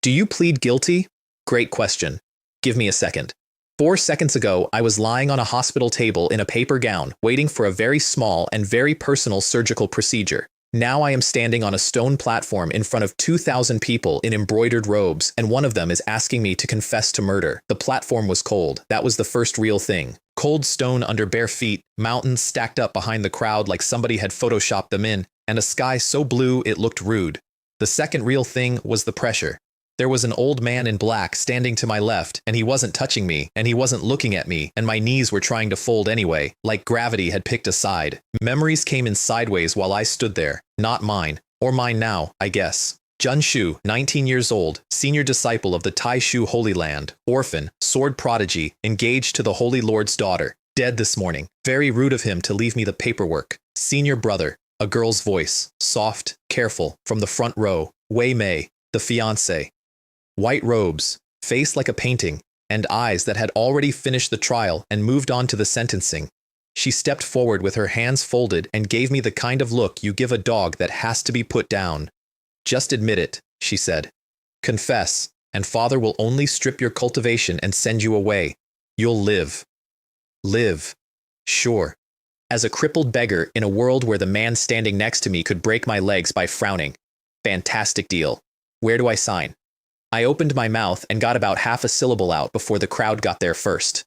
Do you plead guilty? Great question. Give me a second. 4 seconds ago, I was lying on a hospital table in a paper gown, waiting for a very small and very personal surgical procedure. Now I am standing on a stone platform in front of 2,000 people in embroidered robes, and one of them is asking me to confess to murder. The platform was cold. That was the first real thing. Cold stone under bare feet, mountains stacked up behind the crowd like somebody had photoshopped them in, and a sky so blue it looked rude. The second real thing was the pressure. There was an old man in black standing to my left, and he wasn't touching me, and he wasn't looking at me, and my knees were trying to fold anyway, like gravity had picked a side. Memories came in sideways while I stood there. Not mine. Or mine now, I guess. Jun Shu, 19 years old, senior disciple of the Tai Shu Holy Land, orphan, sword prodigy, engaged to the Holy Lord's daughter, dead this morning. Very rude of him to leave me the paperwork. Senior brother, a girl's voice, soft, careful, from the front row. Wei Mei, the fiancé. White robes, face like a painting, and eyes that had already finished the trial and moved on to the sentencing. She stepped forward with her hands folded and gave me the kind of look you give a dog that has to be put down. Just admit it, she said. Confess, and Father will only strip your cultivation and send you away. You'll live. Live. Sure. As a crippled beggar in a world where the man standing next to me could break my legs by frowning. Fantastic deal. Where do I sign? I opened my mouth and got about half a syllable out before the crowd got there first.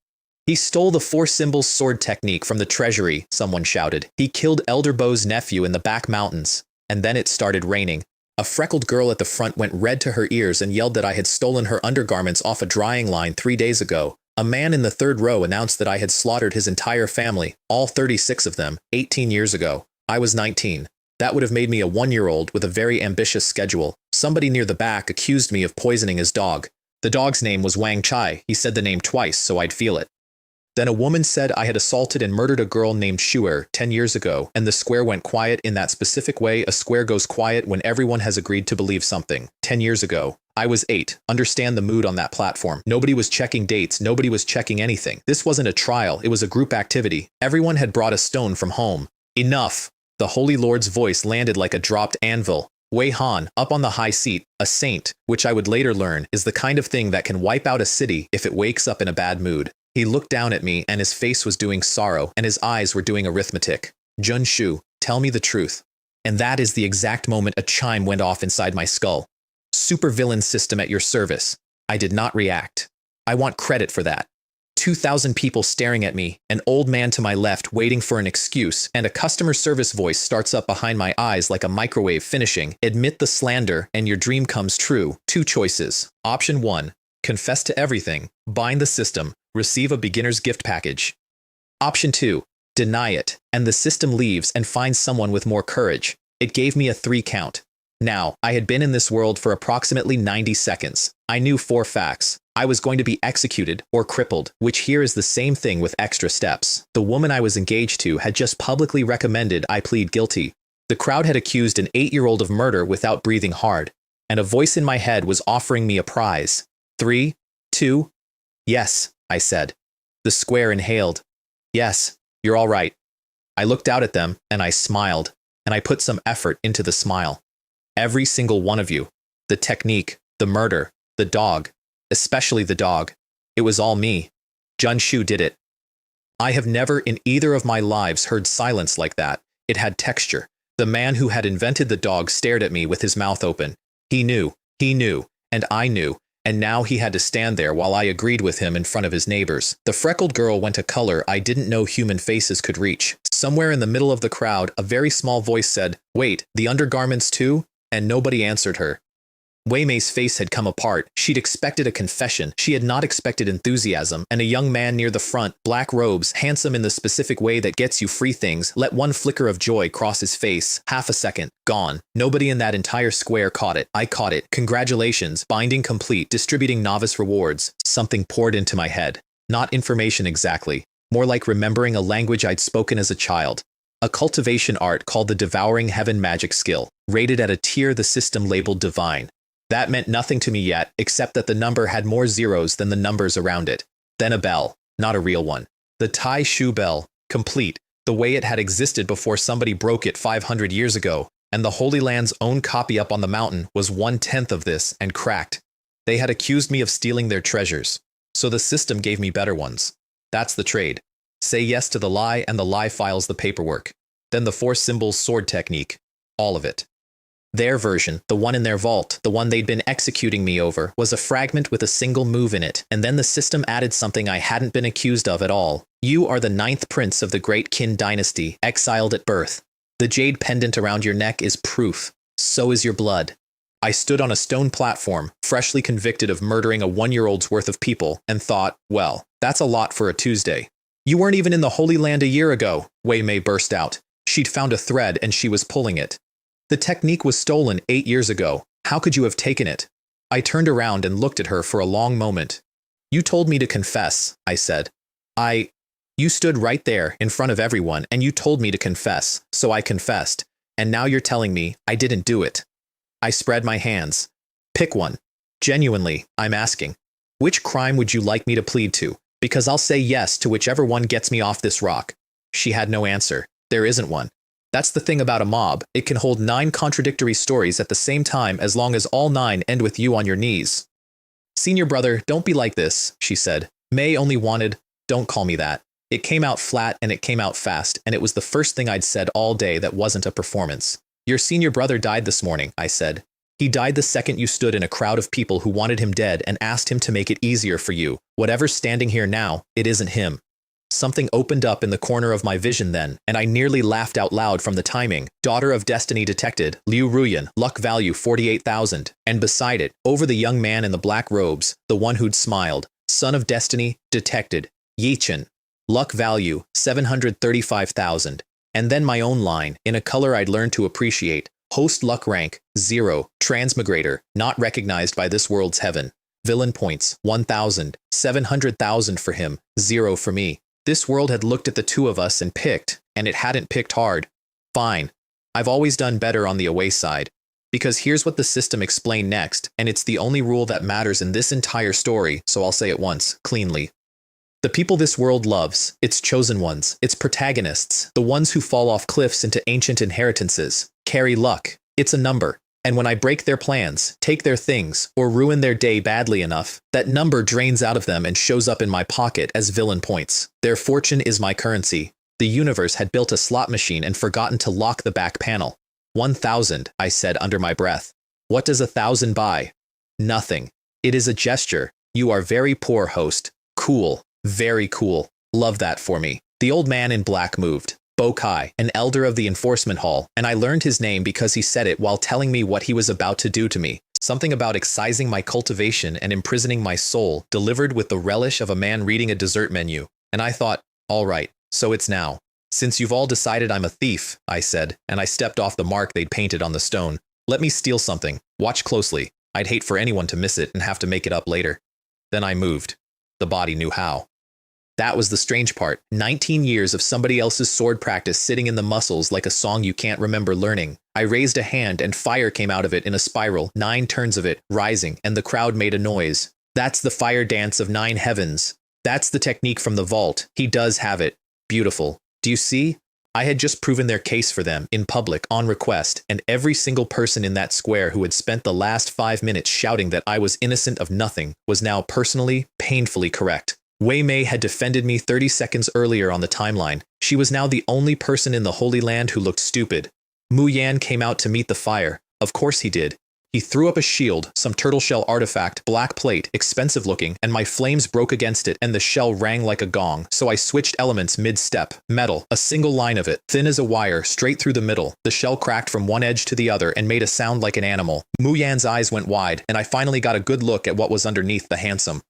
He stole the 4 symbols sword technique from the treasury, someone shouted. He killed Elder Bo's nephew in the back mountains. And then it started raining. A freckled girl at the front went red to her ears and yelled that I had stolen her undergarments off a drying line 3 days ago. A man in the third row announced that I had slaughtered his entire family, all 36 of them, 18 years ago. I was 19. That would have made me a 1-year-old with a very ambitious schedule. Somebody near the back accused me of poisoning his dog. The dog's name was Wang Chai. He said the name twice so I'd feel it. Then a woman said I had assaulted and murdered a girl named Shuer 10 years ago, and the square went quiet in that specific way a square goes quiet when everyone has agreed to believe something. 10 years ago. I was 8. Understand the mood on that platform. Nobody was checking dates. Nobody was checking anything. This wasn't a trial. It was a group activity. Everyone had brought a stone from home. Enough. The Holy Lord's voice landed like a dropped anvil. Wei Han, up on the high seat, a saint, which I would later learn is the kind of thing that can wipe out a city if it wakes up in a bad mood. He looked down at me and his face was doing sorrow and his eyes were doing arithmetic. Jun Shu, tell me the truth. And that is the exact moment a chime went off inside my skull. Supervillain system at your service. I did not react. I want credit for that. 2,000 people staring at me, an old man to my left waiting for an excuse, and a customer service voice starts up behind my eyes like a microwave finishing. Admit the slander and your dream comes true. 2 choices. Option 1. Confess to everything. Bind the system. Receive a beginner's gift package. Option 2. Deny it, and the system leaves and finds someone with more courage. It gave me a 3 count. Now, I had been in this world for approximately 90 seconds. I knew 4 facts. I was going to be executed or crippled, which here is the same thing with extra steps. The woman I was engaged to had just publicly recommended I plead guilty. The crowd had accused an 8-year-old of murder without breathing hard, and a voice in my head was offering me a prize. 3, 2, yes, I said. The square inhaled. Yes, you're all right. I looked out at them, and I smiled, and I put some effort into the smile. Every single one of you. The technique, the murder, the dog. Especially the dog. It was all me. Jun Shu did it. I have never in either of my lives heard silence like that. It had texture. The man who had invented the dog stared at me with his mouth open. He knew, and I knew, and now he had to stand there while I agreed with him in front of his neighbors. The freckled girl went a color I didn't know human faces could reach. Somewhere in the middle of the crowd, a very small voice said, "Wait, the undergarments too?" And nobody answered her. Wei Mei's face had come apart. She'd expected a confession. She had not expected enthusiasm. And a young man near the front, black robes, handsome in the specific way that gets you free things, let one flicker of joy cross his face. Half a second. Gone. Nobody in that entire square caught it. I caught it. Congratulations. Binding complete. Distributing novice rewards. Something poured into my head. Not information exactly. More like remembering a language I'd spoken as a child. A cultivation art called the Devouring Heaven magic skill. Rated at a tier the system labeled divine. That meant nothing to me yet, except that the number had more zeros than the numbers around it. Then a bell, not a real one. The Tai Shu bell, complete, the way it had existed before somebody broke it 500 years ago, and the Holy Land's own copy up on the mountain was 1/10 of this and cracked. They had accused me of stealing their treasures, so the system gave me better ones. That's the trade. Say yes to the lie and the lie files the paperwork. Then the 4 symbols sword technique. All of it. Their version, the one in their vault, the one they'd been executing me over, was a fragment with a single move in it, and then the system added something I hadn't been accused of at all. You are the 9th prince of the Great Qin dynasty, exiled at birth. The jade pendant around your neck is proof. So is your blood. I stood on a stone platform, freshly convicted of murdering a 1-year-old's worth of people, and thought, well, that's a lot for a Tuesday. You weren't even in the Holy Land a year ago, Wei Mei burst out. She'd found a thread and she was pulling it. The technique was stolen 8 years ago. How could you have taken it? I turned around and looked at her for a long moment. You told me to confess, I said. You stood right there in front of everyone and you told me to confess, so I confessed. And now you're telling me I didn't do it. I spread my hands. Pick one. Genuinely, I'm asking. Which crime would you like me to plead to? Because I'll say yes to whichever one gets me off this rock. She had no answer. There isn't one. That's the thing about a mob. It can hold 9 contradictory stories at the same time as long as all 9 end with you on your knees. Senior brother, don't be like this, she said. May only wanted, don't call me that. It came out flat and it came out fast, and it was the first thing I'd said all day that wasn't a performance. Your senior brother died this morning, I said. He died the second you stood in a crowd of people who wanted him dead and asked him to make it easier for you. Whatever's standing here now, it isn't him. Something opened up in the corner of my vision then, and I nearly laughed out loud from the timing. Daughter of Destiny detected, Liu Ruyan, luck value 48,000. And beside it, over the young man in the black robes, the one who'd smiled, Son of Destiny detected, Yichen, luck value 735,000. And then my own line, in a color I'd learned to appreciate, host luck rank 0, transmigrator, not recognized by this world's heaven. Villain points 1,000, 700,000 for him, 0 for me. This world had looked at the two of us and picked, and it hadn't picked hard. Fine. I've always done better on the away side. Because here's what the system explained next, and it's the only rule that matters in this entire story, so I'll say it once, cleanly. The people this world loves, its chosen ones, its protagonists, the ones who fall off cliffs into ancient inheritances, carry luck. It's a number. And when I break their plans, take their things, or ruin their day badly enough, that number drains out of them and shows up in my pocket as villain points. Their fortune is my currency. The universe had built a slot machine and forgotten to lock the back panel. 1,000, I said under my breath. What does 1,000 buy? Nothing. It is a gesture. You are very poor, host. Cool. Very cool. Love that for me. The old man in black moved. Bo Kai, an elder of the enforcement hall, and I learned his name because he said it while telling me what he was about to do to me. Something about excising my cultivation and imprisoning my soul, delivered with the relish of a man reading a dessert menu. And I thought, all right, so it's now. Since you've all decided I'm a thief, I said, and I stepped off the mark they'd painted on the stone. Let me steal something. Watch closely. I'd hate for anyone to miss it and have to make it up later. Then I moved. The body knew how. That was the strange part. 19 years of somebody else's sword practice sitting in the muscles like a song you can't remember learning. I raised a hand and fire came out of it in a spiral, 9 turns of it, rising, and the crowd made a noise. That's the fire dance of 9 heavens. That's the technique from the vault. He does have it. Beautiful. Do you see? I had just proven their case for them, in public, on request, and every single person in that square who had spent the last 5 minutes shouting that I was innocent of nothing was now personally, painfully correct. Wei Mei had defended me 30 seconds earlier on the timeline. She was now the only person in the Holy Land who looked stupid. Mu Yan came out to meet the fire. Of course he did. He threw up a shield, some turtle shell artifact, black plate, expensive looking, and my flames broke against it and the shell rang like a gong, so I switched elements mid-step. Metal, a single line of it, thin as a wire, straight through the middle. The shell cracked from one edge to the other and made a sound like an animal. Mu Yan's eyes went wide, and I finally got a good look at what was underneath the handsome.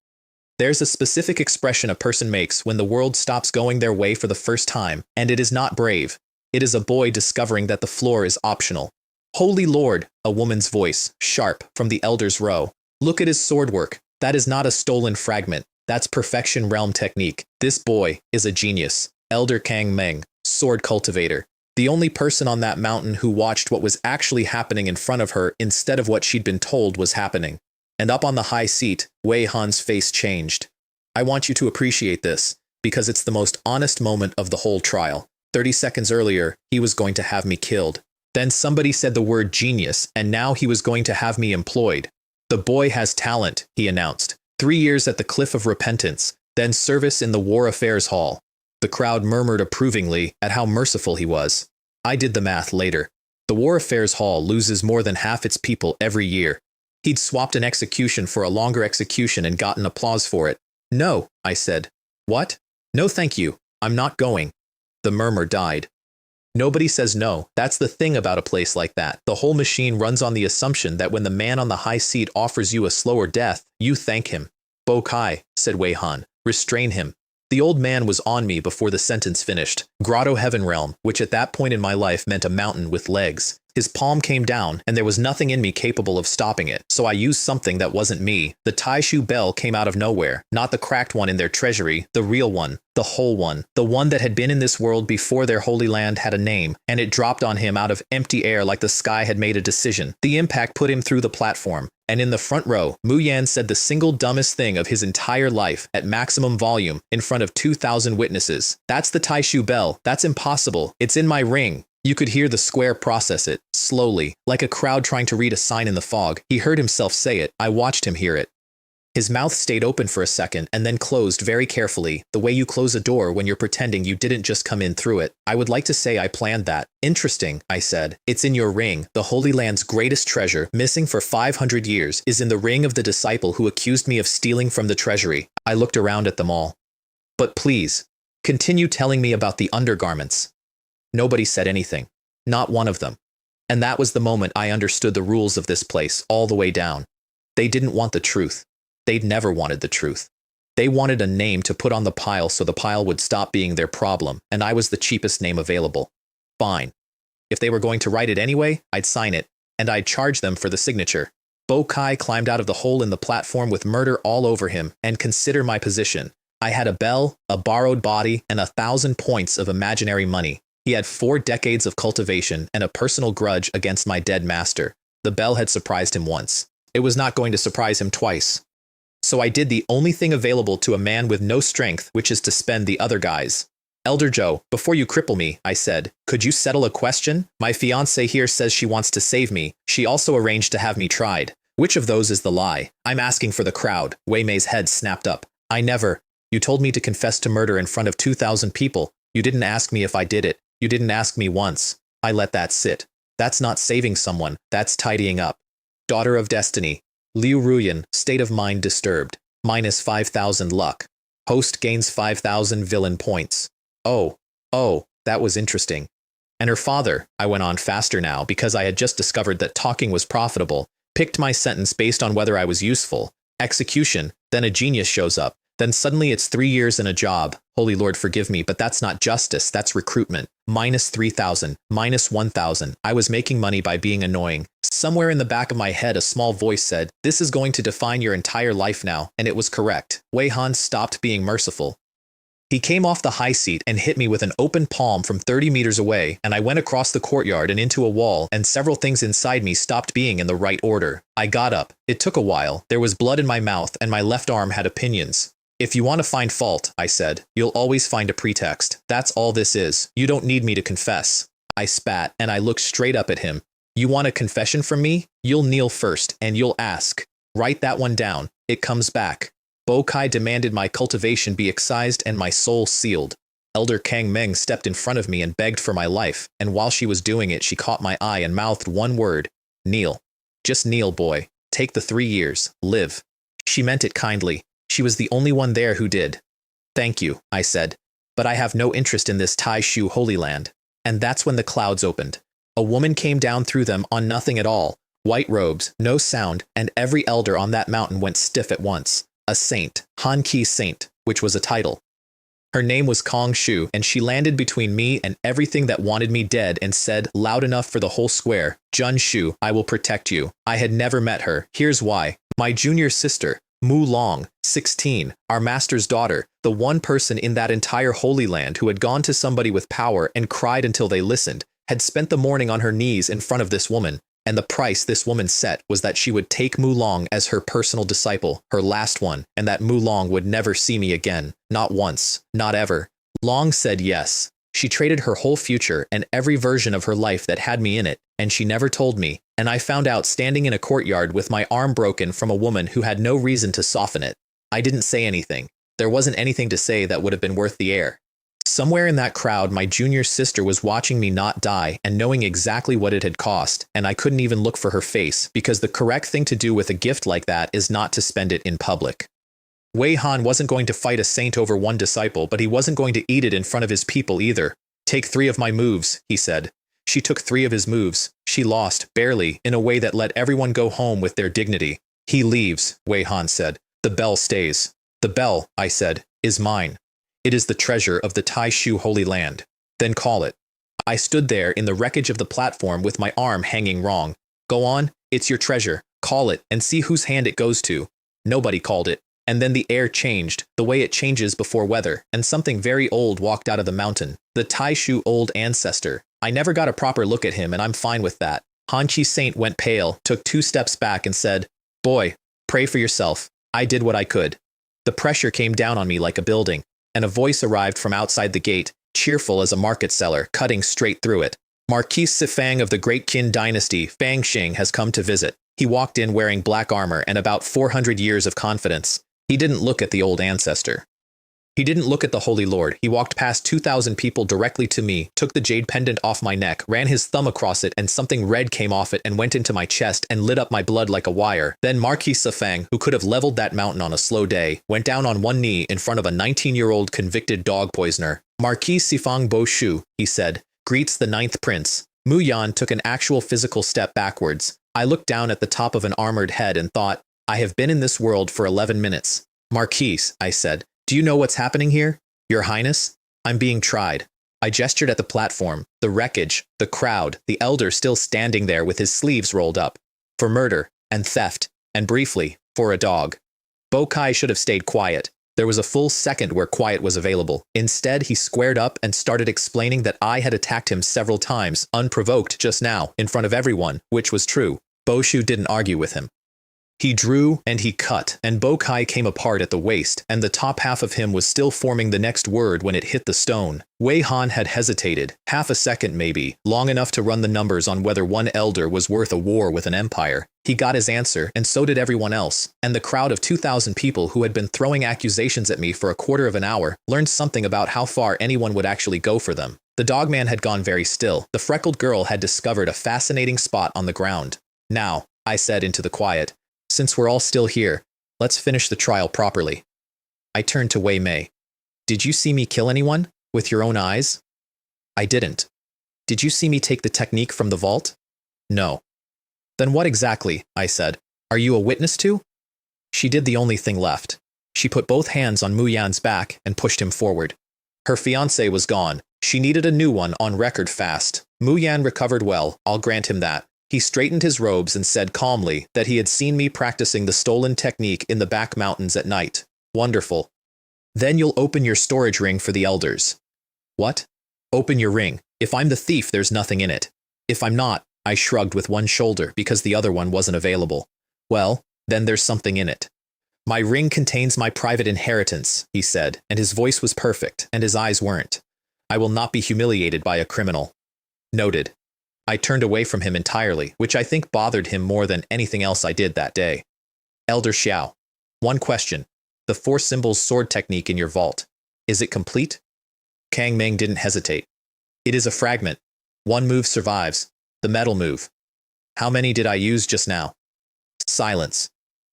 There's a specific expression a person makes when the world stops going their way for the first time, and it is not brave. It is a boy discovering that the floor is optional. Holy Lord, a woman's voice, sharp, from the elder's row. Look at his sword work. That is not a stolen fragment. That's perfection realm technique. This boy is a genius. Elder Kang Meng, sword cultivator. The only person on that mountain who watched what was actually happening in front of her instead of what she'd been told was happening. And up on the high seat, Wei Han's face changed. I want you to appreciate this, because it's the most honest moment of the whole trial. 30 seconds earlier, he was going to have me killed. Then somebody said the word genius, and now he was going to have me employed. The boy has talent, he announced. 3 years at the Cliff of Repentance, then service in the War Affairs Hall. The crowd murmured approvingly at how merciful he was. I did the math later. The War Affairs Hall loses more than half its people every year. He'd swapped an execution for a longer execution and gotten applause for it. No, I said. What? No thank you. I'm not going. The murmur died. Nobody says no. That's the thing about a place like that. The whole machine runs on the assumption that when the man on the high seat offers you a slower death, you thank him. Bo Kai, said Wei Han. Restrain him. The old man was on me before the sentence finished. Grotto Heaven Realm, which at that point in my life meant a mountain with legs. His palm came down, and there was nothing in me capable of stopping it, so I used something that wasn't me. The Taishu bell came out of nowhere, not the cracked one in their treasury, the real one, the whole one, the one that had been in this world before their holy land had a name, and it dropped on him out of empty air like the sky had made a decision. The impact put him through the platform, and in the front row, Mu Yan said the single dumbest thing of his entire life at maximum volume in front of 2,000 witnesses. That's the Taishu bell. That's impossible. It's in my ring. You could hear the square process it, slowly, like a crowd trying to read a sign in the fog. He heard himself say it. I watched him hear it. His mouth stayed open for a second and then closed very carefully, the way you close a door when you're pretending you didn't just come in through it. I would like to say I planned that. Interesting, I said. It's in your ring. The Holy Land's greatest treasure, missing for 500 years, is in the ring of the disciple who accused me of stealing from the treasury. I looked around at them all. But please, continue telling me about the undergarments. Nobody said anything. Not one of them. And that was the moment I understood the rules of this place all the way down. They didn't want the truth. They'd never wanted the truth. They wanted a name to put on the pile so the pile would stop being their problem, and I was the cheapest name available. Fine. If they were going to write it anyway, I'd sign it, and I'd charge them for the signature. Bo Kai climbed out of the hole in the platform with murder all over him, and consider my position. I had a bell, a borrowed body, and 1,000 points of imaginary money. He had 4 decades of cultivation and a personal grudge against my dead master. The bell had surprised him once. It was not going to surprise him twice. So I did the only thing available to a man with no strength, which is to spend the other guys. Elder Joe, before you cripple me, I said, could you settle a question? My fiancée here says she wants to save me. She also arranged to have me tried. Which of those is the lie? I'm asking for the crowd. Wei Mei's head snapped up. I never. You told me to confess to murder in front of 2,000 people. You didn't ask me if I did it. You didn't ask me once. I let that sit. That's not saving someone. That's tidying up. Daughter of Destiny. Liu Ruyan, state of mind disturbed. Minus 5,000 luck. Host gains 5,000 villain points. Oh, that was interesting. And her father, I went on faster now because I had just discovered that talking was profitable, picked my sentence based on whether I was useful. Execution, then a genius shows up. Then suddenly it's 3 years and a job. Holy Lord forgive me, but that's not justice, that's recruitment. Minus 3,000, minus 1,000. I was making money by being annoying. Somewhere in the back of my head a small voice said, this is going to define your entire life now, and it was correct. Wei Han stopped being merciful. He came off the high seat and hit me with an open palm from 30 meters away, and I went across the courtyard and into a wall, and several things inside me stopped being in the right order. I got up. It took a while. There was blood in my mouth, and my left arm had opinions. If you want to find fault, I said, you'll always find a pretext. That's all this is. You don't need me to confess. I spat, and I looked straight up at him. You want a confession from me? You'll kneel first, and you'll ask. Write that one down. It comes back. Bo Kai demanded my cultivation be excised and my soul sealed. Elder Kang Meng stepped in front of me and begged for my life, and while she was doing it, she caught my eye and mouthed one word. Kneel. Just kneel, boy. Take the 3 years. Live. She meant it kindly. She was the only one there who did. Thank you, I said, but I have no interest in this Taishu Holy Land. And that's when the clouds opened. A woman came down through them on nothing at all. White robes, no sound, and every elder on that mountain went stiff at once. A saint, Han Ki Saint, which was a title. Her name was Kong Shu, and she landed between me and everything that wanted me dead and said, loud enough for the whole square, Jun Shu, I will protect you. I had never met her. Here's why. My junior sister, Mu Long, 16, our master's daughter, the one person in that entire Holy Land who had gone to somebody with power and cried until they listened, had spent the morning on her knees in front of this woman, and the price this woman set was that she would take Mu Long as her personal disciple, her last one, and that Mu Long would never see me again, not once, not ever. Long said yes. She traded her whole future and every version of her life that had me in it, And she never told me, and I found out standing in a courtyard with my arm broken from a woman who had no reason to soften it. I didn't say anything. There wasn't anything to say that would have been worth the air. Somewhere in that crowd, my junior sister was watching me not die and knowing exactly what it had cost, and I couldn't even look for her face because the correct thing to do with a gift like that is not to spend it in public. Wei Han wasn't going to fight a saint over one disciple, but he wasn't going to eat it in front of his people either. Take 3 of my moves, he said. She took 3 of his moves. She lost, barely, in a way that let everyone go home with their dignity. He leaves, Wei Han said. The bell stays. The bell, I said, is mine. It is the treasure of the Tai Shu Holy Land. Then call it. I stood there in the wreckage of the platform with my arm hanging wrong. Go on, it's your treasure. Call it and see whose hand it goes to. Nobody called it. And then the air changed, the way it changes before weather, and something very old walked out of the mountain. The Tai Shu old ancestor. I never got a proper look at him, and I'm fine with that. Han Chi Saint went pale, took 2 steps back and said, Boy, pray for yourself. I did what I could. The pressure came down on me like a building, and a voice arrived from outside the gate, cheerful as a market seller, cutting straight through it. Marquis Sifang of the Great Qin dynasty, Fang Xing, has come to visit. He walked in wearing black armor and about 400 years of confidence. He didn't look at the old ancestor. He didn't look at the Holy Lord. He walked past 2,000 people directly to me, took the jade pendant off my neck, ran his thumb across it, and something red came off it and went into my chest and lit up my blood like a wire. Then Marquis Sifang, who could have leveled that mountain on a slow day, went down on one knee in front of a 19-year-old convicted dog poisoner. Marquis Sifang Bo Shu, he said, greets the 9th prince. Mu Yan took an actual physical step backwards. I looked down at the top of an armored head and thought, I have been in this world for 11 minutes. Marquis, I said, do you know what's happening here? Your Highness? I'm being tried. I gestured at the platform, the wreckage, the crowd, the elder still standing there with his sleeves rolled up. For murder, and theft, and briefly, for a dog. Bo Kai should have stayed quiet. There was a full second where quiet was available. Instead, he squared up and started explaining that I had attacked him several times, unprovoked just now, in front of everyone, which was true. Bo Shu didn't argue with him. He drew and he cut, and Bo Kai came apart at the waist, and the top half of him was still forming the next word when it hit the stone. Wei Han had hesitated, half a second maybe, long enough to run the numbers on whether one elder was worth a war with an empire. He got his answer, and so did everyone else, and the crowd of 2,000 people who had been throwing accusations at me for a quarter of an hour learned something about how far anyone would actually go for them. The dogman had gone very still. The freckled girl had discovered a fascinating spot on the ground. Now, I said into the quiet, since we're all still here, let's finish the trial properly. I turned to Wei Mei. Did you see me kill anyone? With your own eyes? I didn't. Did you see me take the technique from the vault? No. Then what exactly, I said, are you a witness to? She did the only thing left. She put both hands on Mu Yan's back and pushed him forward. Her fiancé was gone. She needed a new one on record fast. Mu Yan recovered well, I'll grant him that. He straightened his robes and said calmly that he had seen me practicing the stolen technique in the back mountains at night. Wonderful. Then you'll open your storage ring for the elders. What? Open your ring. If I'm the thief, there's nothing in it. If I'm not, I shrugged with one shoulder because the other one wasn't available. Well, then there's something in it. My ring contains my private inheritance, he said, and his voice was perfect, and his eyes weren't. I will not be humiliated by a criminal. Noted. I turned away from him entirely, which I think bothered him more than anything else I did that day. Elder Xiao, one question. The 4 symbols sword technique in your vault. Is it complete? Kang Meng didn't hesitate. It is a fragment. 1 move survives. The metal move. How many did I use just now? Silence.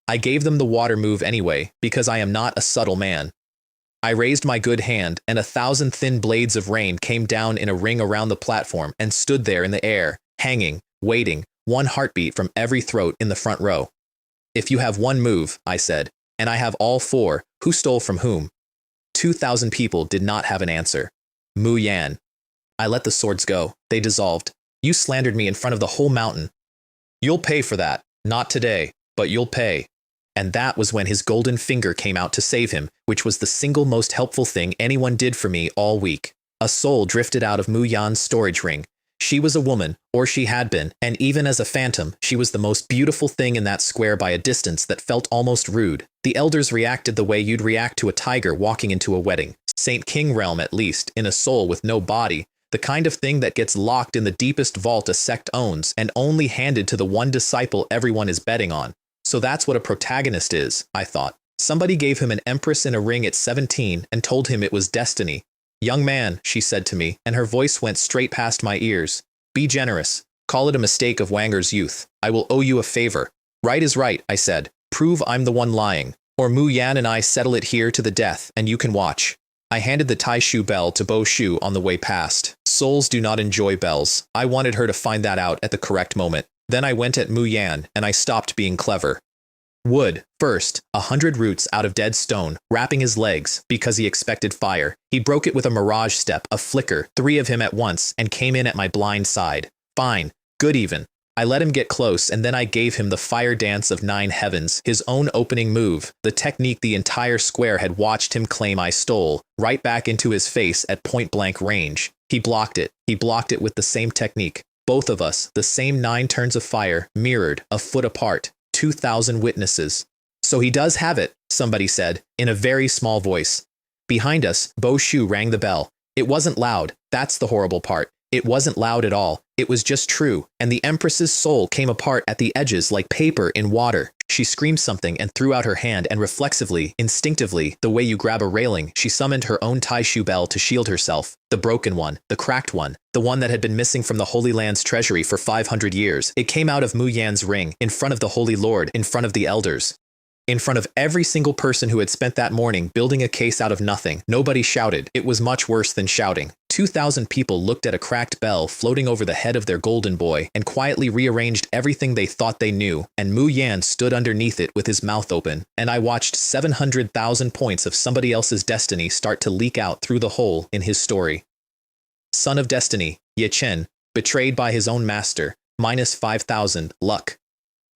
I gave them the water move anyway, because I am not a subtle man. I raised my good hand, and 1,000 thin blades of rain came down in a ring around the platform and stood there in the air, hanging, waiting, 1 heartbeat from every throat in the front row. If you have 1 move, I said, and I have all 4, who stole from whom? 2,000 people did not have an answer. Mu Yan. I let the swords go. They dissolved. You slandered me in front of the whole mountain. You'll pay for that. Not today, but you'll pay. And that was when his golden finger came out to save him, which was the single most helpful thing anyone did for me all week. A soul drifted out of Mu Yan's storage ring. She was a woman, or she had been, and even as a phantom, she was the most beautiful thing in that square by a distance that felt almost rude. The elders reacted the way you'd react to a tiger walking into a wedding. Saint King realm at least, in a soul with no body. The kind of thing that gets locked in the deepest vault a sect owns and only handed to the one disciple everyone is betting on. So that's what a protagonist is, I thought. Somebody gave him an empress in a ring at 17 and told him it was destiny. Young man, she said to me, and her voice went straight past my ears. Be generous. Call it a mistake of Wanger's youth. I will owe you a favor. Right is right, I said. Prove I'm the one lying. Or Mu Yan and I settle it here to the death, and you can watch. I handed the Tai Shu bell to Bo Shu on the way past. Souls do not enjoy bells. I wanted her to find that out at the correct moment. Then I went at Mu Yan, and I stopped being clever. Wood, first, 100 roots out of dead stone, wrapping his legs, because he expected fire. He broke it with a mirage step, a flicker, 3 of him at once, and came in at my blind side. Fine, good even. I let him get close, and then I gave him the fire dance of 9 heavens, his own opening move, the technique the entire square had watched him claim I stole, right back into his face at point-blank range. He blocked it. He blocked it with the same technique. Both of us, the same 9 turns of fire, mirrored, a foot apart. 2,000 witnesses. So he does have it, somebody said, in a very small voice. Behind us, Bo Shu rang the bell. It wasn't loud. That's the horrible part. It wasn't loud at all. It was just true, and the Empress's soul came apart at the edges like paper in water. She screamed something and threw out her hand, and reflexively, instinctively, the way you grab a railing, she summoned her own Tai Shu bell to shield herself. The broken one, the cracked one, the one that had been missing from the Holy Land's treasury for 500 years. It came out of Mu Yan's ring, in front of the Holy Lord, in front of the elders. In front of every single person who had spent that morning building a case out of nothing. Nobody shouted. It was much worse than shouting. 2,000 people looked at a cracked bell floating over the head of their golden boy and quietly rearranged everything they thought they knew, and Mu Yan stood underneath it with his mouth open, and I watched 700,000 points of somebody else's destiny start to leak out through the hole in his story. Son of Destiny, Ye Chen, betrayed by his own master, minus 5,000, luck.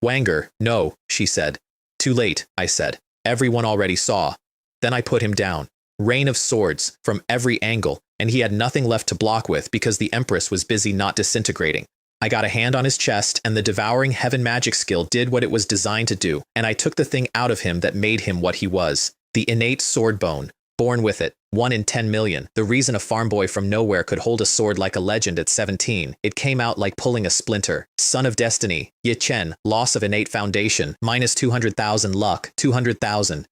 Wanger, no, she said. Too late, I said. Everyone already saw. Then I put him down. Rain of swords, from every angle, and he had nothing left to block with because the Empress was busy not disintegrating. I got a hand on his chest, and the devouring heaven magic skill did what it was designed to do, and I took the thing out of him that made him what he was. The innate sword bone, born with it, 1 in 10 million, the reason a farm boy from nowhere could hold a sword like a legend at 17. It came out like pulling a splinter. Son of Destiny, Ye Chen, loss of innate foundation, minus 200,000 luck, 200,000.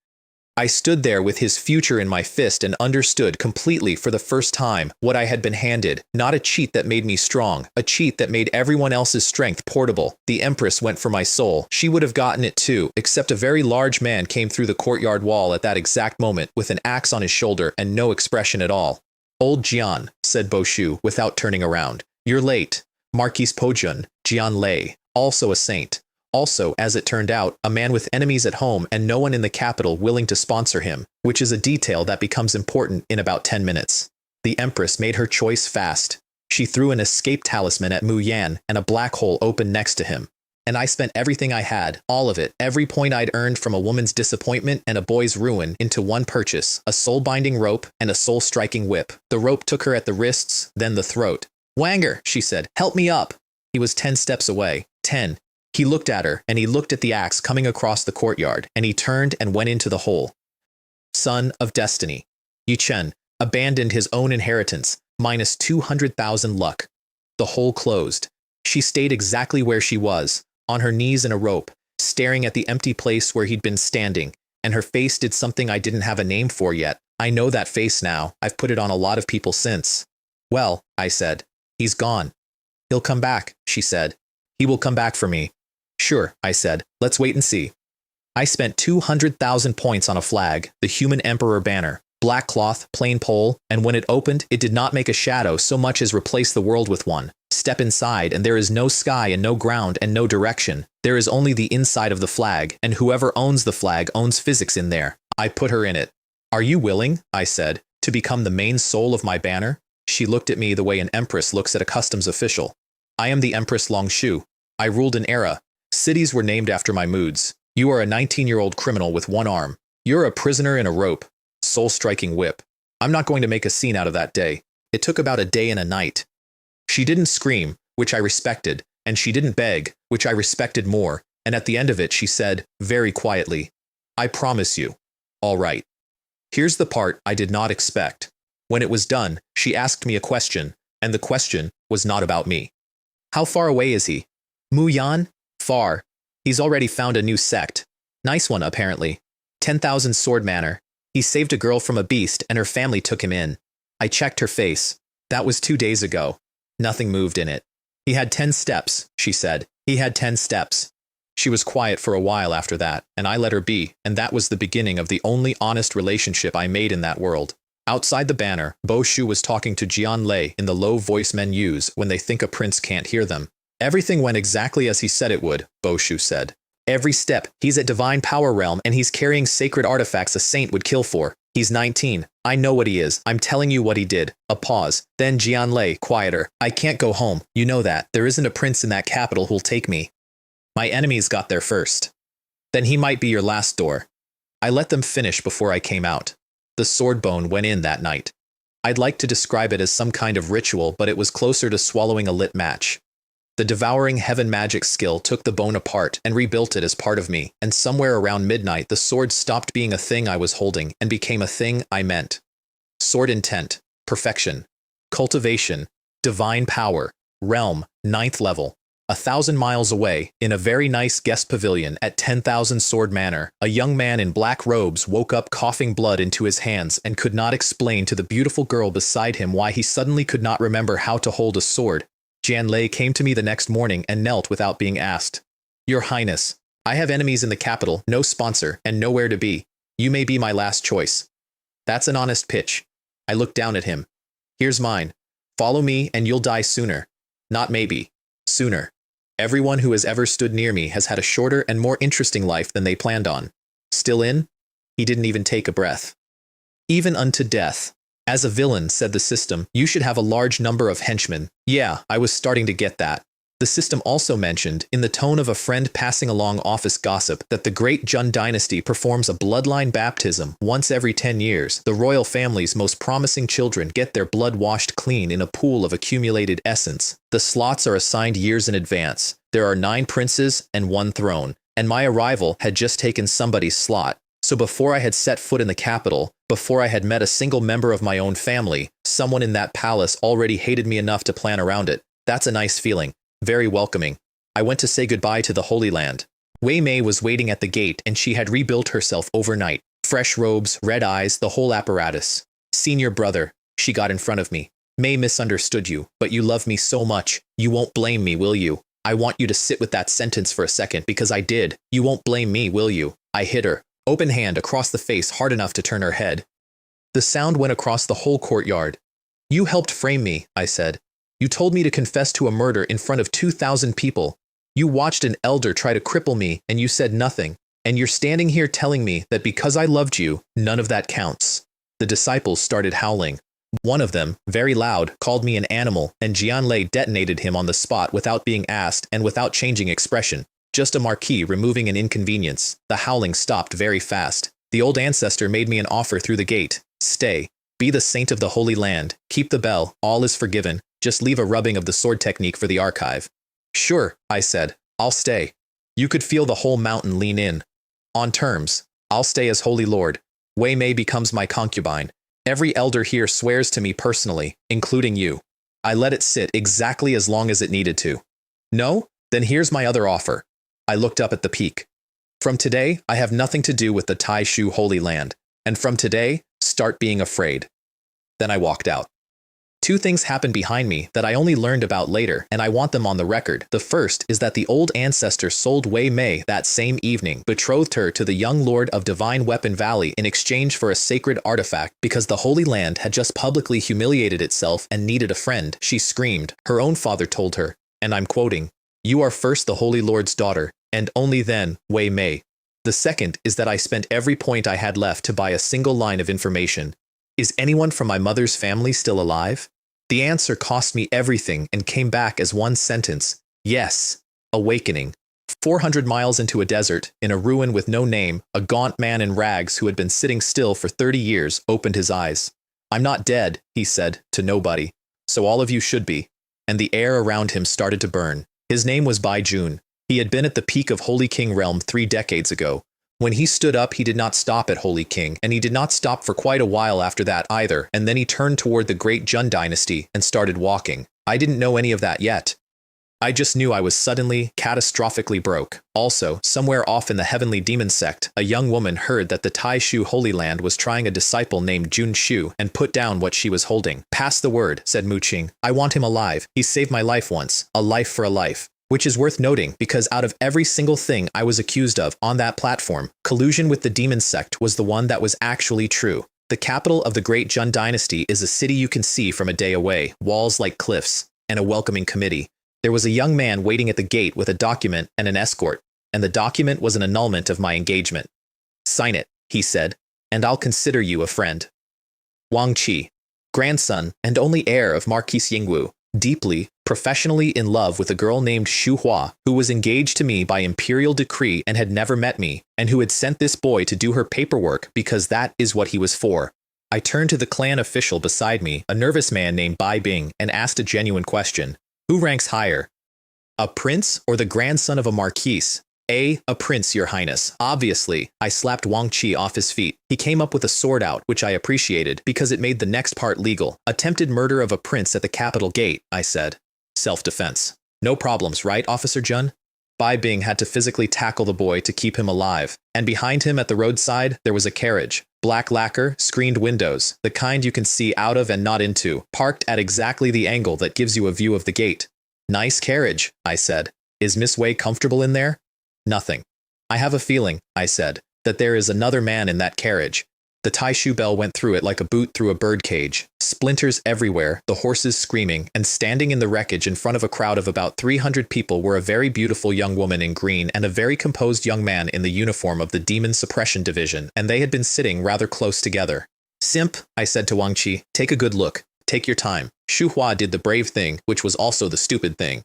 I stood there with his future in my fist and understood completely for the first time what I had been handed. Not a cheat that made me strong, a cheat that made everyone else's strength portable. The Empress went for my soul. She would have gotten it too, except a very large man came through the courtyard wall at that exact moment with an axe on his shoulder and no expression at all. Old Jian, said Bo Shu without turning around. You're late. Marquis Pojun, Jian Lei, also a saint. Also, as it turned out, a man with enemies at home and no one in the capital willing to sponsor him, which is a detail that becomes important in about 10 minutes. The Empress made her choice fast. She threw an escape talisman at Mu Yan, and a black hole opened next to him. And I spent everything I had, all of it, every point I'd earned from a woman's disappointment and a boy's ruin, into one purchase, a soul-binding rope and a soul-striking whip. The rope took her at the wrists, then the throat. Wanger, she said, help me up. He was 10 steps away. 10. He looked at her, and he looked at the axe coming across the courtyard, and he turned and went into the hole. Son of Destiny. Ye Chen abandoned his own inheritance, minus 200,000 luck. The hole closed. She stayed exactly where she was, on her knees in a rope, staring at the empty place where he'd been standing, and her face did something I didn't have a name for yet. I know that face now. I've put it on a lot of people since. Well, I said, he's gone. He'll come back, she said. He will come back for me. Sure, I said. Let's wait and see. I spent 200,000 points on a flag, the human emperor banner, black cloth, plain pole, and when it opened, it did not make a shadow so much as replace the world with one. Step inside, and there is no sky and no ground and no direction. There is only the inside of the flag, and whoever owns the flag owns physics in there. I put her in it. Are you willing, I said, to become the main soul of my banner? She looked at me the way an empress looks at a customs official. I am the Empress Longshu. I ruled an era. Cities were named after my moods. You are a 19-year-old criminal with one arm. You're a prisoner in a rope. Soul-striking whip. I'm not going to make a scene out of that day. It took about a day and a night. She didn't scream, which I respected, and she didn't beg, which I respected more, and at the end of it she said, very quietly, I promise you. All right. Here's the part I did not expect. When it was done, she asked me a question, And the question was not about me. How far away is he? Mu Yan? Far. He's already found a new sect. Nice one, apparently. 10,000 sword manor. He saved a girl from a beast and her family took him in. I checked her face. That was 2 days ago. Nothing moved in it. He had 10 steps, she said. He had 10 steps. She was quiet for a while after that, and I let her be, and that was the beginning of the only honest relationship I made in that world. Outside the banner, Bo Shu was talking to Jian Lei in the low voice men use when they think a prince can't hear them. Everything went exactly as he said it would, Bo Shu said. Every step, he's at divine power realm and he's carrying sacred artifacts a saint would kill for. He's 19. I know what he is. I'm telling you what he did. A pause. Then Jian Lei, quieter. I can't go home. You know that. There isn't a prince in that capital who'll take me. My enemies got there first. Then he might be your last door. I let them finish before I came out. The sword bone went in that night. I'd like to describe it as some kind of ritual, but it was closer to swallowing a lit match. The devouring heaven magic skill took the bone apart and rebuilt it as part of me, and somewhere around midnight the sword stopped being a thing I was holding and became a thing I meant. Sword intent, perfection, cultivation, divine power, realm, 9th level. 1,000 miles away, in a very nice guest pavilion at 10,000 Sword Manor, a young man in black robes woke up coughing blood into his hands and could not explain to the beautiful girl beside him why he suddenly could not remember how to hold a sword. Jian Lei came to me the next morning and knelt without being asked. Your Highness, I have enemies in the capital, no sponsor, and nowhere to be. You may be my last choice. That's an honest pitch. I looked down at him. Here's mine. Follow me and you'll die sooner. Not maybe. Sooner. Everyone who has ever stood near me has had a shorter and more interesting life than they planned on. Still in? He didn't even take a breath. Even unto death. As a villain, said the system, you should have a large number of henchmen. Yeah, I was starting to get that. The system also mentioned, in the tone of a friend passing along office gossip, that the great Jun dynasty performs a bloodline baptism once every 10 years. The royal family's most promising children get their blood washed clean in a pool of accumulated essence. The slots are assigned years in advance. There are 9 princes and 1 throne, and my arrival had just taken somebody's slot. So before I had set foot in the capital, before I had met a single member of my own family, someone in that palace already hated me enough to plan around it. That's a nice feeling. Very welcoming. I went to say goodbye to the Holy Land. Wei Mei was waiting at the gate and she had rebuilt herself overnight. Fresh robes, red eyes, the whole apparatus. Senior brother, she got in front of me. Mei misunderstood you, but you love me so much. You won't blame me, will you? I want you to sit with that sentence for a second because I did. You won't blame me, will you? I hit her. Open hand across the face hard enough to turn her head. The sound went across the whole courtyard. You helped frame me, I said. You told me to confess to a murder in front of 2,000 people. You watched an elder try to cripple me and you said nothing. And you're standing here telling me that because I loved you, none of that counts. The disciples started howling. One of them, very loud, called me an animal and Jian Lei detonated him on the spot without being asked and without changing expression. Just a marquee removing an inconvenience. The howling stopped very fast. The old ancestor made me an offer through the gate. Stay. Be the saint of the Holy Land. Keep the bell. All is forgiven. Just leave a rubbing of the sword technique for the archive. Sure, I said. I'll stay. You could feel the whole mountain lean in. On terms. I'll stay as Holy Lord. Wei Mei becomes my concubine. Every elder here swears to me personally, including you. I let it sit exactly as long as it needed to. No? Then here's my other offer. I looked up at the peak. From today, I have nothing to do with the Taishu Holy Land. And from today, start being afraid. Then I walked out. 2 things happened behind me that I only learned about later, and I want them on the record. The first is that the old ancestor sold Wei Mei that same evening, betrothed her to the young lord of Divine Weapon Valley in exchange for a sacred artifact because the Holy Land had just publicly humiliated itself and needed a friend. She screamed. Her own father told her, and I'm quoting, "You are first the Holy Lord's daughter, and only then, Wei Mei." The second is that I spent every point I had left to buy a single line of information. Is anyone from my mother's family still alive? The answer cost me everything and came back as one sentence. Yes. Awakening. 400 miles into a desert, in a ruin with no name, a gaunt man in rags who had been sitting still for 30 years opened his eyes. I'm not dead, he said, to nobody. So all of you should be. And the air around him started to burn. His name was Bai Jun. He had been at the peak of Holy King Realm 3 decades ago. When he stood up, he did not stop at Holy King, and he did not stop for quite a while after that either, and then he turned toward the great Jun dynasty and started walking. I didn't know any of that yet. I just knew I was suddenly, catastrophically broke. Also, somewhere off in the heavenly demon sect, a young woman heard that the Tai Shu Holy Land was trying a disciple named Jun Shu and put down what she was holding. Pass the word, said Mu Qing. I want him alive. He saved my life once. A life for a life. Which is worth noting because out of every single thing I was accused of on that platform, collusion with the demon sect was the one that was actually true. The capital of the great Jun dynasty is a city you can see from a day away, walls like cliffs, and a welcoming committee. There was a young man waiting at the gate with a document and an escort, and the document was an annulment of my engagement. Sign it, he said, and I'll consider you a friend. Wang Qi, grandson and only heir of Marquis Yingwu, deeply, professionally in love with a girl named Xu Hua, who was engaged to me by imperial decree and had never met me, and who had sent this boy to do her paperwork because that is what he was for. I turned to the clan official beside me, a nervous man named Bai Bing, and asked a genuine question. Who ranks higher? A prince or the grandson of a marquis? A prince, your highness. Obviously, I slapped Wang Qi off his feet. He came up with a sword out, which I appreciated because it made the next part legal. Attempted murder of a prince at the capital gate, I said. Self-defense. No problems, right, Officer Jun? Bai Bing had to physically tackle the boy to keep him alive. And behind him at the roadside, there was a carriage. Black lacquer, screened windows, the kind you can see out of and not into, parked at exactly the angle that gives you a view of the gate. Nice carriage, I said. Is Miss Wei comfortable in there? Nothing. I have a feeling, I said, that there is another man in that carriage. The Tai Shu bell went through it like a boot through a birdcage. Splinters everywhere, the horses screaming, and standing in the wreckage in front of a crowd of about 300 people were a very beautiful young woman in green and a very composed young man in the uniform of the Demon Suppression Division, and they had been sitting rather close together. Simp, I said to Wang Qi, take a good look. Take your time. Xu Hua did the brave thing, which was also the stupid thing.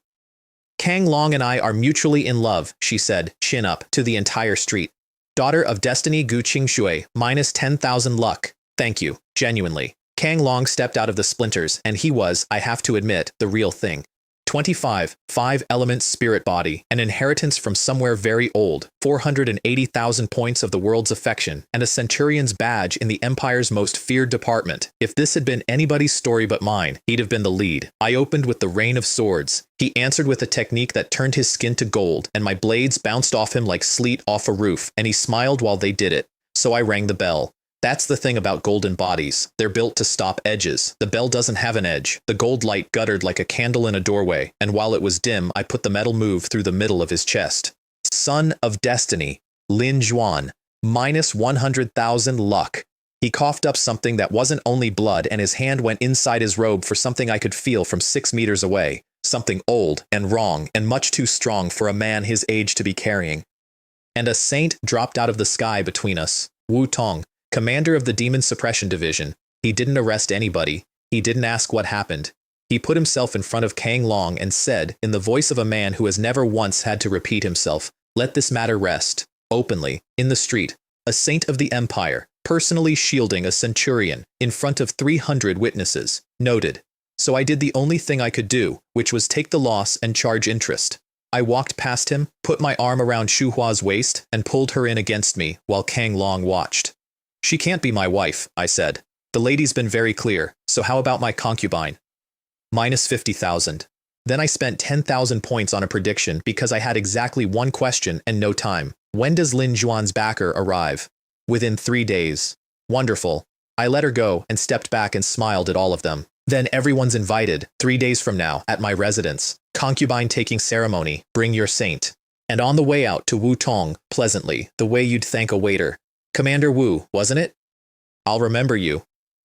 Kang Long and I are mutually in love, she said, chin up, to the entire street. Daughter of Destiny Gu Qing minus 10,000 luck. Thank you, genuinely. Kang Long stepped out of the splinters, and he was, I have to admit, the real thing. 25, 5 elements spirit body, an inheritance from somewhere very old, 480,000 points of the world's affection, and a centurion's badge in the Empire's most feared department. If this had been anybody's story but mine, he'd have been the lead. I opened with the rain of swords. He answered with a technique that turned his skin to gold, and my blades bounced off him like sleet off a roof, and he smiled while they did it. So I rang the bell. That's the thing about golden bodies. They're built to stop edges. The bell doesn't have an edge. The gold light guttered like a candle in a doorway, and while it was dim, I put the metal move through the middle of his chest. Son of Destiny, Lin Juan, minus 100,000 luck. He coughed up something that wasn't only blood, and his hand went inside his robe for something I could feel from 6 meters away. Something old and wrong and much too strong for a man his age to be carrying. And a saint dropped out of the sky between us. Wu Tong, commander of the Demon Suppression Division. He didn't arrest anybody. He didn't ask what happened. He put himself in front of Kang Long and said, in the voice of a man who has never once had to repeat himself, let this matter rest, openly, in the street, a saint of the Empire, personally shielding a centurion, in front of 300 witnesses. Noted. So I did the only thing I could do, which was take the loss and charge interest. I walked past him, put my arm around Xu Hua's waist, and pulled her in against me while Kang Long watched. She can't be my wife, I said. The lady's been very clear, so how about my concubine? Minus 50,000. Then I spent 10,000 points on a prediction because I had exactly one question and no time. When does Lin Juan's backer arrive? Within 3 days. Wonderful. I let her go and stepped back and smiled at all of them. Then everyone's invited, 3 days from now, at my residence. Concubine taking ceremony, bring your saint. And on the way out to Wu Tong, pleasantly, the way you'd thank a waiter. Commander Wu, wasn't it? I'll remember you.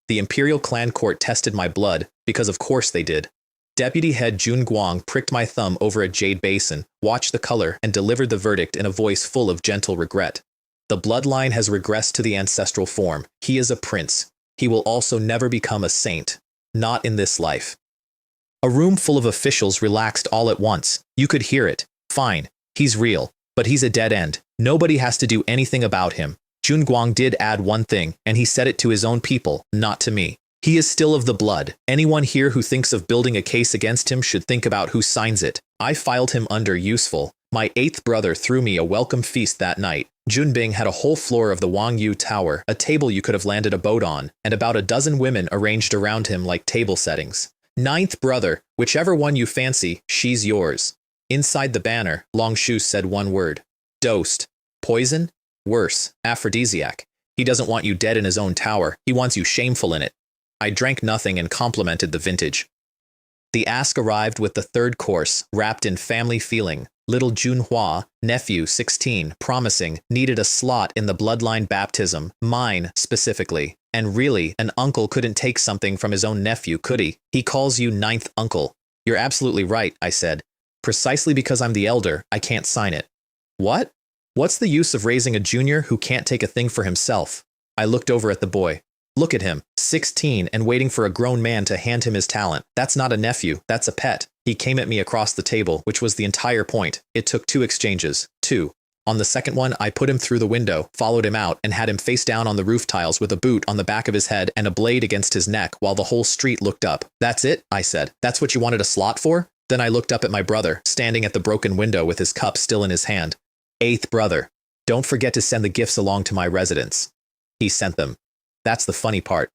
The Imperial Clan Court tested my blood, because of course they did. Deputy Head Jun Guang pricked my thumb over a jade basin, watched the color, and delivered the verdict in a voice full of gentle regret. The bloodline has regressed to the ancestral form. He is a prince. He will also never become a saint. Not in this life. A room full of officials relaxed all at once. You could hear it. Fine. He's real. But he's a dead end. Nobody has to do anything about him. Jun Guang did add one thing, and he said it to his own people, not to me. He is still of the blood. Anyone here who thinks of building a case against him should think about who signs it. I filed him under useful. My eighth brother threw me a welcome feast that night. Junbing had a whole floor of the Wangyu Tower, a table you could have landed a boat on, and about a dozen women arranged around him like table settings. Ninth brother, whichever one you fancy, she's yours. Inside the banner, Longshu said one word. Dosed. Poison? Worse, aphrodisiac. He doesn't want you dead in his own tower, he wants you shameful in it. I drank nothing and complimented the vintage. The ask arrived with the third course, wrapped in family feeling. Little Junhua, nephew 16, promising, needed a slot in the bloodline baptism, mine specifically. And really, an uncle couldn't take something from his own nephew, could he? He calls you ninth uncle. You're absolutely right, I said. Precisely because I'm the elder, I can't sign it. What? What's the use of raising a junior who can't take a thing for himself? I looked over at the boy. Look at him, 16 and waiting for a grown man to hand him his talent. That's not a nephew, that's a pet. He came at me across the table, which was the entire point. It took 2 exchanges. 2. On the second one, I put him through the window, followed him out, and had him face down on the roof tiles with a boot on the back of his head and a blade against his neck while the whole street looked up. That's it, I said. That's what you wanted a slot for? Then I looked up at my brother, standing at the broken window with his cup still in his hand. Eighth brother, don't forget to send the gifts along to my residence. He sent them. That's the funny part.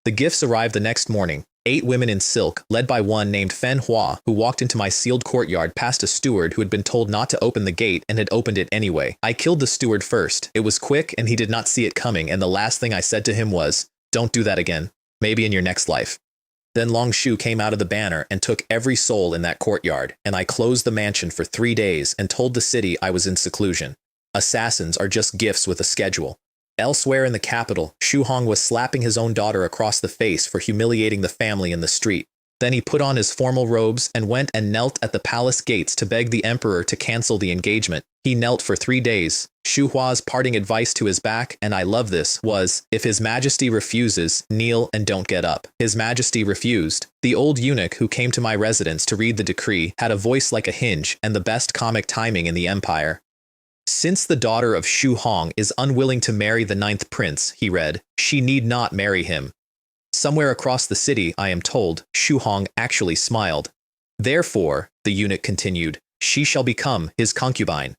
The gifts arrived the next morning. 8 women in silk, led by one named Fen Hua, who walked into my sealed courtyard past a steward who had been told not to open the gate and had opened it anyway. I killed the steward first. It was quick and he did not see it coming, and the last thing I said to him was, "Don't do that again. Maybe in your next life." Then Longshu came out of the banner and took every soul in that courtyard, and I closed the mansion for 3 days and told the city I was in seclusion. Assassins are just gifts with a schedule. Elsewhere in the capital, Shu Hong was slapping his own daughter across the face for humiliating the family in the street. Then he put on his formal robes and went and knelt at the palace gates to beg the emperor to cancel the engagement. He knelt for 3 days. Shu Hua's parting advice to his back, and I love this, was, if His Majesty refuses, kneel and don't get up. His Majesty refused. The old eunuch who came to my residence to read the decree had a voice like a hinge and the best comic timing in the empire. Since the daughter of Shu Hong is unwilling to marry the 9th prince, he read, she need not marry him. Somewhere across the city, I am told, Shu Hong actually smiled. Therefore, the eunuch continued, she shall become his concubine.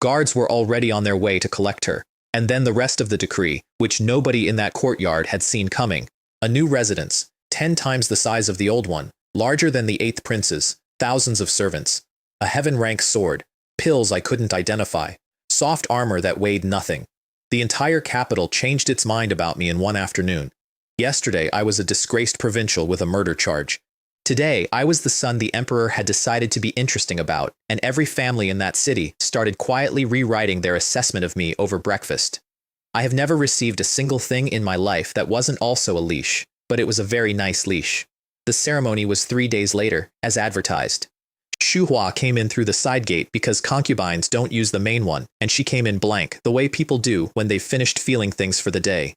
Guards were already on their way to collect her. And then the rest of the decree, which nobody in that courtyard had seen coming. A new residence, 10 times the size of the old one, larger than the 8th prince's, thousands of servants. A heaven-rank sword. Pills I couldn't identify, soft armor that weighed nothing. The entire capital changed its mind about me in one afternoon. Yesterday, I was a disgraced provincial with a murder charge. Today, I was the son the emperor had decided to be interesting about, and every family in that city started quietly rewriting their assessment of me over breakfast. I have never received a single thing in my life that wasn't also a leash, but it was a very nice leash. The ceremony was 3 days later, as advertised. Shu Hua came in through the side gate because concubines don't use the main one, and she came in blank, the way people do when they've finished feeling things for the day.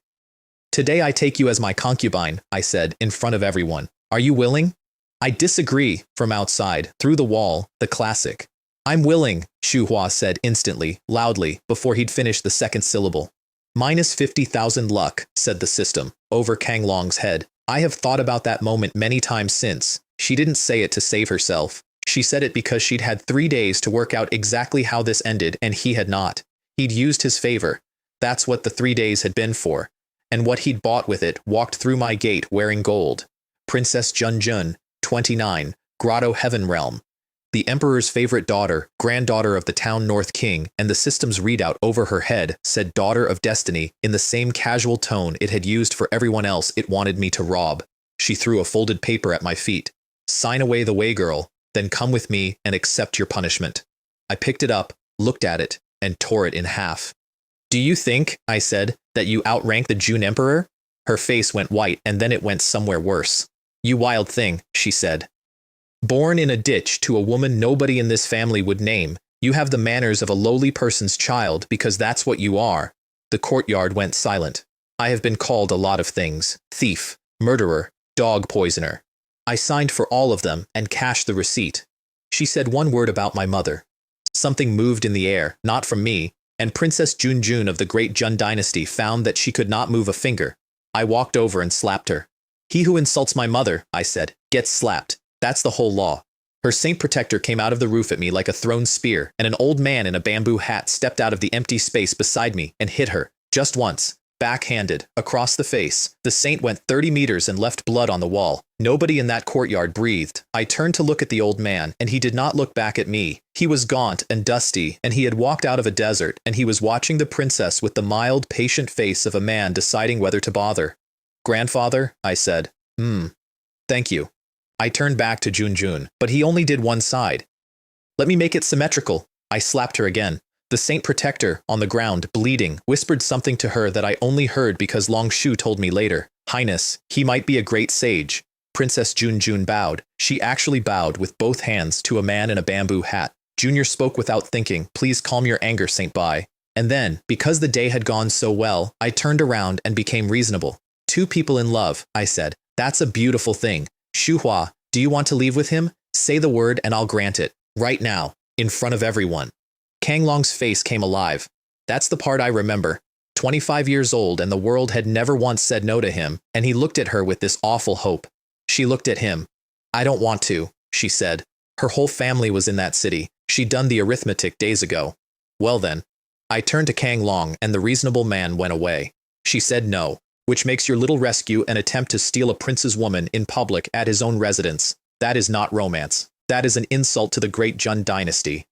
Today I take you as my concubine, I said, in front of everyone. Are you willing? I disagree, from outside, through the wall, the classic. I'm willing, Shu Hua said instantly, loudly, before he'd finished the second syllable. Minus 50,000 luck, said the system, over Kang Long's head. I have thought about that moment many times since. She didn't say it to save herself. She said it because she'd had 3 days to work out exactly how this ended, and he had not. He'd used his favor. That's what the 3 days had been for. And what he'd bought with it walked through my gate wearing gold. Princess Junjun, 29, Grotto Heaven Realm. The emperor's favorite daughter, granddaughter of the town North King, and the system's readout over her head said Daughter of Destiny in the same casual tone it had used for everyone else it wanted me to rob. She threw a folded paper at my feet. Sign away the way, girl. Then come with me and accept your punishment. I picked it up, looked at it, and tore it in half. Do you think, I said, that you outrank the June Emperor? Her face went white and then it went somewhere worse. You wild thing, she said. Born in a ditch to a woman nobody in this family would name, you have the manners of a lowly person's child because that's what you are. The courtyard went silent. I have been called a lot of things. Thief, murderer, dog poisoner. I signed for all of them and cashed the receipt. She said one word about my mother. Something moved in the air, not from me, and Princess Junjun of the Great Jun Dynasty found that she could not move a finger. I walked over and slapped her. He who insults my mother, I said, gets slapped. That's the whole law. Her saint protector came out of the roof at me like a thrown spear, and an old man in a bamboo hat stepped out of the empty space beside me and hit her, just once, backhanded, across the face. The saint went 30 meters and left blood on the wall. Nobody in that courtyard breathed. I turned to look at the old man, and he did not look back at me. He was gaunt and dusty, and he had walked out of a desert, and he was watching the princess with the mild, patient face of a man deciding whether to bother. Grandfather, I said. Thank you. I turned back to Junjun, but he only did one side. Let me make it symmetrical. I slapped her again. The saint protector, on the ground, bleeding, whispered something to her that I only heard because Long Shu told me later. Highness, he might be a great sage. Princess Junjun bowed. She actually bowed with both hands to a man in a bamboo hat. Junior spoke without thinking. Please calm your anger, Saint Bai. And then, because the day had gone so well, I turned around and became reasonable. Two people in love, I said. That's a beautiful thing. Shuhua, do you want to leave with him? Say the word and I'll grant it. Right now, in front of everyone. Kang Long's face came alive. That's the part I remember. 25 years old and the world had never once said no to him, and he looked at her with this awful hope. She looked at him. I don't want to, she said. Her whole family was in that city. She'd done the arithmetic days ago. Well then. I turned to Kang Long and the reasonable man went away. She said no, which makes your little rescue an attempt to steal a prince's woman in public at his own residence. That is not romance. That is an insult to the great Jun dynasty.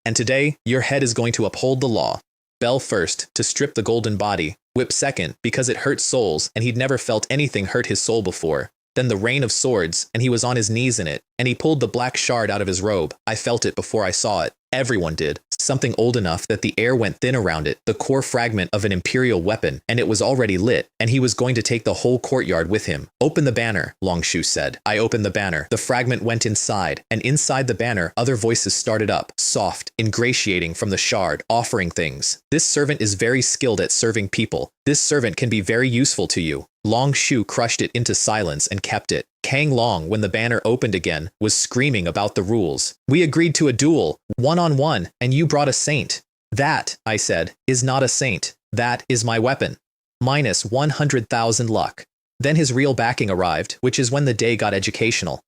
And today, your head is going to uphold the law. Bell first, to strip the golden body. Whip second, because it hurts souls, and he'd never felt anything hurt his soul before. Then the rain of swords, and he was on his knees in it, and he pulled the black shard out of his robe. I felt it before I saw it. Everyone did. Something old enough that the air went thin around it, the core fragment of an imperial weapon, and it was already lit, and he was going to take the whole courtyard with him. Open the banner, Long Shu said. I opened the banner. The fragment went inside, and inside the banner, other voices started up, soft, ingratiating from the shard, offering things. This servant is very skilled at serving people. This servant can be very useful to you. Long Shu crushed it into silence and kept it. Kang Long, when the banner opened again, was screaming about the rules. We agreed to a duel, one-on-one, and you brought a saint. That, I said, is not a saint. That is my weapon. Minus 100,000 luck. Then his real backing arrived, which is when the day got educational.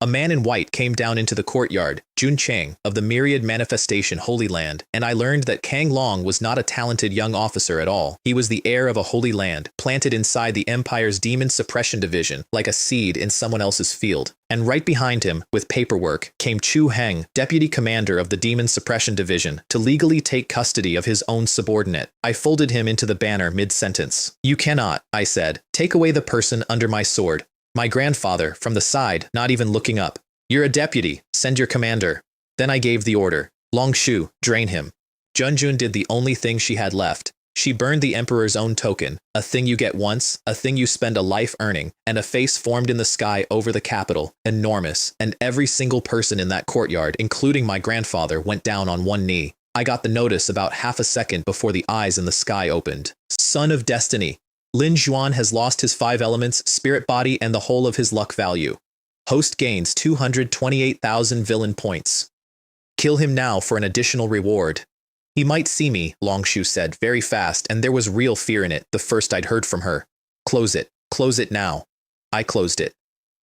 A man in white came down into the courtyard, Jun Chang, of the Myriad Manifestation Holy Land, and I learned that Kang Long was not a talented young officer at all. He was the heir of a holy land, planted inside the Empire's Demon Suppression Division, like a seed in someone else's field. And right behind him, with paperwork, came Chu Heng, deputy commander of the Demon Suppression Division, to legally take custody of his own subordinate. I folded him into the banner mid-sentence. You cannot, I said, take away the person under my sword. My grandfather, from the side, not even looking up. You're a deputy. Send your commander. Then I gave the order. Long Shu, drain him. Junjun did the only thing she had left. She burned the emperor's own token, a thing you get once, a thing you spend a life earning, and a face formed in the sky over the capital, enormous, and every single person in that courtyard, including my grandfather, went down on one knee. I got the notice about half a second before the eyes in the sky opened. Son of Destiny. Lin Juan has lost his 5 elements, spirit body, and the whole of his luck value. Host gains 228,000 villain points. Kill him now for an additional reward. He might see me, Long Shu said, very fast, and there was real fear in it, the first I'd heard from her. Close it. Close it now. I closed it.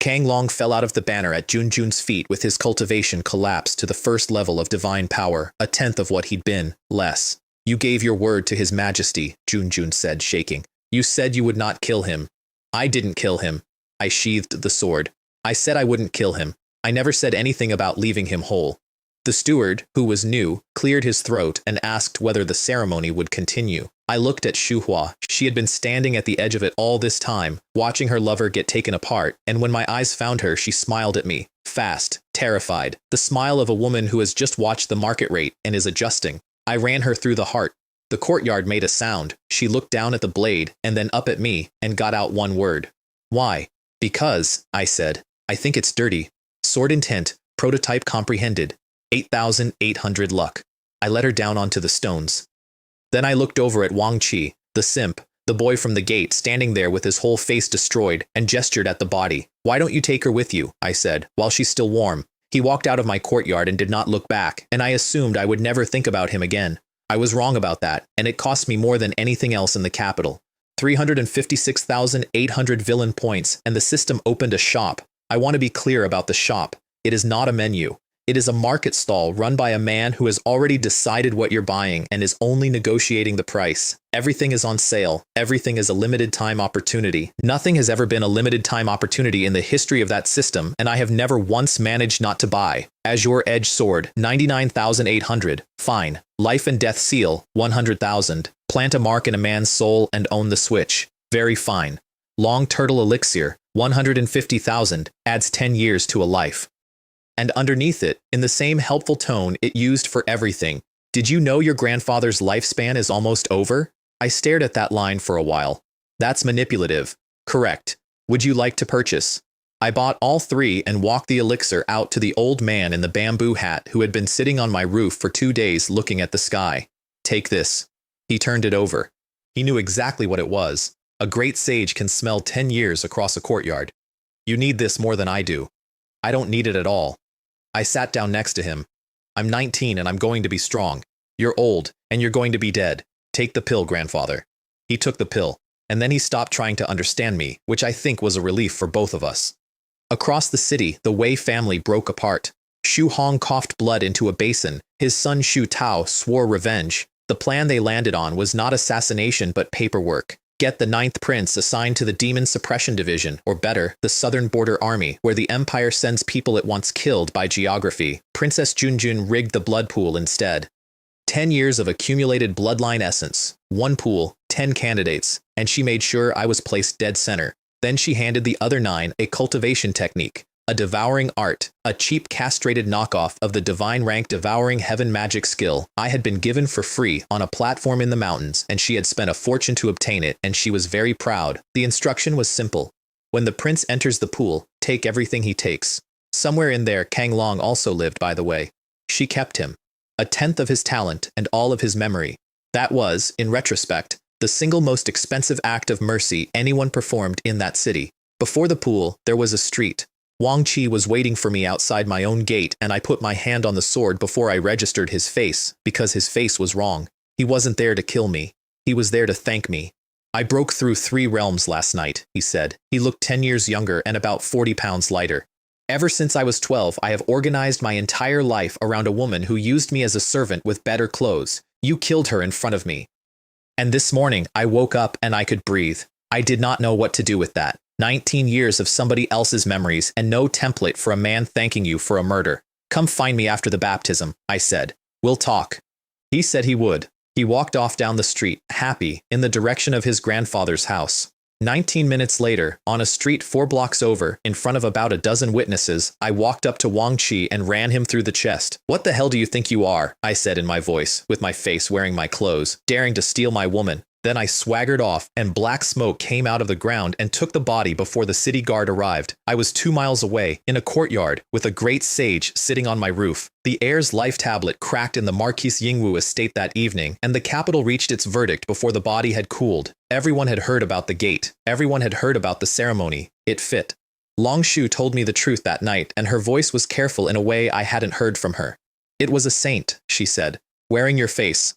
Kang Long fell out of the banner at Junjun's feet with his cultivation collapsed to the first level of divine power, a tenth of what he'd been, less. You gave your word to his majesty, Junjun said, shaking. You said you would not kill him. I didn't kill him. I sheathed the sword. I said I wouldn't kill him. I never said anything about leaving him whole. The steward, who was new, cleared his throat and asked whether the ceremony would continue. I looked at Shuhua. She had been standing at the edge of it all this time, watching her lover get taken apart, and when my eyes found her, she smiled at me, fast, terrified, the smile of a woman who has just watched the market rate and is adjusting. I ran her through the heart. The courtyard made a sound. She looked down at the blade and then up at me and got out one word. Why? Because, I said. I think it's dirty. Sword intent, prototype comprehended. 8,800 luck. I let her down onto the stones. Then I looked over at Wang Qi, the simp, the boy from the gate, standing there with his whole face destroyed, and gestured at the body. Why don't you take her with you? I said, while she's still warm. He walked out of my courtyard and did not look back, and I assumed I would never think about him again. I was wrong about that, and it cost me more than anything else in the capital. 356,800 villain points, and the system opened a shop. I want to be clear about the shop. It is not a menu. It is a market stall run by a man who has already decided what you're buying and is only negotiating the price. Everything is on sale. Everything is a limited time opportunity. Nothing has ever been a limited time opportunity in the history of that system, and I have never once managed not to buy. Azure Edge Sword, 99,800. Fine. Life and Death Seal, 100,000. Plant a mark in a man's soul and own the switch. Very fine. Long Turtle Elixir, 150,000. Adds 10 years to a life. And underneath it, in the same helpful tone it used for everything, did you know your grandfather's lifespan is almost over? I stared at that line for a while. That's manipulative. Correct. Would you like to purchase? I bought all three and walked the elixir out to the old man in the bamboo hat who had been sitting on my roof for 2 days looking at the sky. Take this. He turned it over. He knew exactly what it was. A great sage can smell 10 years across a courtyard. You need this more than I do. I don't need it at all. I sat down next to him. I'm 19 and I'm going to be strong. You're old and you're going to be dead. Take the pill, grandfather. He took the pill, and then he stopped trying to understand me, which I think was a relief for both of us. Across the city, the Wei family broke apart. Xu Hong coughed blood into a basin. His son Xu Tao swore revenge. The plan they landed on was not assassination but paperwork. Get the 9th prince assigned to the Demon Suppression Division, or better, the Southern Border Army, where the Empire sends people it wants killed by geography. Princess Junjun rigged the blood pool instead. 10 years of accumulated bloodline essence, 1 pool, 10 candidates, and she made sure I was placed dead center. Then she handed the other 9 a cultivation technique, a devouring art, a cheap castrated knockoff of the divine rank devouring heaven magic skill I had been given for free on a platform in the mountains, and she had spent a fortune to obtain it, and she was very proud. The instruction was simple. When the prince enters the pool, take everything he takes. Somewhere in there Kang Long also lived, by the way. She kept him. 1/10 of his talent and all of his memory. That was, in retrospect, the single most expensive act of mercy anyone performed in that city. Before the pool, there was a street. Wang Qi was waiting for me outside my own gate, and I put my hand on the sword before I registered his face, because his face was wrong. He wasn't there to kill me. He was there to thank me. I broke through 3 realms last night, he said. He looked 10 years younger and about 40 pounds lighter. Ever since I was 12, I have organized my entire life around a woman who used me as a servant with better clothes. You killed her in front of me. And this morning, I woke up and I could breathe. I did not know what to do with that. 19 years of somebody else's memories and no template for a man thanking you for a murder. Come find me after the baptism, I said. We'll talk. He said he would. He walked off down the street, happy, in the direction of his grandfather's house. 19 minutes later, on a street 4 blocks over, in front of about a dozen witnesses, I walked up to Wang Qi and ran him through the chest. What the hell do you think you are? I said in my voice, with my face wearing my clothes, daring to steal my woman. Then I swaggered off, and black smoke came out of the ground and took the body before the city guard arrived. I was 2 miles away, in a courtyard, with a great sage sitting on my roof. The heir's life tablet cracked in the Marquis Yingwu estate that evening, and the capital reached its verdict before the body had cooled. Everyone had heard about the gate. Everyone had heard about the ceremony. It fit. Long Shu told me the truth that night, and her voice was careful in a way I hadn't heard from her. It was a saint, she said, wearing your face.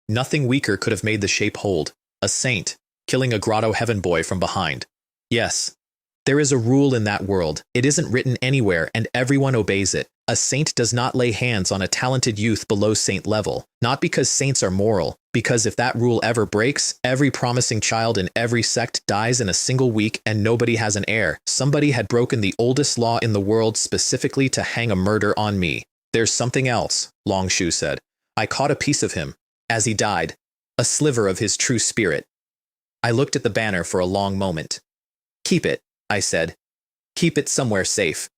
Nothing weaker could have made the shape hold. A saint, killing a grotto heaven boy from behind. Yes. There is a rule in that world. It isn't written anywhere, and everyone obeys it. A saint does not lay hands on a talented youth below saint level. Not because saints are moral, because if that rule ever breaks, every promising child in every sect dies in a single week and nobody has an heir. Somebody had broken the oldest law in the world specifically to hang a murder on me. There's something else, Long Shu said. I caught a piece of him. As he died, a sliver of his true spirit. I looked at the banner for a long moment. Keep it, I said. Keep it somewhere safe.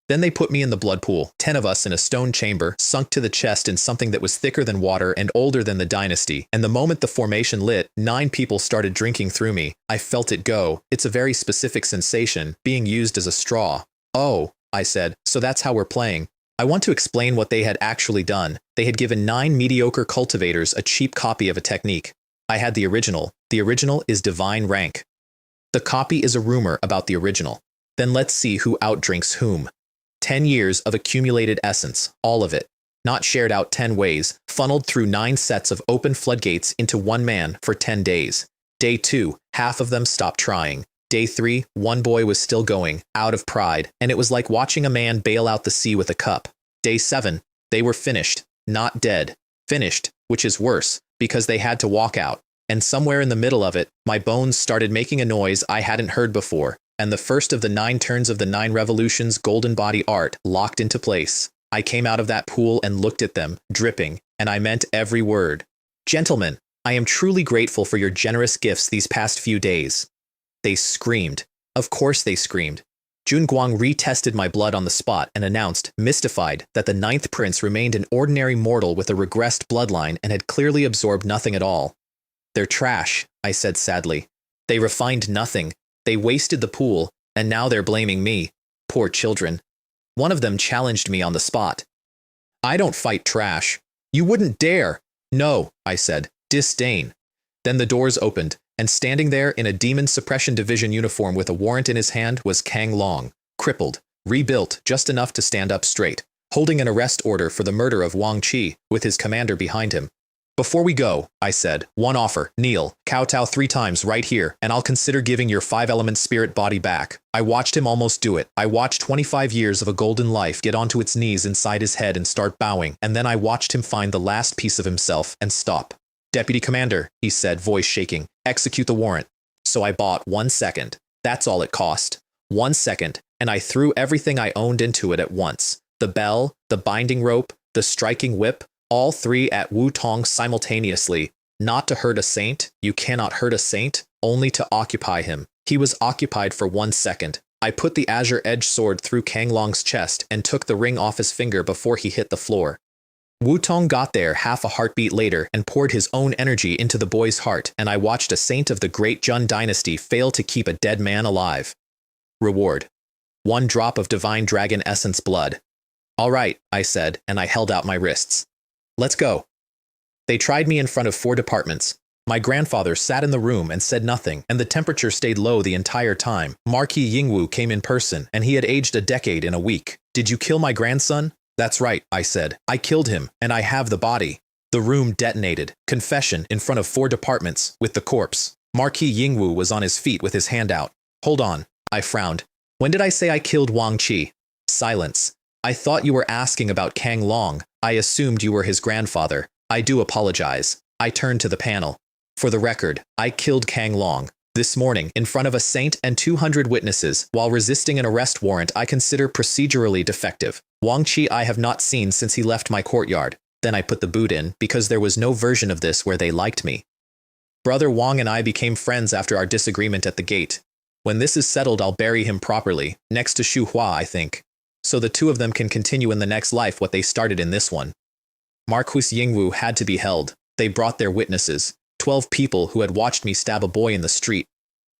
Then they put me in the blood pool, 10 of us in a stone chamber, sunk to the chest in something that was thicker than water and older than the dynasty, and the moment the formation lit, 9 people started drinking through me. I felt it go. It's a very specific sensation, being used as a straw. Oh, I said, so that's how we're playing. I want to explain what they had actually done. They had given 9 mediocre cultivators a cheap copy of a technique. I had the original. The original is divine rank. The copy is a rumor about the original. Then let's see who outdrinks whom. 10 years of accumulated essence, all of it. Not shared out 10 ways, funneled through 9 sets of open floodgates into one man for 10 days. Day 2, half of them stopped trying. Day 3, one boy was still going, out of pride, and it was like watching a man bail out the sea with a cup. Day 7, they were finished, not dead. Finished, which is worse, because they had to walk out. And somewhere in the middle of it, my bones started making a noise I hadn't heard before, and the first of the 9 turns of the 9 revolutions golden body art locked into place. I came out of that pool and looked at them, dripping, and I meant every word. Gentlemen, I am truly grateful for your generous gifts these past few days. They screamed. Of course they screamed. Jun Guang retested my blood on the spot and announced, mystified, that the 9th prince remained an ordinary mortal with a regressed bloodline and had clearly absorbed nothing at all. They're trash, I said sadly. They refined nothing. They wasted the pool, and now they're blaming me. Poor children. One of them challenged me on the spot. I don't fight trash. You wouldn't dare. No, I said, disdain. Then the doors opened, and standing there in a Demon Suppression Division uniform with a warrant in his hand was Kang Long, crippled, rebuilt just enough to stand up straight, holding an arrest order for the murder of Wang Qi, with his commander behind him. Before we go, I said, one offer, kneel, kowtow 3 times right here, and I'll consider giving your 5-element spirit body back. I watched him almost do it. I watched 25 years of a golden life get onto its knees inside his head and start bowing, and then I watched him find the last piece of himself and stop. Deputy Commander, he said, voice shaking, execute the warrant. So I bought 1 second. That's all it cost. 1 second, and I threw everything I owned into it at once. The bell, the binding rope, the striking whip, all 3 at Wu Tong simultaneously. Not to hurt a saint, you cannot hurt a saint, only to occupy him. He was occupied for 1 second. I put the azure-edged sword through Kang Long's chest and took the ring off his finger before he hit the floor. Wu Tong got there half a heartbeat later and poured his own energy into the boy's heart, and I watched a saint of the great Jun dynasty fail to keep a dead man alive. Reward. 1 drop of divine dragon essence blood. All right, I said, and I held out my wrists. Let's go. They tried me in front of 4 departments. My grandfather sat in the room and said nothing, and the temperature stayed low the entire time. Marquis Yingwu came in person, and he had aged a decade in a week. Did you kill my grandson? That's right, I said. I killed him, and I have the body. The room detonated. Confession in front of 4 departments, with the corpse. Marquis Yingwu was on his feet with his hand out. Hold on, I frowned. When did I say I killed Wang Qi? Silence. I thought you were asking about Kang Long. I assumed you were his grandfather. I do apologize. I turned to the panel. For the record, I killed Kang Long. This morning, in front of a saint and 200 witnesses, while resisting an arrest warrant I consider procedurally defective. Wang Qi I have not seen since he left my courtyard. Then I put the boot in, because there was no version of this where they liked me. Brother Wang and I became friends after our disagreement at the gate. When this is settled, I'll bury him properly, next to Xu Hua, I think. So the 2 of them can continue in the next life what they started in this one. Marquis Yingwu had to be held. They brought their witnesses, 12 people who had watched me stab a boy in the street.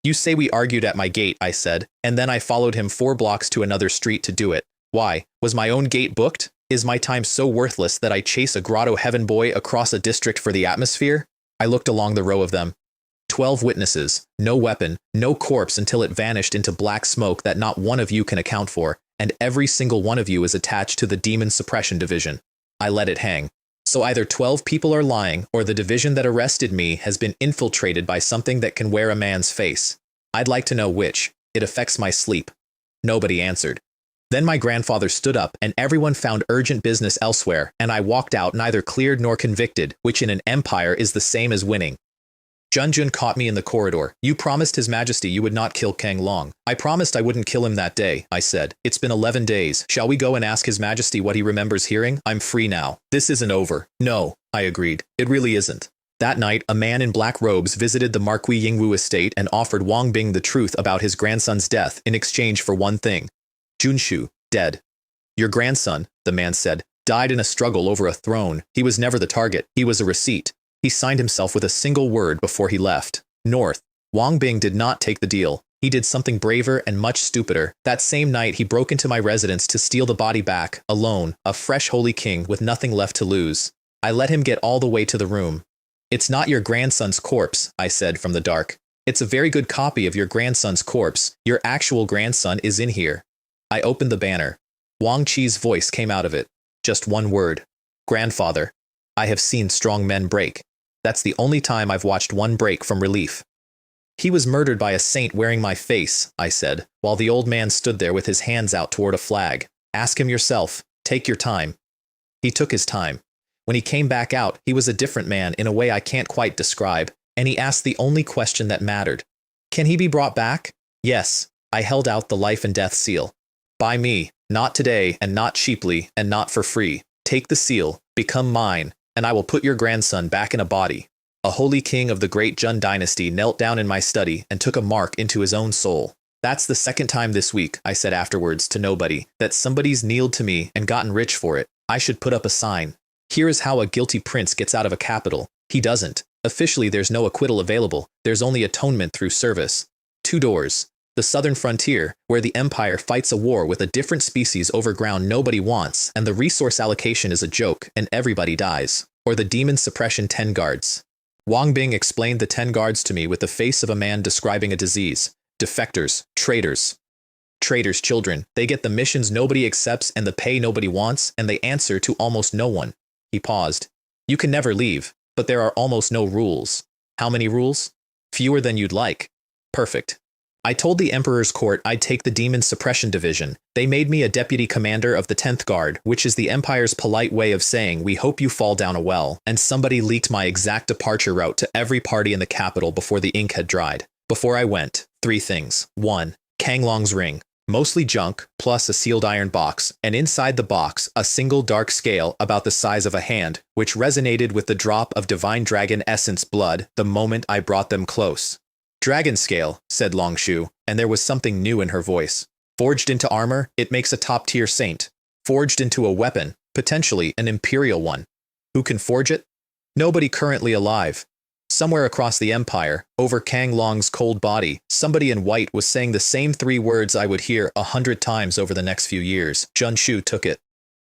You say we argued at my gate, I said, and then I followed him 4 blocks to another street to do it. Why? Was my own gate booked? Is my time so worthless that I chase a grotto heaven boy across a district for the atmosphere? I looked along the row of them. 12 witnesses, no weapon, no corpse until it vanished into black smoke that not one of you can account for, and every single one of you is attached to the Demon Suppression Division. I let it hang. So either 12 people are lying, or the division that arrested me has been infiltrated by something that can wear a man's face. I'd like to know which. It affects my sleep. Nobody answered. Then my grandfather stood up, and everyone found urgent business elsewhere, and I walked out neither cleared nor convicted, which in an empire is the same as winning. Junjun caught me in the corridor. You promised His Majesty you would not kill Kang Long. I promised I wouldn't kill him that day, I said. It's been 11 days. Shall we go and ask His Majesty what he remembers hearing? I'm free now. This isn't over. No, I agreed. It really isn't. That night, a man in black robes visited the Marquis Yingwu estate and offered Wang Bing the truth about his grandson's death in exchange for one thing. Junshu, dead. Your grandson, the man said, died in a struggle over a throne. He was never the target. He was a receipt. He signed himself with a single word before he left. North. Wang Bing did not take the deal. He did something braver and much stupider. That same night, he broke into my residence to steal the body back, alone, a fresh holy king with nothing left to lose. I let him get all the way to the room. It's not your grandson's corpse, I said from the dark. It's a very good copy of your grandson's corpse. Your actual grandson is in here. I opened the banner. Wang Qi's voice came out of it. Just one word. Grandfather. I have seen strong men break. That's the only time I've watched one break from relief. He was murdered by a saint wearing my face, I said, while the old man stood there with his hands out toward a flag. Ask him yourself. Take your time. He took his time. When he came back out, he was a different man in a way I can't quite describe, and he asked the only question that mattered. Can he be brought back? Yes. I held out the life and death seal. By me, not today, and not cheaply, and not for free. Take the seal, become mine, and I will put your grandson back in a body. A holy king of the great Jun dynasty knelt down in my study and took a mark into his own soul. That's the second time this week, I said afterwards to nobody, that somebody's kneeled to me and gotten rich for it. I should put up a sign. Here is how a guilty prince gets out of a capital. He doesn't. Officially, there's no acquittal available. There's only atonement through service. 2 doors. The southern frontier, where the empire fights a war with a different species over ground nobody wants, and the resource allocation is a joke, and everybody dies. Or the demon suppression 10 guards. Wang Bing explained the 10 guards to me with the face of a man describing a disease. Defectors, traitors. Traitors' children. They get the missions nobody accepts and the pay nobody wants, and they answer to almost no one. He paused. You can never leave, but there are almost no rules. How many rules? Fewer than you'd like. Perfect. I told the Emperor's court I'd take the Demon Suppression Division. They made me a deputy commander of the 10th Guard, which is the Empire's polite way of saying we hope you fall down a well, and somebody leaked my exact departure route to every party in the capital before the ink had dried. Before I went, 3 things. 1. Kang Long's ring. Mostly junk, plus a sealed iron box, and inside the box, a single dark scale about the size of a hand, which resonated with the drop of divine dragon essence blood the moment I brought them close. Dragon scale, said Longshu, and there was something new in her voice. Forged into armor, it makes a top-tier saint. Forged into a weapon, potentially an imperial one. Who can forge it? Nobody currently alive. Somewhere across the empire, over Kang Long's cold body, somebody in white was saying the same 3 words I would hear 100 times over the next few years. Jun Shu took it.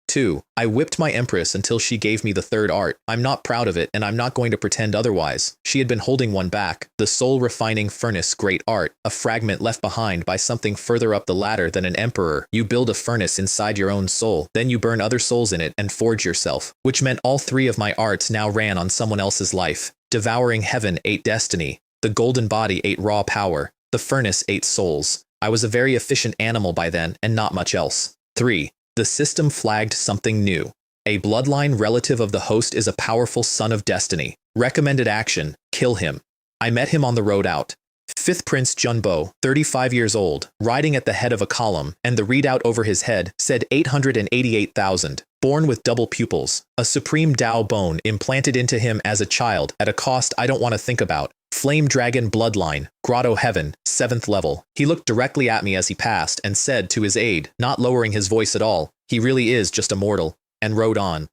2. I whipped my empress until she gave me the 3rd art. I'm not proud of it, and I'm not going to pretend otherwise. She had been holding one back, the soul-refining furnace great art, a fragment left behind by something further up the ladder than an emperor. You build a furnace inside your own soul, then you burn other souls in it and forge yourself, which meant all 3 of my arts now ran on someone else's life. Devouring heaven ate destiny. The golden body ate raw power. The furnace ate souls. I was a very efficient animal by then, and not much else. 3. The system flagged something new. A bloodline relative of the host is a powerful son of destiny. Recommended action, kill him. I met him on the road out. 5th Prince Junbo, 35 years old, riding at the head of a column, and the readout over his head said 888,000. Born with double pupils, a supreme Dao bone implanted into him as a child at a cost I don't want to think about. Flame Dragon Bloodline, Grotto Heaven, 7th level. He looked directly at me as he passed and said to his aide, not lowering his voice at all, he really is just a mortal, and rode on.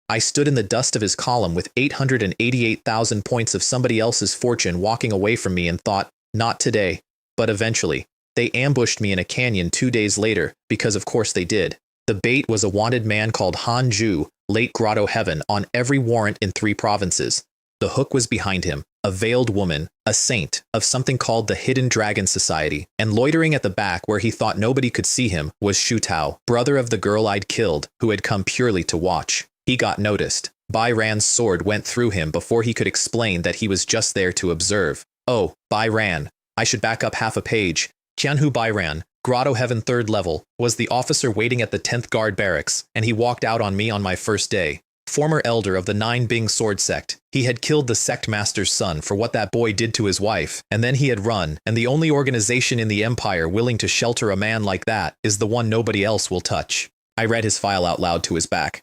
I stood in the dust of his column with 888,000 points of somebody else's fortune walking away from me and thought, not today, but eventually. They ambushed me in a canyon 2 days later, because of course they did. The bait was a wanted man called Han Ju, late Grotto Heaven, on every warrant in 3 provinces. The hook was behind him, a veiled woman, a saint, of something called the Hidden Dragon Society, and loitering at the back where he thought nobody could see him was Shu Tao, brother of the girl I'd killed, who had come purely to watch. He got noticed. Bai Ran's sword went through him before he could explain that he was just there to observe. Oh, Bai Ran. I should back up half a page. Qianhu Bai Ran, Grotto Heaven 3rd level, was the officer waiting at the 10th Guard barracks, and he walked out on me on my first day. Former elder of the 9 Bing sword sect. He had killed the sect master's son for what that boy did to his wife, and then he had run, and the only organization in the empire willing to shelter a man like that is the one nobody else will touch. I read his file out loud to his back.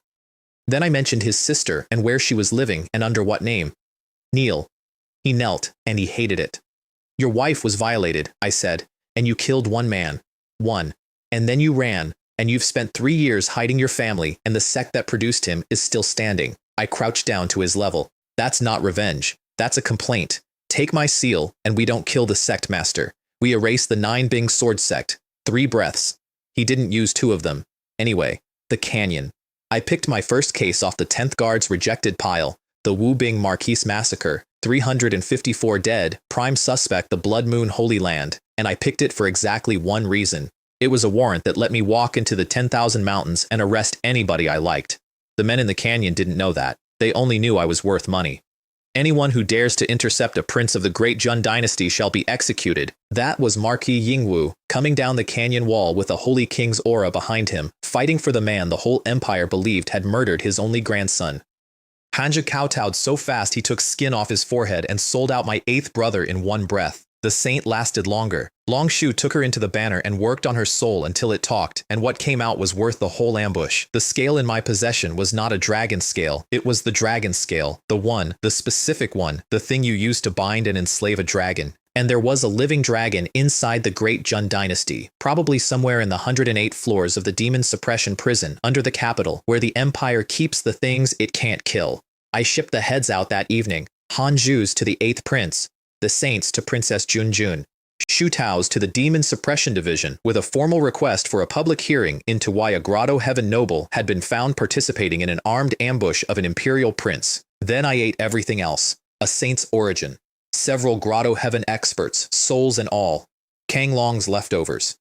Then I mentioned his sister and where she was living and under what name. Kneel. He knelt, and he hated it. Your wife was violated, I said, and you killed 1 man. 1. And then you ran, and you've spent 3 years hiding your family, and the sect that produced him is still standing. I crouched down to his level. That's not revenge. That's a complaint. Take my seal, and we don't kill the sect master. We erase the 9 Bing sword sect. 3 breaths. He didn't use 2 of them. Anyway, the canyon. I picked my first case off the 10th Guard's rejected pile, the Wu Bing Marquise Massacre, 354 dead, prime suspect the Blood Moon Holy Land, and I picked it for exactly 1 reason. It was a warrant that let me walk into the 10,000 mountains and arrest anybody I liked. The men in the canyon didn't know that. They only knew I was worth money. Anyone who dares to intercept a prince of the great Jun dynasty shall be executed. That was Marquis Yingwu, coming down the canyon wall with a holy king's aura behind him, fighting for the man the whole empire believed had murdered his only grandson. Hanja kowtowed so fast he took skin off his forehead and sold out my 8th brother in one breath. The saint lasted longer. Long Shu took her into the banner and worked on her soul until it talked, and what came out was worth the whole ambush. The scale in my possession was not a dragon scale, it was the dragon scale, the specific one, the thing you use to bind and enslave a dragon. And there was a living dragon inside the great Jun dynasty, probably somewhere in the 108 floors of the demon suppression prison under the capital, where the empire keeps the things it can't kill. I shipped the heads out that evening, Hanju's to the 8th prince, the saints to Princess Junjun, Shu Tao's to the Demon Suppression Division, with a formal request for a public hearing into why a Grotto Heaven noble had been found participating in an armed ambush of an imperial prince. Then I ate everything else. A saint's origin. Several Grotto Heaven experts, souls and all. Kang Long's leftovers.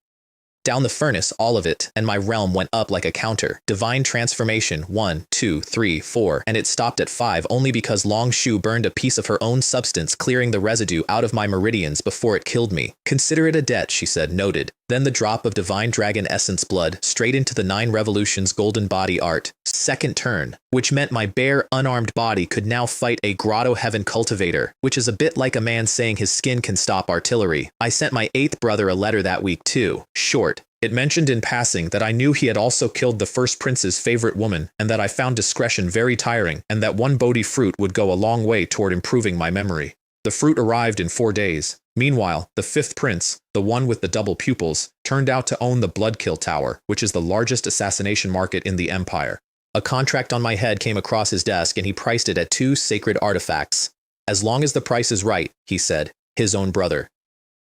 Down the furnace, all of it, and my realm went up like a counter. Divine transformation, 1, 2, 3, 4, and it stopped at 5 only because Long Shu burned a piece of her own substance, clearing the residue out of my meridians before it killed me. Consider it a debt, she said, noted. Then the drop of divine dragon essence blood, straight into the 9 revolutions golden body art. Second turn, which meant my bare, unarmed body could now fight a Grotto Heaven cultivator, which is a bit like a man saying his skin can stop artillery. I sent my 8th brother a letter that week too. Short. It mentioned in passing that I knew he had also killed the first prince's favorite woman, and that I found discretion very tiring, and that one Bodhi fruit would go a long way toward improving my memory. The fruit arrived in 4 days. Meanwhile, the 5th prince, the one with the double pupils, turned out to own the Bloodkill Tower, which is the largest assassination market in the empire. A contract on my head came across his desk and he priced it at 2 sacred artifacts. As long as the price is right, he said, his own brother.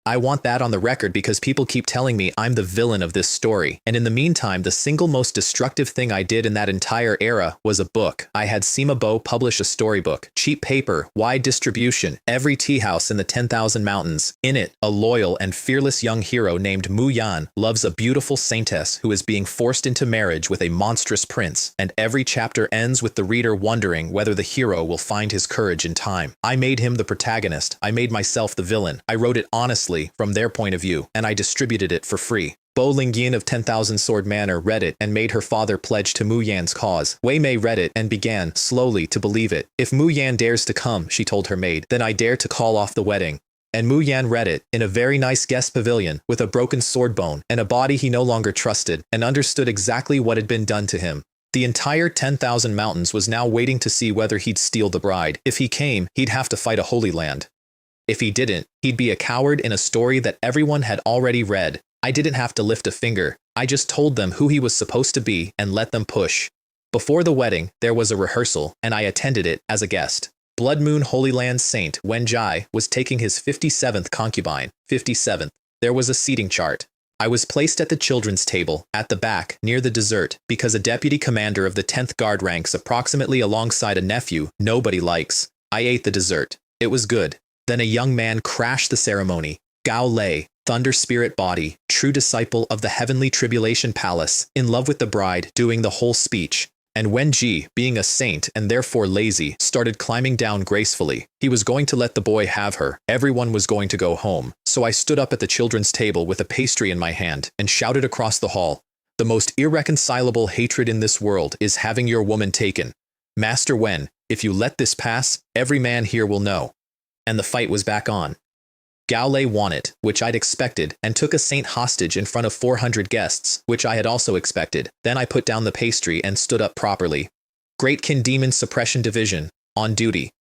I want that on the record because people keep telling me I'm the villain of this story, and in the meantime the single most destructive thing I did in that entire era was a book. I had Sima Bo publish a storybook, cheap paper, wide distribution, every tea house in the 10,000 mountains. In it, a loyal and fearless young hero named Mu Yan loves a beautiful saintess who is being forced into marriage with a monstrous prince, and every chapter ends with the reader wondering whether the hero will find his courage in time. I made him the protagonist, I made myself the villain, I wrote it honestly, from their point of view, and I distributed it for free. Bo Lingyin of 10,000 Sword Manor read it and made her father pledge to Mu Yan's cause. Wei Mei read it and began, slowly, to believe it. If Mu Yan dares to come, she told her maid, then I dare to call off the wedding. And Mu Yan read it, in a very nice guest pavilion, with a broken sword bone, and a body he no longer trusted, and understood exactly what had been done to him. The entire 10,000 mountains was now waiting to see whether he'd steal the bride. If he came, he'd have to fight a Holy Land. If he didn't, he'd be a coward in a story that everyone had already read. I didn't have to lift a finger. I just told them who he was supposed to be and let them push. Before the wedding, there was a rehearsal, and I attended it as a guest. Blood Moon Holy Land Saint Wen Jai was taking his 57th concubine. 57th. There was a seating chart. I was placed at the children's table, at the back, near the dessert, because a deputy commander of the 10th Guard ranks approximately alongside a nephew nobody likes. I ate the dessert. It was good. Then a young man crashed the ceremony. Gao Lei, thunder spirit body, true disciple of the heavenly tribulation palace, in love with the bride, doing the whole speech. And Wen Ji, being a saint and therefore lazy, started climbing down gracefully. He was going to let the boy have her. Everyone was going to go home. So I stood up at the children's table with a pastry in my hand and shouted across the hall, "The most irreconcilable hatred in this world is having your woman taken. Master Wen, if you let this pass, every man here will know." And the fight was back on. Gao Lei won it, which I'd expected, and took a saint hostage in front of 400 guests, which I had also expected. Then I put down the pastry and stood up properly. Greatkin Demon Suppression Division, on duty.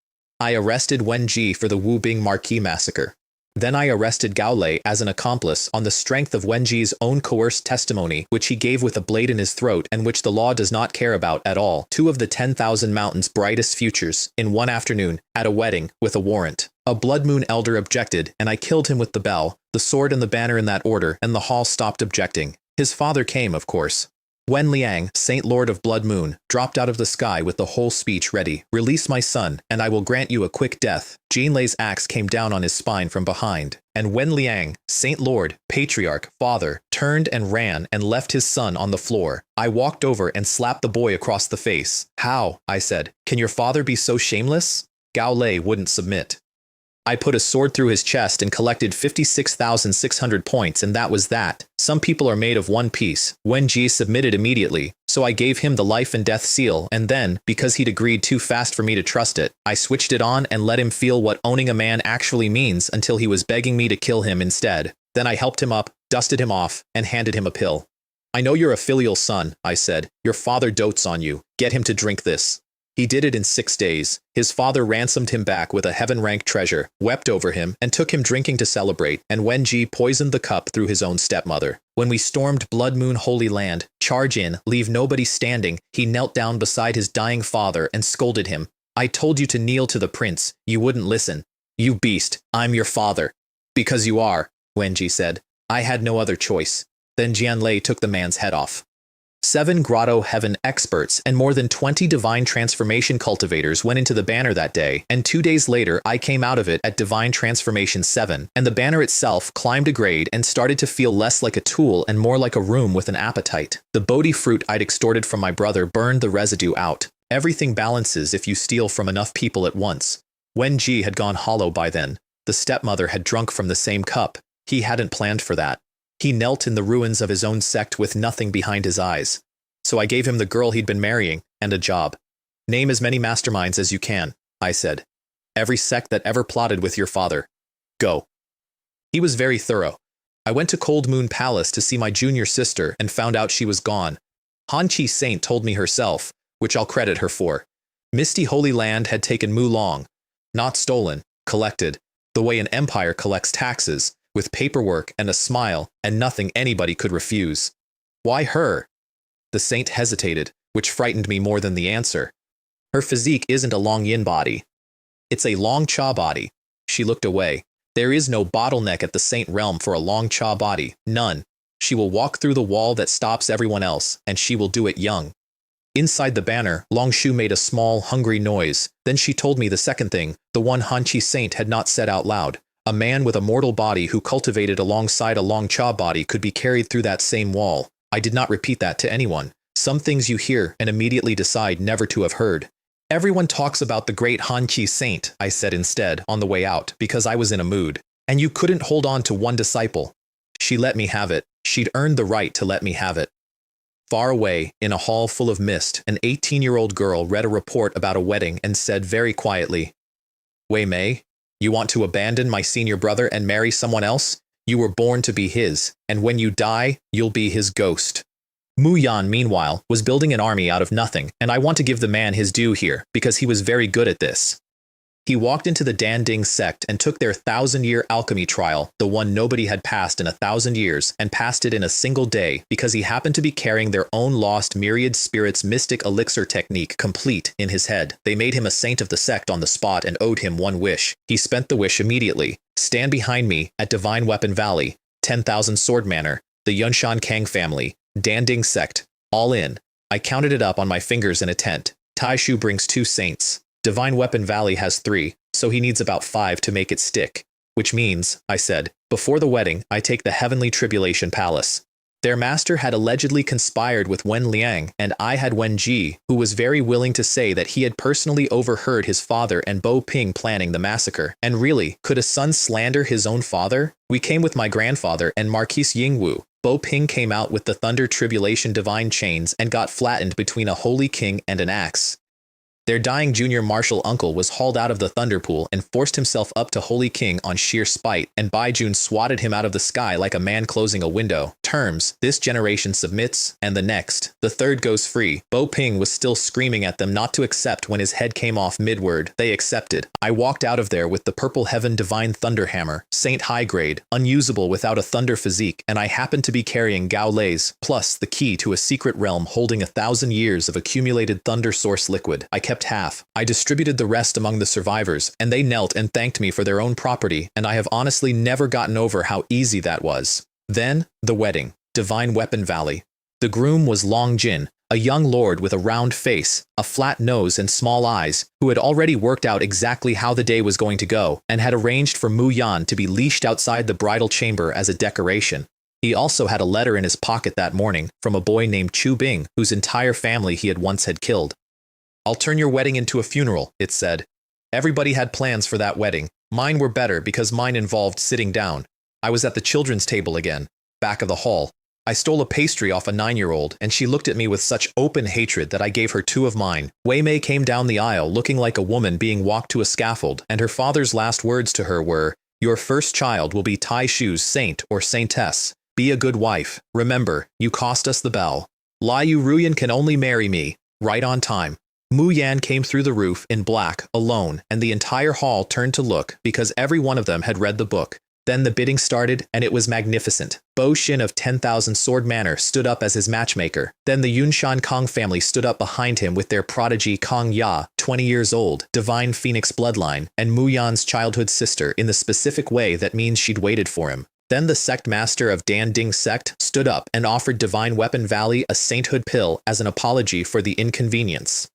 I arrested Wen Ji for the Wu Bing Marquis massacre. Then I arrested Gao Lei as an accomplice on the strength of Wen Ji's own coerced testimony, which he gave with a blade in his throat and which the law does not care about at all. 2 of the 10,000 mountains' brightest futures, in one afternoon, at a wedding, with a warrant. A Blood Moon elder objected, and I killed him with the bell, the sword and the banner in that order, and the hall stopped objecting. His father came, of course. Wen Liang, Saint Lord of Blood Moon, dropped out of the sky with the whole speech ready. "Release my son, and I will grant you a quick death." Jin Lei's axe came down on his spine from behind, and Wen Liang, Saint Lord, Patriarch, Father, turned and ran and left his son on the floor. I walked over and slapped the boy across the face. "How?" I said. "Can your father be so shameless?" Gao Lei wouldn't submit. I put a sword through his chest and collected 56,600 points, and that was that. Some people are made of one piece. Wen Ji submitted immediately, so I gave him the life and death seal, and then, because he'd agreed too fast for me to trust it, I switched it on and let him feel what owning a man actually means until he was begging me to kill him instead. Then I helped him up, dusted him off, and handed him a pill. I know you're a filial son, I said. Your father dotes on you. Get him to drink this. He did it in 6 days. His father ransomed him back with a heaven-ranked treasure, wept over him, and took him drinking to celebrate, and Wen Ji poisoned the cup through his own stepmother. When we stormed Blood Moon Holy Land, charge in, leave nobody standing, he knelt down beside his dying father and scolded him. I told you to kneel to the prince. You wouldn't listen. You beast, I'm your father. Because you are, Wen Ji said. I had no other choice. Then Jian Lei took the man's head off. 7 Grotto Heaven experts and more than 20 Divine Transformation cultivators went into the banner that day, and 2 days later I came out of it at Divine Transformation 7, and the banner itself climbed a grade and started to feel less like a tool and more like a room with an appetite. The Bodhi fruit I'd extorted from my brother burned the residue out. Everything balances if you steal from enough people at once. Wen Ji had gone hollow by then. The stepmother had drunk from the same cup. He hadn't planned for that. He knelt in the ruins of his own sect with nothing behind his eyes. So I gave him the girl he'd been marrying, and a job. Name as many masterminds as you can, I said. Every sect that ever plotted with your father. Go. He was very thorough. I went to Cold Moon Palace to see my junior sister and found out she was gone. Han Chi Saint told me herself, which I'll credit her for. Misty Holy Land had taken Mulong. Not stolen, collected. The way an empire collects taxes, with paperwork and a smile and nothing anybody could refuse. Why her? The saint hesitated, which frightened me more than the answer. Her physique isn't a long yin body. It's a long cha body. She looked away. There is no bottleneck at the saint realm for a long cha body, none. She will walk through the wall that stops everyone else, and she will do it young. Inside the banner, Long Shu made a small, hungry noise. Then she told me the second thing, the one Han Chi Saint had not said out loud. A man with a mortal body who cultivated alongside a long cha body could be carried through that same wall. I did not repeat that to anyone. Some things you hear and immediately decide never to have heard. Everyone talks about the great Han Chi Saint, I said instead, on the way out, because I was in a mood. And you couldn't hold on to one disciple. She let me have it. She'd earned the right to let me have it. Far away, in a hall full of mist, an 18-year-old girl read a report about a wedding and said very quietly, Wei Mei, you want to abandon my senior brother and marry someone else? You were born to be his, and when you die, you'll be his ghost. Mu Yan, meanwhile, was building an army out of nothing, and I want to give the man his due here, because he was very good at this. He walked into the Danding sect and took their 1,000-year alchemy trial, the one nobody had passed in 1,000 years, and passed it in a single day because he happened to be carrying their own lost myriad spirits mystic elixir technique complete in his head. They made him a saint of the sect on the spot and owed him one wish. He spent the wish immediately. Stand behind me at Divine Weapon Valley, 10,000 Sword Manor, the Yunshan Kang family, Danding sect, all in. I counted it up on my fingers in a tent. Taishu brings 2 saints. Divine Weapon Valley has 3, so he needs about 5 to make it stick. Which means, I said, before the wedding, I take the Heavenly Tribulation Palace. Their master had allegedly conspired with Wen Liang, and I had Wen Ji, who was very willing to say that he had personally overheard his father and Bo Ping planning the massacre. And really, could a son slander his own father? We came with my grandfather and Marquise Yingwu. Bo Ping came out with the Thunder Tribulation Divine Chains and got flattened between a Holy King and an axe. Their dying junior martial uncle was hauled out of the thunder pool and forced himself up to Holy King on sheer spite, and Baijun swatted him out of the sky like a man closing a window. Terms, this generation submits, and the next. The third goes free. Bo Ping was still screaming at them not to accept when his head came off mid-word. They accepted. I walked out of there with the Purple Heaven Divine Thunder Hammer, Saint High Grade, unusable without a thunder physique, and I happened to be carrying Gao Lei's, plus the key to a secret realm holding 1,000 years of accumulated thunder source liquid. I kept half. I distributed the rest among the survivors, and they knelt and thanked me for their own property, and I have honestly never gotten over how easy that was. Then, the wedding. Divine Weapon Valley. The groom was Long Jin, a young lord with a round face, a flat nose and small eyes, who had already worked out exactly how the day was going to go, and had arranged for Mu Yan to be leashed outside the bridal chamber as a decoration. He also had a letter in his pocket that morning from a boy named Chu Bing, whose entire family he had once had killed. I'll turn your wedding into a funeral, it said. Everybody had plans for that wedding. Mine were better because mine involved sitting down. I was at the children's table again, back of the hall. I stole a pastry off a 9-year-old, and she looked at me with such open hatred that I gave her 2 of mine. Wei Mei came down the aisle looking like a woman being walked to a scaffold, and her father's last words to her were, "Your first child will be Tai Shu's saint or saintess. Be a good wife. Remember, you cost us the bell. Liu Ruyan can only marry me, right on time." Mu Yan came through the roof in black, alone, and the entire hall turned to look because every one of them had read the book. Then the bidding started, and it was magnificent. Bo Xin of 10,000 Sword Manor stood up as his matchmaker. Then the Yunshan Kong family stood up behind him with their prodigy Kong Ya, 20 years old, divine phoenix bloodline, and Mu Yan's childhood sister in the specific way that means she'd waited for him. Then the sect master of Dan Ding sect stood up and offered Divine Weapon Valley a sainthood pill as an apology for the inconvenience.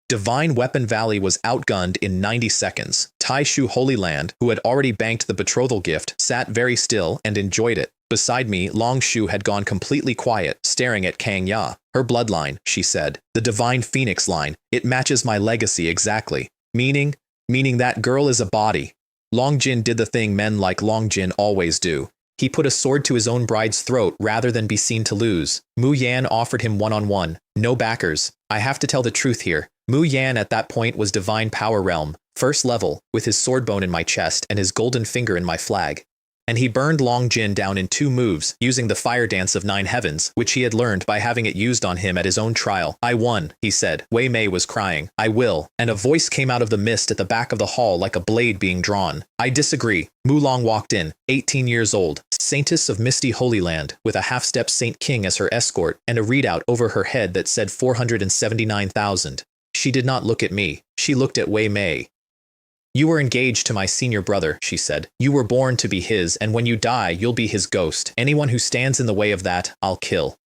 Divine Weapon Valley was outgunned in 90 seconds. Tai Shu Holy Land, who had already banked the betrothal gift, sat very still and enjoyed it. Beside me, Long Shu had gone completely quiet, staring at Kang Ya. "Her bloodline," she said. "The Divine Phoenix line. It matches my legacy exactly." Meaning that girl is a body. Long Jin did the thing men like Long Jin always do. He put a sword to his own bride's throat rather than be seen to lose. Mu Yan offered him one-on-one. No backers. I have to tell the truth here. Mu Yan at that point was Divine Power Realm, first level, with his sword bone in my chest and his golden finger in my flag. And he burned Long Jin down in 2 moves, using the fire dance of 9 heavens, which he had learned by having it used on him at his own trial. "I won," he said. Wei Mei was crying. "I will." And a voice came out of the mist at the back of the hall like a blade being drawn. "I disagree." Mu Long walked in, 18 years old, saintess of Misty Holy Land, with a half-step Saint King as her escort, and a readout over her head that said 479,000. She did not look at me. She looked at Wei Mei. "You were engaged to my senior brother," she said. "You were born to be his, and when you die, you'll be his ghost. Anyone who stands in the way of that, I'll kill."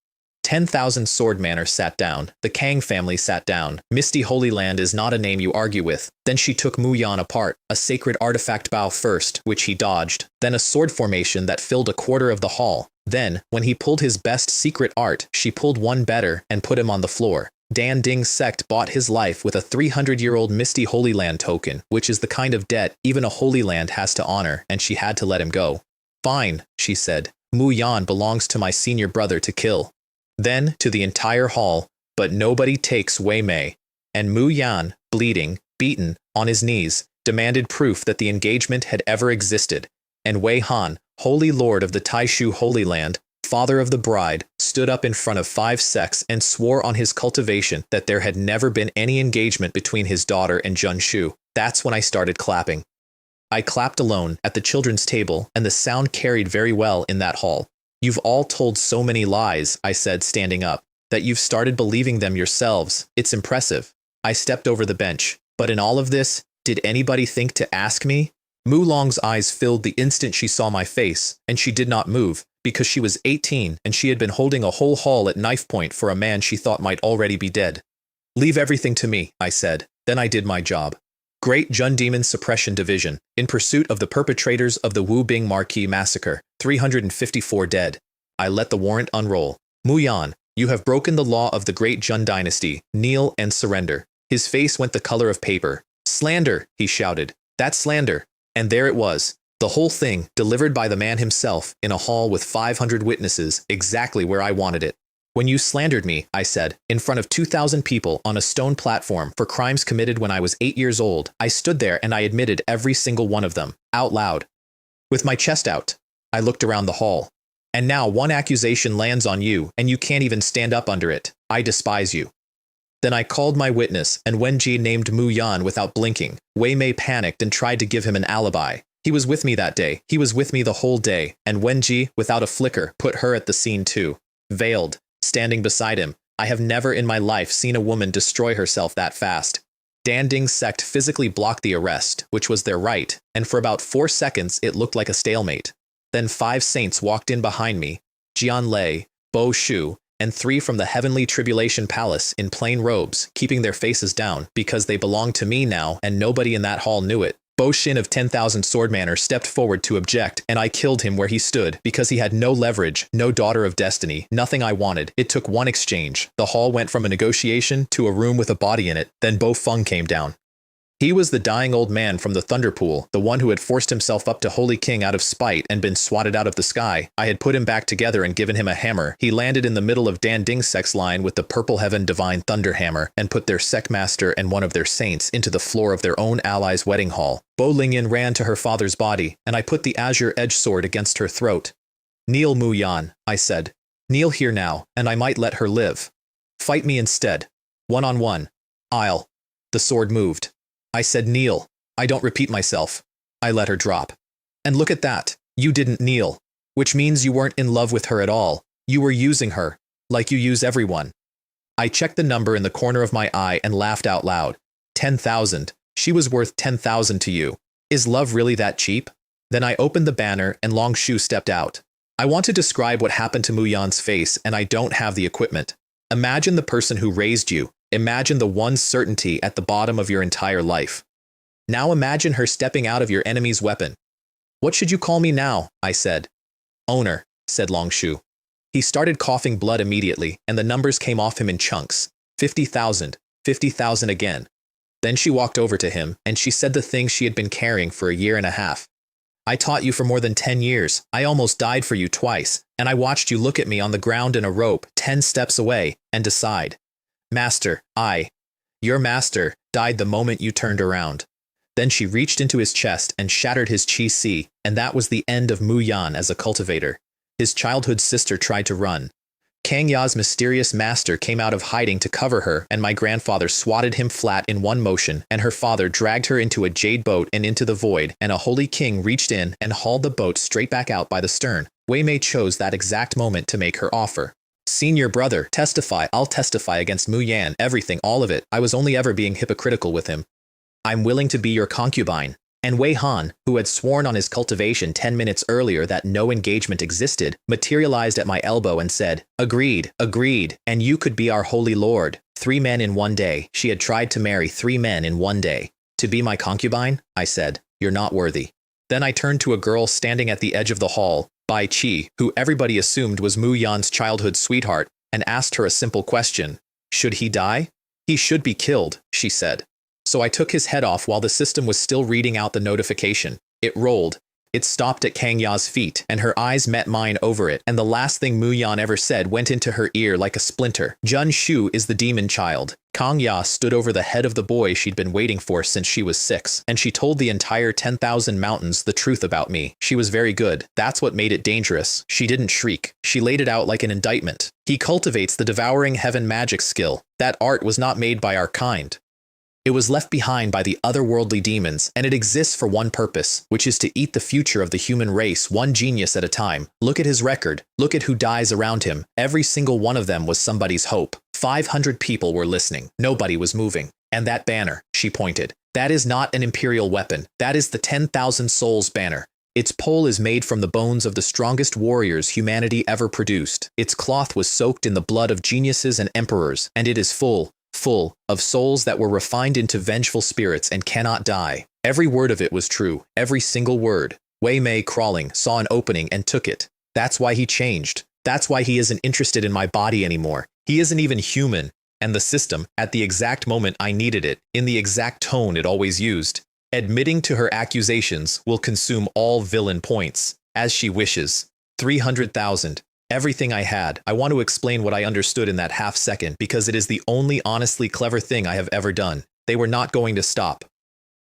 10,000 Sword Manor sat down. The Kang family sat down. Misty Holy Land is not a name you argue with. Then she took Mu Yan apart, a sacred artifact bow first, which he dodged. Then a sword formation that filled a quarter of the hall. Then, when he pulled his best secret art, she pulled one better and put him on the floor. Dan Ding's sect bought his life with a 300-year-old Misty Holy Land token, which is the kind of debt even a Holy Land has to honor, and she had to let him go. "Fine," she said. "Mu Yan belongs to my senior brother to kill." Then to the entire hall, "But nobody takes Wei Mei." And Mu Yan, bleeding, beaten, on his knees, demanded proof that the engagement had ever existed. And Wei Han, Holy Lord of the Tai Shu Holy Land, father of the bride, stood up in front of 5 sects and swore on his cultivation that there had never been any engagement between his daughter and Jun Shu. That's when I started clapping. I clapped alone at the children's table, and the sound carried very well in that hall. "You've all told so many lies," I said, standing up, "that you've started believing them yourselves. It's impressive." I stepped over the bench. "But in all of this, did anybody think to ask me?" Mu Long's eyes filled the instant she saw my face, and she did not move, because she was 18 and she had been holding a whole hall at knife point for a man she thought might already be dead. "Leave everything to me," I said. Then I did my job. Great Jun Demon Suppression Division, in pursuit of the perpetrators of the Wu Bing Marquis Massacre, 354 dead. I let the warrant unroll. "Mu Yan, you have broken the law of the Great Jun Dynasty. Kneel and surrender." His face went the color of paper. "Slander," he shouted. "That's slander." And there it was. The whole thing, delivered by the man himself, in a hall with 500 witnesses, exactly where I wanted it. "When you slandered me," I said, "in front of 2,000 people on a stone platform for crimes committed when I was 8 years old, I stood there and I admitted every single one of them, out loud. With my chest out." I looked around the hall. "And now one accusation lands on you, and you can't even stand up under it. I despise you." Then I called my witness, and Wenji named Mu Yan without blinking. Wei Mei panicked and tried to give him an alibi. He was with me that day. He was with me the whole day, and Wenji, without a flicker, put her at the scene too. Veiled, standing beside him. I have never in my life seen a woman destroy herself that fast. Dan Ding's sect physically blocked the arrest, which was their right, and for about 4 seconds it looked like a stalemate. Then 5 saints walked in behind me, Jian Lei, Bo Shu, and 3 from the Heavenly Tribulation Palace in plain robes, keeping their faces down, because they belonged to me now and nobody in that hall knew it. Bo Xin of 10,000 Sword Manor stepped forward to object, and I killed him where he stood, because he had no leverage, no daughter of destiny, nothing I wanted. It took one exchange. The hall went from a negotiation to a room with a body in it, then Bo Feng came down. He was the dying old man from the Thunder Pool, the one who had forced himself up to Holy King out of spite and been swatted out of the sky. I had put him back together and given him a hammer. He landed in the middle of Dan Ding's sect's line with the Purple Heaven Divine Thunder Hammer and put their sect master and one of their saints into the floor of their own ally's wedding hall. Bo Lingyan ran to her father's body, and I put the azure edge sword against her throat. Kneel, Mu Yan, I said. Kneel here now, and I might let her live. Fight me instead. One-on-one. I'll. The sword moved. I said kneel. I don't repeat myself. I let her drop. And look at that. You didn't kneel. Which means you weren't in love with her at all. You were using her. Like you use everyone. I checked the number in the corner of my eye and laughed out loud. 10,000. She was worth 10,000 to you. Is love really that cheap? Then I opened the banner and Long Shu stepped out. I want to describe what happened to Mu Yan's face and I don't have the equipment. Imagine the person who raised you. Imagine the one certainty at the bottom of your entire life. Now imagine her stepping out of your enemy's weapon. What should you call me now? I said. Owner, said Long Shu. He started coughing blood immediately, and the numbers came off him in chunks. 50,000, 50,000 again. Then she walked over to him, and she said the thing she had been carrying for a year and a half. I taught you for more than 10 years. I almost died for you twice, and I watched you look at me on the ground in a rope 10 steps away and decide. Master, your master, died the moment you turned around. Then she reached into his chest and shattered his chi-si, and that was the end of Mu Yan as a cultivator. His childhood sister tried to run. Kang Ya's mysterious master came out of hiding to cover her, and my grandfather swatted him flat in one motion, and her father dragged her into a jade boat and into the void, and a holy king reached in and hauled the boat straight back out by the stern. Wei Mei chose that exact moment to make her offer. Senior brother, testify. I'll testify against Mu Yan, everything, all of it. I was only ever being hypocritical with him. I'm willing to be your concubine. And Wei Han, who had sworn on his cultivation 10 minutes earlier that no engagement existed, materialized at my elbow and said, agreed, agreed, and you could be our holy lord. 3 men in one day. She had tried to marry 3 men in one day. To be my concubine? I said, you're not worthy. Then I turned to a girl standing at the edge of the hall, Bai Qi, who everybody assumed was Mu Yan's childhood sweetheart, and asked her a simple question. Should he die? He should be killed, she said. So I took his head off while the system was still reading out the notification. It rolled. It stopped at Kang Ya's feet, and her eyes met mine over it, and the last thing Mu Yan ever said went into her ear like a splinter. Jun Shu is the demon child. Kang Ya stood over the head of the boy she'd been waiting for since she was 6, and she told the entire 10,000 mountains the truth about me. She was very good. That's what made it dangerous. She didn't shriek. She laid it out like an indictment. He cultivates the devouring heaven magic skill. That art was not made by our kind. It was left behind by the otherworldly demons, and it exists for one purpose, which is to eat the future of the human race one genius at a time. Look at his record. Look at who dies around him. Every single one of them was somebody's hope. 500 people were listening. Nobody was moving. And that banner, she pointed. That is not an imperial weapon. That is the 10,000 souls banner. Its pole is made from the bones of the strongest warriors humanity ever produced. Its cloth was soaked in the blood of geniuses and emperors, and it is full of souls that were refined into vengeful spirits and cannot die. Every word of it was true, every single word. Wei Mei, crawling, saw an opening and took it. That's why he changed. That's why he isn't interested in my body anymore. He isn't even human. And the system, at the exact moment I needed it, in the exact tone it always used, admitting to her accusations, will consume all villain points, as she wishes. 300,000. Everything I had. I want to explain what I understood in that half second because it is the only honestly clever thing I have ever done. They were not going to stop.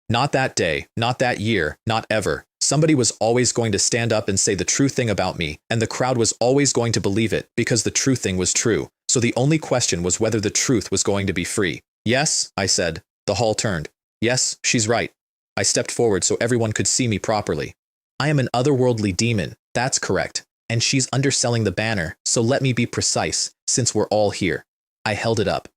Not that day, not that year, not ever. Somebody was always going to stand up and say the true thing about me, and the crowd was always going to believe it because the true thing was true. So the only question was whether the truth was going to be free. Yes, I said. The hall turned. Yes, she's right. I stepped forward so everyone could see me properly. I am an otherworldly demon. That's correct. And she's underselling the banner, so let me be precise, since we're all here. I held it up.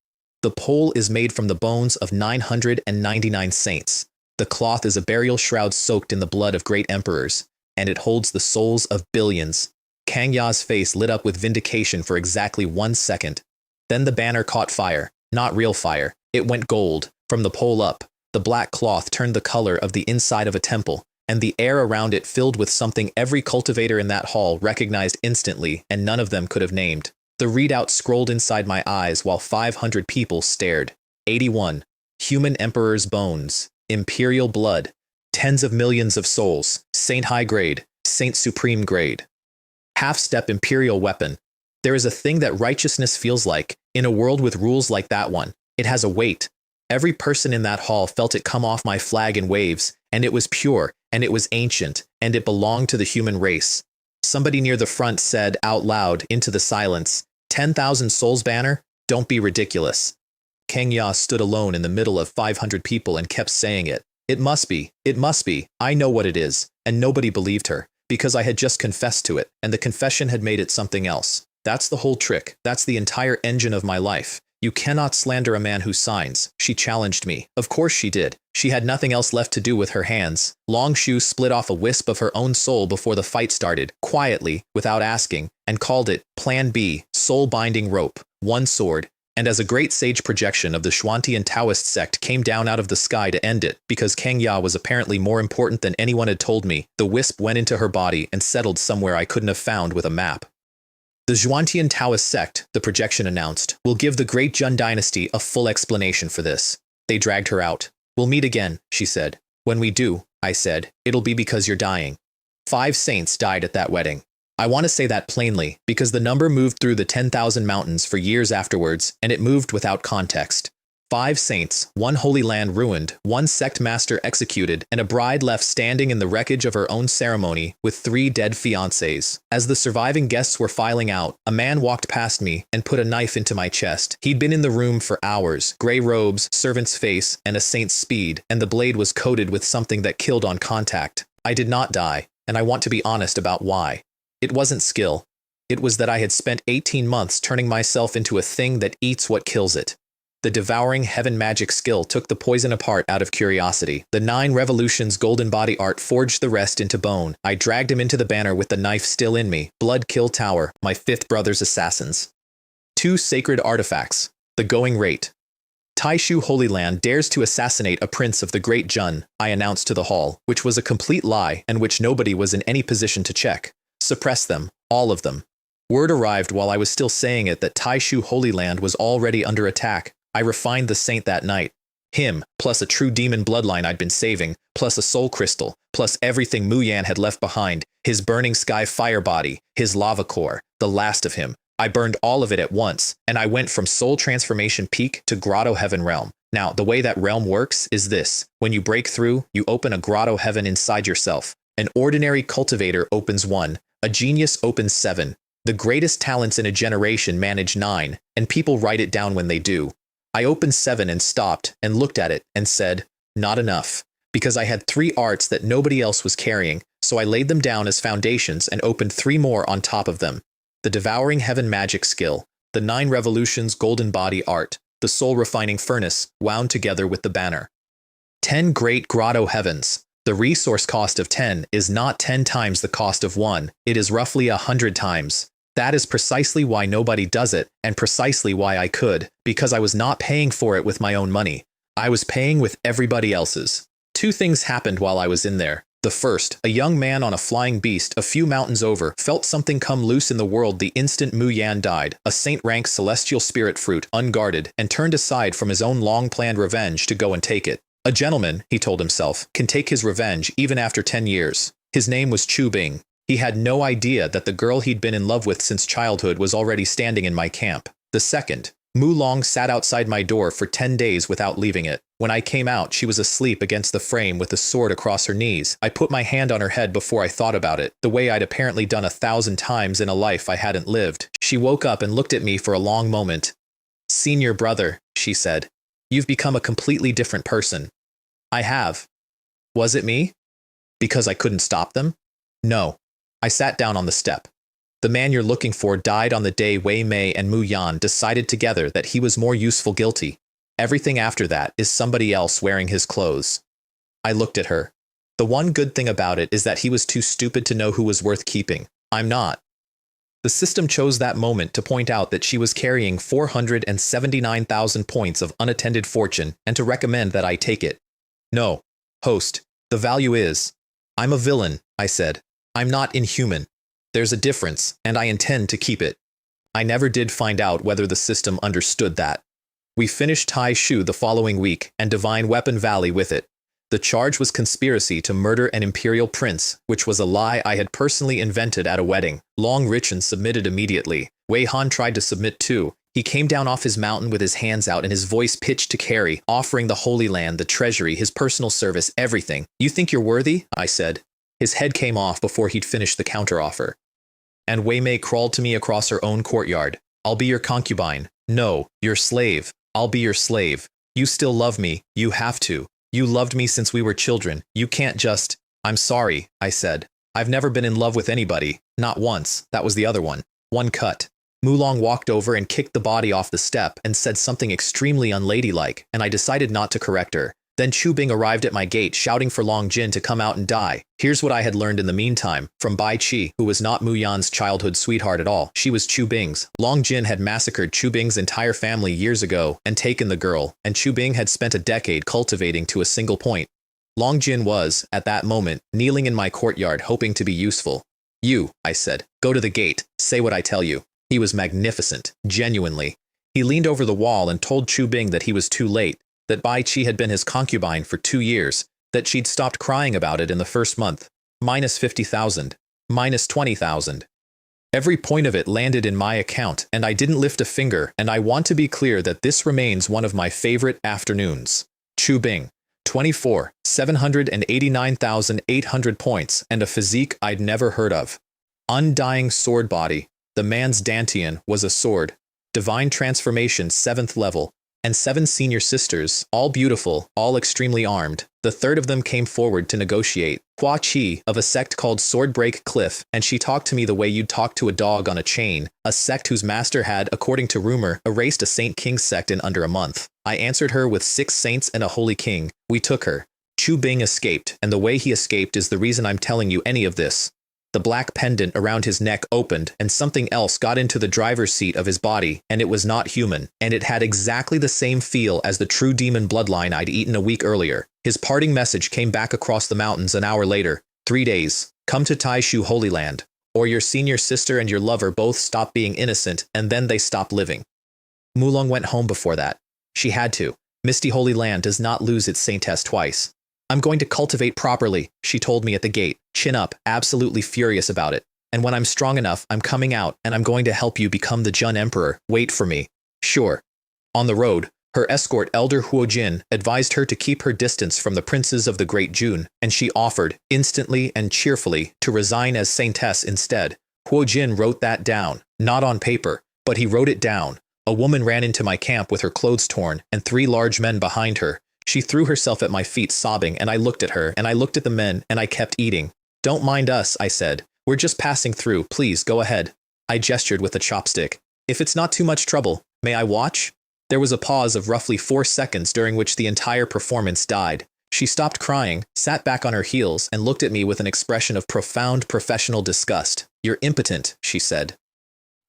The pole is made from the bones of 999 saints. The cloth is a burial shroud soaked in the blood of great emperors, and it holds the souls of billions. Kang Ya's face lit up with vindication for exactly 1 second. Then the banner caught fire. Not real fire. It went gold. From the pole up, the black cloth turned the color of the inside of a temple, and the air around it filled with something every cultivator in that hall recognized instantly, and none of them could have named. The readout scrolled inside my eyes while 500 people stared. 81. Human Emperor's bones. Imperial blood. Tens of millions of souls. Saint high grade. Saint supreme grade. Half-step imperial weapon. There is a thing that righteousness feels like, in a world with rules like that one. It has a weight. Every person in that hall felt it come off my flag in waves, and it was pure, and it was ancient, and it belonged to the human race. Somebody near the front said out loud into the silence, 10,000 souls banner? Don't be ridiculous. Kang Ya stood alone in the middle of 500 people and kept saying it. It must be, I know what it is, and nobody believed her, because I had just confessed to it, and the confession had made it something else. That's the whole trick, that's the entire engine of my life. You cannot slander a man who signs. She challenged me. Of course she did. She had nothing else left to do with her hands. Long Shu split off a wisp of her own soul before the fight started, quietly, without asking, and called it Plan B, soul binding rope, one sword, and as a great sage projection of the Xuantian Taoist sect came down out of the sky to end it, because Kang Ya was apparently more important than anyone had told me, the wisp went into her body and settled somewhere I couldn't have found with a map. The Xuantian Taoist sect, the projection announced, will give the Great Jun dynasty a full explanation for this. They dragged her out. We'll meet again, she said. When we do, I said, it'll be because you're dying. 5 saints died at that wedding. I want to say that plainly, because the number moved through the 10,000 mountains for years afterwards, and it moved without context. 5 saints, 1 holy land ruined, 1 sect master executed, and a bride left standing in the wreckage of her own ceremony with 3 dead fiancés. As the surviving guests were filing out, a man walked past me and put a knife into my chest. He'd been in the room for hours, gray robes, servant's face, and a saint's speed, and the blade was coated with something that killed on contact. I did not die, and I want to be honest about why. It wasn't skill. It was that I had spent 18 months turning myself into a thing that eats what kills it. The devouring heaven magic skill took the poison apart out of curiosity. The 9 revolutions golden body art forged the rest into bone. I dragged him into the banner with the knife still in me. Blood Kill Tower, my 5th brother's assassins. 2 sacred artifacts. The going rate. Taishu Holy Land dares to assassinate a prince of the Great Jun, I announced to the hall, which was a complete lie and which nobody was in any position to check. Suppress them, all of them. Word arrived while I was still saying it that Taishu Holy Land was already under attack. I refined the saint that night. Him, plus a true demon bloodline I'd been saving, plus a soul crystal, plus everything Mu Yan had left behind, his burning sky fire body, his lava core, the last of him. I burned all of it at once, and I went from soul transformation peak to grotto heaven realm. Now, the way that realm works is this. When you break through, you open a grotto heaven inside yourself. An ordinary cultivator opens 1, a genius opens 7. The greatest talents in a generation manage 9, and people write it down when they do. I opened 7 and stopped and looked at it and said, not enough, because I had 3 arts that nobody else was carrying, so I laid them down as foundations and opened 3 more on top of them. The devouring heaven magic skill, the 9 revolutions golden body art, the soul refining furnace wound together with the banner. 10 great grotto heavens. The resource cost of 10 is not 10 times the cost of 1, it is roughly 100 times. That is precisely why nobody does it, and precisely why I could, because I was not paying for it with my own money. I was paying with everybody else's. 2 things happened while I was in there. The first, a young man on a flying beast a few mountains over felt something come loose in the world the instant Mu Yan died, a saint-rank celestial spirit fruit, unguarded, and turned aside from his own long-planned revenge to go and take it. A gentleman, he told himself, can take his revenge even after 10 years. His name was Chu Bing. He had no idea that the girl he'd been in love with since childhood was already standing in my camp. The second, Mu Long sat outside my door for 10 days without leaving it. When I came out, she was asleep against the frame with a sword across her knees. I put my hand on her head before I thought about it, the way I'd apparently done 1,000 times in a life I hadn't lived. She woke up and looked at me for a long moment. Senior brother, she said, you've become a completely different person. I have. Was it me? Because I couldn't stop them? No. I sat down on the step. The man you're looking for died on the day Wei Mei and Mu Yan decided together that he was more useful guilty. Everything after that is somebody else wearing his clothes. I looked at her. The one good thing about it is that he was too stupid to know who was worth keeping. I'm not. The system chose that moment to point out that she was carrying 479,000 points of unattended fortune and to recommend that I take it. No, host, the value is. I'm a villain, I said. I'm not inhuman. There's a difference, and I intend to keep it. I never did find out whether the system understood that. We finished Tai Shu the following week, and Divine Weapon Valley with it. The charge was conspiracy to murder an imperial prince, which was a lie I had personally invented at a wedding. Long Richin submitted immediately. Wei Han tried to submit too. He came down off his mountain with his hands out and his voice pitched to carry, offering the Holy Land, the treasury, his personal service, everything. You think you're worthy? I said. His head came off before he'd finished the counteroffer. And Wei Mei crawled to me across her own courtyard. I'll be your concubine. No, your slave. I'll be your slave. You still love me. You have to. You loved me since we were children. You can't just… I'm sorry, I said. I've never been in love with anybody. Not once. That was the other one. One cut. Mulong walked over and kicked the body off the step and said something extremely unladylike, and I decided not to correct her. Then Chu Bing arrived at my gate shouting for Long Jin to come out and die. Here's what I had learned in the meantime, from Bai Qi, who was not Mu Yan's childhood sweetheart at all. She was Chu Bing's. Long Jin had massacred Chu Bing's entire family years ago and taken the girl, and Chu Bing had spent a decade cultivating to a single point. Long Jin was, at that moment, kneeling in my courtyard hoping to be useful. You, I said, go to the gate, say what I tell you. He was magnificent, genuinely. He leaned over the wall and told Chu Bing that he was too late, that Bai Qi had been his concubine for 2 years, that she'd stopped crying about it in the first month. Minus 50,000. Minus 20,000. Every point of it landed in my account, and I didn't lift a finger, and I want to be clear that this remains one of my favorite afternoons. Chu Bing. 24, 789,800 points, and a physique I'd never heard of. Undying sword body. The man's dantian was a sword. Divine transformation 7th level. And 7 senior sisters, all beautiful, all extremely armed. The third of them came forward to negotiate. Hua Qi, of a sect called Swordbreak Cliff, and she talked to me the way you'd talk to a dog on a chain, a sect whose master had, according to rumor, erased a Saint King sect in under a month. I answered her with 6 saints and a holy king. We took her. Chu Bing escaped, and the way he escaped is the reason I'm telling you any of this. The black pendant around his neck opened, and something else got into the driver's seat of his body, and it was not human, and it had exactly the same feel as the true demon bloodline I'd eaten a week earlier. His parting message came back across the mountains an hour later. 3 days. Come to Taishu Holy Land, or your senior sister and your lover both stop being innocent, and then they stop living. Mulong went home before that. She had to. Misty Holy Land does not lose its saintess twice. I'm going to cultivate properly, she told me at the gate, chin up, absolutely furious about it. And when I'm strong enough, I'm coming out, and I'm going to help you become the Jun Emperor. Wait for me. Sure. On the road, her escort Elder Huo Jin advised her to keep her distance from the princes of the Great Jun, and she offered, instantly and cheerfully, to resign as saintess instead. Huo Jin wrote that down, not on paper, but he wrote it down. A woman ran into my camp with her clothes torn, and 3 large men behind her. She threw herself at my feet sobbing, and I looked at her, and I looked at the men, and I kept eating. Don't mind us, I said. We're just passing through, please go ahead. I gestured with a chopstick. If it's not too much trouble, may I watch? There was a pause of roughly 4 seconds during which the entire performance died. She stopped crying, sat back on her heels, and looked at me with an expression of profound professional disgust. You're impotent, she said.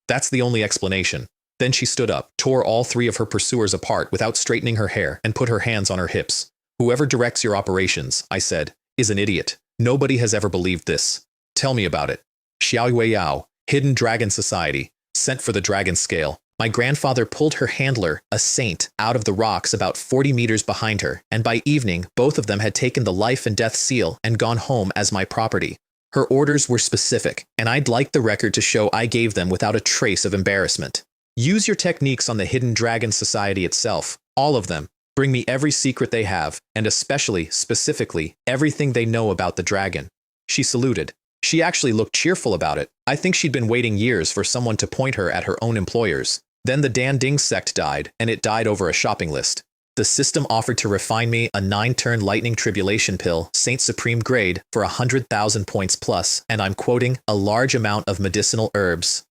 That's the only explanation. Then she stood up, tore all 3 of her pursuers apart without straightening her hair, and put her hands on her hips. Whoever directs your operations, I said, is an idiot. Nobody has ever believed this. Tell me about it. Xiao Yueyao, Hidden Dragon Society, sent for the dragon scale. My grandfather pulled her handler, a saint, out of the rocks about 40 meters behind her, and by evening, both of them had taken the life and death seal and gone home as my property. Her orders were specific, and I'd like the record to show I gave them without a trace of embarrassment. Use your techniques on the Hidden Dragon Society itself, all of them. Bring me every secret they have, and especially, specifically, everything they know about the dragon. She saluted. She actually looked cheerful about it. I think she'd been waiting years for someone to point her at her own employers. Then the Dan Ding sect died, and it died over a shopping list. The system offered to refine me a 9-turn lightning tribulation pill, Saint Supreme grade, for 100,000 points plus, and I'm quoting, a large amount of medicinal herbs.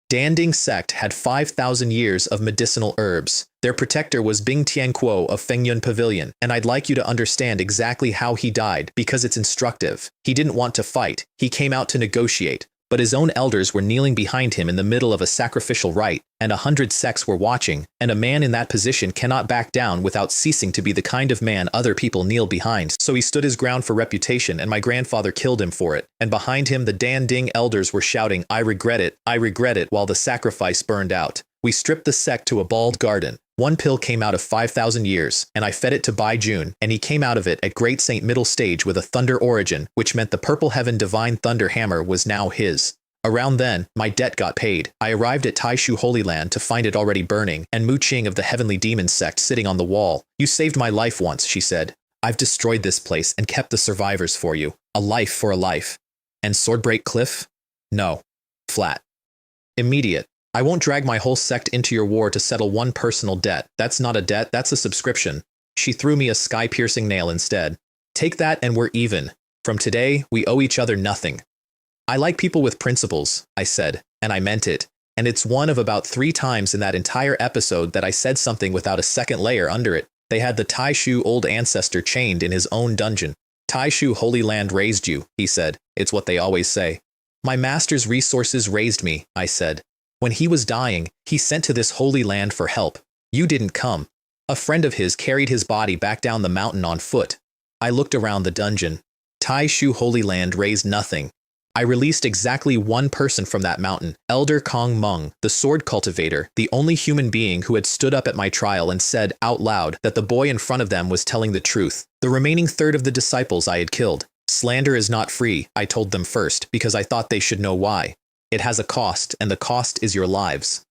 Danding sect had 5,000 years of medicinal herbs. Their protector was Bing Tianquo of Fengyun Pavilion, and I'd like you to understand exactly how he died, because it's instructive. He didn't want to fight. He came out to negotiate. But his own elders were kneeling behind him in the middle of a sacrificial rite, and 100 sects were watching, and a man in that position cannot back down without ceasing to be the kind of man other people kneel behind. So he stood his ground for reputation, and my grandfather killed him for it. And behind him the Dan Ding elders were shouting, I regret it, while the sacrifice burned out. We stripped the sect to a bald garden. One pill came out of 5,000 years, and I fed it to Bai Jun, and he came out of it at Great Saint Middle Stage with a thunder origin, which meant the Purple Heaven Divine Thunder Hammer was now his. Around then, my debt got paid. I arrived at Taishu Holy Land to find it already burning, and Mu Qing of the Heavenly Demon sect sitting on the wall. You saved my life once, she said. I've destroyed this place and kept the survivors for you. A life for a life. And Swordbreak Cliff? No. Flat. Immediate. I won't drag my whole sect into your war to settle one personal debt. That's not a debt, that's a subscription. She threw me a sky-piercing nail instead. Take that and we're even. From today, we owe each other nothing. I like people with principles, I said, and I meant it. And it's one of about 3 times in that entire episode that I said something without a second layer under it. They had the Taishu old ancestor chained in his own dungeon. Taishu Holy Land raised you, he said. It's what they always say. My master's resources raised me, I said. When he was dying, he sent to this holy land for help. You didn't come. A friend of his carried his body back down the mountain on foot. I looked around the dungeon. Taishu Holy Land raised nothing. I released exactly one person from that mountain, Elder Kong Meng, the sword cultivator, the only human being who had stood up at my trial and said out loud that the boy in front of them was telling the truth. The remaining third of the disciples I had killed. Slander is not free, I told them first, because I thought they should know why. It has a cost, and the cost is your lives.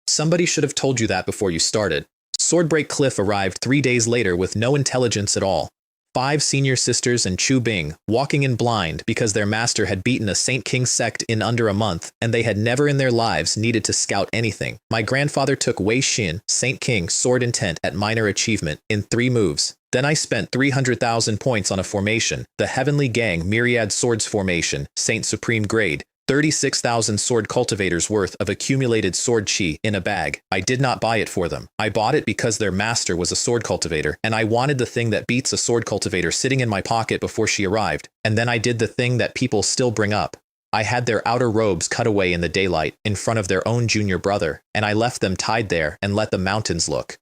Somebody should have told you that before you started. Swordbreak Cliff arrived 3 days later with no intelligence at all. 5 senior sisters and Chu Bing, walking in blind because their master had beaten a Saint King sect in under a month, and they had never in their lives needed to scout anything. My grandfather took Wei Xin, Saint King, Sword Intent at minor achievement, in 3 moves. Then I spent 300,000 points on a formation, the Heavenly Gang Myriad Swords Formation, Saint Supreme Grade, 36,000 sword cultivators worth of accumulated sword chi in a bag. I did not buy it for them. I bought it because their master was a sword cultivator, and I wanted the thing that beats a sword cultivator sitting in my pocket before she arrived. And then I did the thing that people still bring up. I had their outer robes cut away in the daylight in front of their own junior brother, and I left them tied there and let the mountains look.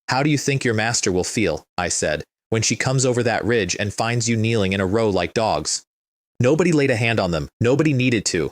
How do you think your master will feel, I said, when she comes over that ridge and finds you kneeling in a row like dogs? Nobody laid a hand on them. Nobody needed to.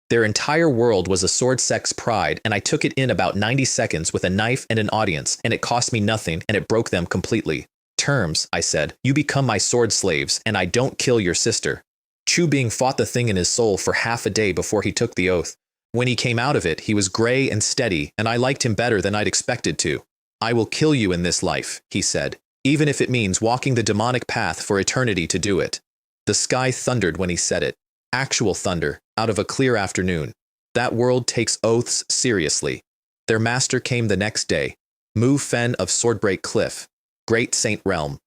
Their entire world was a sword sect's pride, and I took it in about 90 seconds with a knife and an audience, and it cost me nothing, and it broke them completely. Terms, I said. You become my sword slaves, and I don't kill your sister. Chu Bing fought the thing in his soul for half a day before he took the oath. When he came out of it, he was gray and steady, and I liked him better than I'd expected to. I will kill you in this life, he said, even if it means walking the demonic path for eternity to do it. The sky thundered when he said it. Actual thunder, out of a clear afternoon. That world takes oaths seriously. Their master came the next day, Mu Fen of Swordbreak Cliff, Great Saint Realm.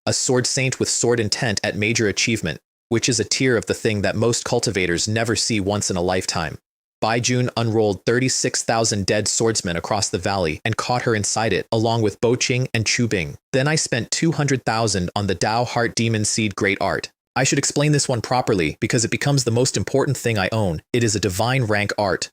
A sword saint with sword intent at major achievement, which is a tier of the thing that most cultivators never see once in a lifetime. Bai Jun unrolled 36,000 dead swordsmen across the valley and caught her inside it, along with Bo Qing and Chu Bing. Then I spent 200,000 on the Dao Heart Demon Seed Great Art. I should explain this one properly because it becomes the most important thing I own. It is a divine rank art.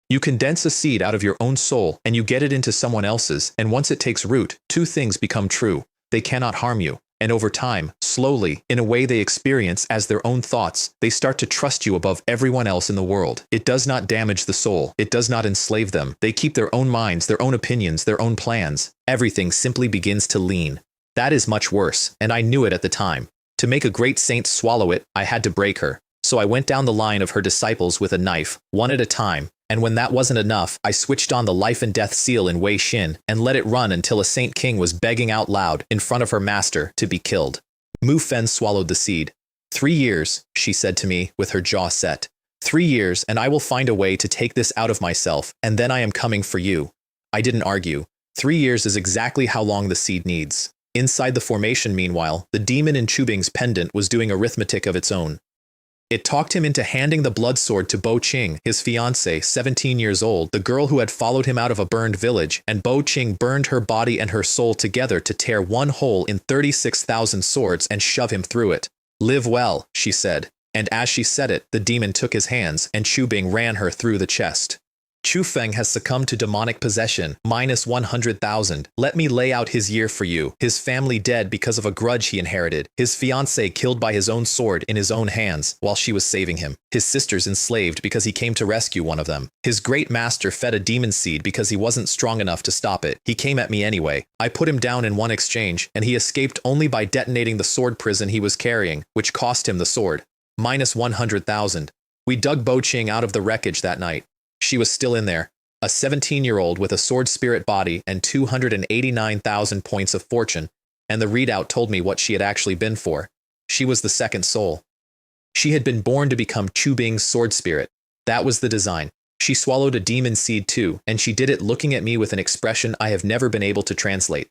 You condense a seed out of your own soul and you get it into someone else's, and once it takes root, 2 things become true. They cannot harm you, and over time, slowly, in a way they experience as their own thoughts, they start to trust you above everyone else in the world. It does not damage the soul. It does not enslave them. They keep their own minds, their own opinions, their own plans. Everything simply begins to lean. That is much worse, and I knew it at the time. To make a great saint swallow it, I had to break her. So I went down the line of her disciples with a knife, one at a time, and when that wasn't enough, I switched on the life and death seal in Wei Xin and let it run until a Saint King was begging out loud in front of her master to be killed. Mu Fen swallowed the seed. 3 years, she said to me with her jaw set. 3 years, and I will find a way to take this out of myself, and then I am coming for you. I didn't argue. 3 years is exactly how long the seed needs. Inside the formation, meanwhile, the demon in Chu Bing's pendant was doing arithmetic of its own. It talked him into handing the blood sword to Bo Qing, his fiancée, 17 years old, the girl who had followed him out of a burned village, and Bo Qing burned her body and her soul together to tear one hole in 36,000 swords and shove him through it. Live well, she said, and as she said it, the demon took his hands, and Chu Bing ran her through the chest. Chu Feng has succumbed to demonic possession, minus 100,000. Let me lay out his year for you. His family dead because of a grudge he inherited. His fiancée killed by his own sword in his own hands while she was saving him. His sisters enslaved because he came to rescue one of them. His great master fed a demon seed because he wasn't strong enough to stop it. He came at me anyway. I put him down in one exchange, and he escaped only by detonating the sword prison he was carrying, which cost him the sword. Minus 100,000. We dug Bo Ching out of the wreckage that night. She was still in there, a 17-year-old with a sword spirit body and 289,000 points of fortune, and the readout told me what she had actually been for. She was the second soul. She had been born to become Chu Bing's sword spirit. That was the design. She swallowed a demon seed too, and she did it looking at me with an expression I have never been able to translate.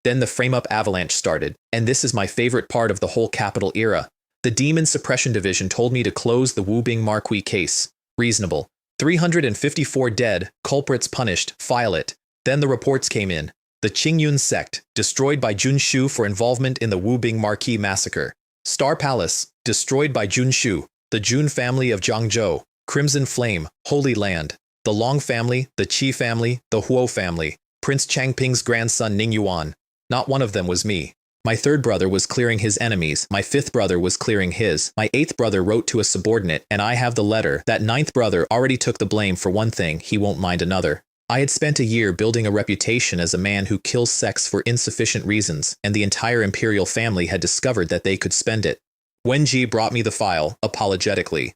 Then the frame-up avalanche started, and this is my favorite part of the whole Capital era. The Demon Suppression Division told me to close the Wu Bing Marquis case. Reasonable. 354 dead, culprits punished, file it. Then the reports came in. The Qingyun sect, destroyed by Jun Shu for involvement in the Wu Bing Marquis massacre. Star Palace, destroyed by Jun Shu. The Jun family of Jiangzhou. Crimson Flame, Holy Land. The Long family, the Qi family, the Huo family. Prince Changping's grandson Ning Yuan. Not one of them was me. My third brother was clearing his enemies, my fifth brother was clearing his, my eighth brother wrote to a subordinate, and I have the letter. That ninth brother already took the blame for one thing, he won't mind another. I had spent a year building a reputation as a man who kills sects for insufficient reasons, and the entire imperial family had discovered that they could spend it. Wenji brought me the file, apologetically.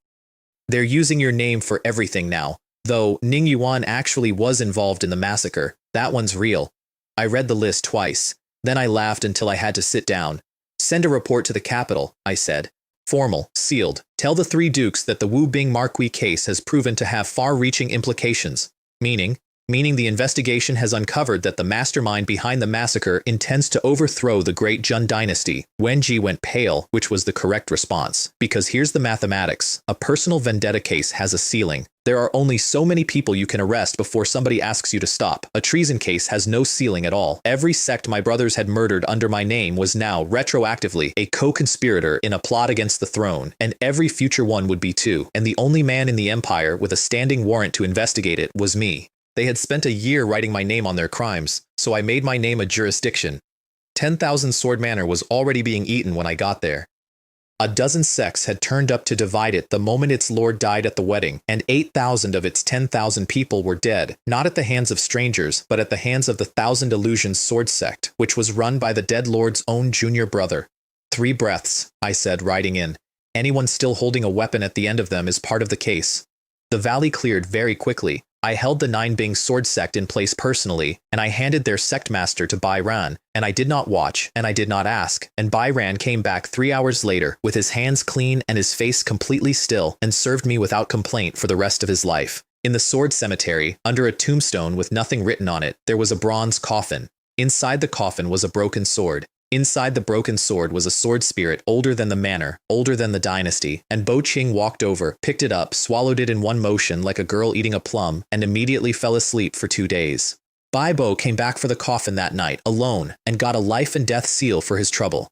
They're using your name for everything now, though Ning Yuan actually was involved in the massacre. That one's real. I read the list twice. Then I laughed until I had to sit down. Send a report to the capital, I said. Formal, sealed. Tell the three dukes that the Wu Bing Marquis case has proven to have far-reaching implications. Meaning the investigation has uncovered that the mastermind behind the massacre intends to overthrow the great Jun dynasty. Wenji went pale, which was the correct response. Because here's the mathematics. A personal vendetta case has a ceiling. There are only so many people you can arrest before somebody asks you to stop. A treason case has no ceiling at all. Every sect my brothers had murdered under my name was now, retroactively, a co-conspirator in a plot against the throne, and every future one would be too. And the only man in the empire with a standing warrant to investigate it was me. They had spent a year writing my name on their crimes, so I made my name a jurisdiction. 10,000 Sword Manor was already being eaten when I got there. A dozen sects had turned up to divide it the moment its lord died at the wedding, and 8,000 of its 10,000 people were dead, not at the hands of strangers, but at the hands of the Thousand Illusions Sword Sect, which was run by the dead lord's own junior brother. 3 breaths, I said, riding in. Anyone still holding a weapon at the end of them is part of the case. The valley cleared very quickly. I held the Nine Bing sword sect in place personally, and I handed their sect master to Bai Ran, and I did not watch, and I did not ask, and Bai Ran came back 3 hours later, with his hands clean and his face completely still, and served me without complaint for the rest of his life. In the sword cemetery, under a tombstone with nothing written on it, there was a bronze coffin. Inside the coffin was a broken sword. Inside the broken sword was a sword spirit older than the manor, older than the dynasty, and Bo Ching walked over, picked it up, swallowed it in one motion like a girl eating a plum, and immediately fell asleep for 2 days. Bai Bo came back for the coffin that night, alone, and got a life and death seal for his trouble.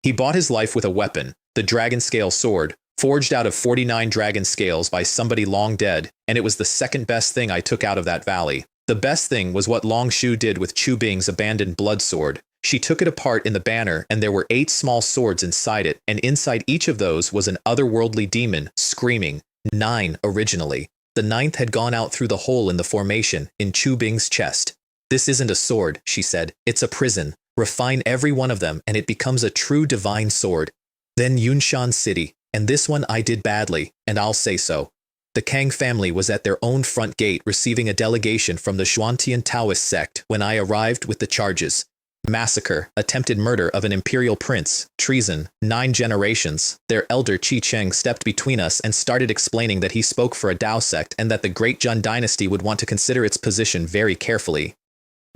He bought his life with a weapon, the dragon scale sword, forged out of 49 dragon scales by somebody long dead, and it was the second best thing I took out of that valley. The best thing was what Long Shu did with Chu Bing's abandoned blood sword. She took it apart in the banner, and there were 8 small swords inside it, and inside each of those was an otherworldly demon, screaming. 9 originally. The 9th had gone out through the hole in the formation, in Chu Bing's chest. This isn't a sword, she said. It's a prison. Refine every one of them, and it becomes a true divine sword. Then Yunshan City, and this one I did badly, and I'll say so. The Kang family was at their own front gate receiving a delegation from the Xuantian Taoist sect when I arrived with the charges. Massacre, attempted murder of an imperial prince, treason, 9 generations. Their elder Qi Cheng stepped between us and started explaining that he spoke for a Dao sect and that the great Jun dynasty would want to consider its position very carefully.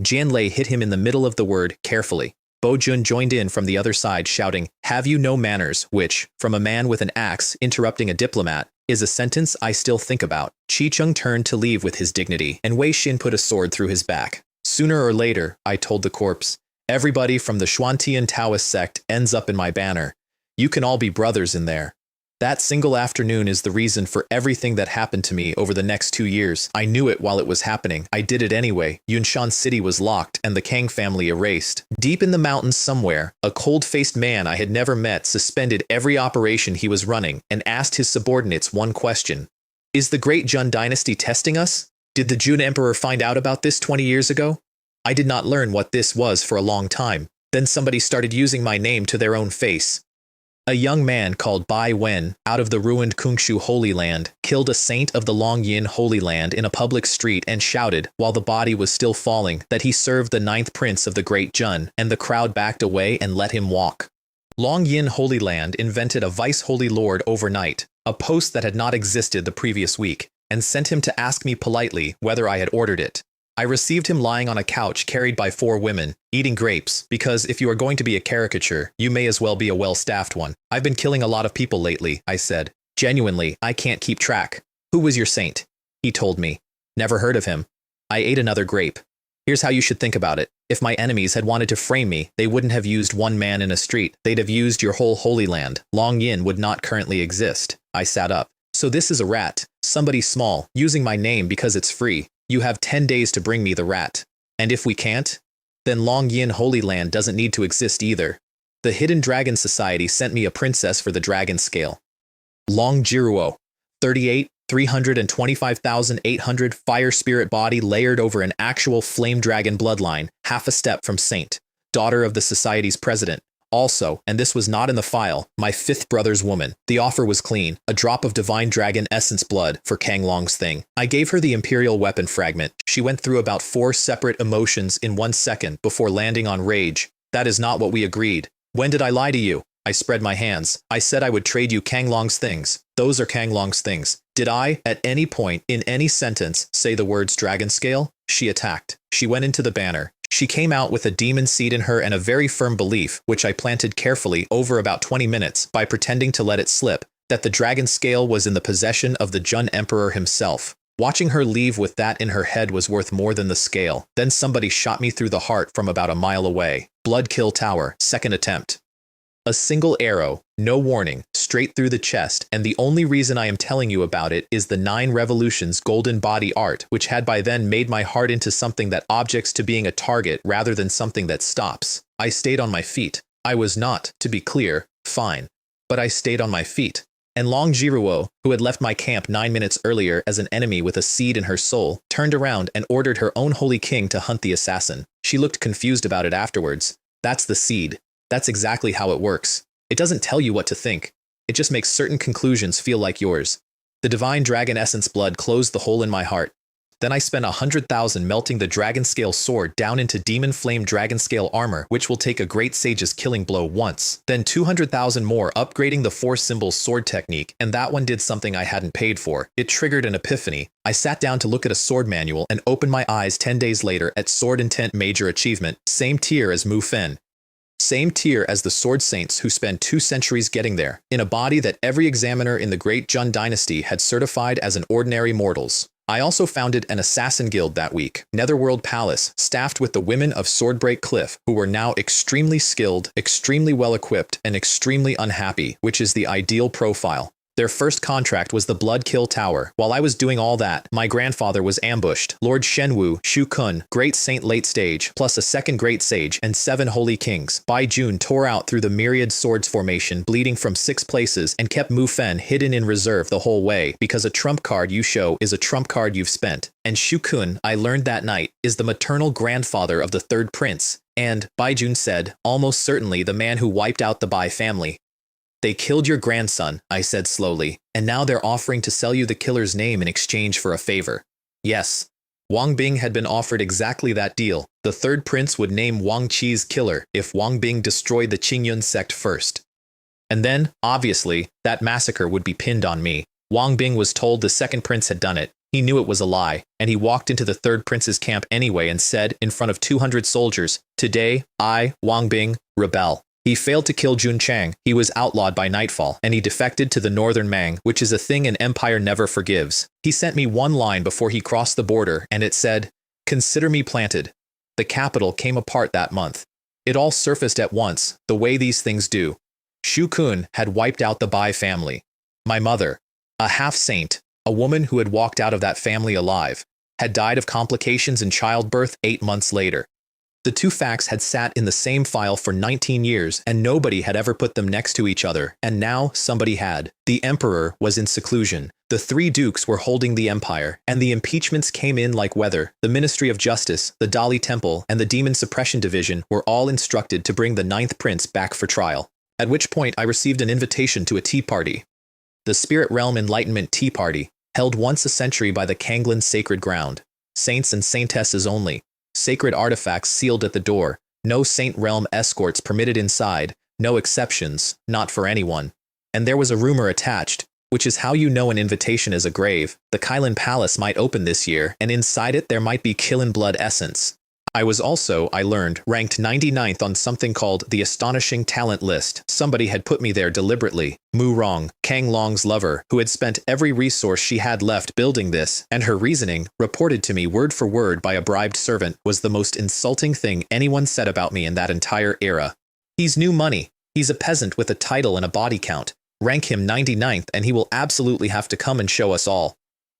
Jian Lei hit him in the middle of the word, carefully. Bo Jun joined in from the other side shouting, "Have you no manners?" which, from a man with an axe interrupting a diplomat, is a sentence I still think about. Qi Cheng turned to leave with his dignity, and Wei Xin put a sword through his back. Sooner or later, I told the corpse, everybody from the Xuantian Taoist sect ends up in my banner. You can all be brothers in there. That single afternoon is the reason for everything that happened to me over the next 2 years. I knew it while it was happening. I did it anyway. Yunshan City was locked and the Kang family erased. Deep in the mountains somewhere, a cold-faced man I had never met suspended every operation he was running and asked his subordinates one question. Is the Great Jun Dynasty testing us? Did the Jun Emperor find out about this 20 years ago? I did not learn what this was for a long time. Then somebody started using my name to their own face. A young man called Bai Wen, out of the ruined Kungshu Holy Land, killed a saint of the Longyin Holy Land in a public street and shouted, while the body was still falling, that he served the 9th prince of the Great Jun, and the crowd backed away and let him walk. Longyin Holy Land invented a vice-holy lord overnight, a post that had not existed the previous week, and sent him to ask me politely whether I had ordered it. I received him lying on a couch carried by 4 women, eating grapes, because if you are going to be a caricature, you may as well be a well-staffed one. I've been killing a lot of people lately, I said. Genuinely, I can't keep track. Who was your saint? He told me. Never heard of him. I ate another grape. Here's how you should think about it. If my enemies had wanted to frame me, they wouldn't have used one man in a street. They'd have used your whole Holy Land. Longyin would not currently exist. I sat up. So this is a rat. Somebody small, using my name because it's free. You have 10 days to bring me the rat. And if we can't, then Longyin Holy Land doesn't need to exist either. The Hidden Dragon Society sent me a princess for the dragon scale. Long Jiruo, 38, 325,800 fire spirit body layered over an actual flame dragon bloodline, half a step from saint, daughter of the society's president. Also, and this was not in the file, my 5th brother's woman. The offer was clean, a drop of divine dragon essence blood for Kang Long's thing. I gave her the imperial weapon fragment. She went through about 4 separate emotions in 1 second before landing on rage. That is not what we agreed. When did I lie to you? I spread my hands. I said I would trade you Kang Long's things. Those are Kang Long's things. Did I, at any point, in any sentence, say the words dragon scale? She attacked. She went into the banner. She came out with a demon seed in her and a very firm belief, which I planted carefully over about 20 minutes by pretending to let it slip, that the dragon scale was in the possession of the Jun Emperor himself. Watching her leave with that in her head was worth more than the scale. Then somebody shot me through the heart from about a mile away. Blood kill tower, 2nd attempt. A single arrow, no warning, straight through the chest, and the only reason I am telling you about it is the 9 Revolutions golden body art, which had by then made my heart into something that objects to being a target rather than something that stops. I stayed on my feet. I was not, to be clear, fine. But I stayed on my feet. And Long Jiruo, who had left my camp 9 minutes earlier as an enemy with a seed in her soul, turned around and ordered her own holy king to hunt the assassin. She looked confused about it afterwards. That's the seed. That's exactly how it works. It doesn't tell you what to think. It just makes certain conclusions feel like yours. The divine dragon essence blood closed the hole in my heart. Then I spent 100,000 melting the dragon scale sword down into demon flame dragon scale armor, which will take a great sage's killing blow once. Then 200,000 more upgrading the 4 symbols sword technique, and that one did something I hadn't paid for. It triggered an epiphany. I sat down to look at a sword manual and opened my eyes 10 days later at Sword Intent Major Achievement, same tier as Mu Fen. Same tier as the sword saints who spend 2 centuries getting there, in a body that every examiner in the Great Jun Dynasty had certified as an ordinary mortal's. I also founded an assassin guild that week, Netherworld Palace, staffed with the women of Swordbreak Cliff, who were now extremely skilled, extremely well-equipped, and extremely unhappy, which is the ideal profile. Their first contract was the Blood Kill Tower. While I was doing all that, my grandfather was ambushed. Lord Shenwu, Shu Kun, Great Saint Late Stage, plus a 2nd Great Sage, and 7 Holy Kings. Bai Jun tore out through the myriad swords formation, bleeding from 6 places, and kept Mu Fen hidden in reserve the whole way, because a trump card you show is a trump card you've spent. And Shu Kun, I learned that night, is the maternal grandfather of the 3rd prince, and, Bai Jun said, almost certainly the man who wiped out the Bai family. They killed your grandson, I said slowly, and now they're offering to sell you the killer's name in exchange for a favor. Yes. Wang Bing had been offered exactly that deal. The 3rd prince would name Wang Qi's killer if Wang Bing destroyed the Qingyun sect first. And then, obviously, that massacre would be pinned on me. Wang Bing was told the 2nd prince had done it. He knew it was a lie, and he walked into the 3rd prince's camp anyway and said, in front of 200 soldiers, "Today, I, Wang Bing, rebel." He failed to kill Jun Chang. He was outlawed by nightfall, and he defected to the Northern Mang, which is a thing an empire never forgives. He sent me one line before he crossed the border, and it said, "Consider me planted." The capital came apart that month. It all surfaced at once, the way these things do. Shu Kun had wiped out the Bai family. My mother, a half-saint, a woman who had walked out of that family alive, had died of complications in childbirth 8 months later. The two facts had sat in the same file for 19 years, and nobody had ever put them next to each other, and now somebody had. The emperor was in seclusion. The three dukes were holding the empire, and the impeachments came in like weather. The Ministry of Justice, the Dali Temple, and the Demon Suppression Division were all instructed to bring the ninth prince back for trial. At which point I received an invitation to a tea party. The Spirit Realm Enlightenment Tea Party, held once a century by the Kanglan Sacred Ground. Saints and saintesses only. Sacred artifacts sealed at the door. No Saint Realm escorts permitted inside. No exceptions, not for anyone. And there was a rumor attached, which is how you know an invitation is a grave. The Kylan Palace might open this year, and inside it there might be Killing Blood essence. I was also, I learned, ranked 99th on something called the Astonishing Talent List. Somebody had put me there deliberately. Mu Rong, Kang Long's lover, who had spent every resource she had left building this, and her reasoning, reported to me word for word by a bribed servant, was the most insulting thing anyone said about me in that entire era. He's new money. He's a peasant with a title and a body count. Rank him 99th and he will absolutely have to come and show us all.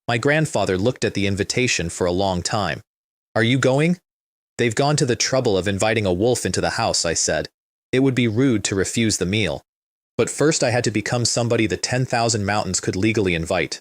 My grandfather looked at the invitation for a long time. Are you going? They've gone to the trouble of inviting a wolf into the house, I said. It would be rude to refuse the meal. But first I had to become somebody the 10,000 mountains could legally invite.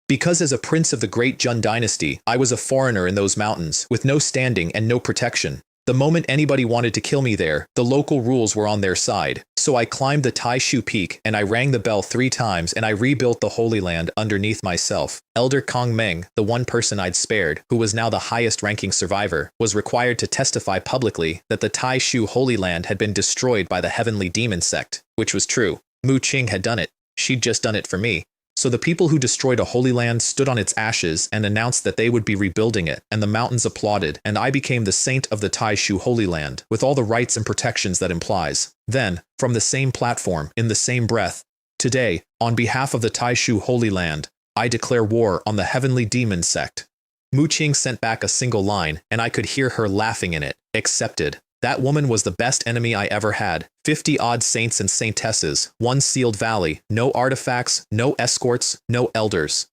Because as a prince of the great Jun dynasty, I was a foreigner in those mountains, with no standing and no protection. The moment anybody wanted to kill me there, the local rules were on their side. So I climbed the Tai Shu Peak and I rang the bell 3 times and I rebuilt the Holy Land underneath myself. Elder Kong Meng, the one person I'd spared, who was now the highest ranking survivor, was required to testify publicly that the Tai Shu Holy Land had been destroyed by the Heavenly Demon Sect, which was true. Mu Qing had done it. She'd just done it for me. So the people who destroyed a holy land stood on its ashes and announced that they would be rebuilding it, and the mountains applauded, and I became the saint of the Tai Shu Holy Land, with all the rights and protections that implies. Then, from the same platform, in the same breath, today, on behalf of the Tai Shu Holy Land, I declare war on the Heavenly Demon Sect. Mu Qing sent back a single line, and I could hear her laughing in it. Accepted. That woman was the best enemy I ever had. 50-odd saints and saintesses, one sealed valley, no artifacts, no escorts, no elders.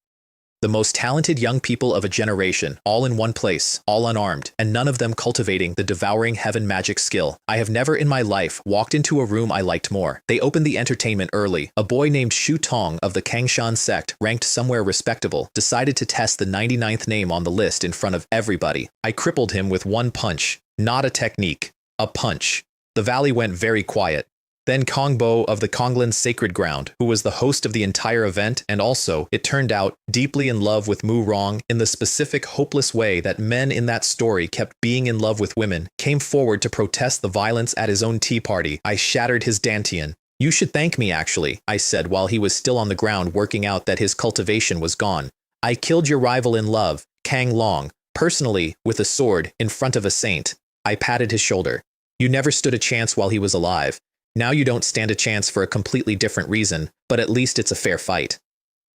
The most talented young people of a generation, all in one place, all unarmed, and none of them cultivating the devouring heaven magic skill. I have never in my life walked into a room I liked more. They opened the entertainment early. A boy named Shu Tong of the Kangshan sect, ranked somewhere respectable, decided to test the 99th name on the list in front of everybody. I crippled him with one punch. Not a technique. A punch. The valley went very quiet. Then Kong Bo of the Konglan Sacred Ground, who was the host of the entire event and also, it turned out, deeply in love with Mu Rong in the specific hopeless way that men in that story kept being in love with women, came forward to protest the violence at his own tea party. I shattered his dantian. You should thank me actually, I said while he was still on the ground working out that his cultivation was gone. I killed your rival in love, Kang Long, personally, with a sword, in front of a saint. I patted his shoulder. You never stood a chance while he was alive. Now you don't stand a chance for a completely different reason, but at least it's a fair fight.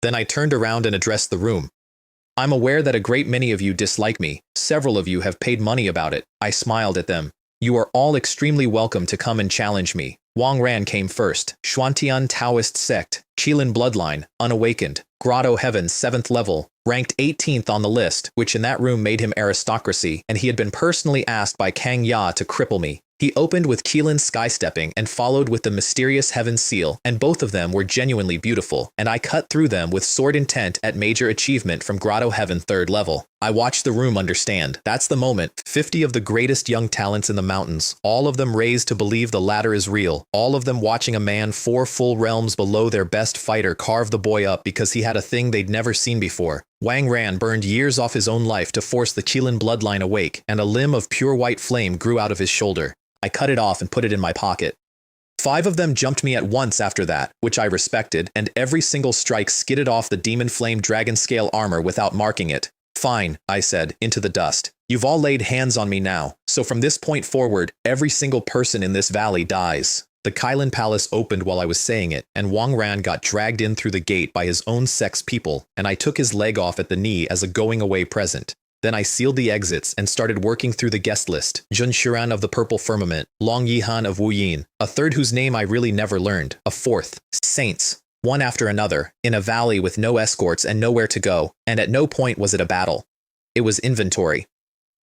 Then I turned around and addressed the room. I'm aware that a great many of you dislike me. Several of you have paid money about it. I smiled at them. You are all extremely welcome to come and challenge me. Wang Ran came first. Xuantian Taoist sect, Qilin bloodline, unawakened, Grotto Heaven 7th level, ranked 18th on the list, which in that room made him aristocracy, and he had been personally asked by Kang Ya to cripple me. He opened with Qilin sky-stepping and followed with the mysterious heaven seal, and both of them were genuinely beautiful, and I cut through them with sword intent at major achievement from Grotto Heaven 3rd level. I watched the room understand. That's the moment. 50 of the greatest young talents in the mountains, all of them raised to believe the ladder is real, all of them watching a man 4 full realms below their best fighter carve the boy up because he had a thing they'd never seen before. Wang Ran burned years off his own life to force the Qilin bloodline awake, and a limb of pure white flame grew out of his shoulder. I cut it off and put it in my pocket. 5 of them jumped me at once after that, which I respected, and every single strike skidded off the demon flame dragon scale armor without marking it. Fine, I said, into the dust. You've all laid hands on me now, so from this point forward, every single person in this valley dies. The Kylan Palace opened while I was saying it, and Wang Ran got dragged in through the gate by his own sect's people, and I took his leg off at the knee as a going-away present. Then I sealed the exits and started working through the guest list. Jun Shiran of the Purple Firmament, Long Yihan of Wu Yin, a third whose name I really never learned, a fourth, saints. one after another, in a valley with no escorts and nowhere to go, and at no point was it a battle. It was inventory.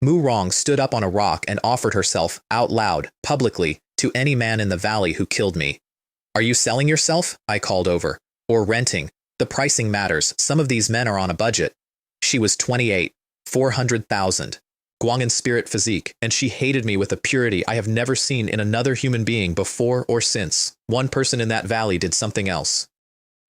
Mu Rong stood up on a rock and offered herself, out loud, publicly, to any man in the valley who killed me. Are you selling yourself? I called over. Or renting? The pricing matters. Some of these men are on a budget. She was 28, 400,000. Guangan spirit physique, and she hated me with a purity I have never seen in another human being before or since. One person in that valley did something else.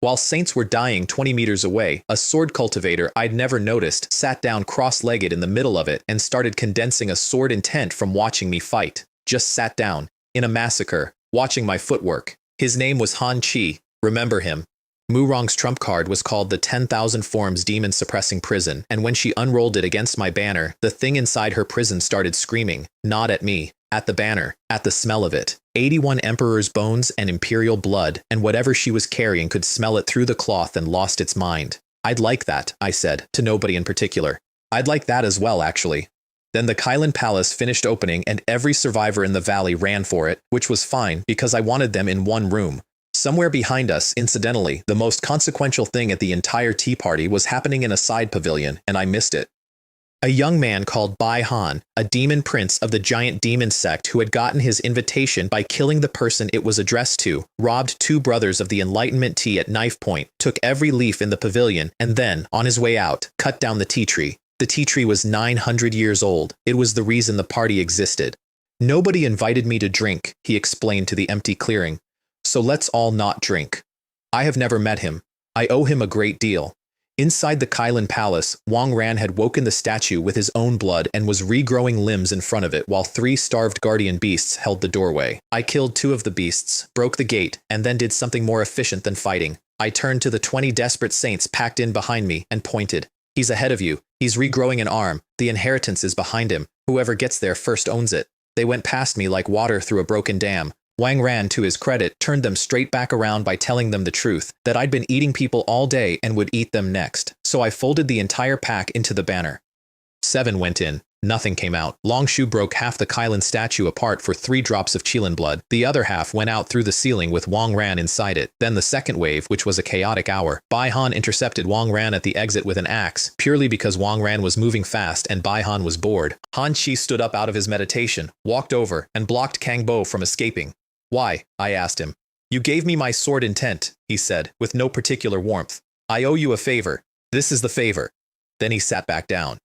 While saints were dying 20 meters away, a sword cultivator I'd never noticed sat down cross-legged in the middle of it and started condensing a sword intent from watching me fight. Just sat down, in a massacre, watching my footwork. His name was Han Chi. Remember him. Mu Rong's trump card was called the 10,000 Forms Demon Suppressing Prison, and when she unrolled it against my banner, the thing inside her prison started screaming, not at me, at the banner, at the smell of it. 81 emperor's bones and imperial blood, and whatever she was carrying could smell it through the cloth and lost its mind. I'd like that, I said, to nobody in particular. I'd like that as well, actually. Then the Kylan Palace finished opening and every survivor in the valley ran for it, which was fine because I wanted them in one room. Somewhere behind us, incidentally, the most consequential thing at the entire tea party was happening in a side pavilion, and I missed it. A young man called Bai Han, a demon prince of the giant demon sect who had gotten his invitation by killing the person it was addressed to, robbed two brothers of the Enlightenment tea at knife point, took every leaf in the pavilion, and then, on his way out, cut down the tea tree. The tea tree was 900 years old. It was the reason the party existed. Nobody invited me to drink, he explained to the empty clearing. So let's all not drink. I have never met him. I owe him a great deal. Inside the Kylan Palace, Wang Ran had woken the statue with his own blood and was regrowing limbs in front of it while 3 starved guardian beasts held the doorway. I killed 2 of the beasts, broke the gate, and then did something more efficient than fighting. I turned to the 20 desperate saints packed in behind me and pointed. He's ahead of you. He's regrowing an arm. The inheritance is behind him. Whoever gets there first owns it. They went past me like water through a broken dam. Wang Ran, to his credit, turned them straight back around by telling them the truth, that I'd been eating people all day and would eat them next, so I folded the entire pack into the banner. 7 went in. Nothing came out. Longshu broke half the Kylan statue apart for 3 drops of Qilin blood. The other half went out through the ceiling with Wang Ran inside it. Then the second wave, which was a chaotic hour. Bai Han intercepted Wang Ran at the exit with an axe, purely because Wang Ran was moving fast and Bai Han was bored. Han Chi stood up out of his meditation, walked over, and blocked Kang Bo from escaping. Why? I asked him. You gave me my sword intent, he said, with no particular warmth. I owe you a favor. This is the favor. Then he sat back down.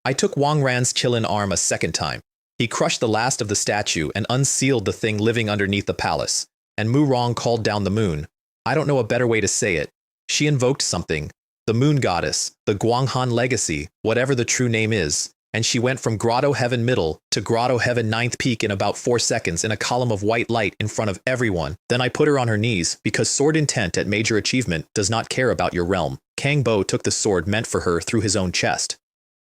I took Wang Ran's Qilin arm a second time. He crushed the last of the statue and unsealed the thing living underneath the palace. And Mu Rong called down the moon. I don't know a better way to say it. She invoked something. The moon goddess, the Guanghan legacy, whatever the true name is. And she went from Grotto Heaven Middle to Grotto Heaven 9th Peak in about 4 seconds in a column of white light in front of everyone. Then I put her on her knees, because sword intent at major achievement does not care about your realm. Kang Bo took the sword meant for her through his own chest.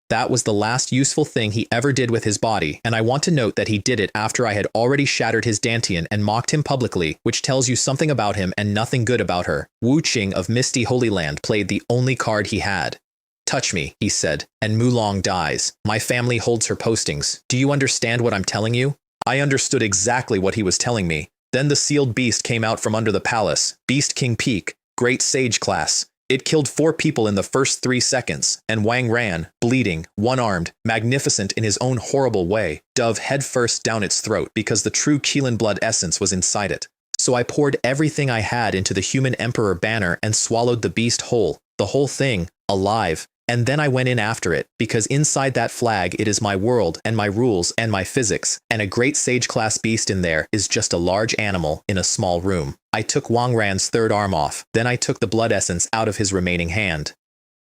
That was the last useful thing he ever did with his body, and I want to note that he did it after I had already shattered his dantian and mocked him publicly, which tells you something about him and nothing good about her. Wu Qing of Misty Holy Land played the only card he had. Touch me, he said, and Mulong dies. My family holds her postings. Do you understand what I'm telling you? I understood exactly what he was telling me. Then the sealed beast came out from under the palace. Beast King Peak, Great Sage class. It killed 4 people in the first 3 seconds, and Wang Ran, bleeding, one-armed, magnificent in his own horrible way, dove headfirst down its throat because the true Qilin blood essence was inside it. So I poured everything I had into the human emperor banner and swallowed the beast whole, the whole thing, alive. And then I went in after it, because inside that flag it is my world and my rules and my physics, and a great sage-class beast in there is just a large animal in a small room. I took Wang Ran's 3rd arm off, then I took the blood essence out of his remaining hand.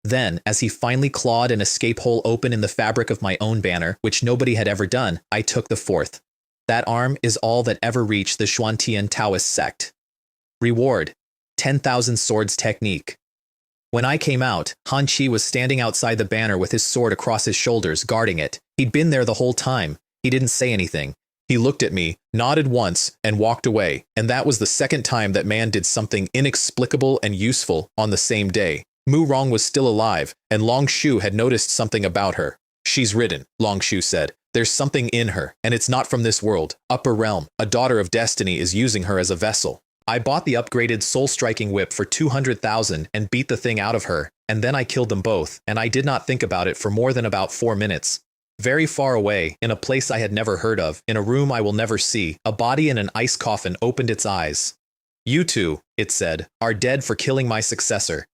Then, as he finally clawed an escape hole open in the fabric of my own banner, which nobody had ever done, I took the 4th. That arm is all that ever reached the Xuantian Taoist sect. Reward: 10,000 swords technique. When I came out, Han Chi was standing outside the banner with his sword across his shoulders, guarding it. He'd been there the whole time. He didn't say anything. He looked at me, nodded once, and walked away, and that was the second time that man did something inexplicable and useful on the same day. Mu Rong was still alive, and Long Shu had noticed something about her. She's ridden, Long Shu said. There's something in her, and it's not from this world. Upper realm, a daughter of destiny is using her as a vessel. I bought the upgraded soul-striking whip for 200,000 and beat the thing out of her, and then I killed them both, and I did not think about it for more than about 4 minutes. Very far away, in a place I had never heard of, in a room I will never see, a body in an ice coffin opened its eyes. You two, it said, are dead for killing my successor.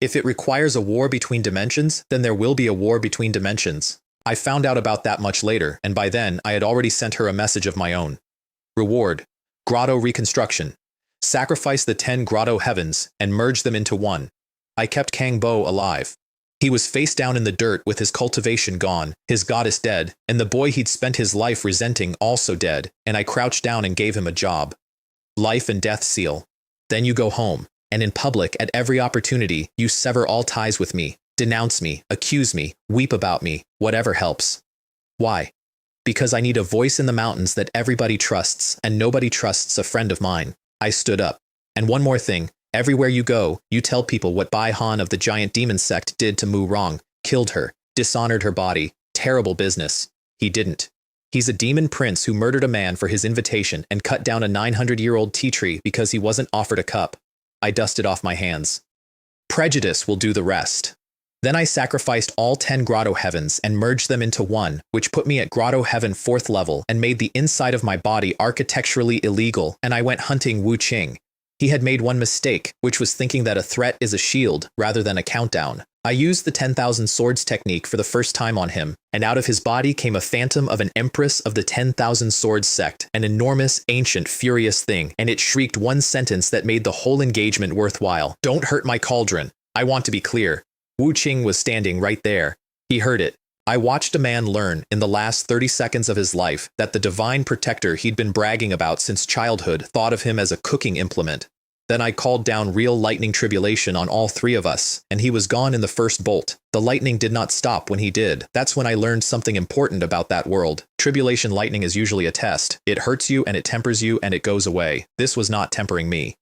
If it requires a war between dimensions, then there will be a war between dimensions. I found out about that much later, and by then I had already sent her a message of my own. Reward: Grotto Reconstruction. Sacrifice the 10 Grotto Heavens and merge them into one. I kept Kang Bo alive. He was face down in the dirt with his cultivation gone, his goddess dead, and the boy he'd spent his life resenting also dead, and I crouched down and gave him a job. Life and death seal. Then you go home, and in public at every opportunity you sever all ties with me, denounce me, accuse me, weep about me, whatever helps. Why? Because I need a voice in the mountains that everybody trusts, and nobody trusts a friend of mine. I stood up. And one more thing, everywhere you go, you tell people what Bai Han of the giant demon sect did to Mu Rong, killed her, dishonored her body, terrible business. He didn't. He's a demon prince who murdered a man for his invitation and cut down a 900-year-old tea tree because he wasn't offered a cup. I dusted off my hands. Prejudice will do the rest. Then I sacrificed all 10 Grotto Heavens and merged them into one, which put me at Grotto Heaven 4th level and made the inside of my body architecturally illegal, and I went hunting Wu Qing. He had made one mistake, which was thinking that a threat is a shield rather than a countdown. I used the 10,000 swords technique for the first time on him, and out of his body came a phantom of an empress of the 10,000 swords sect, an enormous, ancient, furious thing, and it shrieked one sentence that made the whole engagement worthwhile. Don't hurt my cauldron. I want to be clear. Wu Qing was standing right there. He heard it. I watched a man learn, in the last 30 seconds of his life, that the divine protector he'd been bragging about since childhood thought of him as a cooking implement. Then I called down real lightning tribulation on all 3 of us, and he was gone in the first bolt. The lightning did not stop when he did. That's when I learned something important about that world. Tribulation lightning is usually a test. It hurts you and it tempers you and it goes away. This was not tempering me.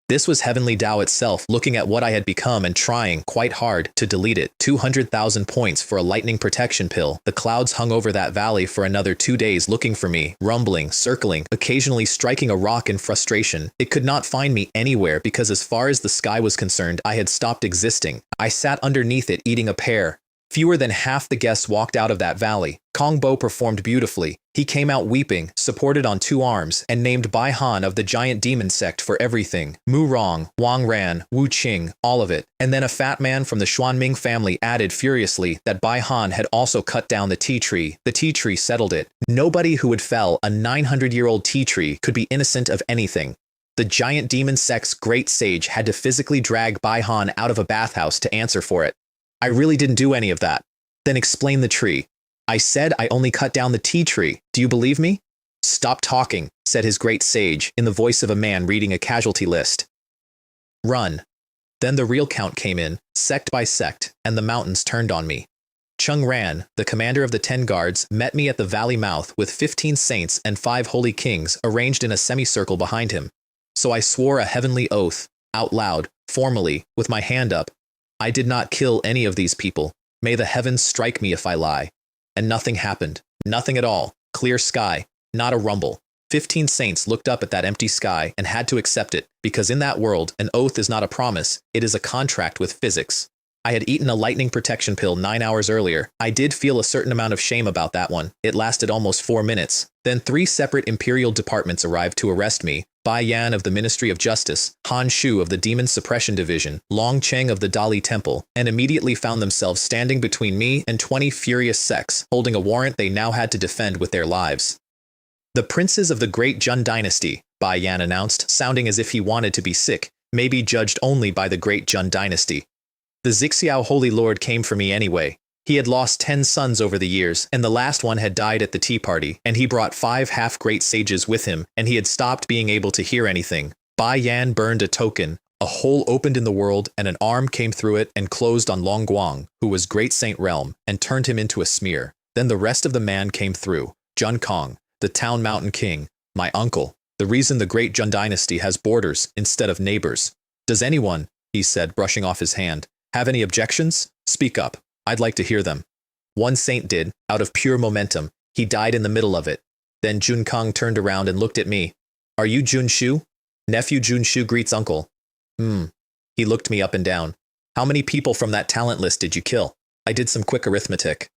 This was Heavenly Tao itself looking at what I had become and trying, quite hard, to delete it. 200,000 points for a lightning protection pill. The clouds hung over that valley for another 2 days looking for me, rumbling, circling, occasionally striking a rock in frustration. It could not find me anywhere because as far as the sky was concerned, I had stopped existing. I sat underneath it eating a pear. Fewer than half the guests walked out of that valley. Kong Bo performed beautifully. He came out weeping, supported on 2 arms, and named Bai Han of the giant demon sect for everything. Mu Rong, Wang Ran, Wu Qing, all of it. And then a fat man from the Xuanming family added furiously that Bai Han had also cut down the tea tree. The tea tree settled it. Nobody who would fell a 900-year-old tea tree could be innocent of anything. The giant demon sect's great sage had to physically drag Bai Han out of a bathhouse to answer for it. I really didn't do any of that. Then explain the tree. I said I only cut down the tea tree. Do you believe me? Stop talking, said his great sage, in the voice of a man reading a casualty list. Run. Then the real count came in, sect by sect, and the mountains turned on me. Chung Ran, the commander of the 10 guards, met me at the valley mouth with 15 saints and 5 holy kings arranged in a semicircle behind him. So I swore a heavenly oath, out loud, formally, with my hand up. I did not kill any of these people. May the heavens strike me if I lie. And nothing happened. Nothing at all. Clear sky. Not a rumble. 15 saints looked up at that empty sky and had to accept it, because in that world, an oath is not a promise, it is a contract with physics. I had eaten a lightning protection pill 9 hours earlier. I did feel a certain amount of shame about that one. It lasted almost 4 minutes. Then 3 separate imperial departments arrived to arrest me. Bai Yan of the Ministry of Justice, Han Shu of the Demon Suppression Division, Long Cheng of the Dali Temple, and immediately found themselves standing between me and 20 furious sects, holding a warrant they now had to defend with their lives. The princes of the Great Jun Dynasty, Bai Yan announced, sounding as if he wanted to be sick, may be judged only by the Great Jun Dynasty. The Zixiao Holy Lord came for me anyway. He had lost 10 sons over the years, and the last one had died at the tea party, and he brought 5 half-great sages with him, and he had stopped being able to hear anything. Bai Yan burned a token. A hole opened in the world, and an arm came through it and closed on Long Guang, who was Great Saint Realm, and turned him into a smear. Then the rest of the man came through. Jun Kong, the Town Mountain King, my uncle. The reason the Great Jun Dynasty has borders instead of neighbors. Does anyone, he said, brushing off his hand, have any objections? Speak up. I'd like to hear them. One saint did, out of pure momentum. He died in the middle of it. Then Jun Kong turned around and looked at me. Are you Jun Shu? Nephew Junshu greets uncle. He looked me up and down. How many people from that talent list did you kill? I did some quick arithmetic.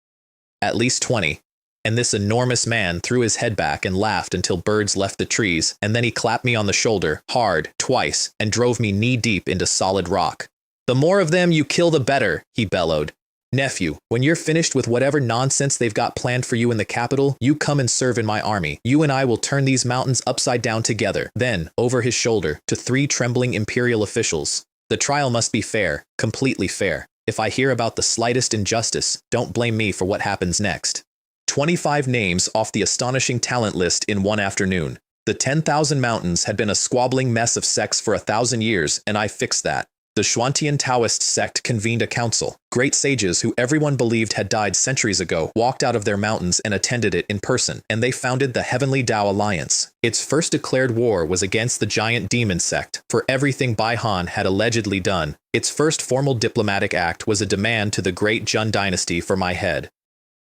At least 20. And this enormous man threw his head back and laughed until birds left the trees, and then he clapped me on the shoulder, hard, twice, and drove me knee-deep into solid rock. The more of them you kill, the better, he bellowed. Nephew, when you're finished with whatever nonsense they've got planned for you in the capital, you come and serve in my army. You and I will turn these mountains upside down together. Then, over his shoulder, to 3 trembling imperial officials. The trial must be fair, completely fair. If I hear about the slightest injustice, don't blame me for what happens next. 25 names off the astonishing talent list in one afternoon. The 10,000 mountains had been a squabbling mess of sects for 1,000 years, and I fixed that. The Xuantian Taoist sect convened a council. Great sages who everyone believed had died centuries ago walked out of their mountains and attended it in person, and they founded the Heavenly Tao Alliance. Its first declared war was against the giant demon sect, for everything Bai Han had allegedly done. Its first formal diplomatic act was a demand to the great Jun dynasty for my head.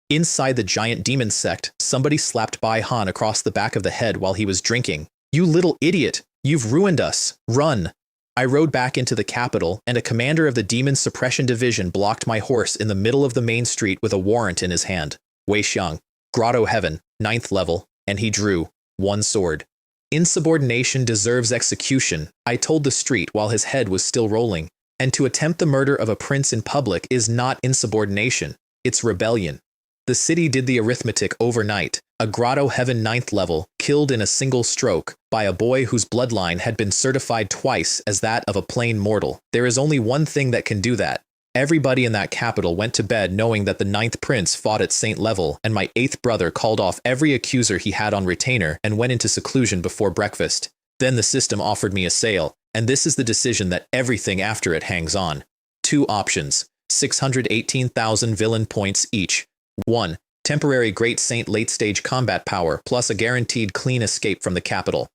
Inside the giant demon sect, somebody slapped Bai Han across the back of the head while he was drinking. You little idiot! You've ruined us! Run! I rode back into the capital, and a commander of the Demon Suppression Division blocked my horse in the middle of the main street with a warrant in his hand. Wei Xiang, Grotto Heaven, 9th level, and he drew 1 sword. Insubordination deserves execution, I told the street while his head was still rolling. And to attempt the murder of a prince in public is not insubordination, it's rebellion. The city did the arithmetic overnight. A Grotto Heaven 9th level, killed in a single stroke, by a boy whose bloodline had been certified twice as that of a plain mortal. There is only one thing that can do that. Everybody in that capital went to bed knowing that the 9th prince fought at Saint level, and my 8th brother called off every accuser he had on retainer and went into seclusion before breakfast. Then the system offered me a sale, and this is the decision that everything after it hangs on. 2 options, 618,000 villain points each. 1. Temporary Great Saint late-stage combat power plus a guaranteed clean escape from the capital.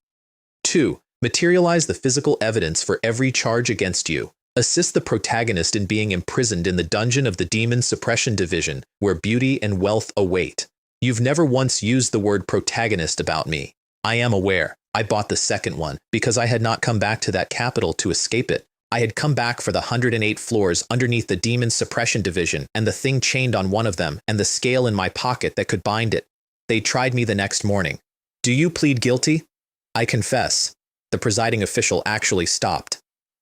2. Materialize the physical evidence for every charge against you. Assist the protagonist in being imprisoned in the dungeon of the Demon Suppression Division, where beauty and wealth await. You've never once used the word protagonist about me. I am aware. I bought the second one because I had not come back to that capital to escape it. I had come back for the 108 floors underneath the Demon Suppression Division, and the thing chained on one of them, and the scale in my pocket that could bind it. They tried me the next morning. Do you plead guilty? I confess. The presiding official actually stopped.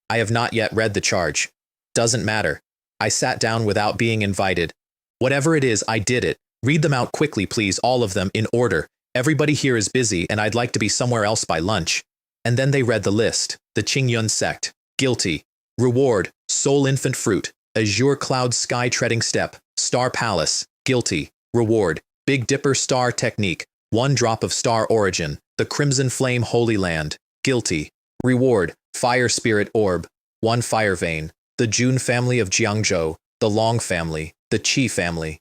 I have not yet read the charge. Doesn't matter. I sat down without being invited. Whatever it is, I did it. Read them out quickly, please, all of them, in order. Everybody here is busy, and I'd like to be somewhere else by lunch. And then they read the list. The Qingyun sect. Guilty. Reward, Soul Infant Fruit, Azure Cloud Sky Treading Step, Star Palace. Guilty. Reward, Big Dipper Star Technique, 1 drop of star origin, the Crimson Flame Holy Land. Guilty. Reward, Fire Spirit Orb, 1 fire vein, the Jun family of Jiangzhou, the Long family, the Qi family.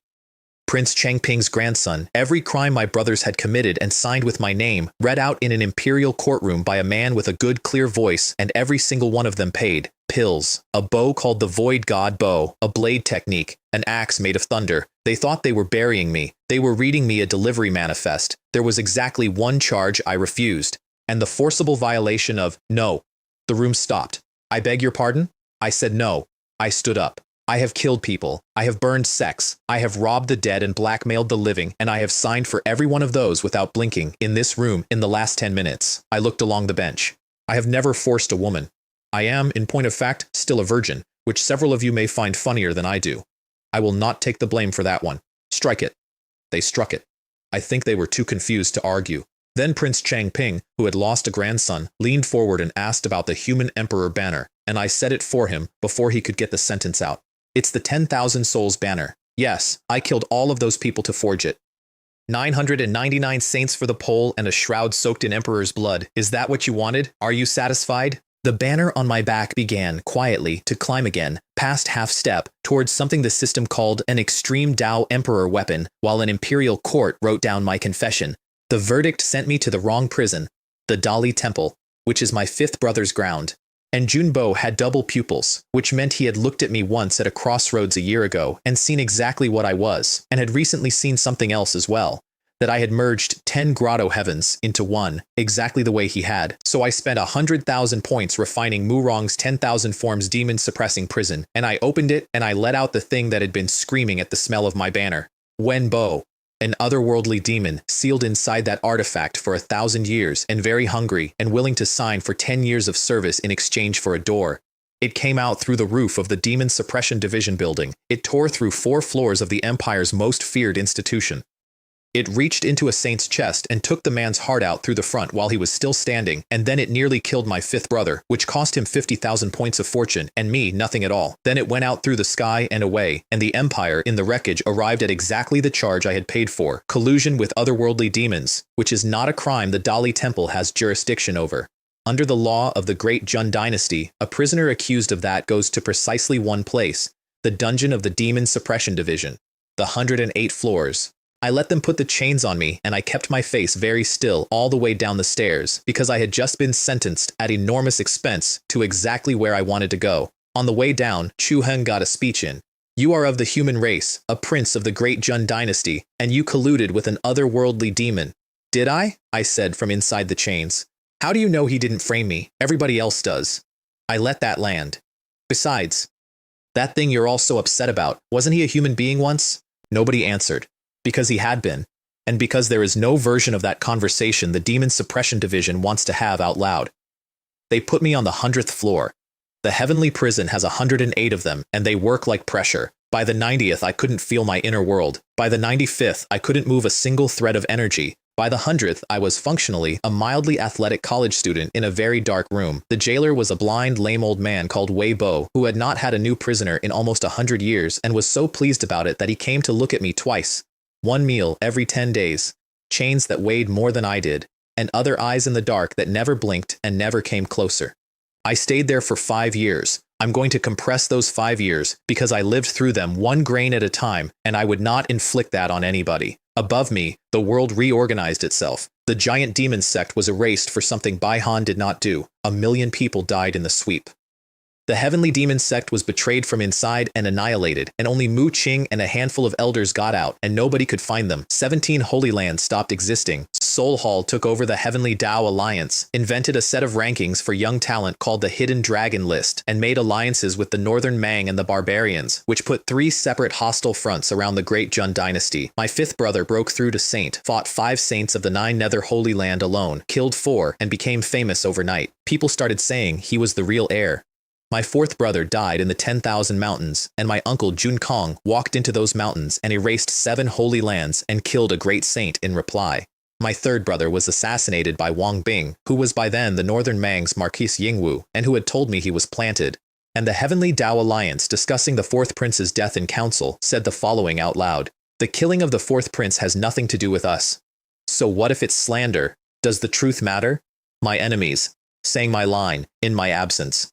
Prince Changping's grandson, every crime my brothers had committed and signed with my name, read out in an imperial courtroom by a man with a good clear voice, and every single one of them paid. Pills, a bow called the Void God Bow, a blade technique, an axe made of thunder. They thought they were burying me. They were reading me a delivery manifest. There was exactly 1 charge I refused, and the forcible violation of no. The room stopped. I beg your pardon? I said no. I stood up. I have killed people, I have burned sects, I have robbed the dead and blackmailed the living, and I have signed for every one of those without blinking, in this room, in the last 10 minutes. I looked along the bench. I have never forced a woman. I am, in point of fact, still a virgin, which several of you may find funnier than I do. I will not take the blame for that one. Strike it. They struck it. I think they were too confused to argue. Then Prince Changping, who had lost a grandson, leaned forward and asked about the human emperor banner, and I said it for him before he could get the sentence out. It's the 10,000 souls banner. Yes, I killed all of those people to forge it. 999 saints for the pole and a shroud soaked in emperor's blood. Is that what you wanted? Are you satisfied? The banner on my back began, quietly, to climb again, past half-step, towards something the system called an extreme Tao emperor weapon, while an imperial court wrote down my confession. The verdict sent me to the wrong prison, the Dali Temple, which is my 5th brother's ground. And Junbo had double pupils, which meant he had looked at me once at a crossroads a year ago and seen exactly what I was, and had recently seen something else as well. that I had merged 10 grotto heavens into one, exactly the way he had. So I spent 100,000 points refining Murong's 10,000 forms demon-suppressing prison, and I opened it and I let out the thing that had been screaming at the smell of my banner. Wenbo, an otherworldly demon sealed inside that artifact for 1,000 years and very hungry and willing to sign for 10 years of service in exchange for a door. It came out through the roof of the Demon Suppression Division building. It tore through 4 floors of the Empire's most feared institution. It reached into a saint's chest and took the man's heart out through the front while he was still standing, and then it nearly killed my 5th brother, which cost him 50,000 points of fortune, and me nothing at all. Then it went out through the sky and away, and the Empire in the wreckage arrived at exactly the charge I had paid for, collusion with otherworldly demons, which is not a crime the Dali Temple has jurisdiction over. Under the law of the Great Jun Dynasty, a prisoner accused of that goes to precisely one place, the dungeon of the Demon Suppression Division, the 108 floors. I let them put the chains on me, and I kept my face very still all the way down the stairs, because I had just been sentenced at enormous expense to exactly where I wanted to go. On the way down, Chu Heng got a speech in. You are of the human race, a prince of the Great Jun Dynasty, and you colluded with an otherworldly demon. Did I? I said from inside the chains. How do you know he didn't frame me? Everybody else does. I let that land. Besides, that thing you're all so upset about, wasn't he a human being once? Nobody answered. Because he had been, and because there is no version of that conversation the Demon Suppression Division wants to have out loud. They put me on the 100th floor. The heavenly prison has 108 of them, and they work like pressure. By the 90th, I couldn't feel my inner world. By the 95th, I couldn't move a single thread of energy. By the 100th, I was functionally a mildly athletic college student in a very dark room. The jailer was a blind, lame old man called Wei Bo, who had not had a new prisoner in almost 100 years and was so pleased about it that he came to look at me twice. 1 meal every 10 days, chains that weighed more than I did, and other eyes in the dark that never blinked and never came closer. I stayed there for 5 years. I'm going to compress those 5 years because I lived through them 1 grain at a time, and I would not inflict that on anybody. Above me, the world reorganized itself. The giant demon sect was erased for something Bai Han did not do. 1 million people died in the sweep. The heavenly demon sect was betrayed from inside and annihilated, and only Mu Qing and a handful of elders got out, and nobody could find them. 17 Holy Lands stopped existing. Soul Hall took over the Heavenly Tao Alliance, invented a set of rankings for young talent called the Hidden Dragon List, and made alliances with the Northern Mang and the Barbarians, which put 3 separate hostile fronts around the Great Jun Dynasty. My 5th brother broke through to Saint, fought 5 saints of the 9 Nether Holy Land alone, killed 4, and became famous overnight. People started saying he was the real heir. My 4th brother died in the 10,000 mountains, and my uncle Jun Kong walked into those mountains and erased 7 holy lands and killed a great saint in reply. My 3rd brother was assassinated by Wang Bing, who was by then the Northern Mang's Marquis Yingwu, and who had told me he was planted. And the Heavenly Tao Alliance, discussing the 4th prince's death in council, said the following out loud. The killing of the 4th prince has nothing to do with us. So what if it's slander? Does the truth matter? My enemies, saying my line, in my absence.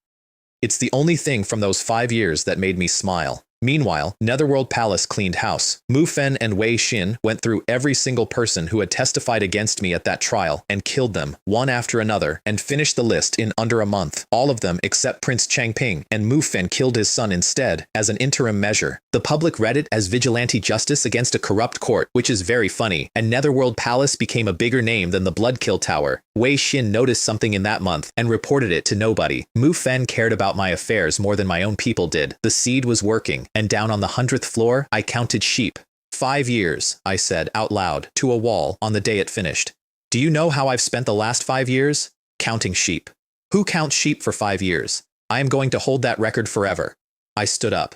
It's the only thing from those 5 years that made me smile. Meanwhile, Netherworld Palace cleaned house. Mu Fen and Wei Xin went through every single person who had testified against me at that trial and killed them, one after another, and finished the list in under a month. All of them except Prince Changping, and Mu Fen killed his son instead, as an interim measure. The public read it as vigilante justice against a corrupt court, which is very funny, and Netherworld Palace became a bigger name than the Bloodkill Tower. Wei Xin noticed something in that month and reported it to nobody. Mu Fen cared about my affairs more than my own people did. The seed was working, and down on the 100th floor, I counted sheep. 5 years, I said out loud to a wall on the day it finished. Do you know how I've spent the last 5 years? Counting sheep. Who counts sheep for 5 years? I am going to hold that record forever. I stood up.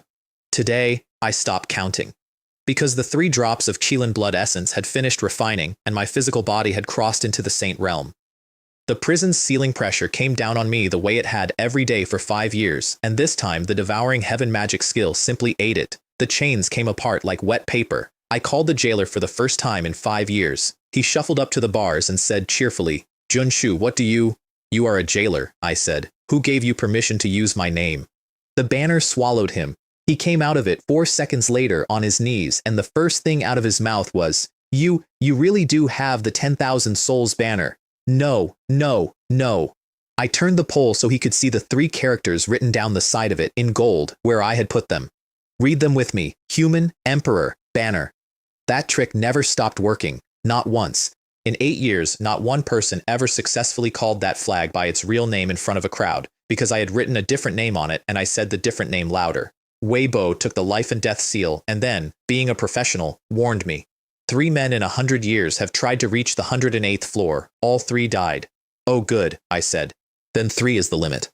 Today, I stopped counting. Because the 3 drops of Qilin blood essence had finished refining, and my physical body had crossed into the saint realm. The prison's ceiling pressure came down on me the way it had every day for 5 years, and this time the devouring heaven magic skill simply ate it. The chains came apart like wet paper. I called the jailer for the first time in 5 years. He shuffled up to the bars and said cheerfully, Junshu, what do you? You are a jailer, I said. Who gave you permission to use my name? The banner swallowed him. He came out of it 4 seconds later on his knees, and the first thing out of his mouth was, You really do have the 10,000 souls banner. No, no, no. I turned the pole so he could see the 3 characters written down the side of it in gold where I had put them. Read them with me. Human, Emperor, Banner. That trick never stopped working. Not once. In 8 years, not one person ever successfully called that flag by its real name in front of a crowd, because I had written a different name on it and I said the different name louder. Weibo took the life and death seal and then, being a professional, warned me. 3 men in 100 years have tried to reach the 108th floor. All 3 died. Oh good, I said. Then 3 is the limit.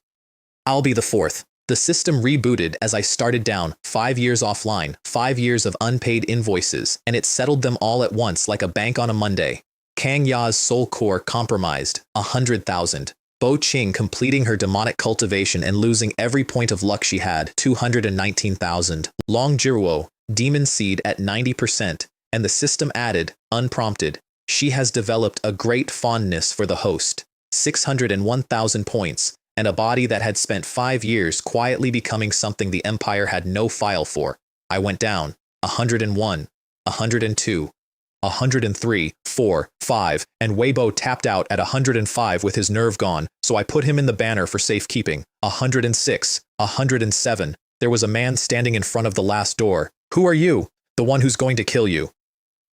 I'll be the 4th. The system rebooted as I started down, 5 years offline, 5 years of unpaid invoices, and it settled them all at once like a bank on a Monday. Kang Ya's soul core compromised, 100,000. Bo Qing completing her demonic cultivation and losing every point of luck she had, 219,000. Long Jiruo, demon seed at 90%, and the system added, unprompted, she has developed a great fondness for the host, 601,000 points, and a body that had spent 5 years quietly becoming something the Empire had no file for. I went down, 101, 102, 103, 4, 5, and Weibo tapped out at 105 with his nerve gone, so I put him in the banner for safekeeping. 106, 107. There was a man standing in front of the last door. Who are you? The one who's going to kill you.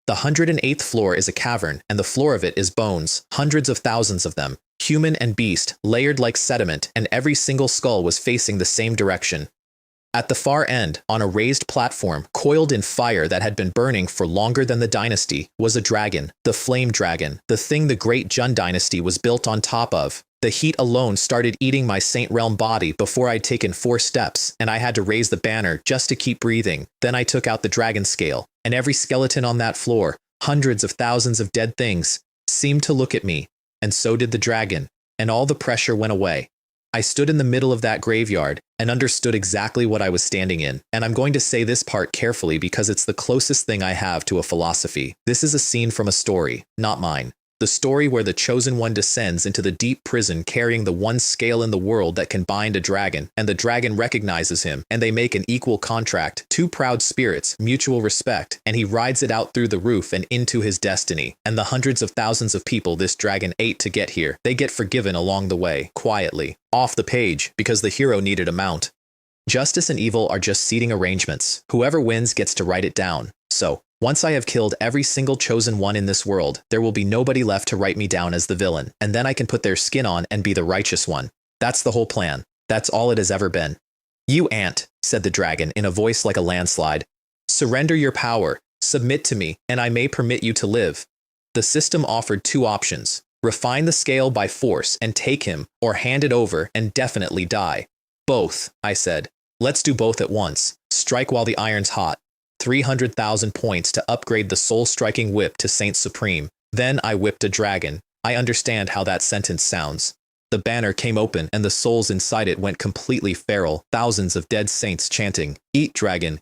The 108th floor is a cavern, and the floor of it is bones, hundreds of thousands of them, human and beast, layered like sediment, and every single skull was facing the same direction. At the far end, on a raised platform, coiled in fire that had been burning for longer than the dynasty, was a dragon, the flame dragon, the thing the great Jun dynasty was built on top of. The heat alone started eating my Saint Realm body before I'd taken 4 steps, and I had to raise the banner just to keep breathing. Then I took out the dragon scale, and every skeleton on that floor, hundreds of thousands of dead things, seemed to look at me, and so did the dragon, and all the pressure went away. I stood in the middle of that graveyard and understood exactly what I was standing in, and I'm going to say this part carefully because it's the closest thing I have to a philosophy. This is a scene from a story, not mine. The story where the chosen one descends into the deep prison carrying the one scale in the world that can bind a dragon, and the dragon recognizes him, and they make an equal contract, 2 proud spirits, mutual respect, and he rides it out through the roof and into his destiny. And the hundreds of thousands of people this dragon ate to get here, they get forgiven along the way, quietly, off the page, because the hero needed a mount. Justice and evil are just seating arrangements. Whoever wins gets to write it down. So, once I have killed every single chosen one in this world, there will be nobody left to write me down as the villain, and then I can put their skin on and be the righteous one. That's the whole plan. That's all it has ever been. You ant, said the dragon in a voice like a landslide. Surrender your power, submit to me, and I may permit you to live. The system offered 2 options. Refine the scale by force and take him, or hand it over and definitely die. Both, I said. Let's do both at once. Strike while the iron's hot. 300,000 points to upgrade the soul-striking whip to Saint Supreme. Then I whipped a dragon. I understand how that sentence sounds. The banner came open and the souls inside it went completely feral, thousands of dead saints chanting, eat dragon,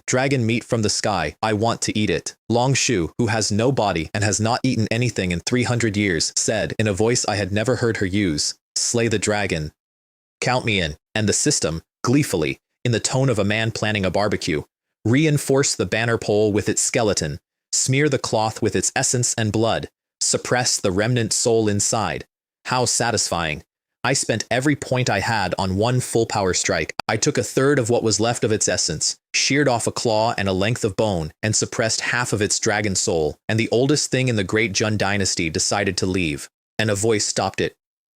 dragon meat from the sky, I want to eat it. Long Shu, who has no body and has not eaten anything in 300 years, said, in a voice I had never heard her use, slay the dragon. Count me in, and the system, gleefully, in the tone of a man planning a barbecue, reinforce the banner pole with its skeleton, smear the cloth with its essence and blood, suppress the remnant soul inside. How satisfying. I spent every point I had on one full power strike. I took 1/3 of what was left of its essence, sheared off a claw and a length of bone, and suppressed half of its dragon soul, and the oldest thing in the great Jun dynasty decided to leave, and a voice stopped it.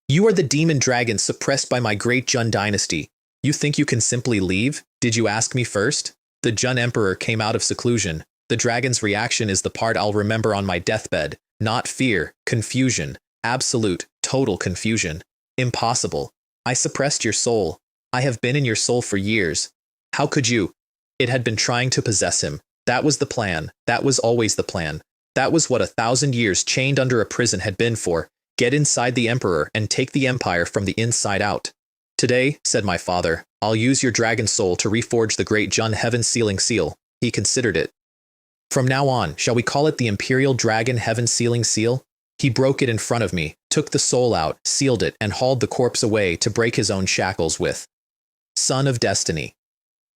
You are the demon dragon suppressed by my great Jun dynasty. You think you can simply leave? Did you ask me first? The Jun Emperor came out of seclusion. The dragon's reaction is the part I'll remember on my deathbed. Not fear, confusion, absolute, total confusion. Impossible. I suppressed your soul. I have been in your soul for years. How could you? It had been trying to possess him. That was the plan. That was always the plan. That was what 1,000 years chained under a prison had been for. Get inside the Emperor and take the Empire from the inside out. Today, said my father, I'll use your dragon soul to reforge the great Jun Heaven Sealing Seal. He considered it. From now on, shall we call it the Imperial Dragon Heaven Sealing Seal? He broke it in front of me, took the soul out, sealed it, and hauled the corpse away to break his own shackles with. Son of Destiny.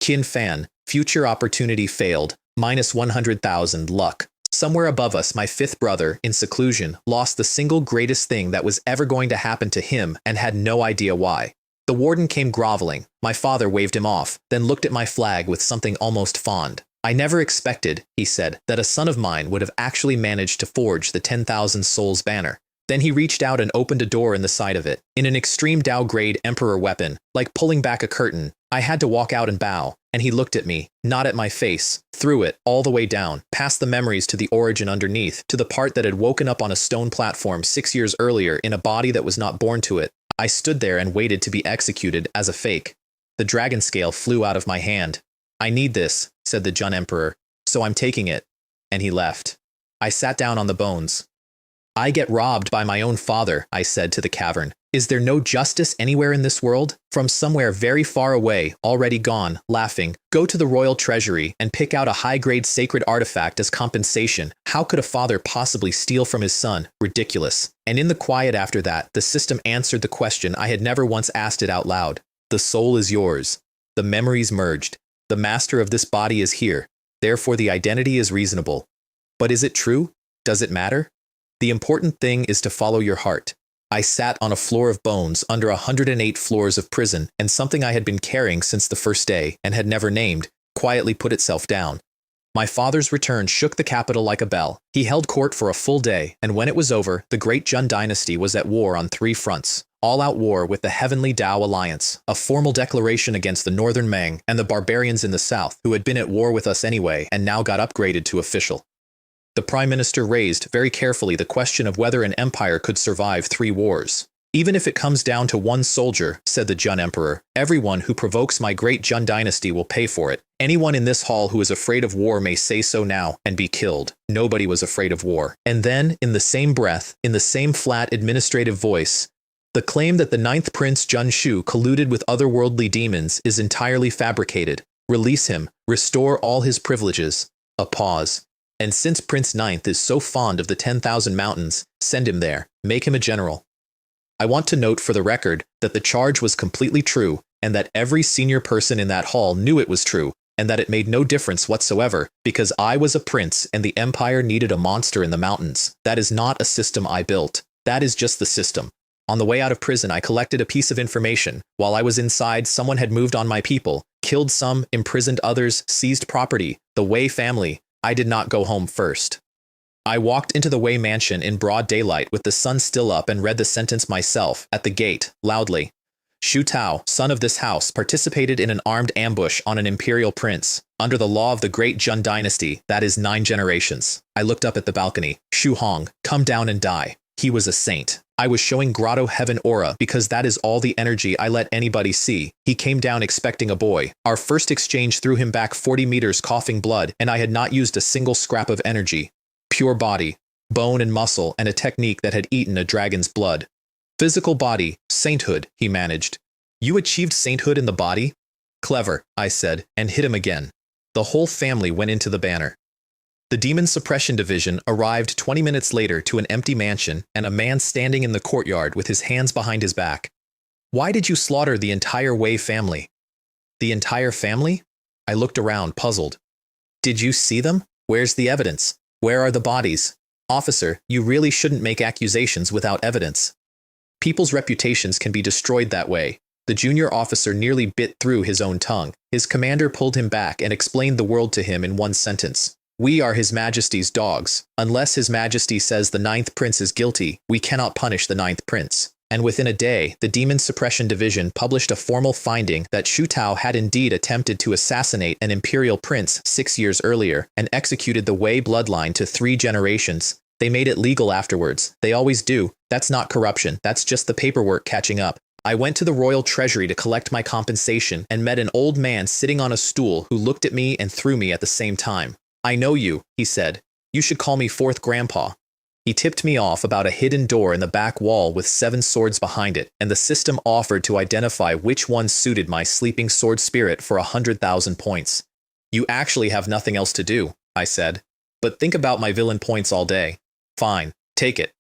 Qin Fan, future opportunity failed, minus 100,000 luck. Somewhere above us, my 5th brother, in seclusion, lost the single greatest thing that was ever going to happen to him and had no idea why. The warden came groveling. My father waved him off, then looked at my flag with something almost fond. I never expected, he said, that a son of mine would have actually managed to forge the 10,000 souls banner. Then he reached out and opened a door in the side of it. In an extreme Dao-grade Emperor weapon, like pulling back a curtain, I had to walk out and bow, and he looked at me, not at my face, through it, all the way down, past the memories to the origin underneath, to the part that had woken up on a stone platform 6 years earlier in a body that was not born to it. I stood there and waited to be executed as a fake. The dragon scale flew out of my hand. I need this, said the Jun Emperor, so I'm taking it. And he left. I sat down on the bones. I get robbed by my own father, I said to the cavern. Is there no justice anywhere in this world? From somewhere very far away, already gone, laughing, go to the royal treasury and pick out a high-grade sacred artifact as compensation. How could a father possibly steal from his son? Ridiculous. And in the quiet after that, the system answered the question I had never once asked it out loud. The soul is yours. The memories merged. The master of this body is here. Therefore the identity is reasonable. But is it true? Does it matter? The important thing is to follow your heart. I sat on a floor of bones under 108 floors of prison, and something I had been carrying since the first day, and had never named, quietly put itself down. My father's return shook the capital like a bell. He held court for a full day, and when it was over, the great Jun dynasty was at war on 3 fronts. All-out war with the Heavenly Tao Alliance, a formal declaration against the Northern Meng and the barbarians in the south, who had been at war with us anyway and now got upgraded to official. The Prime Minister raised, very carefully, the question of whether an empire could survive 3 wars. Even if it comes down to 1 soldier, said the Jun Emperor, everyone who provokes my great Jun dynasty will pay for it. Anyone in this hall who is afraid of war may say so now and be killed. Nobody was afraid of war. And then, in the same breath, in the same flat administrative voice, the claim that the 9th Prince Jun Shu colluded with otherworldly demons is entirely fabricated. Release him. Restore all his privileges. A pause. And since Prince 9th is so fond of the 10,000 mountains, send him there. Make him a general. I want to note for the record that the charge was completely true, and that every senior person in that hall knew it was true, and that it made no difference whatsoever, because I was a prince and the empire needed a monster in the mountains. That is not a system I built. That is just the system. On the way out of prison, I collected a piece of information. While I was inside, someone had moved on my people, killed some, imprisoned others, seized property. The Wei family. I did not go home first. I walked into the Wei mansion in broad daylight with the sun still up and read the sentence myself, at the gate, loudly. Shu Tao, son of this house, participated in an armed ambush on an imperial prince. Under the law of the great Jun dynasty, that is 9 generations. I looked up at the balcony. Shu Hong, come down and die. He was a saint. I was showing Grotto Heaven aura because that is all the energy I let anybody see. He came down expecting a boy. Our first exchange threw him back 40 meters coughing blood, and I had not used a single scrap of energy. Pure body, bone and muscle, and a technique that had eaten a dragon's blood. Physical body, sainthood, he managed. You achieved sainthood in the body? Clever, I said, and hit him again. The whole family went into the banner. The Demon Suppression Division arrived 20 minutes later to an empty mansion and a man standing in the courtyard with his hands behind his back. Why did you slaughter the entire Wei family? The entire family? I looked around, puzzled. Did you see them? Where's the evidence? Where are the bodies? Officer, you really shouldn't make accusations without evidence. People's reputations can be destroyed that way. The junior officer nearly bit through his own tongue. His commander pulled him back and explained the world to him in one sentence. We are His Majesty's dogs. Unless His Majesty says the 9th Prince is guilty, we cannot punish the 9th Prince. And within a day, the Demon Suppression Division published a formal finding that Shu Tao had indeed attempted to assassinate an imperial prince 6 years earlier and executed the Wei bloodline to 3 generations. They made it legal afterwards. They always do. That's not corruption. That's just the paperwork catching up. I went to the royal treasury to collect my compensation and met an old man sitting on a stool who looked at me and threw me at the same time. I know you, he said. You should call me 4th Grandpa. He tipped me off about a hidden door in the back wall with 7 swords behind it, and the system offered to identify which one suited my sleeping sword spirit for 100,000 points. You actually have nothing else to do, I said. But think about my villain points all day. Fine, take it.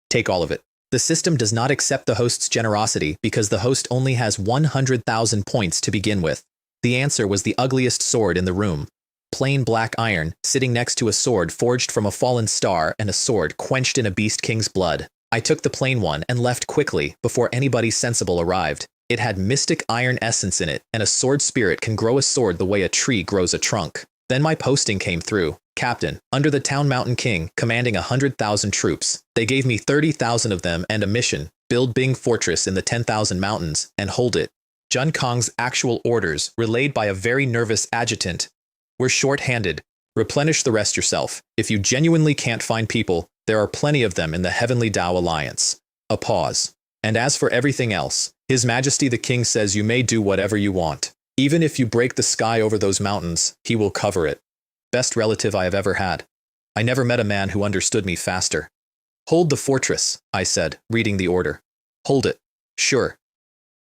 Take all of it. The system does not accept the host's generosity because the host only has 100,000 points to begin with. The answer was the ugliest sword in the room. Plain black iron, sitting next to a sword forged from a fallen star and a sword quenched in a beast king's blood. I took the plain one and left quickly before anybody sensible arrived. It had mystic iron essence in it, and a sword spirit can grow a sword the way a tree grows a trunk. Then my posting came through. Captain, under the Town Mountain King, commanding 100,000 troops. They gave me 30,000 of them and a mission. Build Bing Fortress in the 10,000 mountains and hold it. Jun Kong's actual orders, relayed by a very nervous adjutant, were short-handed. Replenish the rest yourself. If you genuinely can't find people, there are plenty of them in the Heavenly Tao Alliance. A pause. And as for everything else, His Majesty the King says you may do whatever you want. Even if you break the sky over those mountains, he will cover it. Best relative I have ever had. I never met a man who understood me faster. Hold the fortress, I said, reading the order. Hold it. Sure.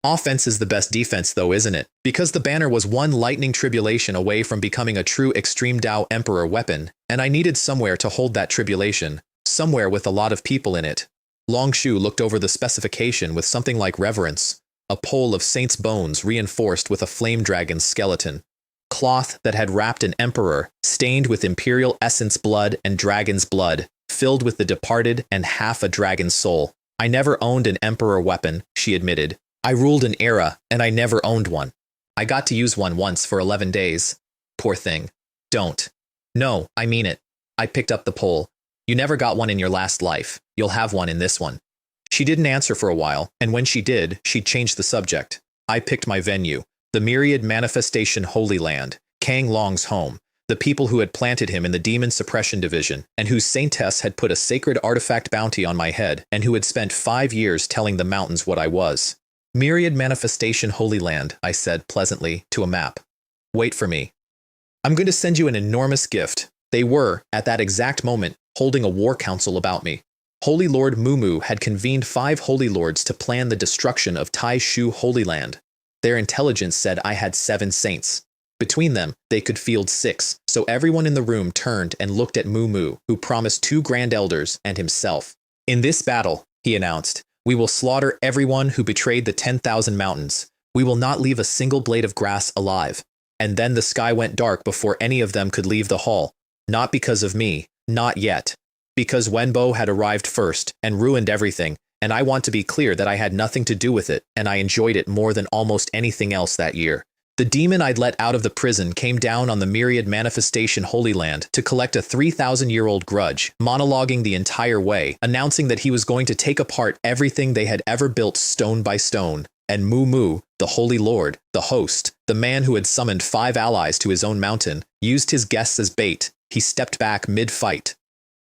Offense is the best defense though, isn't it? Because the banner was one lightning tribulation away from becoming a true extreme Tao Emperor weapon, and I needed somewhere to hold that tribulation, somewhere with a lot of people in it. Long Shu looked over the specification with something like reverence. A pole of saint's bones reinforced with a flame dragon's skeleton. Cloth that had wrapped an emperor, stained with imperial essence blood and dragon's blood, filled with the departed and half a dragon's soul. I never owned an emperor weapon, she admitted. I ruled an era, and I never owned one. I got to use one once for 11 days. Poor thing. Don't. No, I mean it. I picked up the pole. You never got one in your last life. You'll have one in this one. She didn't answer for a while, and when she did, she changed the subject. I picked my venue, the Myriad Manifestation Holy Land, Kang Long's home, the people who had planted him in the Demon Suppression Division, and whose saintess had put a sacred artifact bounty on my head, and who had spent 5 years telling the mountains what I was. Myriad Manifestation Holy Land, I said pleasantly, to a map. Wait for me. I'm going to send you an enormous gift. They were, at that exact moment, holding a war council about me. Holy Lord Mumu had convened 5 Holy Lords to plan the destruction of Tai Shu Holy Land. Their intelligence said I had 7 saints. Between them, they could field 6, so everyone in the room turned and looked at Mumu, who promised 2 Grand Elders and himself. In this battle, he announced, we will slaughter everyone who betrayed the 10,000 mountains. We will not leave a single blade of grass alive. And then the sky went dark before any of them could leave the hall. Not because of me, not yet. Because Wenbo had arrived first and ruined everything, and I want to be clear that I had nothing to do with it, and I enjoyed it more than almost anything else that year. The demon I'd let out of the prison came down on the Myriad Manifestation Holy Land to collect a 3,000-year-old grudge, monologuing the entire way, announcing that he was going to take apart everything they had ever built stone by stone. And Mumu, the Holy Lord, the host, the man who had summoned 5 allies to his own mountain, used his guests as bait. He stepped back mid-fight.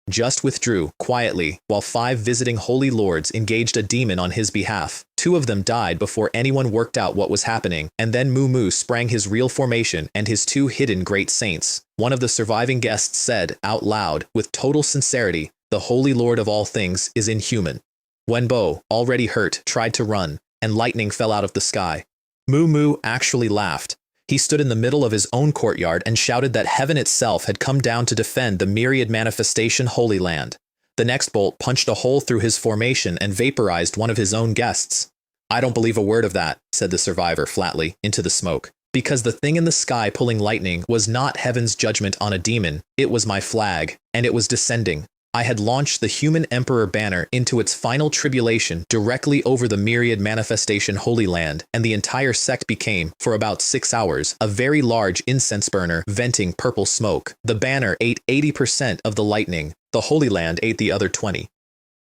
Just withdrew, quietly, while 5 visiting Holy Lords engaged a demon on his behalf. 2 of them died before anyone worked out what was happening, and then Mumu sprang his real formation and his 2 hidden great saints. One of the surviving guests said, out loud, with total sincerity, the Holy Lord of all things is inhuman. Wenbo, already hurt, tried to run, and lightning fell out of the sky. Mumu actually laughed. He stood in the middle of his own courtyard and shouted that heaven itself had come down to defend the Myriad Manifestation Holy Land. The next bolt punched a hole through his formation and vaporized one of his own guests. I don't believe a word of that, said the survivor flatly, into the smoke. Because the thing in the sky pulling lightning was not heaven's judgment on a demon, it was my flag, and it was descending. I had launched the human emperor banner into its final tribulation directly over the Myriad Manifestation Holy Land, and the entire sect became, for about 6 hours, a very large incense burner venting purple smoke. The banner ate 80% of the lightning. The Holy Land ate the other 20.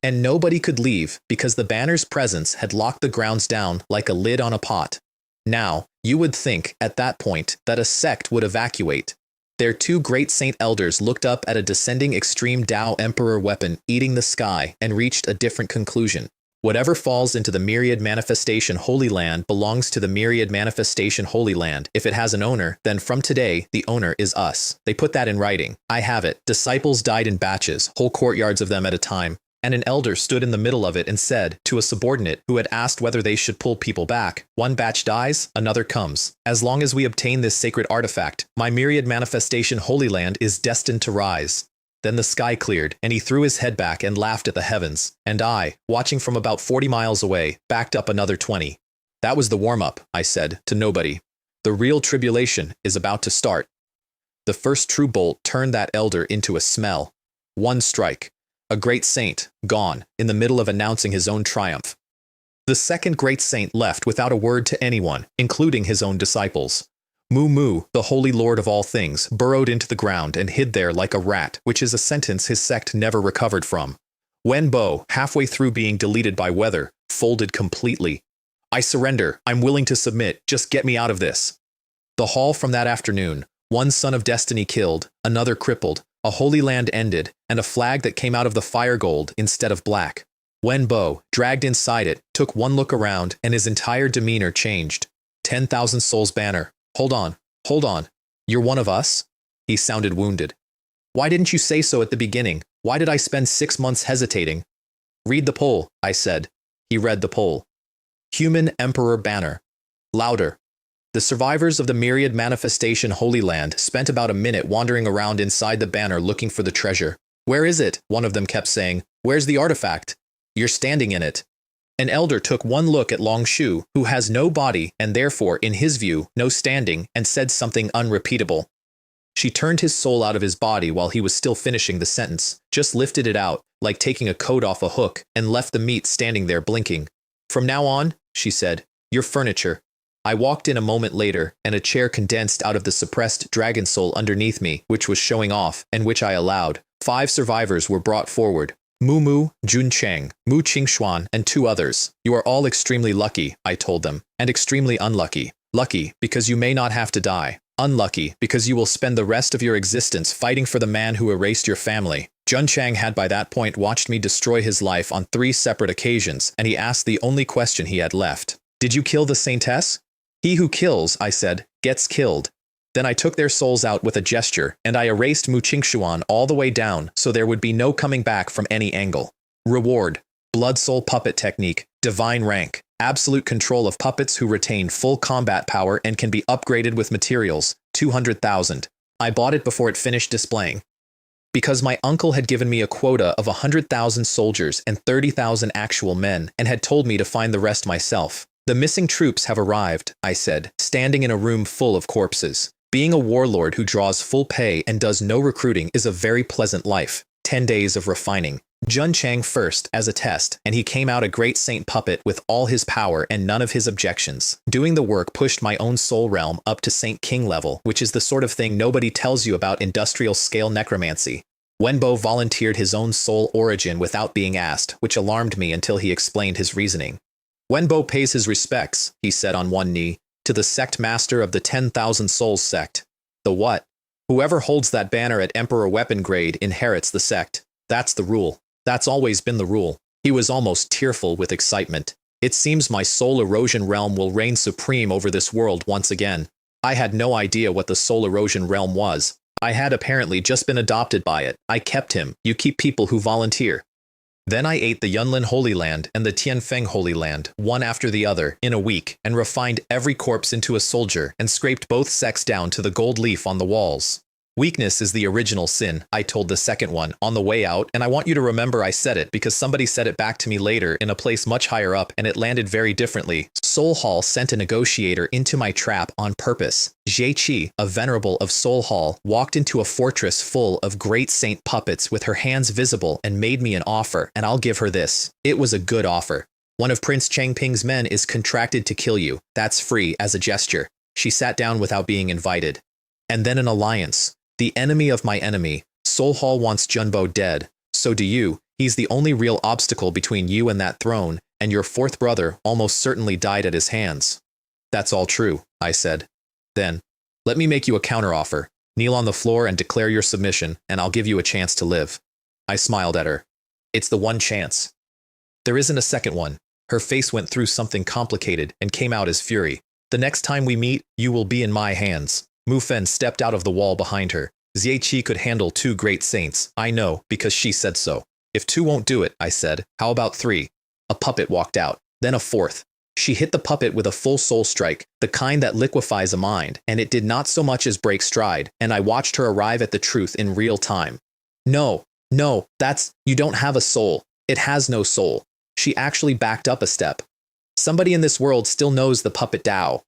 And nobody could leave because the banner's presence had locked the grounds down like a lid on a pot. Now, you would think, at that point, that a sect would evacuate. Their 2 great saint elders looked up at a descending extreme Tao emperor weapon eating the sky and reached a different conclusion. Whatever falls into the Myriad Manifestation Holy Land belongs to the Myriad Manifestation Holy Land. If it has an owner, then from today, the owner is us. They put that in writing. I have it. Disciples died in batches, whole courtyards of them at a time. And an elder stood in the middle of it and said, to a subordinate who had asked whether they should pull people back, one batch dies, another comes. As long as we obtain this sacred artifact, my Myriad Manifestation Holy Land is destined to rise. Then the sky cleared, and he threw his head back and laughed at the heavens. And I, watching from about 40 miles away, backed up another 20. That was the warm-up, I said, to nobody. The real tribulation is about to start. The first true bolt turned that elder into a smell. One strike. A great saint, gone, in the middle of announcing his own triumph. The second great saint left without a word to anyone, including his own disciples. Mu Mu, the holy lord of all things, burrowed into the ground and hid there like a rat, which is a sentence his sect never recovered from. Wenbo, halfway through being deleted by weather, folded completely. I surrender. I'm willing to submit. Just get me out of this. The haul from that afternoon, one son of destiny killed, another crippled, a holy land ended, and a flag that came out of the fire gold instead of black. Wenbo, dragged inside it, took one look around and his entire demeanor changed. 10,000 souls banner. Hold on. You're one of us? He sounded wounded. Why didn't you say so at the beginning? Why did I spend 6 months hesitating? Read the poll, I said. He read the poll. Human Emperor banner. Louder. The survivors of the myriad manifestation Holy Land spent about a minute wandering around inside the banner looking for the treasure. Where is it? One of them kept saying. Where's the artifact? You're standing in it. An elder took one look at Long Shu, who has no body and therefore, in his view, no standing, and said something unrepeatable. She turned his soul out of his body while he was still finishing the sentence, just lifted it out, like taking a coat off a hook, and left the meat standing there blinking. From now on, she said, you're furniture. I walked in a moment later, and a chair condensed out of the suppressed dragon soul underneath me, which was showing off, and which I allowed. 5 survivors were brought forward. Mu Mu, Jun Cheng, Mu Qingxuan, and 2 others. You are all extremely lucky, I told them, and extremely unlucky. Lucky, because you may not have to die. Unlucky, because you will spend the rest of your existence fighting for the man who erased your family. Jun Chang had by that point watched me destroy his life on 3 separate occasions, and he asked the only question he had left. Did you kill the saintess? He who kills, I said, gets killed. Then I took their souls out with a gesture, and I erased Mu Qingxuan all the way down so there would be no coming back from any angle. Reward. Blood soul puppet technique. Divine rank. Absolute control of puppets who retain full combat power and can be upgraded with materials. 200,000. I bought it before it finished displaying. Because my uncle had given me a quota of 100,000 soldiers and 30,000 actual men and had told me to find the rest myself. The missing troops have arrived, I said, standing in a room full of corpses. Being a warlord who draws full pay and does no recruiting is a very pleasant life. 10 days of refining. Jun Chang first as a test, and he came out a great saint puppet with all his power and none of his objections. Doing the work pushed my own soul realm up to Saint King level, which is the sort of thing nobody tells you about industrial scale necromancy. Wenbo volunteered his own soul origin without being asked, which alarmed me until he explained his reasoning. Wenbo pays his respects, he said on one knee, to the sect master of the 10,000 souls sect. The what? Whoever holds that banner at Emperor weapon grade inherits the sect. That's the rule. That's always been the rule. He was almost tearful with excitement. It seems my soul erosion realm will reign supreme over this world once again. I had no idea what the soul erosion realm was. I had apparently just been adopted by it. I kept him. You keep people who volunteer. Then I ate the Yunlin Holy Land and the Tianfeng Holy Land, one after the other, in a week, and refined every corpse into a soldier and scraped both sects down to the gold leaf on the walls. Weakness is the original sin, I told the second one, on the way out, and I want you to remember I said it because somebody said it back to me later in a place much higher up and it landed very differently. Soul Hall sent a negotiator into my trap on purpose. Jie Qi, a venerable of Soul Hall, walked into a fortress full of great saint puppets with her hands visible and made me an offer, and I'll give her this. It was a good offer. One of Prince Changping's men is contracted to kill you. That's free as a gesture. She sat down without being invited. And then an alliance. The enemy of my enemy. Soul Hall wants Junbo dead. So do you. He's the only real obstacle between you and that throne, and your 4th brother almost certainly died at his hands. That's all true, I said. Then, let me make you a counteroffer. Kneel on the floor and declare your submission, and I'll give you a chance to live. I smiled at her. It's the one chance. There isn't a second one. Her face went through something complicated and came out as fury. The next time we meet, you will be in my hands. Mu Fen stepped out of the wall behind her. Jie Qi could handle 2 great saints. I know, because she said so. If 2 won't do it, I said, how about 3? A puppet walked out, then a 4th. She hit the puppet with a full soul strike, the kind that liquefies a mind, and it did not so much as break stride, and I watched her arrive at the truth in real time. No, you don't have a soul. It has no soul. She actually backed up a step. Somebody in this world still knows the puppet Tao.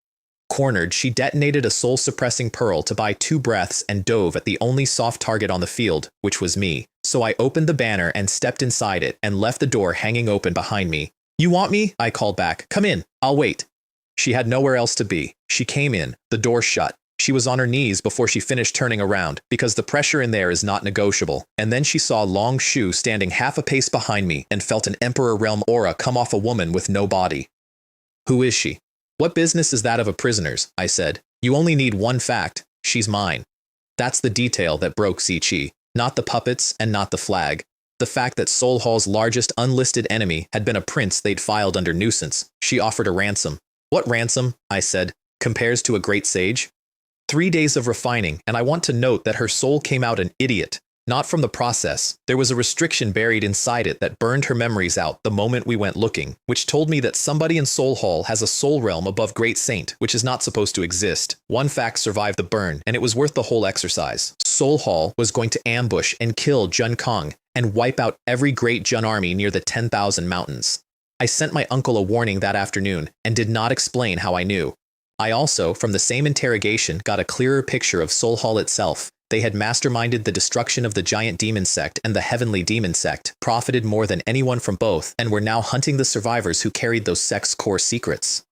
Cornered, she detonated a soul-suppressing pearl to buy 2 breaths and dove at the only soft target on the field, which was me. So I opened the banner and stepped inside it and left the door hanging open behind me. You want me? I called back. Come in. I'll wait. She had nowhere else to be. She came in, the door shut. She was on her knees before she finished turning around, because the pressure in there is not negotiable. And then she saw Long Shu standing half a pace behind me and felt an Emperor Realm aura come off a woman with no body. Who is she? What business is that of a prisoner's? I said. You only need one fact. She's mine. That's the detail that broke Ziqi. Not the puppets and not the flag. The fact that Soul Hall's largest unlisted enemy had been a prince they'd filed under nuisance. She offered a ransom. What ransom, I said, compares to a great sage? 3 days of refining, and I want to note that her soul came out an idiot. Not from the process. There was a restriction buried inside it that burned her memories out the moment we went looking, which told me that somebody in Soul Hall has a soul realm above Great Saint, which is not supposed to exist. One fact survived the burn, and it was worth the whole exercise. Soul Hall was going to ambush and kill Jun Kong and wipe out every great Jun army near the 10,000 mountains. I sent my uncle a warning that afternoon and did not explain how I knew. I also, from the same interrogation, got a clearer picture of Soul Hall itself. They had masterminded the destruction of the giant demon sect and the heavenly demon sect, profited more than anyone from both, and were now hunting the survivors who carried those sect's core secrets.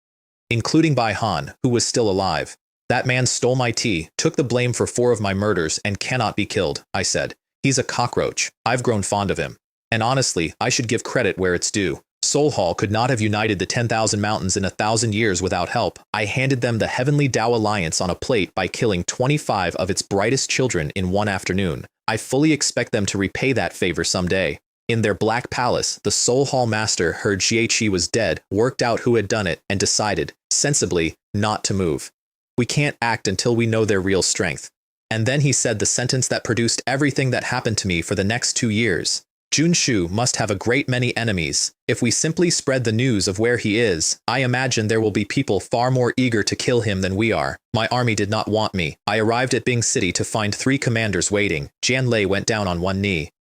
Including Bai Han, who was still alive. That man stole my tea, took the blame for 4 of my murders, and cannot be killed, I said. He's a cockroach. I've grown fond of him. And honestly, I should give credit where it's due. Soul Hall could not have united the 10,000 mountains in 1,000 years without help. I handed them the Heavenly Tao Alliance on a plate by killing 25 of its brightest children in one afternoon. I fully expect them to repay that favor someday. In their Black Palace, the Soul Hall master heard Jie was dead, worked out who had done it, and decided, sensibly, not to move. We can't act until we know their real strength. And then he said the sentence that produced everything that happened to me for the next 2 years. Junshu must have a great many enemies. If we simply spread the news of where he is, I imagine there will be people far more eager to kill him than we are. My army did not want me. I arrived at Bing City to find 3 commanders waiting. Jian Lei went down on one knee.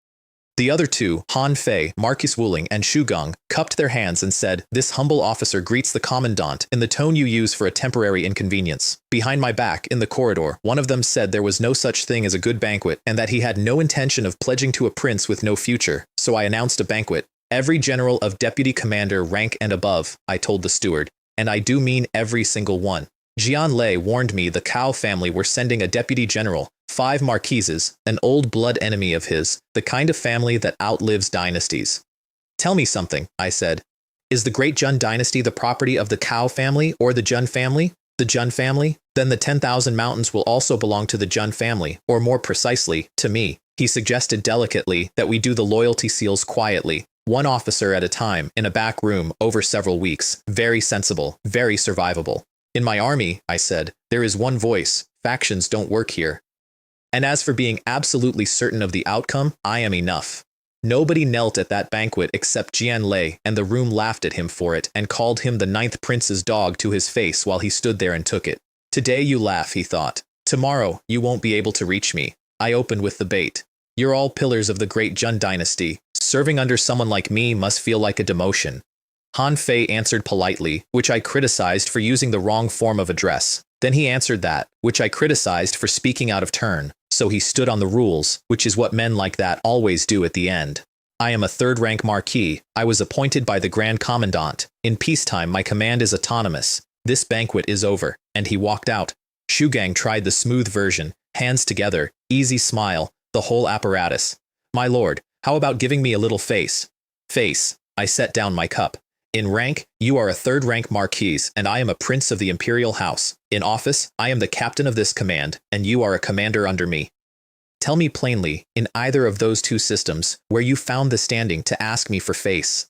The other 2, Han Fei, Marquis Wuling, and Shu Gong, cupped their hands and said, "This humble officer greets the commandant in the tone you use for a temporary inconvenience." Behind my back, in the corridor, one of them said there was no such thing as a good banquet and that he had no intention of pledging to a prince with no future, so I announced a banquet. Every general of deputy commander rank and above, I told the steward, and I do mean every single one. Jian Lei warned me the Cao family were sending a deputy general, 5 marquises, an old blood enemy of his, the kind of family that outlives dynasties. Tell me something, I said. Is the Great Jun dynasty the property of the Cao family or the Jun family? The Jun family? Then the 10,000 mountains will also belong to the Jun family, or more precisely, to me. He suggested delicately that we do the loyalty seals quietly, 1 officer at a time, in a back room, over several weeks. Very sensible, very survivable. In my army, I said, there is one voice. Factions don't work here. And as for being absolutely certain of the outcome, I am enough. Nobody knelt at that banquet except Jian Lei, and the room laughed at him for it and called him the 9th prince's dog to his face while he stood there and took it. Today you laugh, he thought. Tomorrow you won't be able to reach me. I opened with the bait. You're all pillars of the Great Jun dynasty. Serving under someone like me must feel like a demotion. Han Fei answered politely, which I criticized for using the wrong form of address. Then he answered that, which I criticized for speaking out of turn. So he stood on the rules, which is what men like that always do at the end. I am a 3rd-rank marquis. I was appointed by the Grand Commandant. In peacetime, my command is autonomous. This banquet is over. And he walked out. Shu Gang tried the smooth version, hands together, easy smile, the whole apparatus. My lord, how about giving me a little face? Face. I set down my cup. In rank, you are a 3rd-rank marquis, and I am a prince of the imperial house. In office, I am the captain of this command, and you are a commander under me. Tell me plainly, in either of those 2 systems, where you found the standing to ask me for face.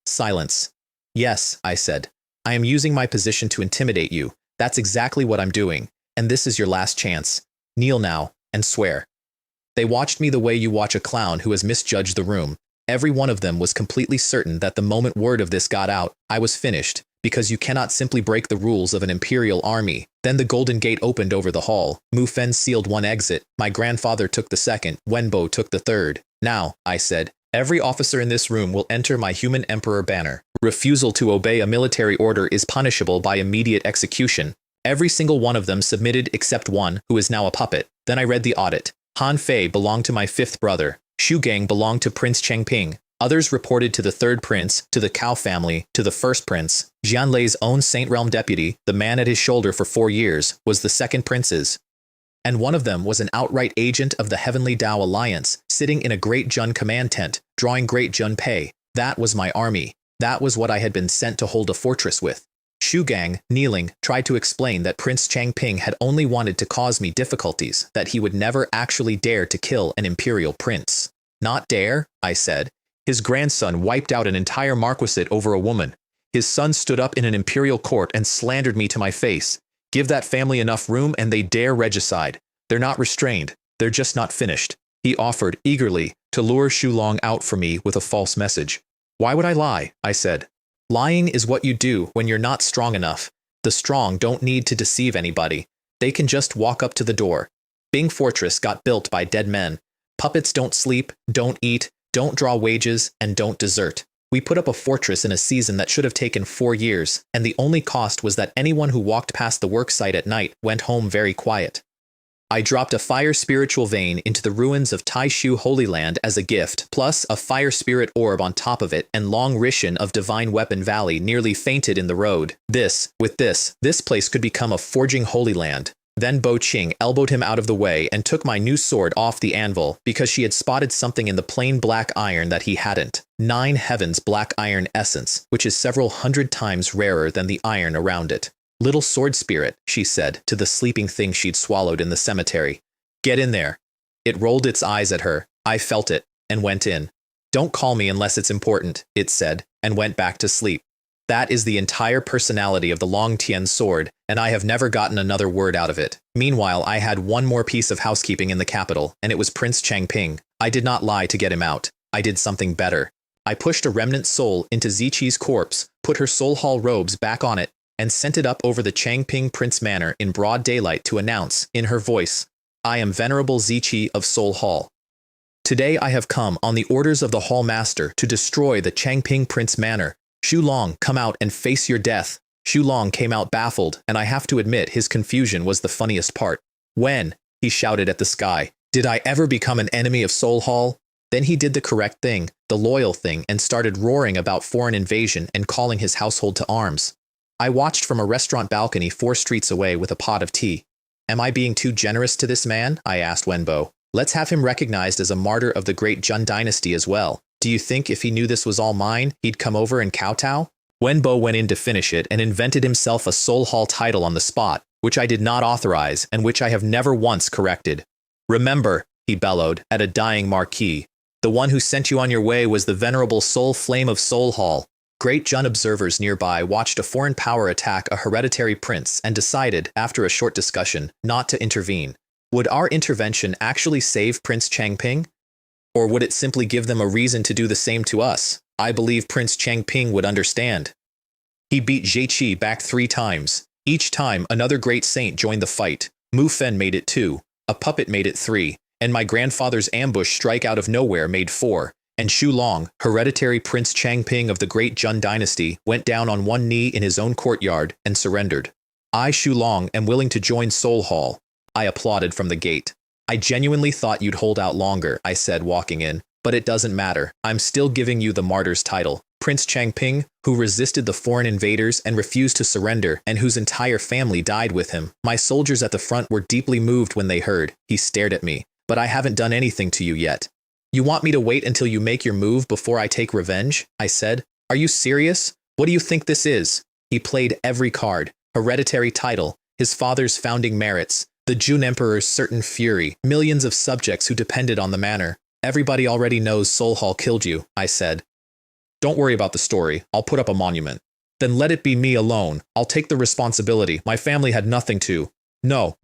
Silence. Yes, I said. I am using my position to intimidate you. That's exactly what I'm doing, and this is your last chance. Kneel now, and swear. They watched me the way you watch a clown who has misjudged the room. Every one of them was completely certain that the moment word of this got out, I was finished, because you cannot simply break the rules of an imperial army. Then the golden gate opened over the hall. Mu Fen sealed 1 exit. My grandfather took the 2nd. Wenbo took the 3rd. Now, I said, every officer in this room will enter my human emperor banner. Refusal to obey a military order is punishable by immediate execution. Every single one of them submitted except one, who is now a puppet. Then I read the audit. Han Fei belonged to my 5th brother. Shu Gang belonged to Prince Chengping. Others reported to the 3rd prince, to the Cao family, to the 1st prince. Jian Lei's own Saint Realm deputy, the man at his shoulder for 4 years, was the 2nd prince's. and one of them was an outright agent of the Heavenly Tao Alliance, sitting in a Great Jun command tent, drawing Great Jun pay. That was my army. That was what I had been sent to hold a fortress with. Shu Gang, kneeling, tried to explain that Prince Changping had only wanted to cause me difficulties, that he would never actually dare to kill an imperial prince. Not dare, I said. His grandson wiped out an entire marquisate over a woman. His son stood up in an imperial court and slandered me to my face. Give that family enough room and they dare regicide. They're not restrained. They're just not finished. He offered, eagerly, to lure Shulong out for me with a false message. Why would I lie? I said. Lying is what you do when you're not strong enough. The strong don't need to deceive anybody. They can just walk up to the door. Bing Fortress got built by dead men. Puppets don't sleep, don't eat, don't draw wages, and don't desert. We put up a fortress in a season that should have taken 4 years, and the only cost was that anyone who walked past the worksite at night went home very quiet. I dropped a fire spiritual vein into the ruins of Taishu Holy Land as a gift, plus a fire spirit orb on top of it, and Long Rishan of Divine Weapon Valley nearly fainted in the road. This place could become a forging holy land. Then Bo Ching elbowed him out of the way and took my new sword off the anvil because she had spotted something in the plain black iron that he hadn't. 9 Heavens black iron essence, which is several 100 times rarer than the iron around it. Little sword spirit, she said to the sleeping thing she'd swallowed in the cemetery. Get in there. It rolled its eyes at her. I felt it and went in. Don't call me unless it's important, it said, and went back to sleep. That is the entire personality of the Long Tian sword, and I have never gotten another word out of it. Meanwhile, I had one more piece of housekeeping in the capital, and it was Prince Changping. I did not lie to get him out. I did something better. I pushed a remnant soul into Ziqi's corpse, put her soul hall robes back on it, and sent it up over the Changping Prince Manor in broad daylight to announce, in her voice, I am Venerable Ziqi of Soul Hall. Today I have come on the orders of the Hall Master to destroy the Changping Prince Manor. Shulong, come out and face your death. Shulong came out baffled, and I have to admit his confusion was the funniest part. When, he shouted at the sky, did I ever become an enemy of Soul Hall? Then he did the correct thing, the loyal thing, and started roaring about foreign invasion and calling his household to arms. I watched from a restaurant balcony 4 streets away with a pot of tea. Am I being too generous to this man? I asked Wenbo. Let's have him recognized as a martyr of the great Jun dynasty as well. Do you think if he knew this was all mine, he'd come over and kowtow? Wenbo went in to finish it and invented himself a Soul Hall title on the spot, which I did not authorize and which I have never once corrected. Remember, he bellowed at a dying marquis, the one who sent you on your way was the venerable Soul Flame of Soul Hall. Great Jun observers nearby watched a foreign power attack a hereditary prince and decided, after a short discussion, not to intervene. Would our intervention actually save Prince Changping? Or would it simply give them a reason to do the same to us? I believe Prince Changping would understand. He beat Zhiqi back 3 times. Each time, another great saint joined the fight. Mu Fen made it 2, a puppet made it 3, and my grandfather's ambush strike out of nowhere made 4. And Shulong, hereditary Prince Changping of the Great Jun dynasty, went down on one knee in his own courtyard and surrendered. I, Shulong, am willing to join Soul Hall. I applauded from the gate. I genuinely thought you'd hold out longer, I said, walking in, but it doesn't matter. I'm still giving you the martyr's title. Prince Changping, who resisted the foreign invaders and refused to surrender, and whose entire family died with him. My soldiers at the front were deeply moved when they heard. He stared at me. But I haven't done anything to you yet. You want me to wait until you make your move before I take revenge? I said. Are you serious? What do you think this is? He played every card. Hereditary title, his father's founding merits, the Jun Emperor's certain fury, millions of subjects who depended on the manor. Everybody already knows Soul Hall killed you, I said. Don't worry about the story. I'll put up a monument. Then let it be me alone. I'll take the responsibility. My family had nothing to. No.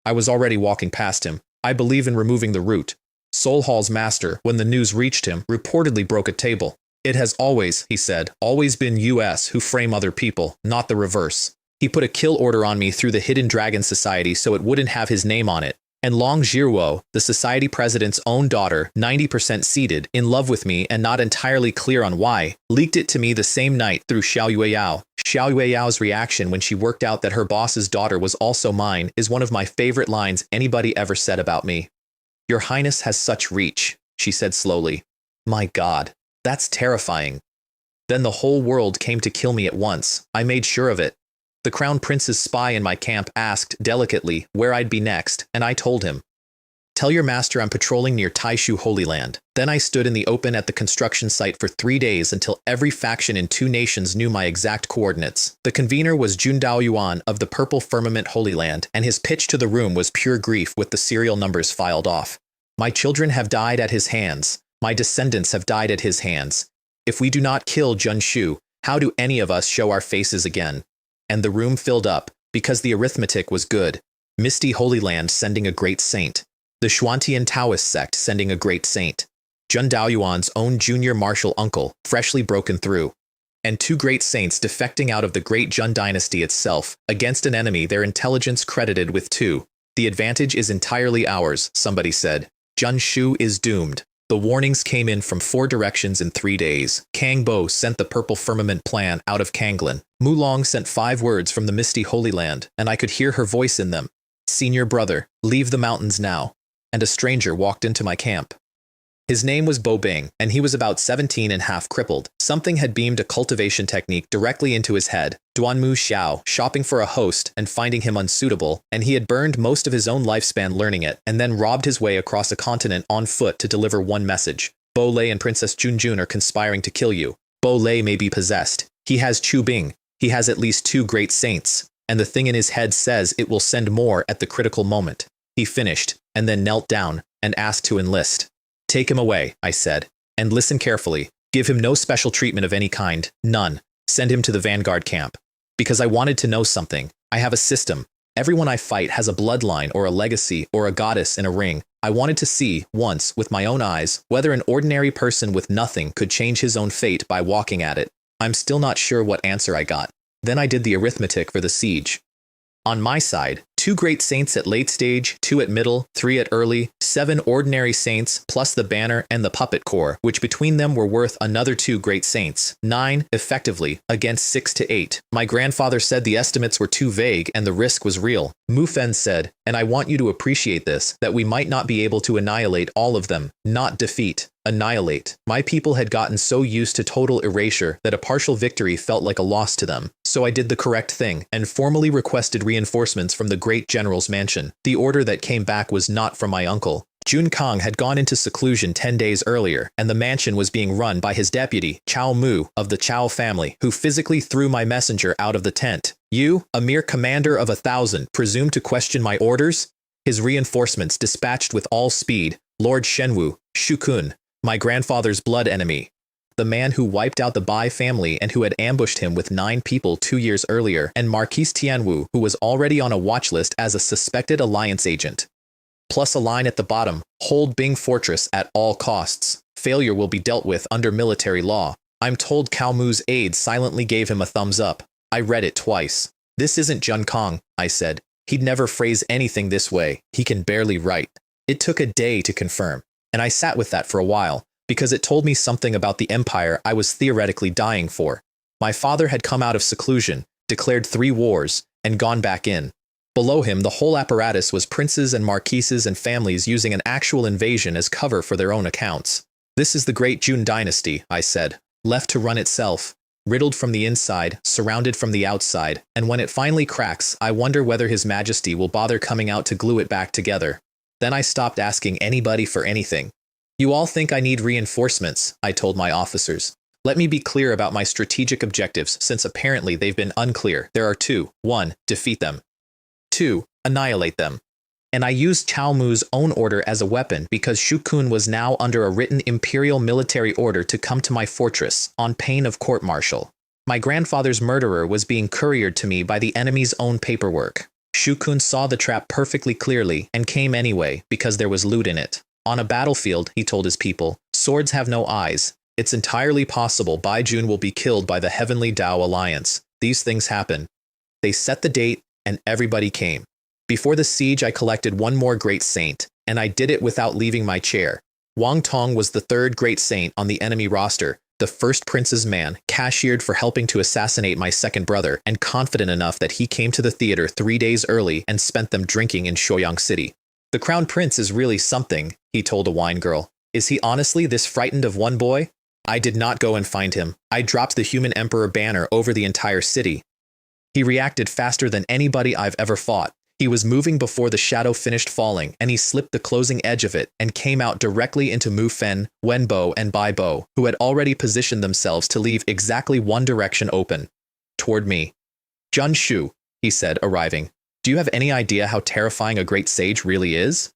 I was already walking past him. I believe in removing the root. Soul Hall's master, when the news reached him, reportedly broke a table. It has always, he said, always been US who frame other people, not the reverse. He put a kill order on me through the Hidden Dragon Society so it wouldn't have his name on it. And Long Jirwo, the society president's own daughter, 90% seated, in love with me and not entirely clear on why, leaked it to me the same night through Xiao Yueyao. Xiao Yueyao's reaction when she worked out that her boss's daughter was also mine is one of my favorite lines anybody ever said about me. Your Highness has such reach, she said slowly. My God, that's terrifying. Then the whole world came to kill me at once. I made sure of it. The crown prince's spy in my camp asked delicately where I'd be next, and I told him, "Tell your master I'm patrolling near Taishu Holy Land." Then I stood in the open at the construction site for 3 days until every faction in 2 nations knew my exact coordinates. The convener was Jun Daoyuan of the Purple Firmament Holy Land, and his pitch to the room was pure grief with the serial numbers filed off. "My children have died at his hands. My descendants have died at his hands. If we do not kill Jun Shu, how do any of us show our faces again?" And the room filled up, because the arithmetic was good. Misty Holy Land sending a great saint. The Xuantian Taoist sect sending a great saint. Jun Daoyuan's own junior martial uncle, freshly broken through. And 2 great saints defecting out of the great Jun dynasty itself, against an enemy their intelligence credited with 2. "The advantage is entirely ours," somebody said. "Jun Shu is doomed." The warnings came in from 4 directions in 3 days. Kang Bo sent the Purple Firmament plan out of Kanglan. Mulong sent 5 words from the Misty Holy Land, and I could hear her voice in them. "Senior brother, leave the mountains now." And a stranger walked into my camp. His name was Bo Bing, and he was about 17 and half crippled. Something had beamed a cultivation technique directly into his head. Duanmu Xiao, shopping for a host and finding him unsuitable, and he had burned most of his own lifespan learning it, and then robbed his way across a continent on foot to deliver one message. "Bo Lei and Princess Junjun are conspiring to kill you. Bo Lei may be possessed. He has Chu Bing. He has at least 2 great saints, and the thing in his head says it will send more at the critical moment." He finished, and then knelt down, and asked to enlist. "Take him away," I said, "and listen carefully. Give him no special treatment of any kind, none. Send him to the vanguard camp. Because I wanted to know something. I have a system. Everyone I fight has a bloodline or a legacy or a goddess in a ring. I wanted to see, once, with my own eyes, whether an ordinary person with nothing could change his own fate by walking at it. I'm still not sure what answer I got. Then I did the arithmetic for the siege. On my side, 2 great saints at late stage, 2 at middle, 3 at early, 7 ordinary saints, plus the banner and the puppet corps, which between them were worth another 2 great saints. 9, effectively, against 6 to 8. My grandfather said the estimates were too vague and the risk was real. Mu Fen said, and I want you to appreciate this, that we might not be able to annihilate all of them, not defeat. Annihilate. My people had gotten so used to total erasure that a partial victory felt like a loss to them. So I did the correct thing, and formally requested reinforcements from the great general's mansion. The order that came back was not from my uncle. Jun Kang had gone into seclusion 10 days earlier, and the mansion was being run by his deputy, Chao Mu, of the Chao family, who physically threw my messenger out of the tent. "You, a mere commander of 1,000, presume to question my orders?" His reinforcements dispatched with all speed, Lord Shenwu, Shukun, my grandfather's blood enemy, the man who wiped out the Bai family and who had ambushed him with 9 people 2 years earlier, and Marquise Tianwu, who was already on a watch list as a suspected alliance agent. Plus a line at the bottom, "Hold Bing Fortress at all costs. Failure will be dealt with under military law." I'm told Cao Mu's aide silently gave him a thumbs up. I read it twice. "This isn't Jun Kang," I said. "He'd never phrase anything this way. He can barely write." It took a day to confirm, and I sat with that for a while, because it told me something about the empire I was theoretically dying for. My father had come out of seclusion, declared 3 wars, and gone back in. Below him, the whole apparatus was princes and marquises and families using an actual invasion as cover for their own accounts. "This is the great Jun dynasty," I said, "left to run itself, riddled from the inside, surrounded from the outside, and when it finally cracks, I wonder whether His Majesty will bother coming out to glue it back together." Then I stopped asking anybody for anything. "You all think I need reinforcements," I told my officers. "Let me be clear about my strategic objectives, since apparently they've been unclear. There are 2. 1. Defeat them. 2. Annihilate them." And I used Chao Mu's own order as a weapon because Shukun was now under a written imperial military order to come to my fortress, on pain of court-martial. My grandfather's murderer was being couriered to me by the enemy's own paperwork. Shukun saw the trap perfectly clearly and came anyway because there was loot in it. On a battlefield, he told his people, swords have no eyes. It's entirely possible Bai Jun will be killed by the Heavenly Tao Alliance. These things happen. They set the date, and everybody came. Before the siege, I collected one more great saint, and I did it without leaving my chair. Wang Tong was the 3rd great saint on the enemy roster, the first prince's man, cashiered for helping to assassinate my second brother, and confident enough that he came to the theater 3 days early and spent them drinking in Shoyang City. "The crown prince is really something," he told a wine girl. "Is he honestly this frightened of one boy?" I did not go and find him. I dropped the human emperor banner over the entire city. He reacted faster than anybody I've ever fought. He was moving before the shadow finished falling, and he slipped the closing edge of it and came out directly into Mu Fen, Wenbo, and Baibo, who had already positioned themselves to leave exactly one direction open. Toward me. Jun Shu, he said, arriving. Do you have any idea how terrifying a great sage really is?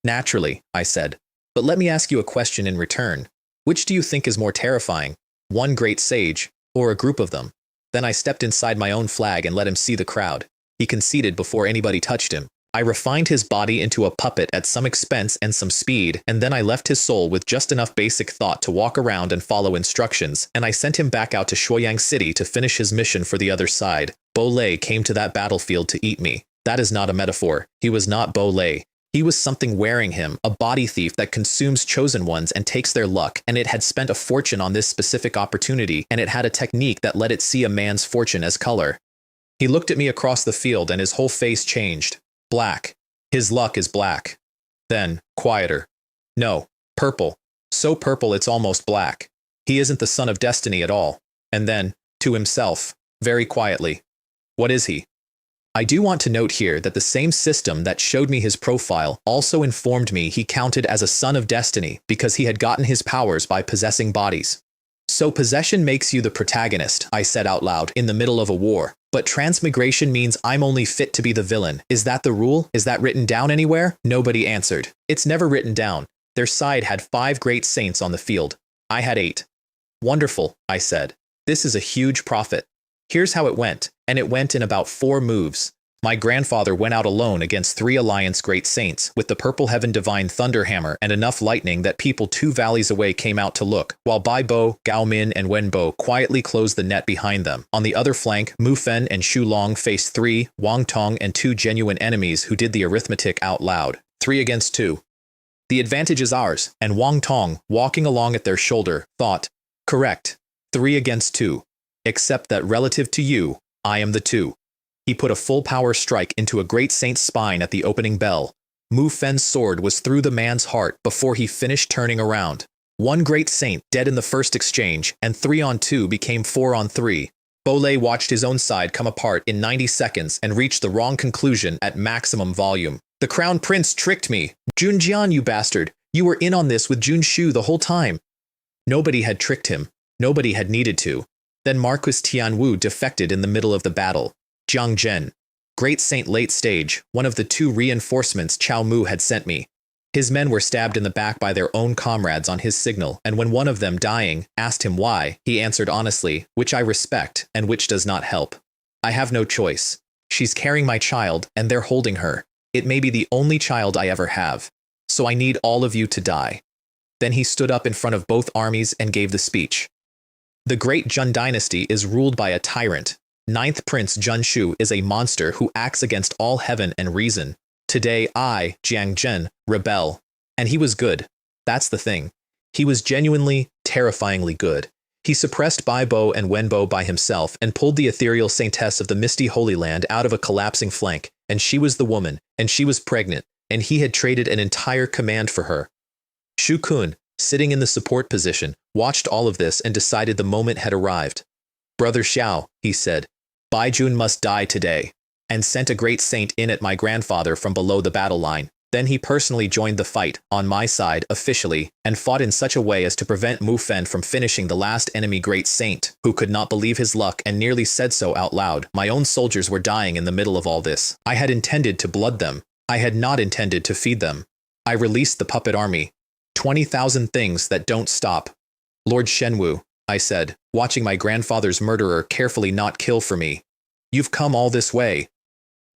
Naturally, I said. But let me ask you a question in return. Which do you think is more terrifying? One great sage, or a group of them? Then I stepped inside my own flag and let him see the crowd. He conceded before anybody touched him. I refined his body into a puppet at some expense and some speed, and then I left his soul with just enough basic thought to walk around and follow instructions, and I sent him back out to Shuoyang City to finish his mission for the other side. Bo Lei came to that battlefield to eat me. That is not a metaphor. He was not Bo Lei. He was something wearing him, a body thief that consumes chosen ones and takes their luck, and it had spent a fortune on this specific opportunity, and it had a technique that let it see a man's fortune as color. He looked at me across the field and his whole face changed. Black. His luck is black. Then, quieter. No, purple. So purple it's almost black. He isn't the son of destiny at all. And then, to himself, very quietly. What is he? I do want to note here that the same system that showed me his profile also informed me he counted as a son of destiny because he had gotten his powers by possessing bodies. So possession makes you the protagonist, I said out loud, in the middle of a war. But transmigration means I'm only fit to be the villain. Is that the rule? Is that written down anywhere? Nobody answered. It's never written down. Their side had 5 great saints on the field. I had 8. Wonderful, I said. This is a huge profit. Here's how it went, and it went in about 4 moves. My grandfather went out alone against 3 Alliance great saints, with the Purple Heaven Divine Thunderhammer and enough lightning that people 2 valleys away came out to look, while Baibo, Gao Min, and Wenbo quietly closed the net behind them. On the other flank, Mu Fen and Shu Long faced 3, Wang Tong and 2 genuine enemies who did the arithmetic out loud. 3 against 2. The advantage is ours, and Wang Tong, walking along at their shoulder, thought, correct, 3 against 2. Except that relative to you, I am the 2. He put a full power strike into a great saint's spine at the opening bell. Mu Fen's sword was through the man's heart before he finished turning around. 1 great saint dead in the first exchange, and 3 on 2 became 4 on 3. Bo Lei watched his own side come apart in 90 seconds and reached the wrong conclusion at maximum volume. The crown prince tricked me. Jun Jian, you bastard. You were in on this with Jun Shu the whole time. Nobody had tricked him. Nobody had needed to. Then Marquis Tianwu defected in the middle of the battle. Jiang Zhen. Great Saint late stage, one of the 2 reinforcements Chao Mu had sent me. His men were stabbed in the back by their own comrades on his signal, and when one of them, dying, asked him why, he answered honestly, which I respect and which does not help. I have no choice. She's carrying my child, and they're holding her. It may be the only child I ever have. So I need all of you to die. Then he stood up in front of both armies and gave the speech. The great Jun dynasty is ruled by a tyrant. 9th Prince Jun Shu is a monster who acts against all heaven and reason. Today I, Jiang Zhen, rebel. And he was good. That's the thing. He was genuinely, terrifyingly good. He suppressed Baibo and Wenbo by himself and pulled the ethereal saintess of the misty Holy Land out of a collapsing flank, and she was the woman, and she was pregnant, and he had traded an entire command for her. Shu Kun, sitting in the support position, watched all of this and decided the moment had arrived. Brother Xiao, he said, Baijun must die today, and sent a great saint in at my grandfather from below the battle line. Then he personally joined the fight, on my side, officially, and fought in such a way as to prevent Mu Fen from finishing the last enemy great saint, who could not believe his luck and nearly said so out loud. My own soldiers were dying in the middle of all this. I had intended to blood them. I had not intended to feed them. I released the puppet army. 20,000 things that don't stop. Lord Shenwu, I said, watching my grandfather's murderer carefully not kill for me. You've come all this way.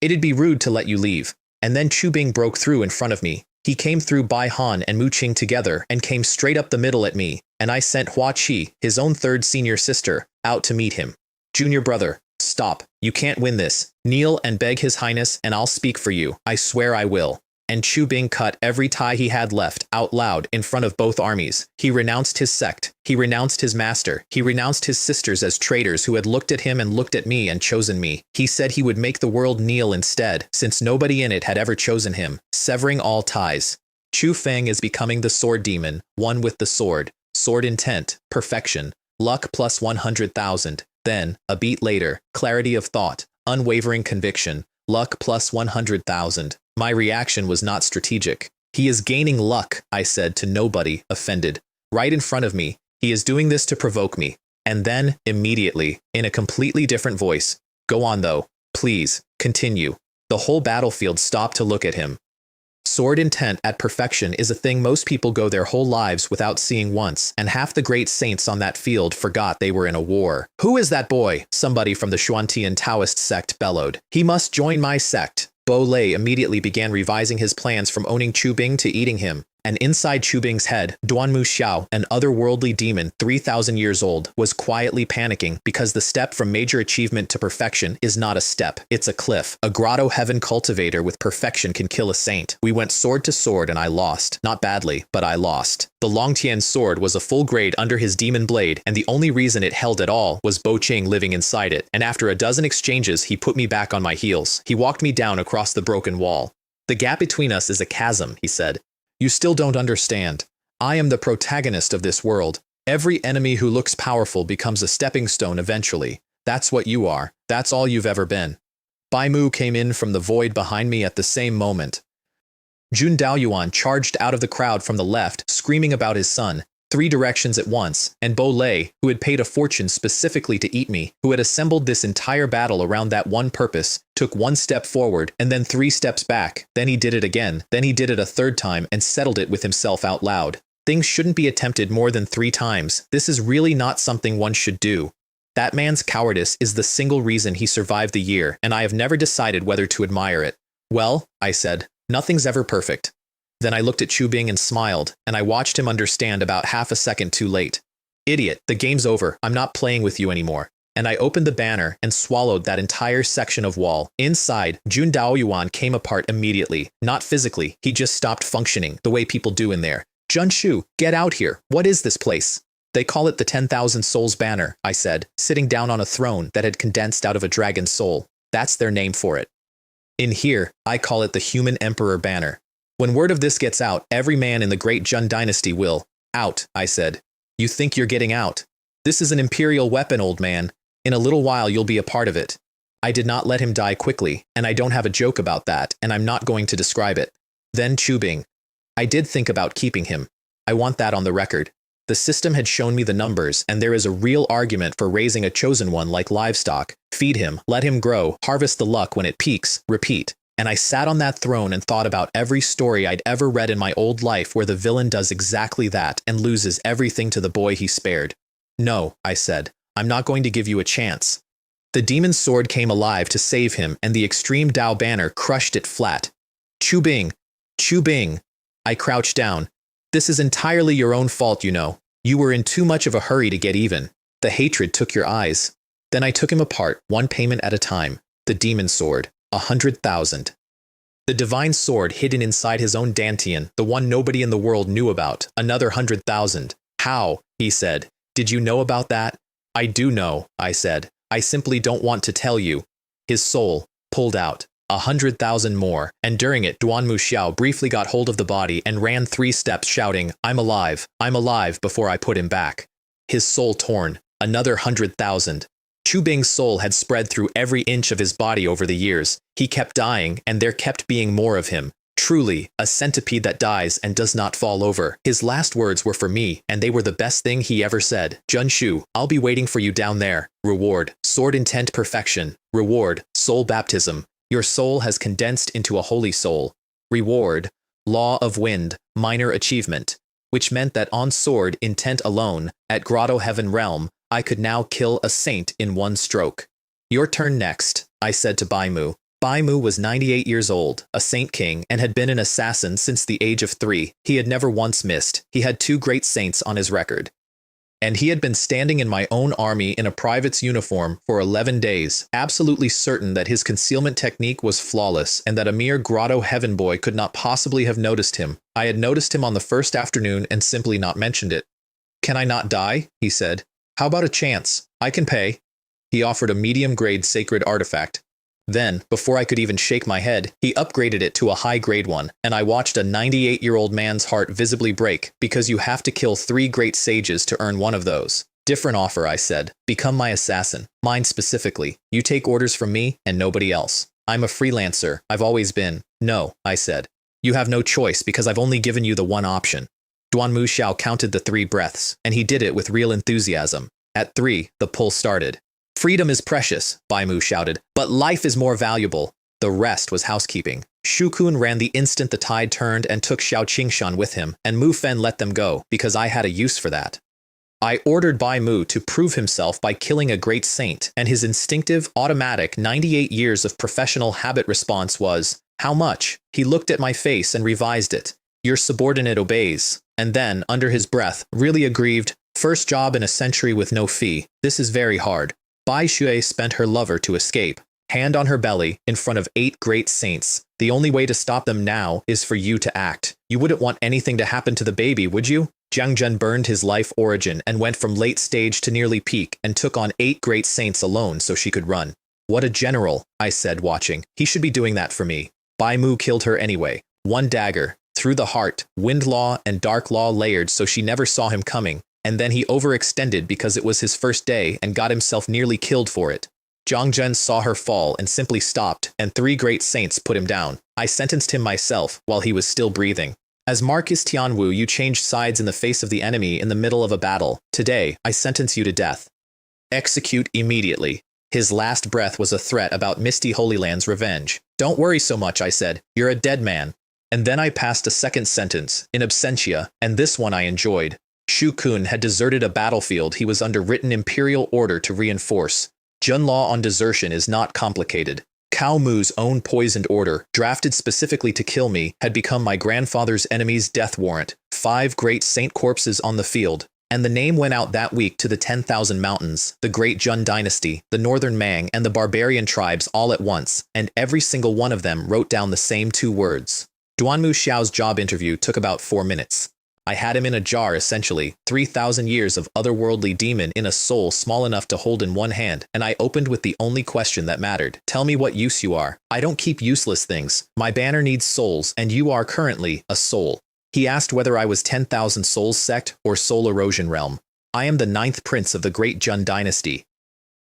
It'd be rude to let you leave. And then Chu Bing broke through in front of me. He came through Bai Han and Mu Qing together and came straight up the middle at me, and I sent Hua Qi, his own 3rd senior sister, out to meet him. Junior brother, stop. You can't win this. Kneel and beg His Highness and I'll speak for you. I swear I will. And Chu Bing cut every tie he had left out loud in front of both armies. He renounced his sect. He renounced his master. He renounced his sisters as traitors who had looked at him and looked at me and chosen me. He said he would make the world kneel instead, since nobody in it had ever chosen him, severing all ties. Chu Feng is becoming the sword demon, one with the sword. Sword intent, perfection, luck plus 100,000. Then, a beat later, clarity of thought, unwavering conviction, luck plus 100,000. My reaction was not strategic. He is gaining luck, I said to nobody, offended. Right in front of me, he is doing this to provoke me. And then, immediately, in a completely different voice, go on though, please, continue. The whole battlefield stopped to look at him. Sword intent at perfection is a thing most people go their whole lives without seeing once, and half the great saints on that field forgot they were in a war. Who is that boy? Somebody from the Xuantian Taoist sect bellowed. He must join my sect. Bo Lei immediately began revising his plans from owning Chu Bing to eating him. And inside Chu Bing's head, Duanmu Xiao, an otherworldly demon 3,000 years old, was quietly panicking because the step from major achievement to perfection is not a step, it's a cliff. A grotto heaven cultivator with perfection can kill a saint. We went sword to sword and I lost. Not badly, but I lost. The Longtian sword was a full grade under his demon blade, and the only reason it held at all was Bo Qing living inside it, and after a dozen exchanges he put me back on my heels. He walked me down across the broken wall. The gap between us is a chasm, he said. You still don't understand. I am the protagonist of this world. Every enemy who looks powerful becomes a stepping stone eventually. That's what you are. That's all you've ever been. Bai Mu came in from the void behind me at the same moment. Jun Daoyuan charged out of the crowd from the left, screaming about his son, 3 directions at once, and Bo Lei, who had paid a fortune specifically to eat me, who had assembled this entire battle around that one purpose, took 1 step forward and then 3 steps back, then he did it again, then he did it a 3rd time and settled it with himself out loud. Things shouldn't be attempted more than 3 times. This is really not something one should do. That man's cowardice is the single reason he survived the year, and I have never decided whether to admire it. Well, I said, nothing's ever perfect. Then I looked at Chu Bing and smiled, and I watched him understand about half a second too late. Idiot, the game's over, I'm not playing with you anymore. And I opened the banner and swallowed that entire section of wall. Inside, Jun Daoyuan came apart immediately. Not physically, he just stopped functioning, the way people do in there. Jun Shu, get out here, what is this place? They call it the 10,000 Souls banner, I said, sitting down on a throne that had condensed out of a dragon's soul. That's their name for it. In here, I call it the Human Emperor banner. When word of this gets out, every man in the great Jun dynasty will. Out, I said. You think you're getting out? This is an imperial weapon, old man. In a little while you'll be a part of it. I did not let him die quickly, and I don't have a joke about that, and I'm not going to describe it. Then Chu Bing. I did think about keeping him. I want that on the record. The system had shown me the numbers, and there is a real argument for raising a chosen one like livestock. Feed him, let him grow, harvest the luck when it peaks, repeat. And I sat on that throne and thought about every story I'd ever read in my old life where the villain does exactly that and loses everything to the boy he spared. No, I said, I'm not going to give you a chance. The demon's sword came alive to save him, and the extreme Dao banner crushed it flat. Chu Bing, Chu Bing. I crouched down. This is entirely your own fault, you know. You were in too much of a hurry to get even. The hatred took your eyes. Then I took him apart, 1 payment at a time. The demon sword. 100,000. The divine sword hidden inside his own dantian, the one nobody in the world knew about, another 100,000. How? He said. Did you know about that? I do know, I said. I simply don't want to tell you. His soul pulled out 100,000 more, and during it Duanmu Xiao briefly got hold of the body and ran 3 steps shouting, I'm alive, before I put him back. His soul torn, another 100,000. Chu Bing's soul had spread through every inch of his body over the years. He kept dying, and there kept being more of him. Truly, a centipede that dies and does not fall over. His last words were for me, and they were the best thing he ever said. Jun Shu, I'll be waiting for you down there. Reward, sword intent perfection. Reward, soul baptism. Your soul has condensed into a holy soul. Reward, law of wind, minor achievement. Which meant that on sword intent alone, at Grotto Heaven Realm, I could now kill a saint in 1 stroke. Your turn next, I said to Bai Mu. Bai Mu was 98 years old, a saint king, and had been an assassin since the age of 3. He had never once missed. He had 2 great saints on his record. And he had been standing in my own army in a private's uniform for 11 days, absolutely certain that his concealment technique was flawless and that a mere Grotto Heaven boy could not possibly have noticed him. I had noticed him on the first afternoon and simply not mentioned it. Can I not die? He said. How about a chance? I can pay. He offered a medium-grade sacred artifact. Then, before I could even shake my head, he upgraded it to a high-grade one, and I watched a 98-year-old man's heart visibly break because you have to kill 3 great sages to earn one of those. Different offer, I said. Become my assassin. Mine specifically. You take orders from me and nobody else. I'm a freelancer. I've always been. No, I said. You have no choice because I've only given you the one option. Duan Mu Xiao counted the 3 breaths, and he did it with real enthusiasm. At 3, the pull started. Freedom is precious, Bai Mu shouted, but life is more valuable. The rest was housekeeping. Shu Kun ran the instant the tide turned and took Xiao Qingshan with him, and Mu Fen let them go because I had a use for that. I ordered Bai Mu to prove himself by killing a great saint, and his instinctive, automatic 98 years of professional habit response was, "How much?" He looked at my face and revised it. "Your subordinate obeys." And then, under his breath, really aggrieved, "First job in a century with no fee. This is very hard." Bai Xue spent her lover to escape. Hand on her belly, in front of 8 great saints. The only way to stop them now is for you to act. You wouldn't want anything to happen to the baby, would you? Jiang Zhen burned his life origin and went from late stage to nearly peak and took on 8 great saints alone so she could run. What a general, I said, watching. He should be doing that for me. Bai Mu killed her anyway. 1 dagger, through the heart, wind law and dark law layered so she never saw him coming, and then he overextended because it was his first day and got himself nearly killed for it. Jiang Zhen saw her fall and simply stopped, and 3 great saints put him down. I sentenced him myself while he was still breathing. As Marcus Tianwu, you changed sides in the face of the enemy in the middle of a battle. Today, I sentence you to death. Execute immediately. His last breath was a threat about Misty Holy Land's revenge. Don't worry so much, I said. You're a dead man. And then I passed a second sentence, in absentia, and this one I enjoyed. Shu Kun had deserted a battlefield he was under written imperial order to reinforce. Jun law on desertion is not complicated. Cao Mu's own poisoned order, drafted specifically to kill me, had become my grandfather's enemy's death warrant. 5 great saint corpses on the field. And the name went out that week to the 10,000 mountains, the great Jun dynasty, the northern Mang, and the barbarian tribes all at once, and every single one of them wrote down the same 2 words. Duan Mu Xiao's job interview took about 4 minutes. I had him in a jar, essentially, 3,000 years of otherworldly demon in a soul small enough to hold in one hand, and I opened with the only question that mattered. Tell me what use you are. I don't keep useless things. My banner needs souls, and you are currently a soul. He asked whether I was 10,000 souls sect or soul erosion realm. I am the 9th prince of the great Jun dynasty.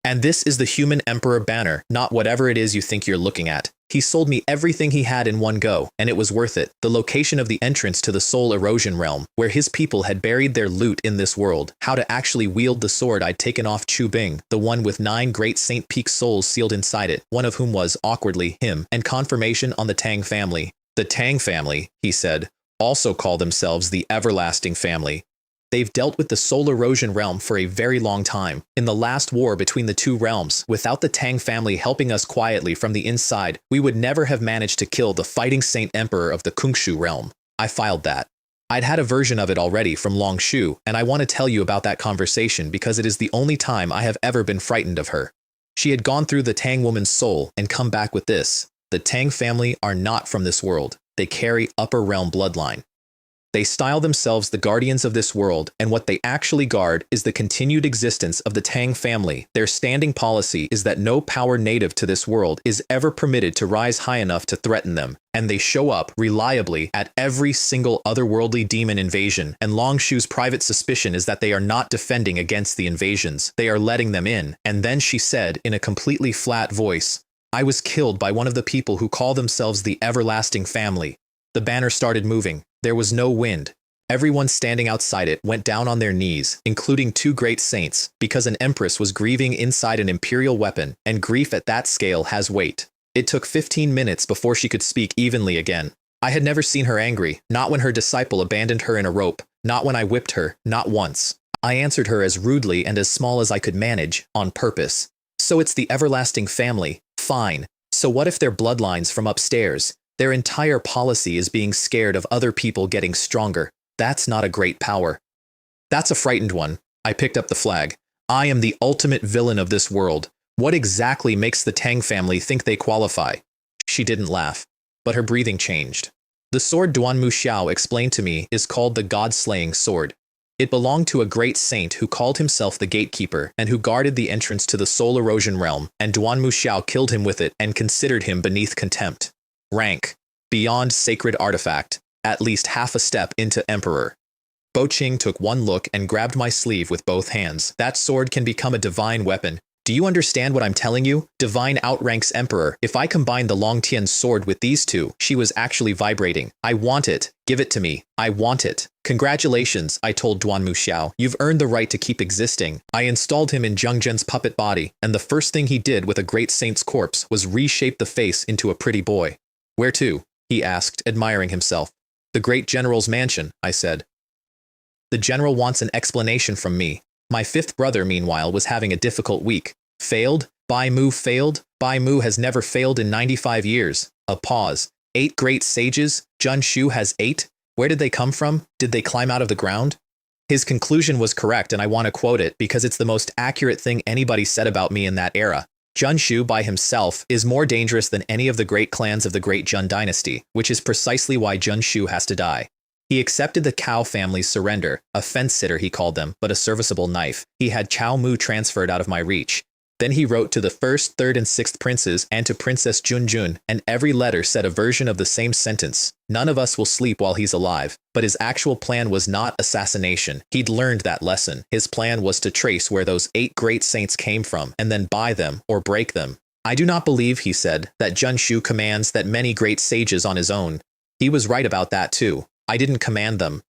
And this is the human emperor banner, not whatever it is you think you're looking at. He sold me everything he had in one go, and it was worth it. The location of the entrance to the soul erosion realm, where his people had buried their loot in this world, how to actually wield the sword I'd taken off Chu Bing, the one with 9 great Saint Peak souls sealed inside it, one of whom was, awkwardly, him, and confirmation on the Tang family. The Tang family, he said, also call themselves the Everlasting Family. They've dealt with the soul erosion realm for a very long time. In the last war between the 2 realms, without the Tang family helping us quietly from the inside, we would never have managed to kill the fighting saint emperor of the Kungshu realm. I filed that. I'd had a version of it already from Long Shu, and I want to tell you about that conversation because it is the only time I have ever been frightened of her. She had gone through the Tang woman's soul and come back with this. The Tang family are not from this world. They carry upper realm bloodline. They style themselves the guardians of this world, and what they actually guard is the continued existence of the Tang family. Their standing policy is that no power native to this world is ever permitted to rise high enough to threaten them, and they show up reliably at every single otherworldly demon invasion, and Long Shu's private suspicion is that they are not defending against the invasions, they are letting them in. And then she said, in a completely flat voice, I was killed by one of the people who call themselves the Everlasting Family. The banner started moving. There was no wind. Everyone standing outside it went down on their knees, including 2 great saints, because an empress was grieving inside an imperial weapon, and grief at that scale has weight. It took 15 minutes before she could speak evenly again. I had never seen her angry, not when her disciple abandoned her in a rope, not when I whipped her, not once. I answered her as rudely and as small as I could manage, on purpose. So it's the Everlasting Family. Fine. So what if they're bloodlines from upstairs? Their entire policy is being scared of other people getting stronger. That's not a great power. That's a frightened one. I picked up the flag. I am the ultimate villain of this world. What exactly makes the Tang family think they qualify? She didn't laugh, but her breathing changed. The sword Duan Mu Xiao explained to me is called the God-slaying sword. It belonged to a great saint who called himself the gatekeeper and who guarded the entrance to the soul erosion realm, and Duan Mu Xiao killed him with it and considered him beneath contempt. Rank. Beyond sacred artifact. At least half a step into emperor. Bo Qing took one look and grabbed my sleeve with both hands. That sword can become a divine weapon. Do you understand what I'm telling you? Divine outranks Emperor. If I combine the Long Tian's sword with these two, she was actually vibrating. I want it. Give it to me. I want it. Congratulations, I told Duan Muxiao. You've earned the right to keep existing. I installed him in Zheng Zhen's puppet body, and the first thing he did with a great saint's corpse was reshape the face into a pretty boy. Where to? He asked, admiring himself. The great general's mansion, I said. The general wants an explanation from me. My fifth brother, meanwhile, was having a difficult week. Failed? Bai Mu failed? Bai Mu has never failed in 95 years. A pause. 8 great sages? Zhun Shu has 8? Where did they come from? Did they climb out of the ground? His conclusion was correct, and I want to quote it because it's the most accurate thing anybody said about me in that era. Zhun Shu by himself is more dangerous than any of the great clans of the great Zhun dynasty, which is precisely why Zhun Shu has to die. He accepted the Cao family's surrender, a fence-sitter he called them, but a serviceable knife. He had Cao Mu transferred out of my reach. Then he wrote to the 1st, 3rd, and 6th princes and to Princess Junjun, and every letter said a version of the same sentence. None of us will sleep while he's alive. But his actual plan was not assassination. He'd learned that lesson. His plan was to trace where those 8 great saints came from and then buy them or break them. I do not believe, he said, that Zhun Shu commands that many great sages on his own. He was right about that too. I didn't command them.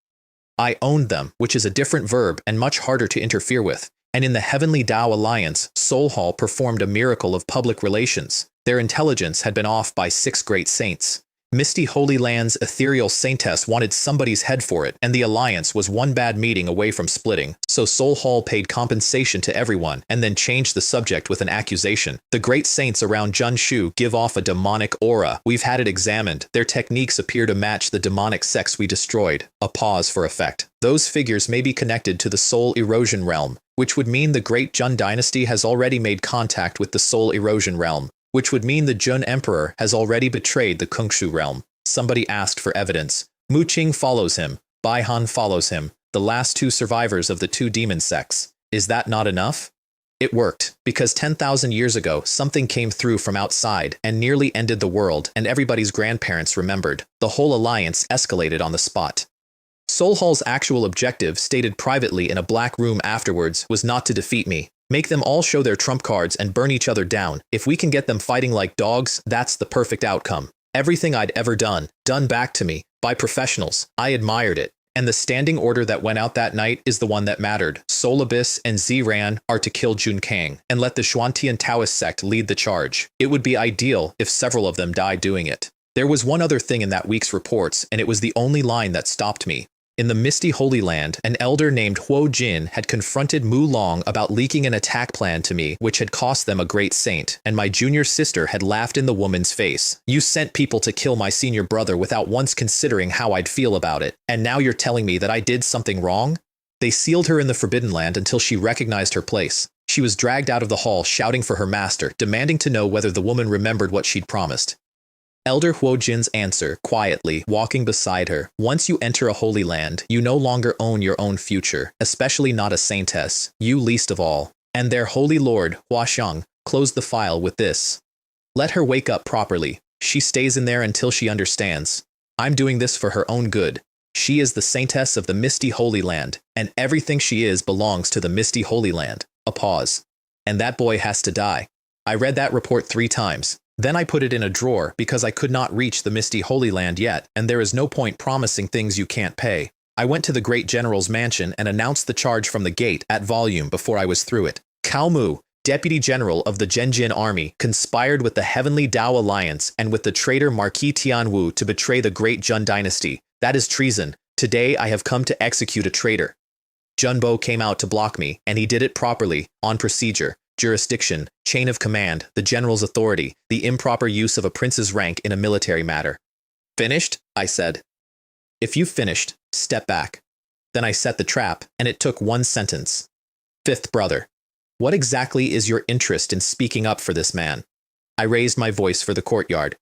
I owned them, which is a different verb and much harder to interfere with. And in the Heavenly Tao Alliance, Soul Hall performed a miracle of public relations. Their intelligence had been off by 6 great saints. Misty Holy Land's ethereal saintess wanted somebody's head for it, and the Alliance was one bad meeting away from splitting, so Soul Hall paid compensation to everyone and then changed the subject with an accusation. The great saints around Zhun Shu give off a demonic aura. We've had it examined. Their techniques appear to match the demonic sects we destroyed. A pause for effect. Those figures may be connected to the soul erosion realm, which would mean the great Zhun dynasty has already made contact with the soul erosion realm, which would mean the Zhun emperor has already betrayed the Kungshu realm. Somebody asked for evidence. Mu Qing follows him. Bai Han follows him. The last 2 survivors of the 2 demon sects. Is that not enough? It worked, because 10,000 years ago, something came through from outside and nearly ended the world, and everybody's grandparents remembered. The whole alliance escalated on the spot. Soul Hall's actual objective, stated privately in a black room afterwards, was not to defeat me. Make them all show their trump cards and burn each other down. If we can get them fighting like dogs, that's the perfect outcome. Everything I'd ever done back to me, by professionals. I admired it. And the standing order that went out that night is the one that mattered. Soul Abyss and Ziran are to kill Jun Kang, and let the Xuantian Taoist sect lead the charge. It would be ideal if several of them died doing it. There was one other thing in that week's reports, and it was the only line that stopped me. In the Misty Holy Land, an elder named Huo Jin had confronted Mu Long about leaking an attack plan to me, which had cost them a great saint, and my junior sister had laughed in the woman's face. You sent people to kill my senior brother without once considering how I'd feel about it, and now you're telling me that I did something wrong? They sealed her in the Forbidden Land until she recognized her place. She was dragged out of the hall shouting for her master, demanding to know whether the woman remembered what she'd promised. Elder Huo Jin's answer, quietly, walking beside her, once you enter a holy land, you no longer own your own future, especially not a saintess, you least of all. And their holy lord, Hua Xiang, closed the file with this. Let her wake up properly. She stays in there until she understands. I'm doing this for her own good. She is the saintess of the Misty Holy Land, and everything she is belongs to the Misty Holy Land. A pause. And that boy has to die. I read that report 3 times. Then I put it in a drawer because I could not reach the Misty Holy Land yet, and there is no point promising things you can't pay. I went to the great general's mansion and announced the charge from the gate at volume before I was through it. Cao Mu, deputy general of the Zhenjin army, conspired with the Heavenly Tao Alliance and with the traitor Marquis Tianwu to betray the great Zhun dynasty. That is treason. Today I have come to execute a traitor. Junbo came out to block me, and he did it properly, on procedure. Jurisdiction, chain of command, the general's authority, the improper use of a prince's rank in a military matter. Finished? I said. If you've finished, step back. Then I set the trap, and it took 1 sentence. Fifth brother. What exactly is your interest in speaking up for this man? I raised my voice for the courtyard.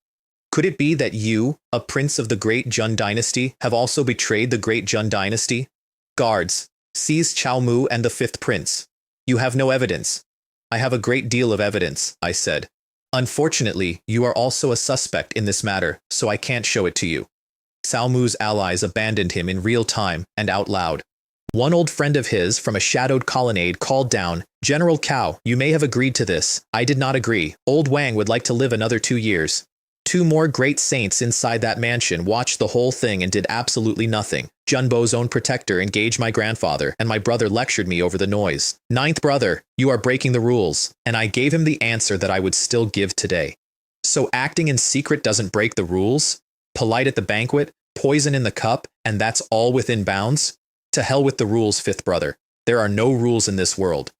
Could it be that you, a prince of the great Zhun dynasty, have also betrayed the great Zhun dynasty? Guards, seize Cao Mu and the 5th prince. You have no evidence. I have a great deal of evidence, I said. Unfortunately, you are also a suspect in this matter, so I can't show it to you. Cao Mu's allies abandoned him in real time and out loud. One old friend of his from a shadowed colonnade called down, "General Cao, you may have agreed to this. I did not agree. Old Wang would like to live another 2 years." Two more great saints inside that mansion watched the whole thing and did absolutely nothing. Junbo's own protector engaged my grandfather, and my brother lectured me over the noise. "Ninth brother, you are breaking the rules." And I gave him the answer that I would still give today. So acting in secret doesn't break the rules? Polite at the banquet, poison in the cup, and that's all within bounds? To hell with the rules, fifth brother. There are no rules in this world.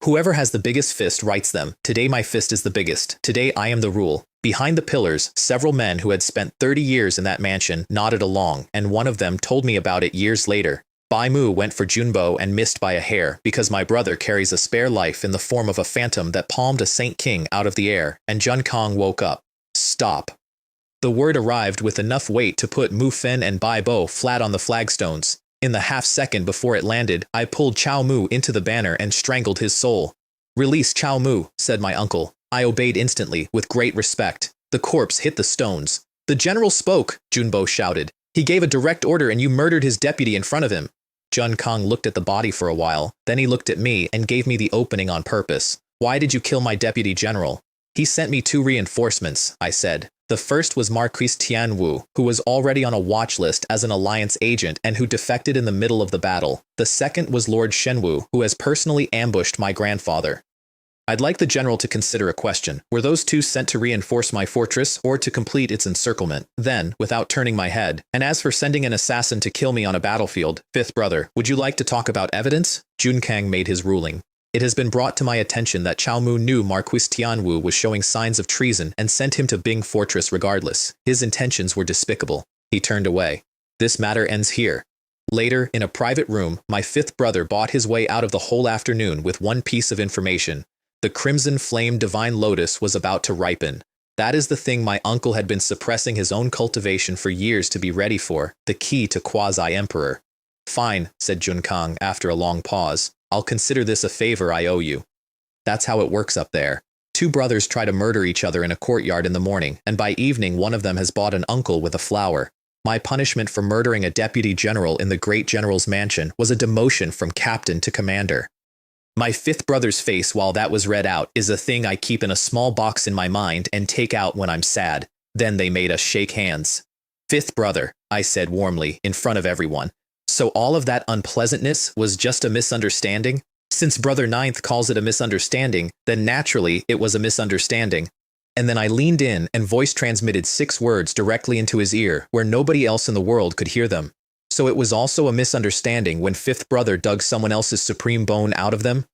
Whoever has the biggest fist writes them. Today my fist is the biggest. Today I am the rule. Behind the pillars, several men who had spent 30 years in that mansion nodded along, and one of them told me about it years later. Bai Mu went for Junbo and missed by a hair because my brother carries a spare life in the form of a phantom that palmed a Saint King out of the air, and Jun Kong woke up. Stop. The word arrived with enough weight to put Mu Fen and Bai Bo flat on the flagstones. In the half-second before it landed, I pulled Chow Mu into the banner and strangled his soul. "Release Chow Mu," said my uncle. I obeyed instantly, with great respect. The corpse hit the stones. "The general spoke," Junbo shouted. "He gave a direct order and you murdered his deputy in front of him." Jun Kong looked at the body for a while, then he looked at me and gave me the opening on purpose. "Why did you kill my deputy general?" "He sent me 2 reinforcements," I said. The first was Marquis Tianwu, who was already on a watch list as an alliance agent and who defected in the middle of the battle. The second was Lord Shenwu, who has personally ambushed my grandfather. I'd like the general to consider a question. Were those 2 sent to reinforce my fortress or to complete its encirclement? Then, without turning my head, "And as for sending an assassin to kill me on a battlefield, fifth brother, would you like to talk about evidence?" Jun Kang made his ruling. "It has been brought to my attention that Chow Mu knew Marquis Tianwu was showing signs of treason and sent him to Bing Fortress regardless. His intentions were despicable." He turned away. "This matter ends here." Later, in a private room, my fifth brother bought his way out of the whole afternoon with one piece of information. The crimson flame divine lotus was about to ripen. That is the thing my uncle had been suppressing his own cultivation for years to be ready for, the key to quasi-emperor. "Fine," said Jun Kang after a long pause. "I'll consider this a favor I owe you." That's how it works up there. 2 brothers try to murder each other in a courtyard in the morning, and by evening one of them has bought an uncle with a flower. My punishment for murdering a deputy general in the great general's mansion was a demotion from captain to commander. My fifth brother's face while that was read out is a thing I keep in a small box in my mind and take out when I'm sad. Then they made us shake hands. "Fifth brother," I said warmly in front of everyone. "So all of that unpleasantness was just a misunderstanding? Since Brother Ninth calls it a misunderstanding, then naturally it was a misunderstanding." And then I leaned in and voice transmitted 6 words directly into his ear where nobody else in the world could hear them. "So it was also a misunderstanding when fifth brother dug someone else's supreme bone out of them?"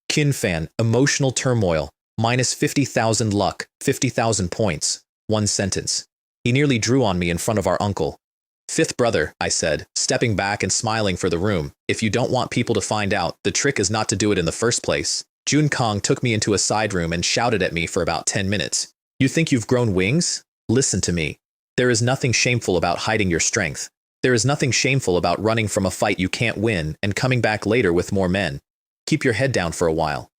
Kinfan, emotional turmoil, minus 50,000 luck, 50,000 points. 1 sentence. He nearly drew on me in front of our uncle. "Fifth brother," I said, stepping back and smiling for the room. "If you don't want people to find out, the trick is not to do it in the first place." Jun Kong took me into a side room and shouted at me for about 10 minutes. "You think you've grown wings? Listen to me. There is nothing shameful about hiding your strength. There is nothing shameful about running from a fight you can't win and coming back later with more men. Keep your head down for a while.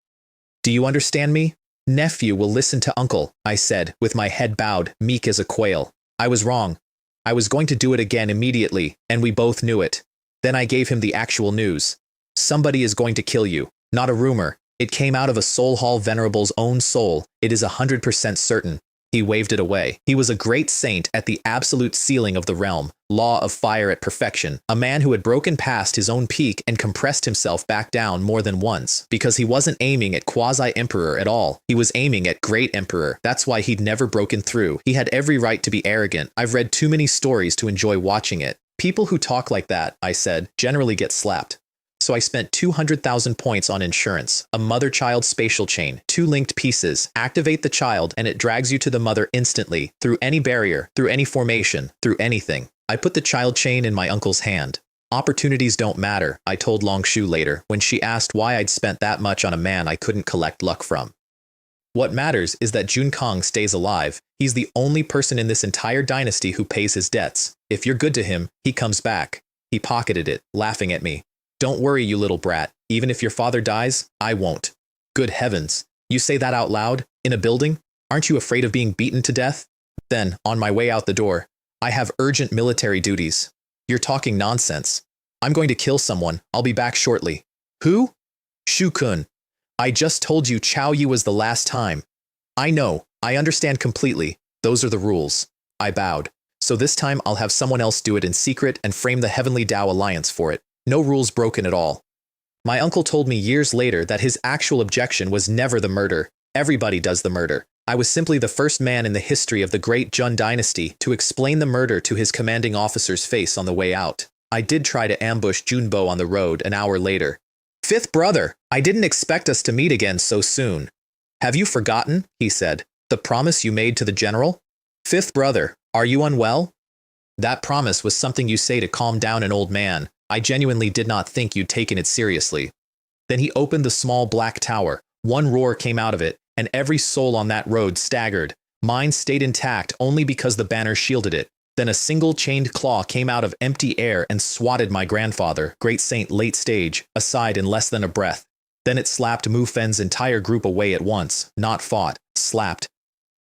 Do you understand me?" "Nephew will listen to uncle," I said, with my head bowed, meek as a quail. I was wrong. I was going to do it again immediately, and we both knew it. Then I gave him the actual news. "Somebody is going to kill you. Not a rumor. It came out of a Soul Hall Venerable's own soul. It is 100% certain." He waved it away. He was a great saint at the absolute ceiling of the realm, law of fire at perfection, a man who had broken past his own peak and compressed himself back down more than once, because he wasn't aiming at quasi-emperor at all. He was aiming at great emperor. That's why he'd never broken through. He had every right to be arrogant. I've read too many stories to enjoy watching it. "People who talk like that," I said, "generally get slapped." So I spent 200,000 points on insurance, a mother-child spatial chain, 2 linked pieces. Activate the child and it drags you to the mother instantly, through any barrier, through any formation, through anything. I put the child chain in my uncle's hand. "Opportunities don't matter," I told Longshu later, when she asked why I'd spent that much on a man I couldn't collect luck from. "What matters is that Jun Kong stays alive. He's the only person in this entire dynasty who pays his debts. If you're good to him, he comes back." He pocketed it, laughing at me. "Don't worry, you little brat. Even if your father dies, I won't." Good heavens. You say that out loud? In a building? Aren't you afraid of being beaten to death? Then, on my way out the door, "I have urgent military duties." "You're talking nonsense." I'm going to kill someone. I'll be back shortly. Who? Shu-kun. I just told you Chao Yi was the last time. I know. I understand completely. Those are the rules. I bowed. So this time I'll have someone else do it in secret and frame the Heavenly Tao Alliance for it. No rules broken at all. My uncle told me years later that his actual objection was never the murder. Everybody does the murder. I was simply the first man in the history of the great Jun dynasty to explain the murder to his commanding officer's face on the way out. I did try to ambush Junbo on the road an hour later. Fifth brother, I didn't expect us to meet again so soon. Have you forgotten, he said, the promise you made to the general? Fifth brother, are you unwell? That promise was something you say to calm down an old man. I genuinely did not think you'd taken it seriously. Then he opened the small black tower. One roar came out of it, and every soul on that road staggered. Mine stayed intact only because the banner shielded it. Then a single chained claw came out of empty air and swatted my grandfather, Great Saint Late Stage, aside in less than a breath. Then it slapped Mu Fen's entire group away at once, not fought, slapped.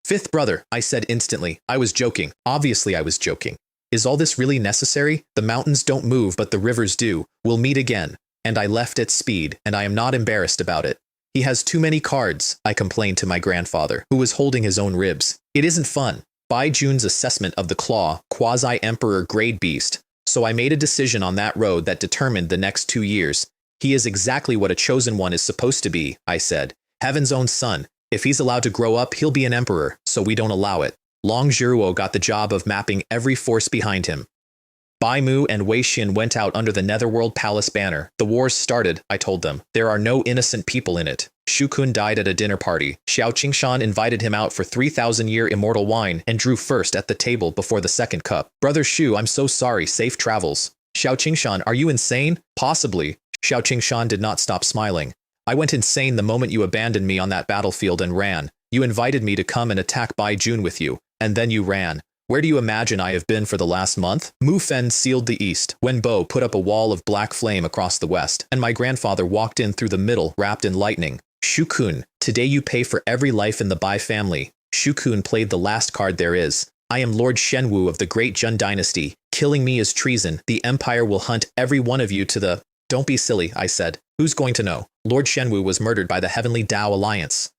Fifth brother, I said instantly. I was joking. Obviously I was joking. Is all this really necessary? The mountains don't move, but the rivers do. We'll meet again. And I left at speed, and I am not embarrassed about it. He has too many cards, I complained to my grandfather, who was holding his own ribs. It isn't fun. Bai Jun's assessment of the claw, quasi-emperor grade beast. So I made a decision on that road that determined the next 2 years. He is exactly what a chosen one is supposed to be, I said. Heaven's own son. If he's allowed to grow up, he'll be an emperor, so we don't allow it. Long Zhiruo got the job of mapping every force behind him. Bai Mu and Wei Xin went out under the Netherworld Palace banner. The wars started, I told them. There are no innocent people in it. Shu Kun died at a dinner party. Xiao Qingshan invited him out for 3,000-year immortal wine and drew first at the table before the second cup. Brother Shu, I'm so sorry. Safe travels. Xiao Qingshan, are you insane? Possibly. Xiao Qingshan did not stop smiling. I went insane the moment you abandoned me on that battlefield and ran. You invited me to come and attack Bai Jun with you, and then you ran. Where do you imagine I have been for the last month? Mu Fen sealed the east, Wen Bo put up a wall of black flame across the west, and my grandfather walked in through the middle, wrapped in lightning. Shu Kun, today you pay for every life in the Bai family. Shu Kun played the last card there is. I am Lord Shenwu of the great Jun dynasty. Killing me is treason. The empire will hunt every one of you to the... Don't be silly, I said. Who's going to know? Lord Shenwu was murdered by the Heavenly Tao Alliance.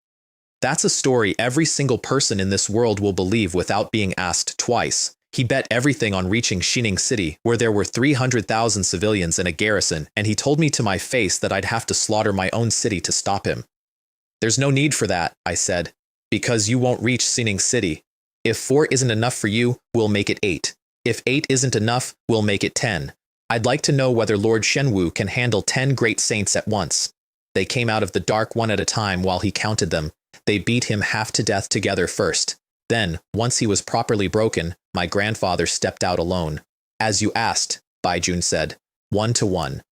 That's a story every single person in this world will believe without being asked twice. He bet everything on reaching Xining City, where there were 300,000 civilians and a garrison, and he told me to my face that I'd have to slaughter my own city to stop him. There's no need for that, I said, because you won't reach Xining City. If 4 isn't enough for you, we'll make it 8. If 8 isn't enough, we'll make it 10. I'd like to know whether Lord Shenwu can handle 10 great saints at once. They came out of the dark one at a time while he counted them. They beat him half to death together first. Then, once he was properly broken, my grandfather stepped out alone. As you asked, Bai Jun said, 1 to 1.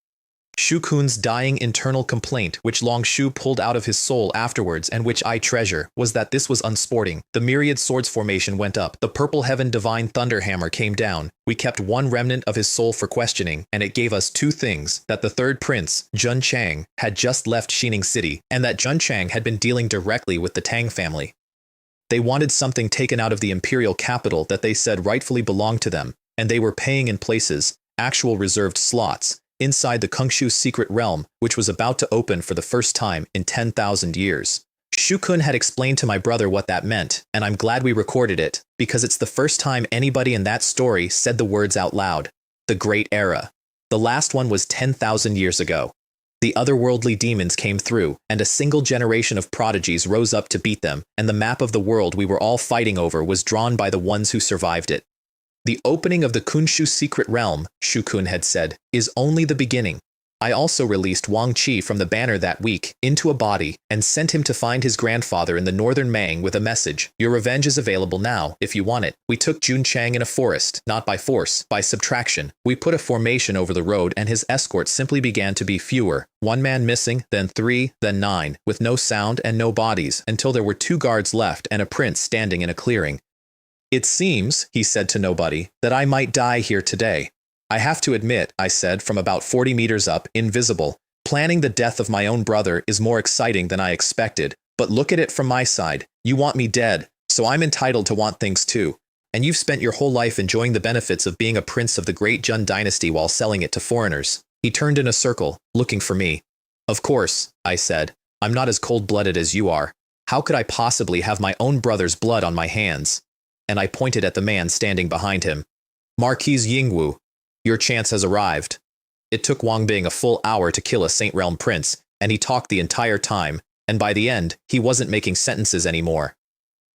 Shu Kun's dying internal complaint, which Long Shu pulled out of his soul afterwards and which I treasure, was that this was unsporting. The myriad swords formation went up. The purple heaven divine thunderhammer came down. We kept one remnant of his soul for questioning, and it gave us 2 things, that the third prince, Jun Chang, had just left Xining City, and that Jun Chang had been dealing directly with the Tang family. They wanted something taken out of the imperial capital that they said rightfully belonged to them, and they were paying in places, actual reserved slots, inside the Kungshu secret realm, which was about to open for the first time in 10,000 years. Shu Kun had explained to my brother what that meant, and I'm glad we recorded it, because it's the first time anybody in that story said the words out loud. The Great Era. The last one was 10,000 years ago. The otherworldly demons came through, and a single generation of prodigies rose up to beat them, and the map of the world we were all fighting over was drawn by the ones who survived it. The opening of the Kunshu secret realm, Shu Kun had said, is only the beginning. I also released Wang Qi from the banner that week into a body and sent him to find his grandfather in the northern Mang with a message. Your revenge is available now, if you want it. We took Jun Chang in a forest, not by force, by subtraction. We put a formation over the road and his escort simply began to be fewer. 1 man missing, then 3, then 9, with no sound and no bodies, until there were 2 guards left and a prince standing in a clearing. It seems, he said to nobody, that I might die here today. I have to admit, I said from about 40 meters up, invisible, planning the death of my own brother is more exciting than I expected, but look at it from my side. You want me dead, so I'm entitled to want things too. And you've spent your whole life enjoying the benefits of being a prince of the great Jun dynasty while selling it to foreigners. He turned in a circle, looking for me. Of course, I said. I'm not as cold-blooded as you are. How could I possibly have my own brother's blood on my hands? And I pointed at the man standing behind him. Marquis Yingwu, your chance has arrived. It took Wang Bing a full hour to kill a Saint Realm prince, and he talked the entire time, and by the end, he wasn't making sentences anymore.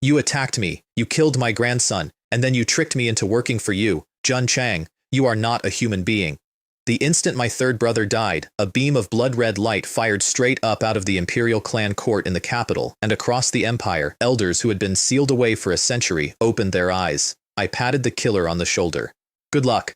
You attacked me, you killed my grandson, and then you tricked me into working for you, Jun Chang. You are not a human being. The instant my third brother died, a beam of blood-red light fired straight up out of the imperial clan court in the capital, and across the empire, elders who had been sealed away for a century opened their eyes. I patted the killer on the shoulder. Good luck.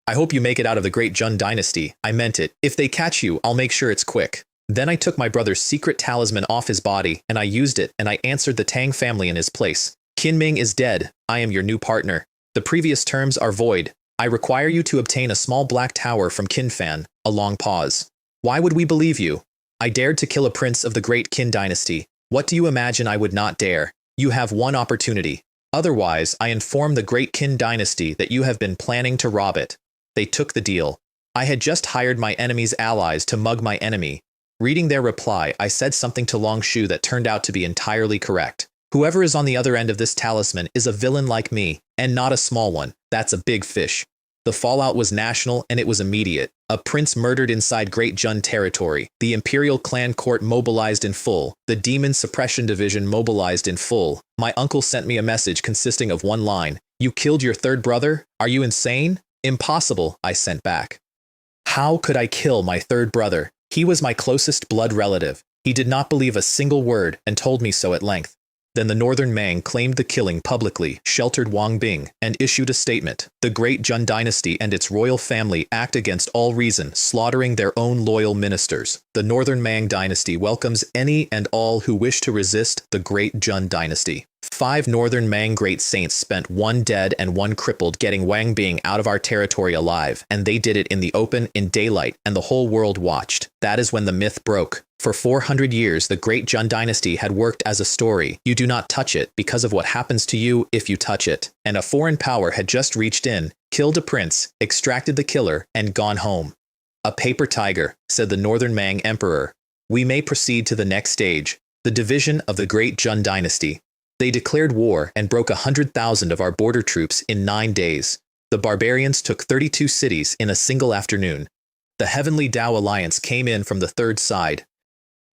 I hope you make it out of the great Jun dynasty. I meant it. If they catch you, I'll make sure it's quick. Then I took my brother's secret talisman off his body, and I used it, and I answered the Tang family in his place. Qin Ming is dead. I am your new partner. The previous terms are void. I require you to obtain a small black tower from Qin Fan. A long pause. Why would we believe you? I dared to kill a prince of the great Qin dynasty. What do you imagine I would not dare? You have one opportunity. Otherwise, I inform the great Qin dynasty that you have been planning to rob it. They took the deal. I had just hired my enemy's allies to mug my enemy. Reading their reply, I said something to Long Shu that turned out to be entirely correct. Whoever is on the other end of this talisman is a villain like me, and not a small one. That's a big fish. The fallout was national and it was immediate. A prince murdered inside Great Jun territory. The imperial clan court mobilized in full. The demon suppression division mobilized in full. My uncle sent me a message consisting of one line. You killed your third brother? Are you insane? Impossible, I sent back. How could I kill my third brother? He was my closest blood relative. He did not believe a single word and told me so at length. Then the Northern Mang claimed the killing publicly, sheltered Wang Bing, and issued a statement. The great Jun dynasty and its royal family act against all reason, slaughtering their own loyal ministers. The Northern Mang dynasty welcomes any and all who wish to resist the great Jun dynasty. 5 Northern Mang great saints spent 1 dead and 1 crippled getting Wang Bing out of our territory alive, and they did it in the open, in daylight, and the whole world watched. That is when the myth broke. For 400 years, the great Jun dynasty had worked as a story. You do not touch it because of what happens to you if you touch it. And a foreign power had just reached in, killed a prince, extracted the killer, and gone home. A paper tiger, said the Northern Mang emperor. We may proceed to the next stage, the division of the great Jun dynasty. They declared war and broke 100,000 of our border troops in 9 days. The barbarians took 32 cities in a single afternoon. The Heavenly Tao Alliance came in from the third side.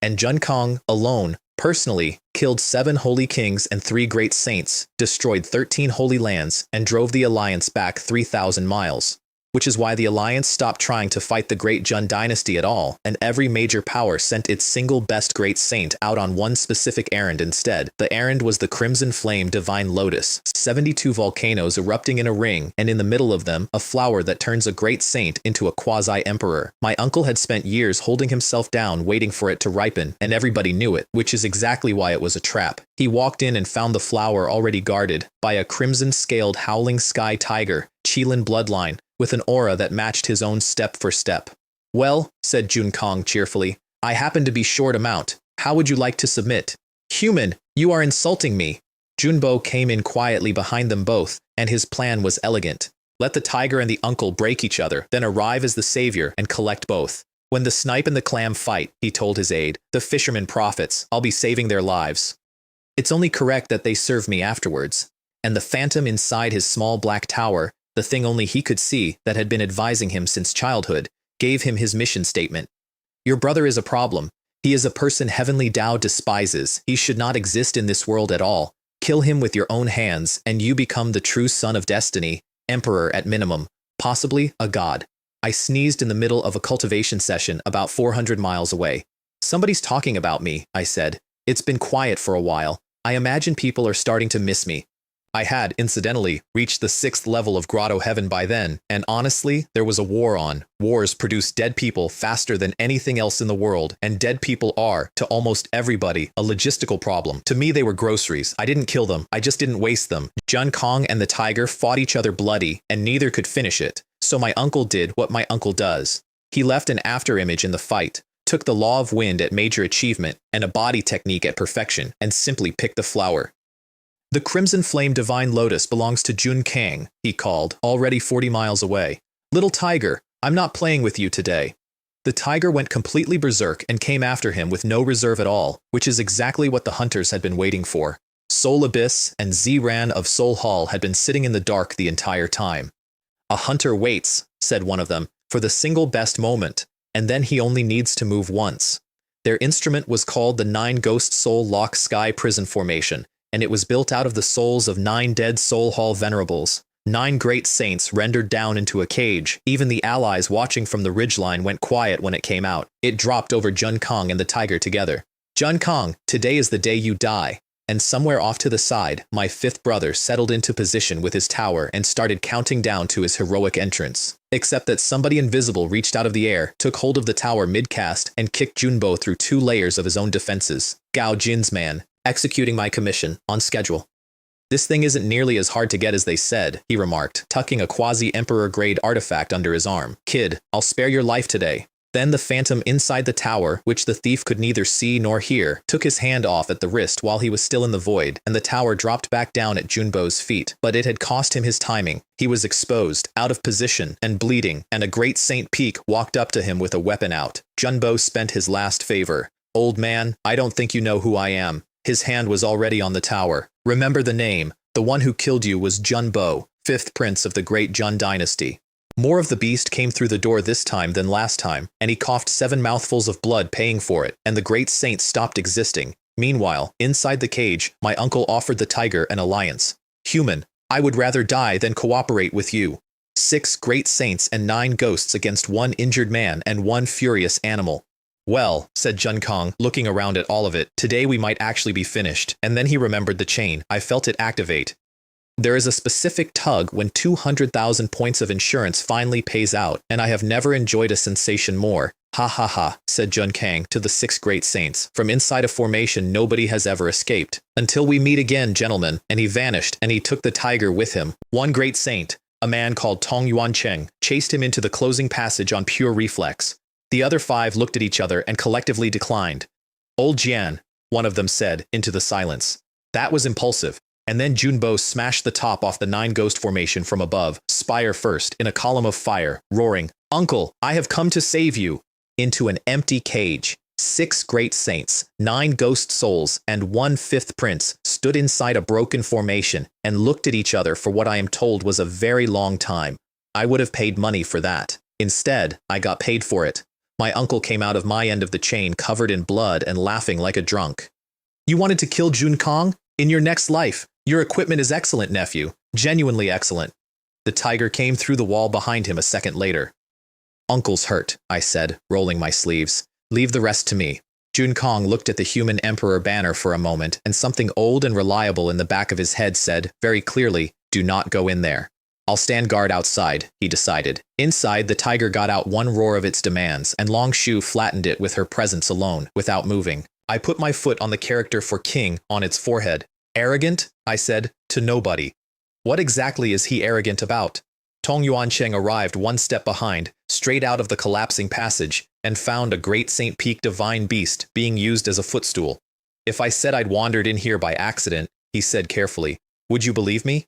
And Jun Kong, alone, personally, killed 7 holy kings and 3 great saints, destroyed 13 holy lands, and drove the alliance back 3,000 miles. Which is why the alliance stopped trying to fight the great Jun dynasty at all, and every major power sent its single best great saint out on one specific errand instead. The errand was the Crimson Flame Divine Lotus, 72 volcanoes erupting in a ring, and in the middle of them, a flower that turns a great saint into a quasi-emperor. My uncle had spent years holding himself down waiting for it to ripen, and everybody knew it, which is exactly why it was a trap. He walked in and found the flower already guarded by a crimson-scaled howling sky tiger, Qilin bloodline, with an aura that matched his own step for step. Well, said Jun Kong cheerfully, I happen to be short a mount. How would you like to submit? Human, you are insulting me. Junbo came in quietly behind them both, and his plan was elegant. Let the tiger and the uncle break each other, then arrive as the savior and collect both. When the snipe and the clam fight, he told his aide, the fisherman profits, I'll be saving their lives. It's only correct that they serve me afterwards. And the phantom inside his small black tower, the thing only he could see that had been advising him since childhood, gave him his mission statement. Your brother is a problem. He is a person Heavenly Tao despises. He should not exist in this world at all. Kill him with your own hands, and you become the true son of destiny, emperor at minimum, possibly a god. I sneezed in the middle of a cultivation session about 400 miles away. Somebody's talking about me, I said. It's been quiet for a while. I imagine people are starting to miss me. I had, incidentally, reached the 6th level of Grotto Heaven by then, and honestly, there was a war on. Wars produce dead people faster than anything else in the world, and dead people are, to almost everybody, a logistical problem. To me, they were groceries. I didn't kill them, I just didn't waste them. Jun Kong and the tiger fought each other bloody, and neither could finish it. So my uncle did what my uncle does. He left an afterimage in the fight, took the law of wind at major achievement, and a body technique at perfection, and simply picked the flower. The Crimson Flame Divine Lotus belongs to Jun Kang, he called, already 40 miles away. Little tiger, I'm not playing with you today. The tiger went completely berserk and came after him with no reserve at all, which is exactly what the hunters had been waiting for. Soul Abyss and Zran of Soul Hall had been sitting in the dark the entire time. A hunter waits, said one of them, for the single best moment, and then he only needs to move once. Their instrument was called the 9 Ghost Soul Lock Sky Prison Formation, and it was built out of the souls of 9 dead Soul Hall venerables, 9 great saints rendered down into a cage. Even the allies watching from the ridgeline went quiet when it came out. It dropped over Jun Kang and the tiger together. Jun Kang, today is the day you die. And somewhere off to the side, my 5th brother settled into position with his tower and started counting down to his heroic entrance. Except that somebody invisible reached out of the air, took hold of the tower mid-cast, and kicked Junbo through 2 layers of his own defenses. Gao Jin's man, executing my commission, on schedule. This thing isn't nearly as hard to get as they said, he remarked, tucking a quasi-emperor-grade artifact under his arm. Kid, I'll spare your life today. Then the phantom inside the tower, which the thief could neither see nor hear, took his hand off at the wrist while he was still in the void, and the tower dropped back down at Junbo's feet. But it had cost him his timing. He was exposed, out of position, and bleeding, and a great Saint Peak walked up to him with a weapon out. Junbo spent his last favor. Old man, I don't think you know who I am. His hand was already on the tower. Remember the name. The one who killed you was Junbo, 5th prince of the great Jun dynasty. More of the beast came through the door this time than last time, and he coughed 7 mouthfuls of blood paying for it, and the great saint stopped existing. Meanwhile, inside the cage, my uncle offered the tiger an alliance. Human, I would rather die than cooperate with you. 6 great saints and 9 ghosts against 1 injured man and 1 furious animal. Well, said Jun Kang, looking around at all of it, today we might actually be finished. And then he remembered the chain. I felt it activate. There is a specific tug when 200,000 points of insurance finally pays out, and I have never enjoyed a sensation more. Ha ha ha, said Jun Kang to the 6 great saints. From inside a formation nobody has ever escaped. Until we meet again, gentlemen. And he vanished, and he took the tiger with him. 1 great saint, a man called Tong Yuancheng, chased him into the closing passage on pure reflex. The other 5 looked at each other and collectively declined. Old Jian, one of them said, into the silence. That was impulsive. And then Junbo smashed the top off the 9 ghost formation from above, spire first, in a column of fire, roaring, Uncle, I have come to save you, into an empty cage. 6 great saints, 9 ghost souls, and 1 5th prince stood inside a broken formation and looked at each other for what I am told was a very long time. I would have paid money for that. Instead, I got paid for it. My uncle came out of my end of the chain covered in blood and laughing like a drunk. You wanted to kill Jun Kang? In your next life. Your equipment is excellent, nephew. Genuinely excellent. The tiger came through the wall behind him a second later. Uncle's hurt, I said, rolling my sleeves. Leave the rest to me. Jun Kang looked at the human emperor banner for a moment, and something old and reliable in the back of his head said, very clearly, do not go in there. I'll stand guard outside, he decided. Inside, the tiger got out 1 roar of its demands, and Long Shu flattened it with her presence alone, without moving. I put my foot on the character for king on its forehead. Arrogant, I said, to nobody. What exactly is he arrogant about? Tong Yuancheng arrived 1 step behind, straight out of the collapsing passage, and found a great Saint Peak divine beast being used as a footstool. If I said I'd wandered in here by accident, he said carefully, would you believe me?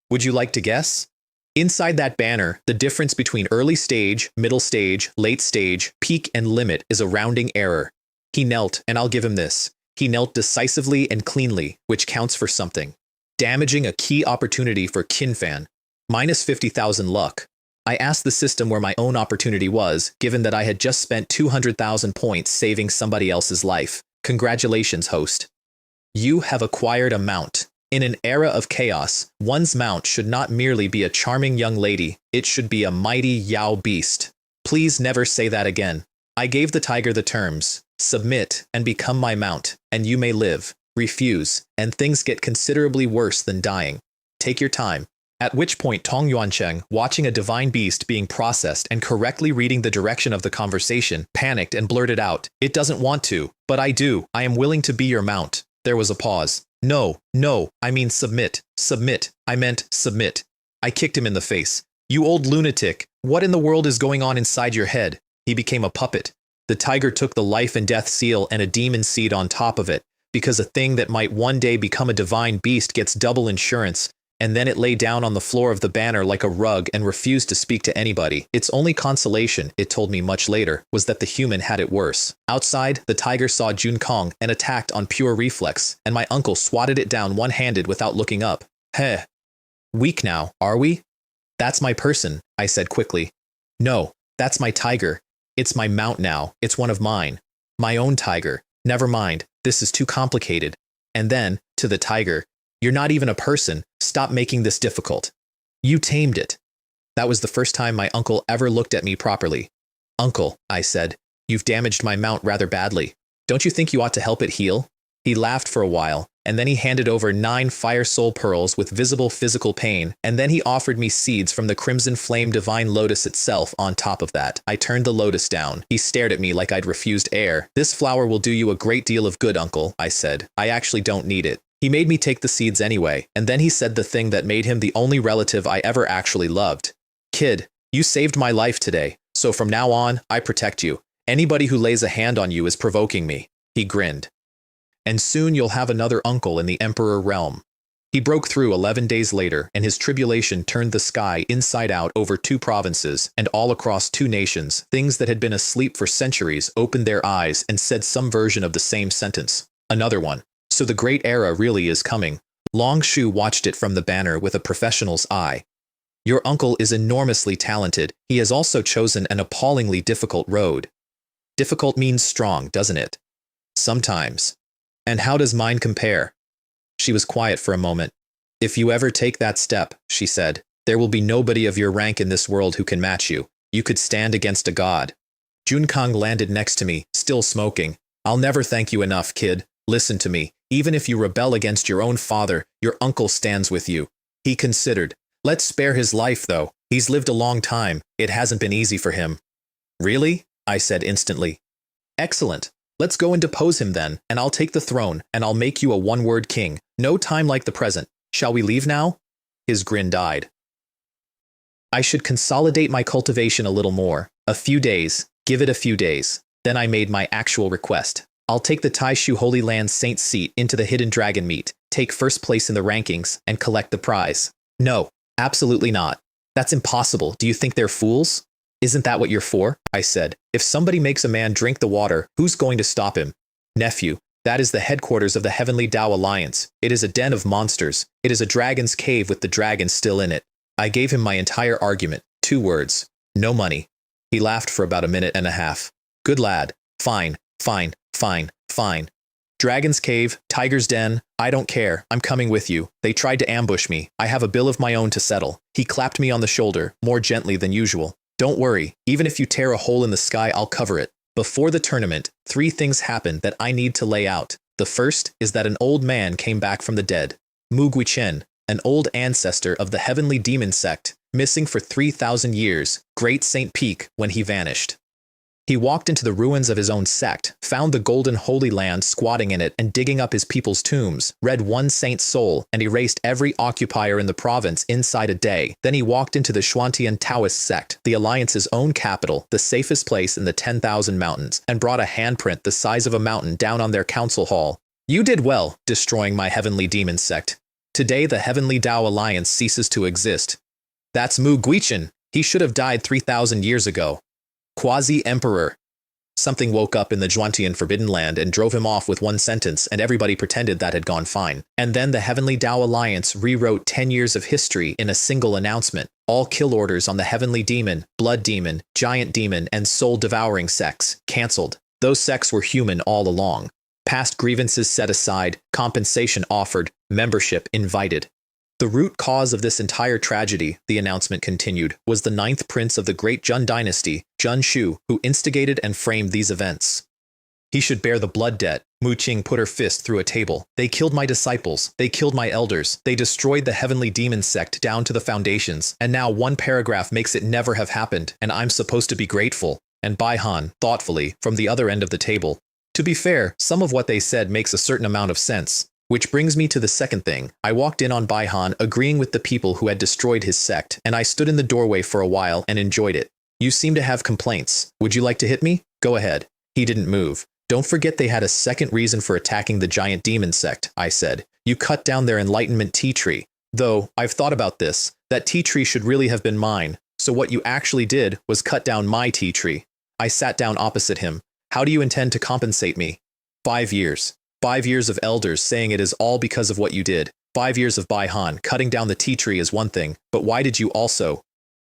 Would you like to guess? Inside that banner, the difference between early stage, middle stage, late stage, peak, and limit is a rounding error. He knelt, and I'll give him this. He knelt decisively and cleanly, which counts for something. Damaging a key opportunity for Qinfan. Minus 50,000 luck. I asked the system where my own opportunity was, given that I had just spent 200,000 points saving somebody else's life. Congratulations, host. You have acquired a mount. In an era of chaos, one's mount should not merely be a charming young lady, it should be a mighty Yao beast. Please never say that again. I gave the tiger the terms. Submit and become my mount, and you may live. Refuse, and things get considerably worse than dying. Take your time. At which point Tong Yuancheng, watching a divine beast being processed and correctly reading the direction of the conversation, panicked and blurted out, It doesn't want to, but I do. I am willing to be your mount. There was a pause. No, I mean submit. Submit. I meant submit. I kicked him in the face. You old lunatic, what in the world is going on inside your head? He became a puppet. The tiger took the life and death seal and a demon seed on top of it, because a thing that might one day become a divine beast gets double insurance, and then it lay down on the floor of the banner like a rug and refused to speak to anybody. Its only consolation, it told me much later, was that the human had it worse. Outside, the tiger saw Jun Kong and attacked on pure reflex, and my uncle swatted it down one-handed without looking up. Heh. Weak now, are we? That's my person, I said quickly. No, that's my tiger. It's my mount now. It's one of mine. My own tiger. Never mind, this is too complicated. And then, to the tiger, you're not even a person. Stop making this difficult. You tamed it. That was the first time my uncle ever looked at me properly. Uncle, I said, you've damaged my mount rather badly. Don't you think you ought to help it heal? He laughed for a while, and then he handed over 9 fire soul pearls with visible physical pain, and then he offered me seeds from the crimson flame divine lotus itself on top of that. I turned the lotus down. He stared at me like I'd refused air. This flower will do you a great deal of good, uncle, I said. I actually don't need it. He made me take the seeds anyway, and then he said the thing that made him the only relative I ever actually loved. Kid, you saved my life today, so from now on, I protect you. Anybody who lays a hand on you is provoking me. He grinned. And soon you'll have another uncle in the Emperor realm. He broke through 11 days later, and his tribulation turned the sky inside out over 2 provinces and all across 2 nations. Things that had been asleep for centuries opened their eyes and said some version of the same sentence. Another one. So the great era really is coming. Long Shu watched it from the banner with a professional's eye. Your uncle is enormously talented. He has also chosen an appallingly difficult road. Difficult means strong, doesn't it? Sometimes. And how does mine compare? She was quiet for a moment. If you ever take that step, she said, there will be nobody of your rank in this world who can match you. You could stand against a god. Jun Kong landed next to me, still smoking. I'll never thank you enough, kid. Listen to me. Even if you rebel against your own father, your uncle stands with you. He considered. Let's spare his life, though. He's lived a long time. It hasn't been easy for him. Really? I said instantly. Excellent. Let's go and depose him then, and I'll take the throne, and I'll make you a one-word king. No time like the present. Shall we leave now? His grin died. I should consolidate my cultivation a little more. A few days. Give it a few days. Then I made my actual request. I'll take the Taishu Holy Land Saint's seat into the hidden dragon meat, take first place in the rankings, and collect the prize. No, absolutely not. That's impossible. Do you think they're fools? Isn't that what you're for? I said. If somebody makes a man drink the water, who's going to stop him? Nephew, that is the headquarters of the Heavenly Tao Alliance. It is a den of monsters. It is a dragon's cave with the dragon still in it. I gave him my entire argument. 2 words. No money. He laughed for about a minute and a half. Good lad. Fine, fine, fine, fine. Dragon's cave, tiger's den, I don't care. I'm coming with you. They tried to ambush me. I have a bill of my own to settle. He clapped me on the shoulder, more gently than usual. Don't worry, even if you tear a hole in the sky, I'll cover it. Before the tournament, 3 things happened that I need to lay out. The first is that an old man came back from the dead. Mu Guichen, an old ancestor of the heavenly demon sect, missing for 3,000 years, Great Saint Peak when he vanished. He walked into the ruins of his own sect, found the golden holy land squatting in it and digging up his people's tombs, read one saint's soul, and erased every occupier in the province inside a day. Then he walked into the Xuantian Taoist sect, the Alliance's own capital, the safest place in the 10,000 mountains, and brought a handprint the size of a mountain down on their council hall. You did well, destroying my heavenly demon sect. Today the Heavenly Tao Alliance ceases to exist. That's Mu Guichen. He should have died 3,000 years ago. Quasi-emperor. Something woke up in the Xuantian Forbidden Land and drove him off with one sentence, and everybody pretended that had gone fine. And then the Heavenly Tao Alliance rewrote 10 years of history in a single announcement. All kill orders on the Heavenly Demon, Blood Demon, Giant Demon, and Soul-Devouring sects cancelled. Those sects were human all along. Past grievances set aside, compensation offered, membership invited. The root cause of this entire tragedy, the announcement continued, was the 9th prince of the great Jun dynasty, Jun Shu, who instigated and framed these events. He should bear the blood debt. Mu Qing put her fist through a table. They killed my disciples. They killed my elders. They destroyed the heavenly demon sect down to the foundations. And now one paragraph makes it never have happened, and I'm supposed to be grateful. And Bai Han, thoughtfully, from the other end of the table. To be fair, some of what they said makes a certain amount of sense. Which brings me to the second thing. I walked in on Bai Han agreeing with the people who had destroyed his sect, and I stood in the doorway for a while and enjoyed it. You seem to have complaints. Would you like to hit me? Go ahead. He didn't move. Don't forget they had a second reason for attacking the giant demon sect, I said. You cut down their enlightenment tea tree. Though, I've thought about this. That tea tree should really have been mine. So what you actually did was cut down my tea tree. I sat down opposite him. How do you intend to compensate me? 5 years. 5 years of elders saying it is all because of what you did. 5 years of Baihan cutting down the tea tree is one thing, but why did you also?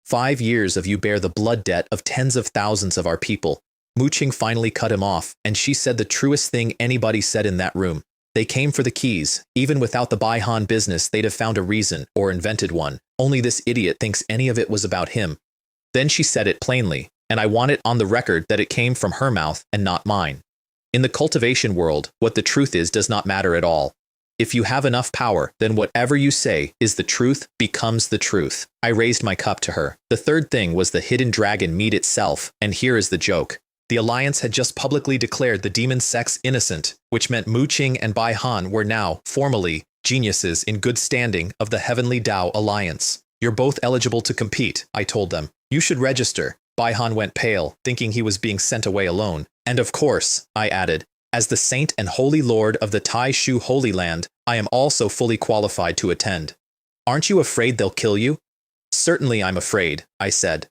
5 years of you bear the blood debt of tens of thousands of our people. Muqing finally cut him off, and she said the truest thing anybody said in that room. They came for the keys. Even without the Baihan business, they'd have found a reason, or invented one. Only this idiot thinks any of it was about him. Then she said it plainly, and I want it on the record that it came from her mouth and not mine. In the cultivation world, what the truth is does not matter at all. If you have enough power, then whatever you say is the truth becomes the truth. I raised my cup to her. The third thing was the hidden dragon meat itself, and here is the joke. The Alliance had just publicly declared the demon sects innocent, which meant Muqing and Baihan were now, formally, geniuses in good standing of the Heavenly Tao Alliance. You're both eligible to compete, I told them. You should register. Baihan went pale, thinking he was being sent away alone. And of course, I added, as the saint and holy lord of the Tai Shu Holy Land, I am also fully qualified to attend. Aren't you afraid they'll kill you? Certainly I'm afraid, I said.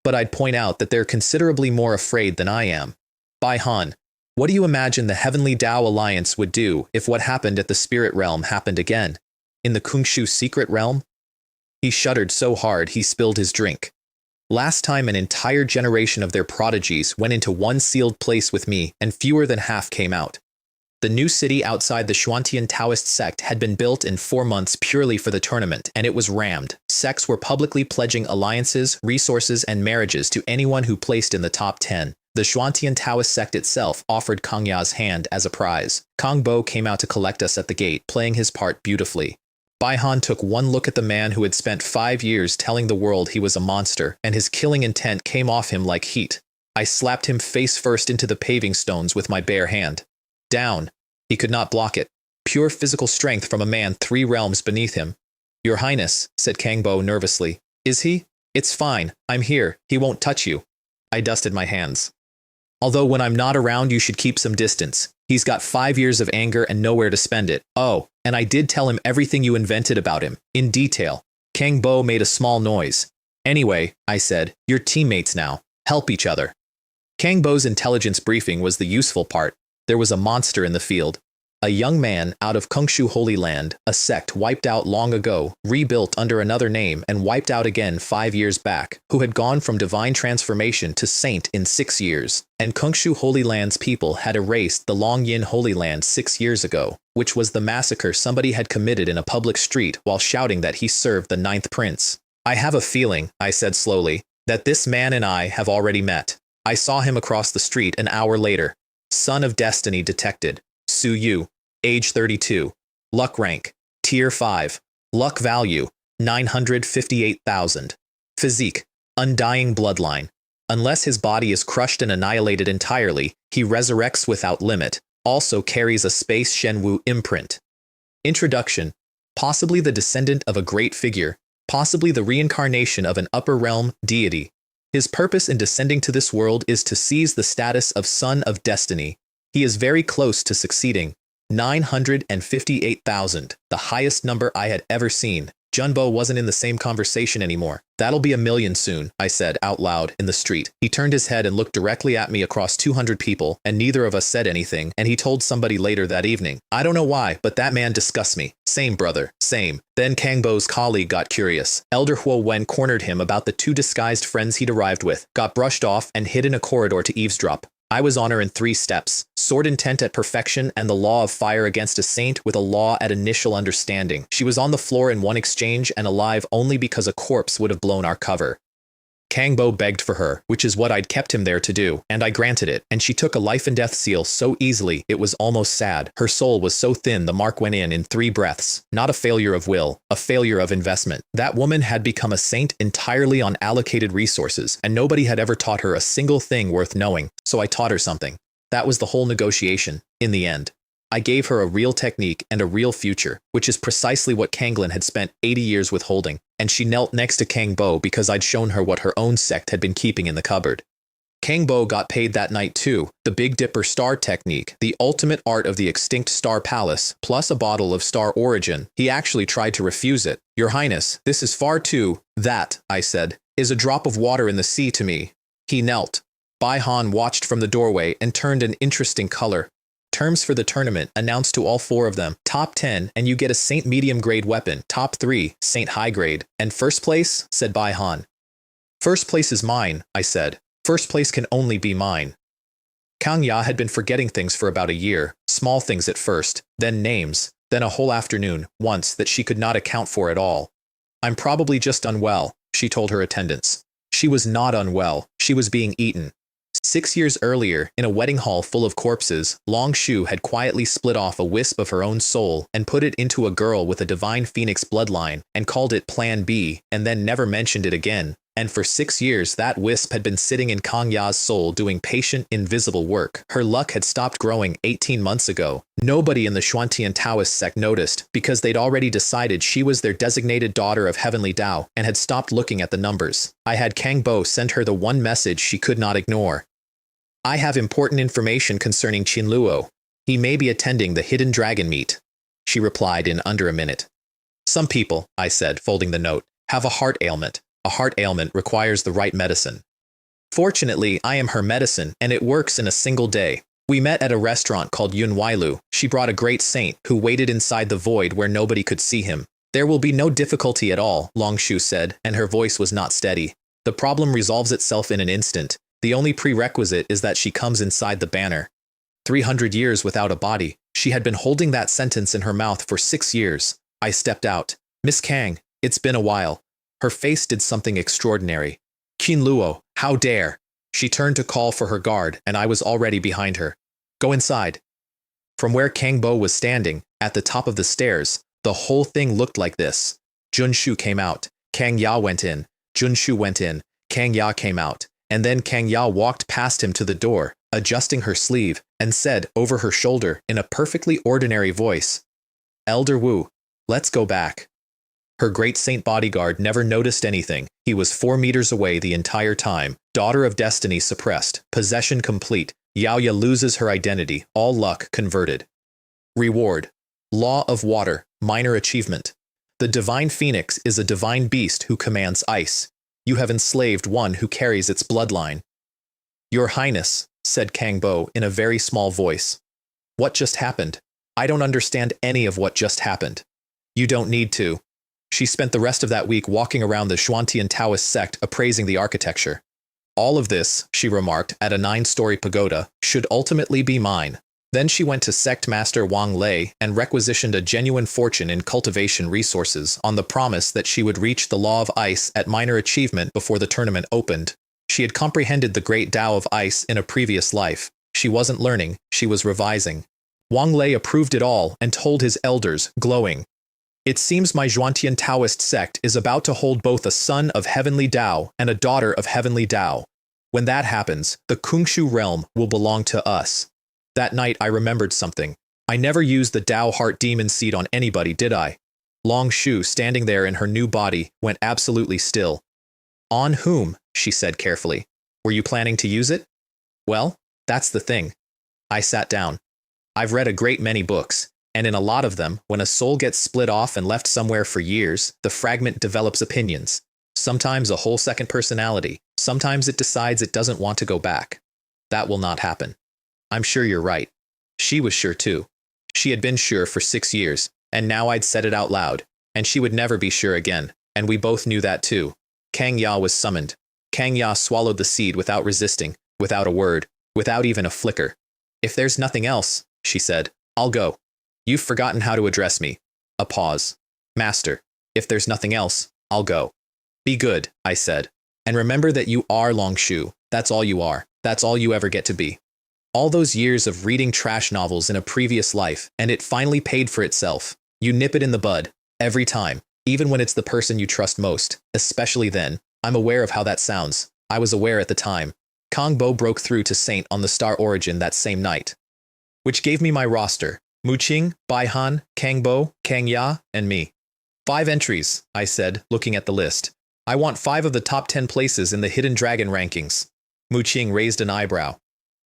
But I'd point out that they're considerably more afraid than I am. Baihan, what do you imagine the Heavenly Tao Alliance would do if what happened at the spirit realm happened again? In the Kungshu secret realm? He shuddered so hard he spilled his drink. Last time an entire generation of their prodigies went into one sealed place with me and fewer than half came out. The new city outside the Xuantian Taoist sect had been built in 4 months purely for the tournament, and it was rammed. Sects were publicly pledging alliances, resources, and marriages to anyone who placed in the top 10. The Xuantian Taoist sect itself offered Kang Ya's hand as a prize. Kang Bo came out to collect us at the gate, playing his part beautifully. Baihan took one look at the man who had spent 5 years telling the world he was a monster, and his killing intent came off him like heat. I slapped him face first into the paving stones with my bare hand. Down. He could not block it. Pure physical strength from a man 3 realms beneath him. Your Highness, said Kang Bo nervously. Is he? It's fine. I'm here. He won't touch you. I dusted my hands. Although when I'm not around you should keep some distance. He's got 5 years of anger and nowhere to spend it. Oh, and I did tell him everything you invented about him, in detail. Kang Bo made a small noise. Anyway, I said, you're teammates now. Help each other. Kang Bo's intelligence briefing was the useful part. There was a monster in the field. A young man out of Kungshu Holy Land, a sect wiped out long ago, rebuilt under another name and wiped out again 5 years back, who had gone from divine transformation to saint in 6 years. And Kungshu Holy Land's people had erased the Longyin Holy Land 6 years ago, which was the massacre somebody had committed in a public street while shouting that he served the 9th prince. I have a feeling, I said slowly, that this man and I have already met. I saw him across the street an hour later. Son of Destiny detected. Su Yu. Age 32. Luck rank. Tier 5. Luck value. 958,000. Physique. Undying bloodline. Unless his body is crushed and annihilated entirely, he resurrects without limit. Also carries a space Shenwu imprint. Introduction. Possibly the descendant of a great figure. Possibly the reincarnation of an upper realm deity. His purpose in descending to this world is to seize the status of Son of Destiny. He is very close to succeeding. 958,000, the highest number I had ever seen. Junbo wasn't in the same conversation anymore. That'll be 1 million soon, I said out loud in the street. He turned his head and looked directly at me across 200 people, and neither of us said anything, and he told somebody later that evening. I don't know why, but that man disgusts me. Same, brother, same. Then Kang Bo's colleague got curious. Elder Huo Wen cornered him about the 2 disguised friends he'd arrived with, got brushed off, and hid in a corridor to eavesdrop. I was on her in 3 steps. Sword intent at perfection and the law of fire against a saint with a law at initial understanding. She was on the floor in one exchange and alive only because a corpse would have blown our cover. Kang Bo begged for her, which is what I'd kept him there to do, and I granted it, and she took a life and death seal so easily it was almost sad. Her soul was so thin the mark went in 3 breaths. Not a failure of will, a failure of investment. That woman had become a saint entirely on allocated resources, and nobody had ever taught her a single thing worth knowing, so I taught her something. That was the whole negotiation, in the end. I gave her a real technique and a real future, which is precisely what Kanglin had spent 80 years withholding, and she knelt next to Kang Bo because I'd shown her what her own sect had been keeping in the cupboard. Kang Bo got paid that night too. The Big Dipper star technique, the ultimate art of the extinct star palace, plus a bottle of star origin. He actually tried to refuse it. Your Highness, this is far too. That, I said, is a drop of water in the sea to me. He knelt. Bai Han watched from the doorway and turned an interesting color. Terms for the tournament, announced to all 4 of them. Top 10, and you get a Saint medium grade weapon. Top 3, Saint high grade. And first place, said Bai Han. First place is mine, I said. First place can only be mine. Kang Ya had been forgetting things for about a year, small things at first, then names, then a whole afternoon, once, that she could not account for at all. I'm probably just unwell, she told her attendants. She was not unwell, she was being eaten. 6 years earlier, in a wedding hall full of corpses, Long Shu had quietly split off a wisp of her own soul and put it into a girl with a divine phoenix bloodline and called it Plan B and then never mentioned it again. And for 6 years that wisp had been sitting in Kang Ya's soul doing patient, invisible work. Her luck had stopped growing 18 months ago. Nobody in the Xuantian Taoist sect noticed, because they'd already decided she was their designated daughter of Heavenly Tao and had stopped looking at the numbers. I had Kang Bo send her the one message she could not ignore. I have important information concerning Qin Luo. He may be attending the Hidden Dragon meet. She replied in under a minute. Some people, I said, folding the note, have a heart ailment. A heart ailment requires the right medicine. Fortunately, I am her medicine, and it works in a single day. We met at a restaurant called Yun Wailu. She brought a great saint who waited inside the void where nobody could see him. There will be no difficulty at all, Long Shu said, and her voice was not steady. The problem resolves itself in an instant. The only prerequisite is that she comes inside the banner. 300 years without a body. She had been holding that sentence in her mouth for 6 years. I stepped out. Miss Kang, it's been a while. Her face did something extraordinary. Qin Luo, how dare! She turned to call for her guard, and I was already behind her. Go inside. From where Kang Bo was standing, at the top of the stairs, the whole thing looked like this. Jun Shu came out. Kang Ya went in. Jun Shu went in. Kang Ya came out. And then Kang Ya walked past him to the door, adjusting her sleeve, and said over her shoulder in a perfectly ordinary voice, Elder Wu, let's go back. Her great saint bodyguard never noticed anything. He was 4 meters away the entire time. Daughter of destiny suppressed. Possession complete. Yaoya loses her identity. All luck converted. Reward. Law of water. Minor achievement. The divine phoenix is a divine beast who commands ice. You have enslaved one who carries its bloodline. Your Highness, said Kang Bo in a very small voice. What just happened? I don't understand any of what just happened. You don't need to. She spent the rest of that week walking around the Xuantian Taoist sect appraising the architecture. All of this, she remarked, at a 9-story pagoda, should ultimately be mine. Then she went to sect master Wang Lei and requisitioned a genuine fortune in cultivation resources on the promise that she would reach the law of ice at minor achievement before the tournament opened. She had comprehended the great Tao of ice in a previous life. She wasn't learning, she was revising. Wang Lei approved it all and told his elders, glowing, It seems my Xuantian Taoist sect is about to hold both a son of Heavenly Tao and a daughter of Heavenly Tao. When that happens, the Kungshu realm will belong to us. That night I remembered something. I never used the Tao Heart Demon Seed on anybody, did I? Long Shu, standing there in her new body, went absolutely still. On whom? She said carefully. Were you planning to use it? Well, that's the thing. I sat down. I've read a great many books, and in a lot of them, when a soul gets split off and left somewhere for years, the fragment develops opinions. Sometimes a whole second personality. Sometimes it decides it doesn't want to go back. That will not happen. I'm sure you're right. She was sure too. She had been sure for 6 years, and now I'd said it out loud, and she would never be sure again, and we both knew that too. Kang Ya was summoned. Kang Ya swallowed the seed without resisting, without a word, without even a flicker. If there's nothing else, she said, I'll go. You've forgotten how to address me. A pause. Master, if there's nothing else, I'll go. Be good, I said. And remember that you are Long Shu. That's all you are. That's all you ever get to be. All those years of reading trash novels in a previous life, and it finally paid for itself. You nip it in the bud. Every time. Even when it's the person you trust most. Especially then. I'm aware of how that sounds. I was aware at the time. Kang Bo broke through to Saint on the Star Origin that same night. Which gave me my roster. Mu Qing, Bai Han, Kang Bo, Kang Ya, and me. 5 entries, I said, looking at the list. I want 5 of the top 10 places in the Hidden Dragon rankings. Mu Qing raised an eyebrow.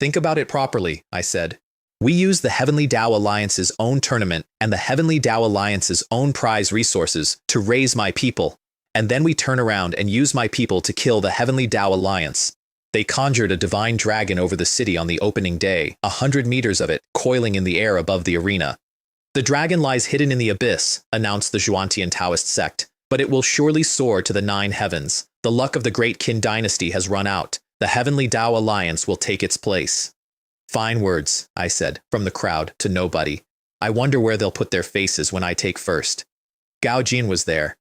Think about it properly, I said. We use the Heavenly Tao Alliance's own tournament and the Heavenly Tao Alliance's own prize resources to raise my people, and then we turn around and use my people to kill the Heavenly Tao Alliance. They conjured a divine dragon over the city on the opening day, 100 meters of it coiling in the air above the arena. The dragon lies hidden in the abyss, announced the Zhuantian Taoist sect, but it will surely soar to the 9 heavens. The luck of the great Qin dynasty has run out. The Heavenly Tao Alliance will take its place. Fine words, I said, from the crowd to nobody. I wonder where they'll put their faces when I take first. Gao Jin was there.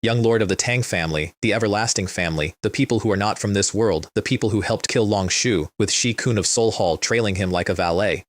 Young lord of the Tang family, the everlasting family, the people who are not from this world, the people who helped kill Long Shu, with Shi Kun of Seoul Hall trailing him like a valet.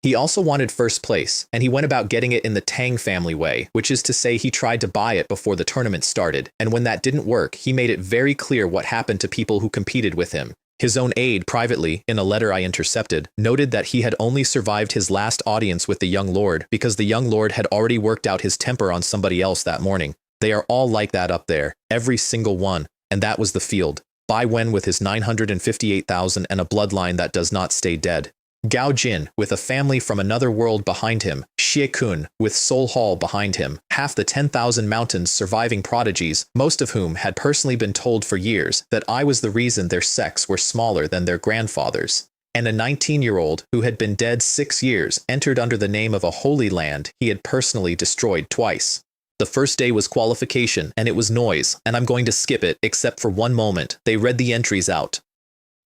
He also wanted first place, and he went about getting it in the Tang family way, which is to say he tried to buy it before the tournament started, and when that didn't work, he made it very clear what happened to people who competed with him. His own aide, privately, in a letter I intercepted, noted that he had only survived his last audience with the young lord because the young lord had already worked out his temper on somebody else that morning. They are all like that up there, every single one, and that was the field. Bai Wen with his 958,000 and a bloodline that does not stay dead. Gao Jin, with a family from another world behind him, Xie Kun, with Seoul Hall behind him, half the 10,000 mountains surviving prodigies, most of whom had personally been told for years that I was the reason their sects were smaller than their grandfathers. And a 19-year-old who had been dead 6 years entered under the name of a holy land he had personally destroyed twice. The first day was qualification, and it was noise, and I'm going to skip it except for one moment. They read the entries out.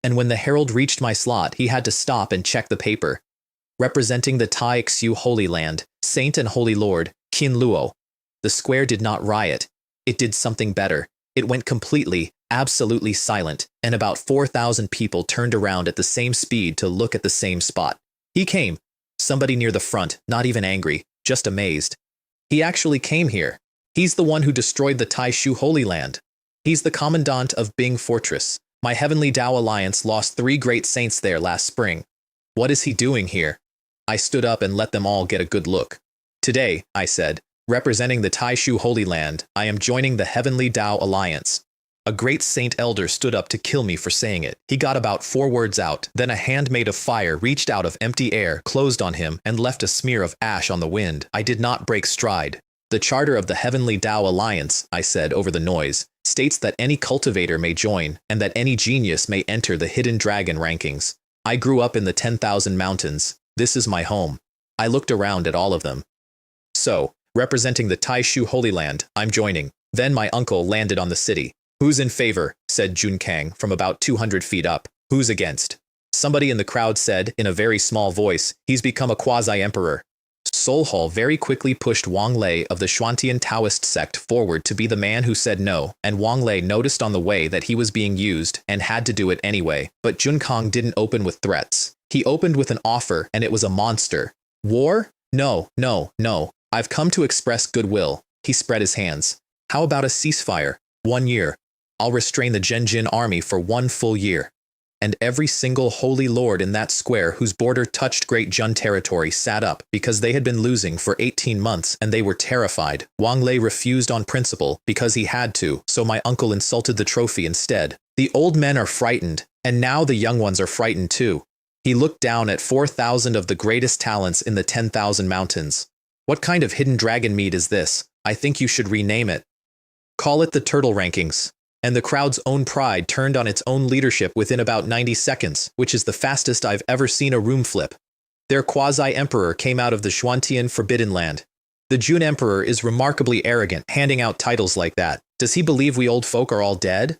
And when the herald reached my slot, he had to stop and check the paper. Representing the Tai Xiu Holy Land, Saint and Holy Lord, Qin Luo. The square did not riot. It did something better. It went completely, absolutely silent, and about 4,000 people turned around at the same speed to look at the same spot. He came. Somebody near the front, not even angry, just amazed. He actually came here. He's the one who destroyed the Tai Shu Holy Land. He's the commandant of Bing Fortress. My Heavenly Tao Alliance lost 3 great saints there last spring. What is he doing here? I stood up and let them all get a good look. Today, I said, representing the Tai Shu Holy Land, I am joining the Heavenly Tao Alliance. A great saint elder stood up to kill me for saying it. He got about 4 words out, then a hand made of fire reached out of empty air, closed on him, and left a smear of ash on the wind. I did not break stride. The charter of the Heavenly Tao Alliance, I said over the noise, states that any cultivator may join, and that any genius may enter the Hidden Dragon rankings. I grew up in the 10,000 mountains. This is my home. I looked around at all of them. So, representing the Tai Shu Holy Land, I'm joining. Then my uncle landed on the city. Who's in favor? Said Jun Kang from about 200 feet up. Who's against? Somebody in the crowd said, in a very small voice, he's become a quasi-emperor. Seoul Hall very quickly pushed Wang Lei of the Zhuantian Taoist sect forward to be the man who said no, and Wang Lei noticed on the way that he was being used and had to do it anyway. But Jun Kang didn't open with threats. He opened with an offer, and it was a monster. War? No, no, no. I've come to express goodwill. He spread his hands. How about a ceasefire? 1 year. I'll restrain the Zhenjin army for 1 full year. And every single holy lord in that square whose border touched Great Jun territory sat up because they had been losing for 18 months and they were terrified. Wang Lei refused on principle because he had to, so my uncle insulted the trophy instead. The old men are frightened, and now the young ones are frightened too. He looked down at 4,000 of the greatest talents in the 10,000 mountains. What kind of hidden dragon meat is this? I think you should rename it. Call it the Turtle Rankings. And the crowd's own pride turned on its own leadership within about 90 seconds, which is the fastest I've ever seen a room flip. Their quasi-emperor came out of the Zhuantian Forbidden Land. The Jun Emperor is remarkably arrogant, handing out titles like that. Does he believe we old folk are all dead?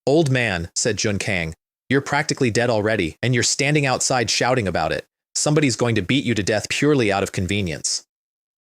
Old man, said Jun Kang, you're practically dead already, and you're standing outside shouting about it. Somebody's going to beat you to death purely out of convenience.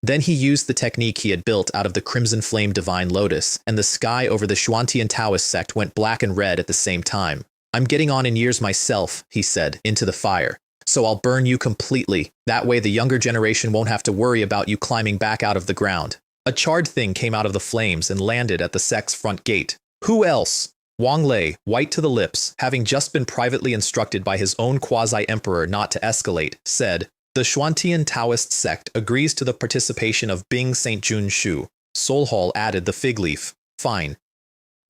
Then he used the technique he had built out of the Crimson Flame Divine Lotus, and the sky over the Zhuantian Taoist sect went black and red at the same time. I'm getting on in years myself, he said, into the fire. So I'll burn you completely. That way the younger generation won't have to worry about you climbing back out of the ground. A charred thing came out of the flames and landed at the sect's front gate. Who else? Wang Lei, white to the lips, having just been privately instructed by his own quasi-emperor not to escalate, said, the Zhuantian Taoist sect agrees to the participation of Bing St. Jun Shu. Seoul Hall added the fig leaf. Fine.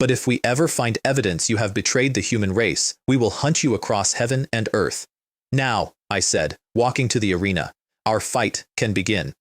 But if we ever find evidence you have betrayed the human race, we will hunt you across heaven and earth. Now, I said, walking to the arena, our fight can begin.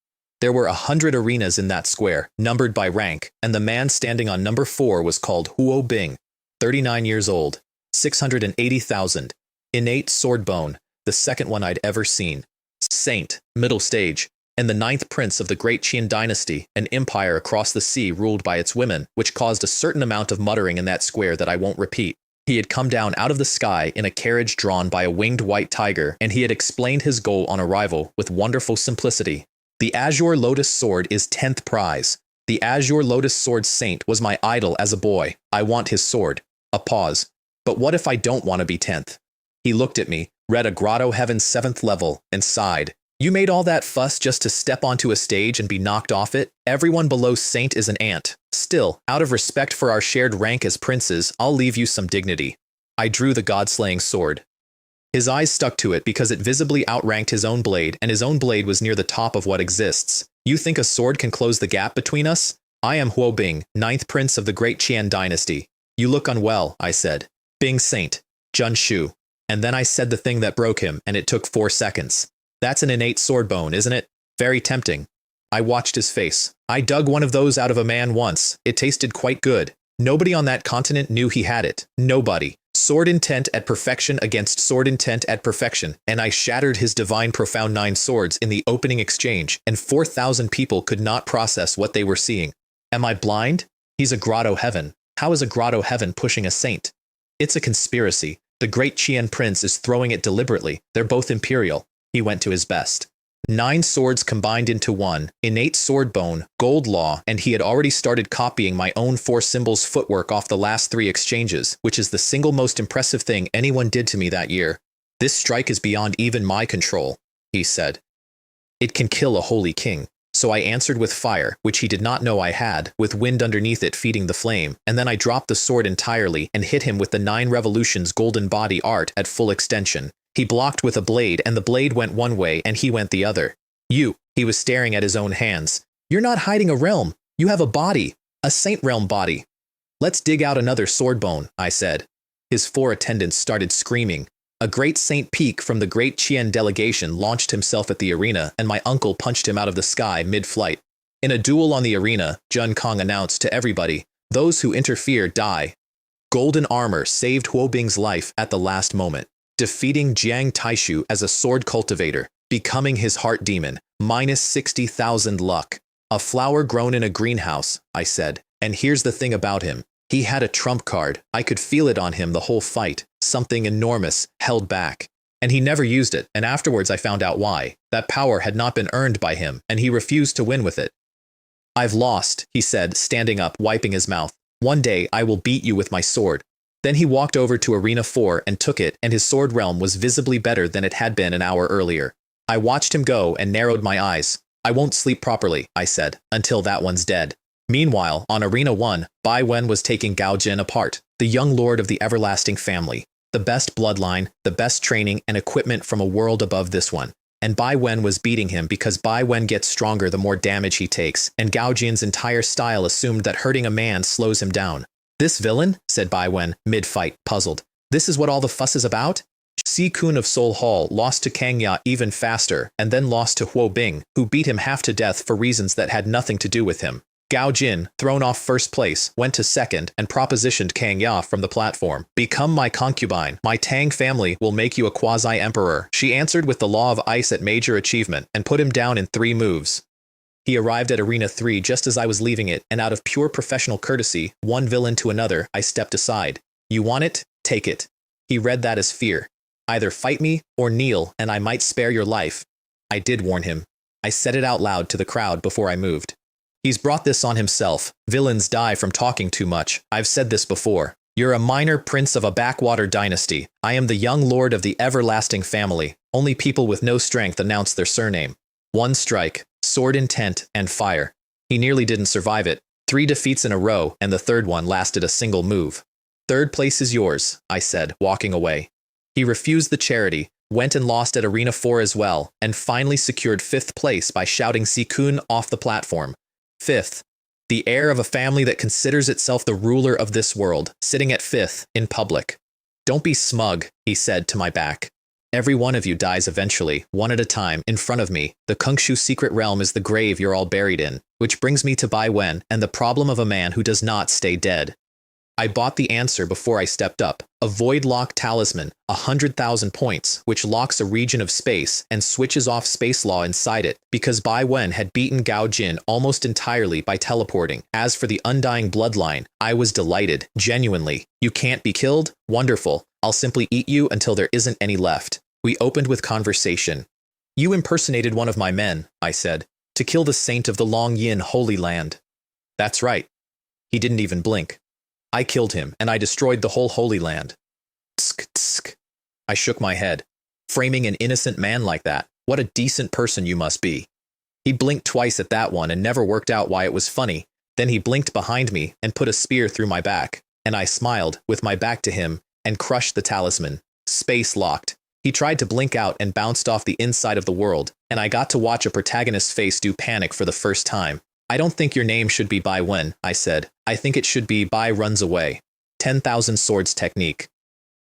There were 100 arenas in that square, numbered by rank, and the man standing on number 4 was called Huo Bing, 39 years old, 680,000, innate sword bone, the second one I'd ever seen. Saint, middle stage, and the 9th prince of the great Qian dynasty, an empire across the sea ruled by its women, which caused a certain amount of muttering in that square that I won't repeat. He had come down out of the sky in a carriage drawn by a winged white tiger, and he had explained his goal on arrival with wonderful simplicity. The Azure Lotus Sword is 10th prize. The Azure Lotus Sword Saint was my idol as a boy. I want his sword. A pause. But what if I don't want to be 10th? He looked at me, read a Grotto Heaven's 7th level, and sighed. You made all that fuss just to step onto a stage and be knocked off it? Everyone below Saint is an ant. Still, out of respect for our shared rank as princes, I'll leave you some dignity. I drew the god-slaying sword. His eyes stuck to it because it visibly outranked his own blade, and his own blade was near the top of what exists. You think a sword can close the gap between us? I am Huo Bing, 9th prince of the great Qian dynasty. You look unwell, I said. Bing Saint. Jun Shu. And then I said the thing that broke him, and it took 4 seconds. That's an innate sword bone, isn't it? Very tempting. I watched his face. I dug one of those out of a man once. It tasted quite good. Nobody on that continent knew he had it. Nobody. Sword intent at perfection against sword intent at perfection, and I shattered his divine profound 9 swords in the opening exchange, and 4,000 people could not process what they were seeing. Am I blind? He's a Grotto Heaven. How is a Grotto Heaven pushing a saint? It's a conspiracy. The great Qian prince is throwing it deliberately. They're both imperial. He went to his best. 9 swords combined into one, innate sword bone, gold law, and he had already started copying my own 4 symbols footwork off the last 3 exchanges, which is the single most impressive thing anyone did to me that year. This strike is beyond even my control, he said. It can kill a holy king. So I answered with fire, which he did not know I had, with wind underneath it feeding the flame, and then I dropped the sword entirely and hit him with the 9 revolutions golden body art at full extension. He blocked with a blade, and the blade went one way and he went the other. He was staring at his own hands. You're not hiding a realm. You have a body. A saint realm body. Let's dig out another sword bone, I said. His 4 attendants started screaming. A great Saint Peak from the great Qian delegation launched himself at the arena, and my uncle punched him out of the sky mid-flight. In a duel on the arena, Jun Kong announced to everybody, those who interfere die. Golden armor saved Huo Bing's life at the last moment, defeating Jiang Taishu as a sword cultivator, becoming his heart demon, minus 60,000 luck. A flower grown in a greenhouse, I said, and here's the thing about him. He had a trump card. I could feel it on him the whole fight, something enormous, held back. And he never used it, and afterwards I found out why. That power had not been earned by him, and he refused to win with it. I've lost, he said, standing up, wiping his mouth. One day I will beat you with my sword. Then he walked over to Arena 4 and took it, and his sword realm was visibly better than it had been an hour earlier. I watched him go and narrowed my eyes. I won't sleep properly, I said, until that one's dead. Meanwhile, on Arena 1, Bai Wen was taking Gao Jin apart, the young lord of the everlasting family. The best bloodline, the best training and equipment from a world above this one. And Bai Wen was beating him because Bai Wen gets stronger the more damage he takes, and Gao Jin's entire style assumed that hurting a man slows him down. This villain, said Bai Wen, mid-fight, puzzled. This is what all the fuss is about? Si Kun of Seoul Hall lost to Kang Ya even faster, and then lost to Huo Bing, who beat him half to death for reasons that had nothing to do with him. Gao Jin, thrown off first place, went to second and propositioned Kang Ya from the platform. Become my concubine. My Tang family will make you a quasi-emperor. She answered with the law of ice at major achievement and put him down in 3 moves. He arrived at Arena 3 just as I was leaving it, and out of pure professional courtesy, one villain to another, I stepped aside. You want it? Take it. He read that as fear. Either fight me or kneel, and I might spare your life. I did warn him. I said it out loud to the crowd before I moved. He's brought this on himself. Villains die from talking too much. I've said this before. You're a minor prince of a backwater dynasty. I am the young lord of the everlasting family. Only people with no strength announce their surname. 1 strike, sword intent, and fire. He nearly didn't survive it. 3 defeats in a row, and the 3rd one lasted a single move. 3rd place is yours, I said, walking away. He refused the charity, went and lost at Arena 4 as well, and finally secured 5th place by shouting Si Kun off the platform. 5th. The heir of a family that considers itself the ruler of this world, sitting at fifth in public. Don't be smug, he said to my back. Every one of you dies eventually, one at a time, in front of me. The Kungshu secret realm is the grave you're all buried in, which brings me to Bai Wen and the problem of a man who does not stay dead. I bought the answer before I stepped up. A void lock talisman, 100,000 points, which locks a region of space and switches off space law inside it, because Bai Wen had beaten Gao Jin almost entirely by teleporting. As for the undying bloodline, I was delighted, genuinely. You can't be killed? Wonderful. I'll simply eat you until there isn't any left. We opened with conversation. You impersonated one of my men, I said, to kill the saint of the Long Yin Holy Land. That's right. He didn't even blink. I killed him, and I destroyed the whole Holy Land. Tsk, tsk. I shook my head. Framing an innocent man like that, what a decent person you must be. He blinked twice at that one and never worked out why it was funny. Then he blinked behind me and put a spear through my back, and I smiled, with my back to him, and crushed the talisman. Space locked. He tried to blink out and bounced off the inside of the world, and I got to watch a protagonist's face do panic for the first time. I don't think your name should be Bai Wen, I said. I think it should be Bai Runs Away. 10,000 Swords Technique.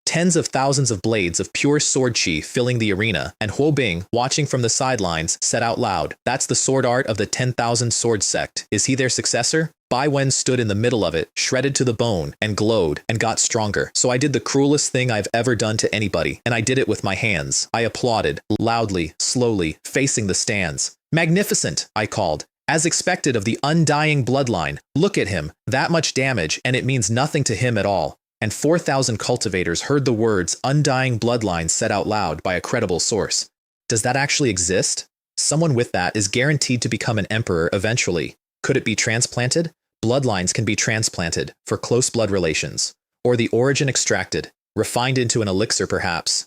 Tens of thousands of blades of pure sword chi filling the arena, and Huo Bing, watching from the sidelines, said out loud, "That's the sword art of the 10,000 Sword Sect. Is he their successor?" Bai Wen stood in the middle of it, shredded to the bone, and glowed, and got stronger. So I did the cruelest thing I've ever done to anybody, and I did it with my hands. I applauded, loudly, slowly, facing the stands. "Magnificent," I called. As expected of the undying bloodline, look at him, that much damage, and it means nothing to him at all. And 4,000 cultivators heard the words undying bloodline said out loud by a credible source. Does that actually exist? Someone with that is guaranteed to become an emperor eventually. Could it be transplanted? Bloodlines can be transplanted for close blood relations, or the origin extracted, refined into an elixir perhaps.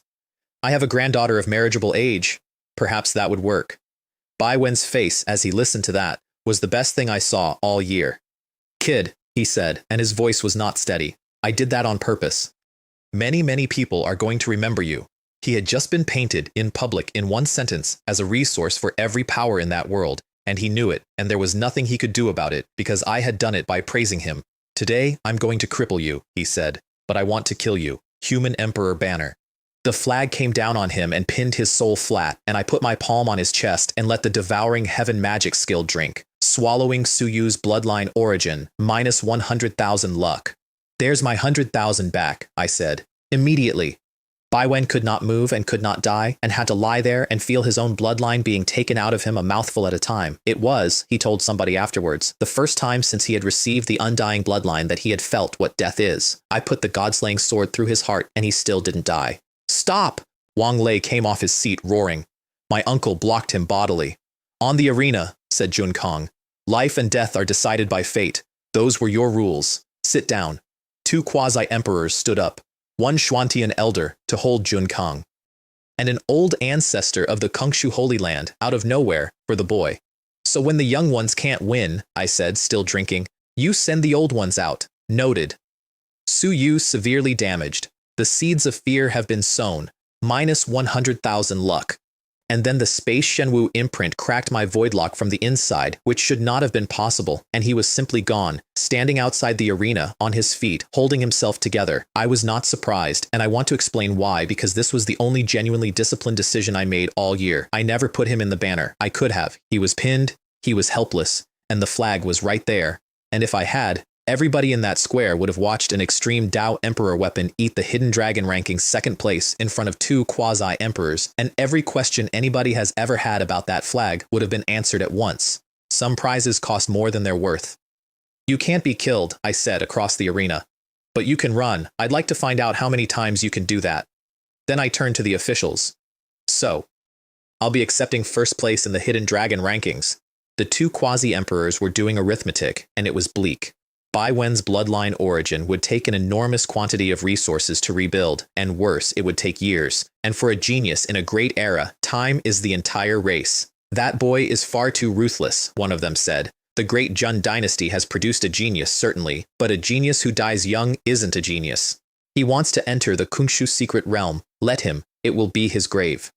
I have a granddaughter of marriageable age. Perhaps that would work. Bai Wen's face as he listened to that was the best thing I saw all year. "Kid," he said, and his voice was not steady. "I did that on purpose. Many people are going to remember you." He had just been painted in public in one sentence as a resource for every power in that world, and he knew it, and there was nothing he could do about it because I had done it by praising him. "Today, I'm going to cripple you," he said, "but I want to kill you. Human Emperor Banner." The flag came down on him and pinned his soul flat, and I put my palm on his chest and let the devouring heaven magic skill drink, swallowing Suyu's bloodline origin, minus 100,000 luck. "There's my 100,000 back," I said. Immediately. Bai Wen could not move and could not die, and had to lie there and feel his own bloodline being taken out of him a mouthful at a time. It was, he told somebody afterwards, the first time since he had received the undying bloodline that he had felt what death is. I put the god-slaying sword through his heart, and he still didn't die. "Stop!" Wang Lei came off his seat roaring. My uncle blocked him bodily. "On the arena," said Jun Kong. "Life and death are decided by fate. Those were your rules. Sit down." Two quasi-emperors stood up, one Xuantian elder to hold Jun Kong, and an old ancestor of the Kungshu Holy Land out of nowhere for the boy. "So when the young ones can't win," I said, still drinking, "you send the old ones out." Noted. Suyu severely damaged. The seeds of fear have been sown, minus 100,000 luck. And then the Space Shenwu imprint cracked my voidlock from the inside, which should not have been possible, and he was simply gone, standing outside the arena, on his feet, holding himself together. I was not surprised, and I want to explain why, because this was the only genuinely disciplined decision I made all year. I never put him in the banner. I could have. He was pinned, he was helpless, and the flag was right there. And if I had, everybody in that square would have watched an extreme Dao Emperor weapon eat the Hidden Dragon ranking second place in front of two quasi-emperors, and every question anybody has ever had about that flag would have been answered at once. Some prizes cost more than they're worth. "You can't be killed," I said across the arena. "But you can run. I'd like to find out how many times you can do that." Then I turned to the officials. "So, I'll be accepting first place in the Hidden Dragon rankings." The two quasi-emperors were doing arithmetic, and it was bleak. Bai Wen's bloodline origin would take an enormous quantity of resources to rebuild, and worse, it would take years. And for a genius in a great era, time is the entire race. "That boy is far too ruthless," one of them said. "The great Jun dynasty has produced a genius, certainly, but a genius who dies young isn't a genius. He wants to enter the Kungshu secret realm. Let him. It will be his grave."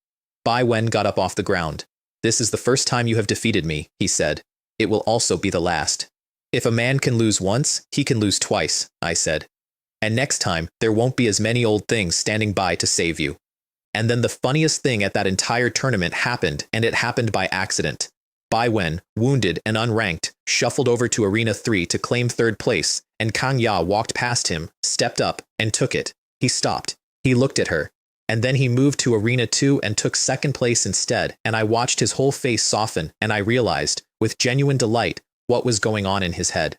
Bai Wen got up off the ground. "This is the first time you have defeated me," he said. "It will also be the last." If a man can lose once, he can lose twice, I said. And next time, there won't be as many old things standing by to save you. And then the funniest thing at that entire tournament happened, and it happened by accident. Bai Wen, wounded and unranked, shuffled over to Arena 3 to claim third place, and Kang Ya walked past him, stepped up, and took it. He stopped. He looked at her. And then he moved to Arena 2 and took second place instead, and I watched his whole face soften, and I realized, with genuine delight, what was going on in his head.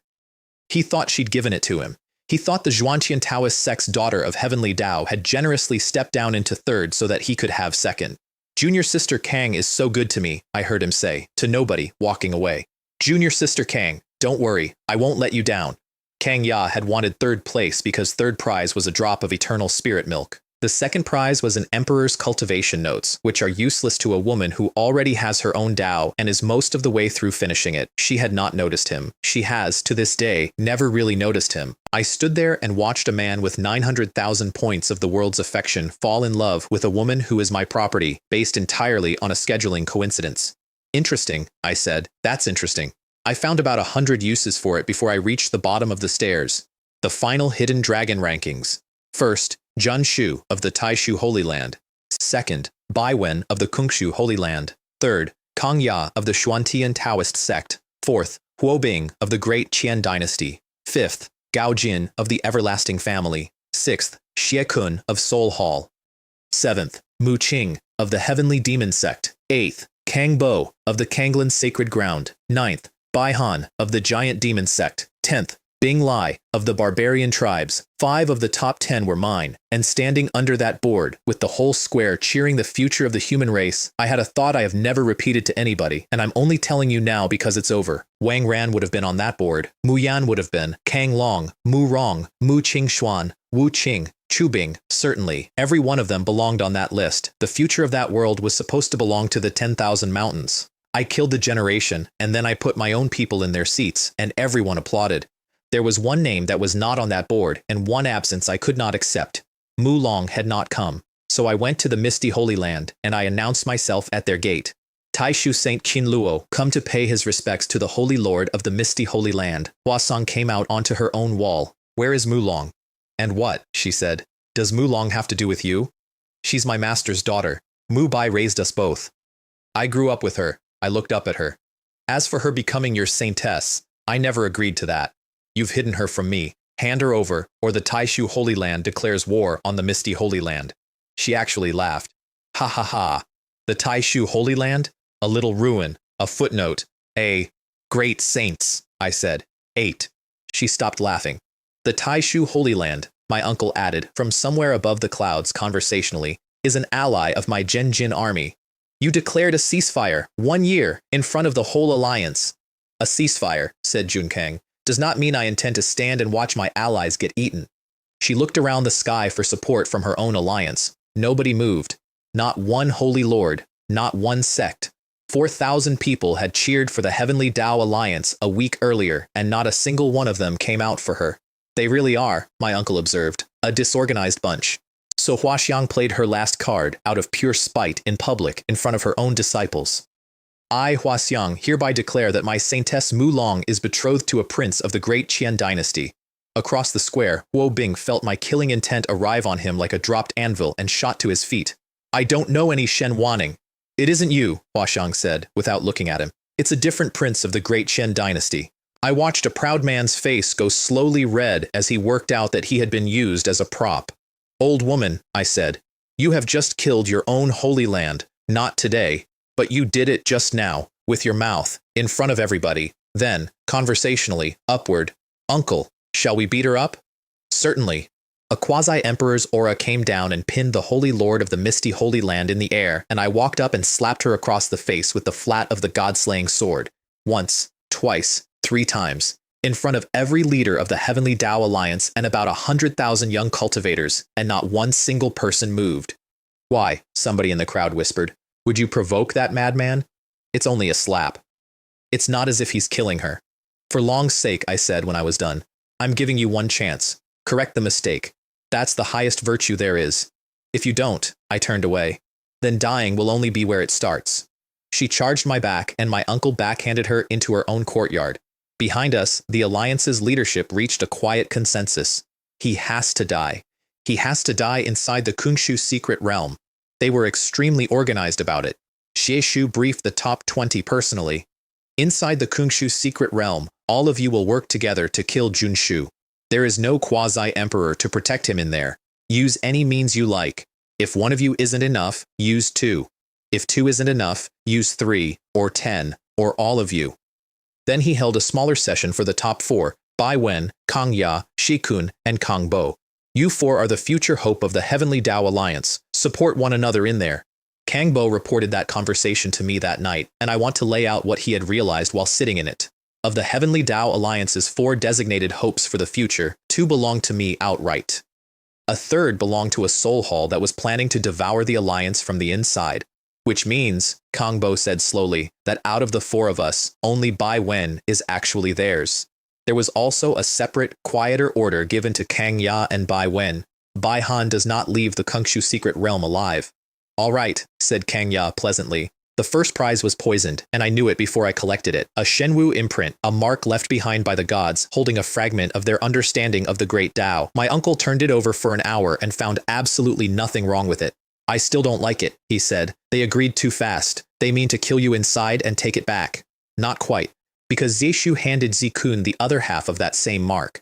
He thought she'd given it to him. He thought the Zhuanqian Taoist sect's daughter of Heavenly Dao had generously stepped down into third so that he could have second. Junior Sister Kang is so good to me, I heard him say, to nobody, walking away. Junior Sister Kang, don't worry, I won't let you down. Kang Ya had wanted third place because third prize was a drop of eternal spirit milk. The second prize was an Emperor's Cultivation notes, which are useless to a woman who already has her own Tao and is most of the way through finishing it. She had not noticed him. She has, to this day, never really noticed him. I stood there and watched a man with 900,000 points of the world's affection fall in love with a woman who is my property, based entirely on a scheduling coincidence. Interesting, I said. That's interesting. I found about 100 uses for it before I reached the bottom of the stairs. The final hidden dragon rankings. First, Jun Shu of the Taishu Holy Land. Second, Bai Wen of the Kungshu Holy Land. Third, Kang Ya of the Xuantian Taoist sect. Fourth, Huo Bing of the Great Qian Dynasty. Fifth, Gao Jin of the Everlasting Family. Sixth, Xie Kun of Soul Hall. Seventh, Mu Qing of the Heavenly Demon Sect. Eighth, Kang Bo of the Kanglan Sacred Ground. Ninth, Bai Han of the Giant Demon Sect. 10th, Bing Lai of the Barbarian Tribes. 5 of the top 10 were mine, and standing under that board, with the whole square cheering the future of the human race, I had a thought I have never repeated to anybody, and I'm only telling you now because it's over. Wang Ran would have been on that board. Mu Yan would have been. Kang Long, Mu Rong, Mu Qing Xuan, Wu Qing, Chu Bing, certainly. Every one of them belonged on that list. The future of that world was supposed to belong to the 10,000 mountains. I killed the generation, and then I put my own people in their seats, and everyone applauded. There was one name that was not on that board, and one absence I could not accept. Mu Long had not come. So I went to the Misty Holy Land, and I announced myself at their gate. Taishu Saint Qin Luo, come to pay his respects to the Holy Lord of the Misty Holy Land. Huasong came out onto her own wall. Where is Mu Long? And what, she said, does Mu Long have to do with you? She's my master's daughter. Mu Bai raised us both. I grew up with her. I looked up at her. As for her becoming your saintess, I never agreed to that. You've hidden her from me. Hand her over, or the Taishu Holy Land declares war on the Misty Holy Land. She actually laughed. Ha ha ha. The Taishu Holy Land? A little ruin, a footnote, a great saints, I said. 8. She stopped laughing. The Taishu Holy Land, my uncle added, from somewhere above the clouds conversationally, is an ally of my Zhenjin army. You declared a ceasefire, 1 year, in front of the whole alliance. A ceasefire, said Junkang, does not mean I intend to stand and watch my allies get eaten. She looked around the sky for support from her own alliance. Nobody moved. Not one holy lord, not one sect. 4,000 people had cheered for the Heavenly Dao Alliance a week earlier, and not a single one of them came out for her. They really are, my uncle observed, a disorganized bunch. So Huaxiang played her last card out of pure spite in public in front of her own disciples. I, Huaxiang, hereby declare that my saintess Mu Long is betrothed to a prince of the Great Qian Dynasty. Across the square, Huo Bing felt my killing intent arrive on him like a dropped anvil and shot to his feet. I don't know any Shen Wanning. It isn't you, Huaxiang said, without looking at him. It's a different prince of the Great Qian Dynasty. I watched a proud man's face go slowly red as he worked out that he had been used as a prop. Old woman, I said, you have just killed your own holy land, not today. But you did it just now, with your mouth, in front of everybody. Then, conversationally, upward. Uncle, shall we beat her up? Certainly. A quasi-emperor's aura came down and pinned the Holy Lord of the Misty Holy Land in the air, and I walked up and slapped her across the face with the flat of the god-slaying sword. Once, twice, 3 times. In front of every leader of the Heavenly Dao Alliance and about 100,000 young cultivators, and not one single person moved. Why? Somebody in the crowd whispered. Would you provoke that madman? It's only a slap. It's not as if he's killing her. For long's sake, I said when I was done, I'm giving you one chance. Correct the mistake. That's the highest virtue there is. If you don't, I turned away. Then dying will only be where it starts. She charged my back, and my uncle backhanded her into her own courtyard. Behind us, the alliance's leadership reached a quiet consensus. He has to die. He has to die inside the Kungshu secret realm. They were extremely organized about it. Xieshu briefed the top 20 personally. Inside the Kungshu secret realm, all of you will work together to kill Junshu. There is no quasi-emperor to protect him in there. Use any means you like. If one of you isn't enough, use 2. If 2 isn't enough, use 3, or 10, or all of you. Then he held a smaller session for the top 4, Bai Wen, Kang Ya, Shikun, and Kang Bo. You 4 are the future hope of the Heavenly Tao Alliance. Support one another in there. Kang Bo reported that conversation to me that night, and I want to lay out what he had realized while sitting in it. Of the Heavenly Tao Alliance's 4 designated hopes for the future, 2 belonged to me outright. A third belonged to a soul hall that was planning to devour the Alliance from the inside. Which means, Kang Bo said slowly, that out of the 4 of us, only Bai Wen is actually theirs. There was also a separate, quieter order given to Kang Ya and Bai Wen. Bai Han does not leave the Kungshu secret realm alive. All right, said Kang Ya pleasantly. The first prize was poisoned, and I knew it before I collected it. A Shenwu imprint, a mark left behind by the gods, holding a fragment of their understanding of the great Tao. My uncle turned it over for an hour and found absolutely nothing wrong with it. I still don't like it, he said. They agreed too fast. They mean to kill you inside and take it back. Not quite, because Zeshu handed Zikun the other half of that same mark.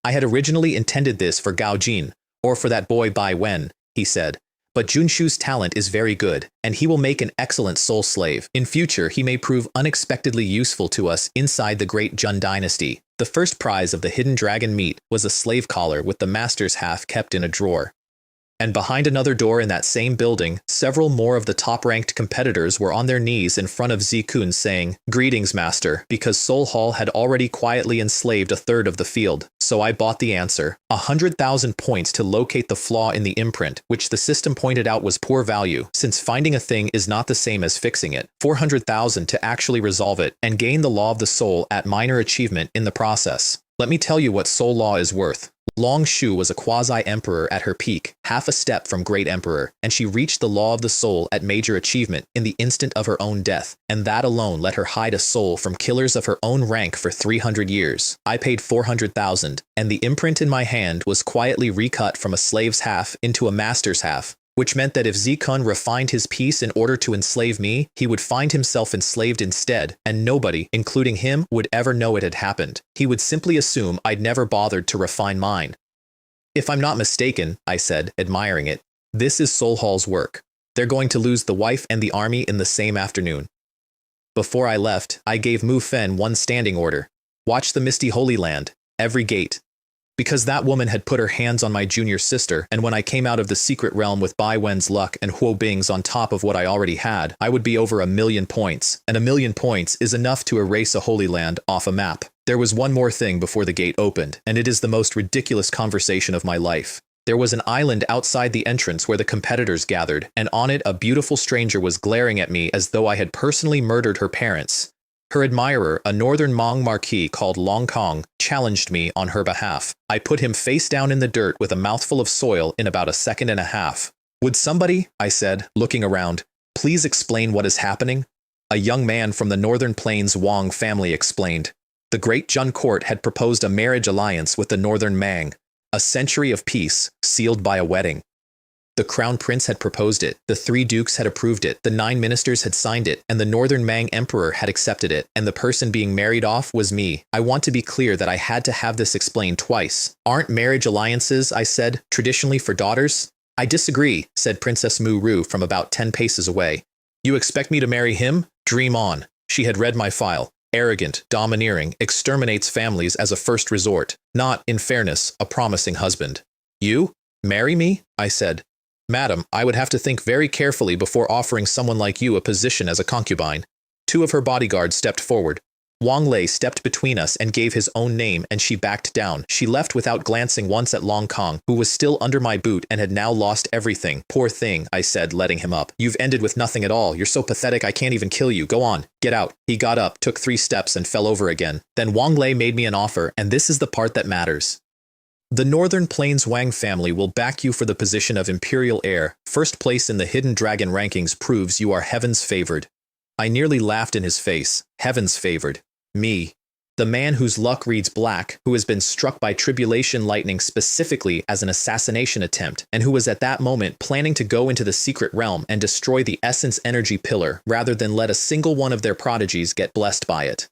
I had originally intended this for Gao Jin, or for that boy Bai Wen, he said. But Junshu's talent is very good, and he will make an excellent soul slave. In future, he may prove unexpectedly useful to us inside the great Jun dynasty. The first prize of the hidden dragon meat was a slave collar with the master's half kept in a drawer. And behind another door in that same building, several more of the top-ranked competitors were on their knees in front of Zikun saying, "Greetings, master," because Soul Hall had already quietly enslaved a third of the field. So I bought the answer. 100,000 points to locate the flaw in the imprint, which the system pointed out was poor value, since finding a thing is not the same as fixing it. 400,000 to actually resolve it, and gain the law of the soul at minor achievement in the process. Let me tell you what soul law is worth. Long Shu was a quasi-emperor at her peak, half a step from great emperor, and she reached the law of the soul at major achievement in the instant of her own death, and that alone let her hide a soul from killers of her own rank for 300 years. I paid 400,000, and the imprint in my hand was quietly recut from a slave's half into a master's half, which meant that if Zikun refined his piece in order to enslave me, he would find himself enslaved instead, and nobody, including him, would ever know it had happened. He would simply assume I'd never bothered to refine mine. If I'm not mistaken, I said, admiring it, this is Soul Hall's work. They're going to lose the wife and the army in the same afternoon. Before I left, I gave Mu Fen one standing order. Watch the Misty Holy Land, every gate. Because that woman had put her hands on my junior sister, and when I came out of the secret realm with Bai Wen's luck and Huo Bing's on top of what I already had, I would be over 1,000,000 points, and 1,000,000 points is enough to erase a Holy Land off a map. There was one more thing before the gate opened, and it is the most ridiculous conversation of my life. There was an island outside the entrance where the competitors gathered, and on it a beautiful stranger was glaring at me as though I had personally murdered her parents. Her admirer, a northern Hmong marquis called Long Kong, challenged me on her behalf. I put him face down in the dirt with a mouthful of soil in about a second and a half. Would somebody, I said, looking around, please explain what is happening? A young man from the Northern Plains Wang family explained. The great Jun court had proposed a marriage alliance with the Northern Mang, a century of peace, sealed by a wedding. The crown prince had proposed it, the 3 dukes had approved it, the 9 ministers had signed it, and the Northern Mang emperor had accepted it, and the person being married off was me. I want to be clear that I had to have this explained twice. Aren't marriage alliances, I said, traditionally for daughters? I disagree, said Princess Mu Ru from about 10 paces away. You expect me to marry him? Dream on. She had read my file. Arrogant, domineering, exterminates families as a first resort. Not, in fairness, a promising husband. You? Marry me? I said. Madam, I would have to think very carefully before offering someone like you a position as a concubine. 2 of her bodyguards stepped forward. Wang Lei stepped between us and gave his own name, and she backed down. She left without glancing once at Long Kong, who was still under my boot and had now lost everything. Poor thing, I said, letting him up. You've ended with nothing at all. You're so pathetic I can't even kill you. Go on. Get out. He got up, took 3 steps, and fell over again. Then Wang Lei made me an offer, and this is the part that matters. The Northern Plains Wang family will back you for the position of imperial heir. First place in the Hidden Dragon rankings proves you are heaven's favored. I nearly laughed in his face. Heaven's favored. Me. The man whose luck reads black, who has been struck by tribulation lightning specifically as an assassination attempt, and who was at that moment planning to go into the secret realm and destroy the essence energy pillar rather than let a single one of their prodigies get blessed by it.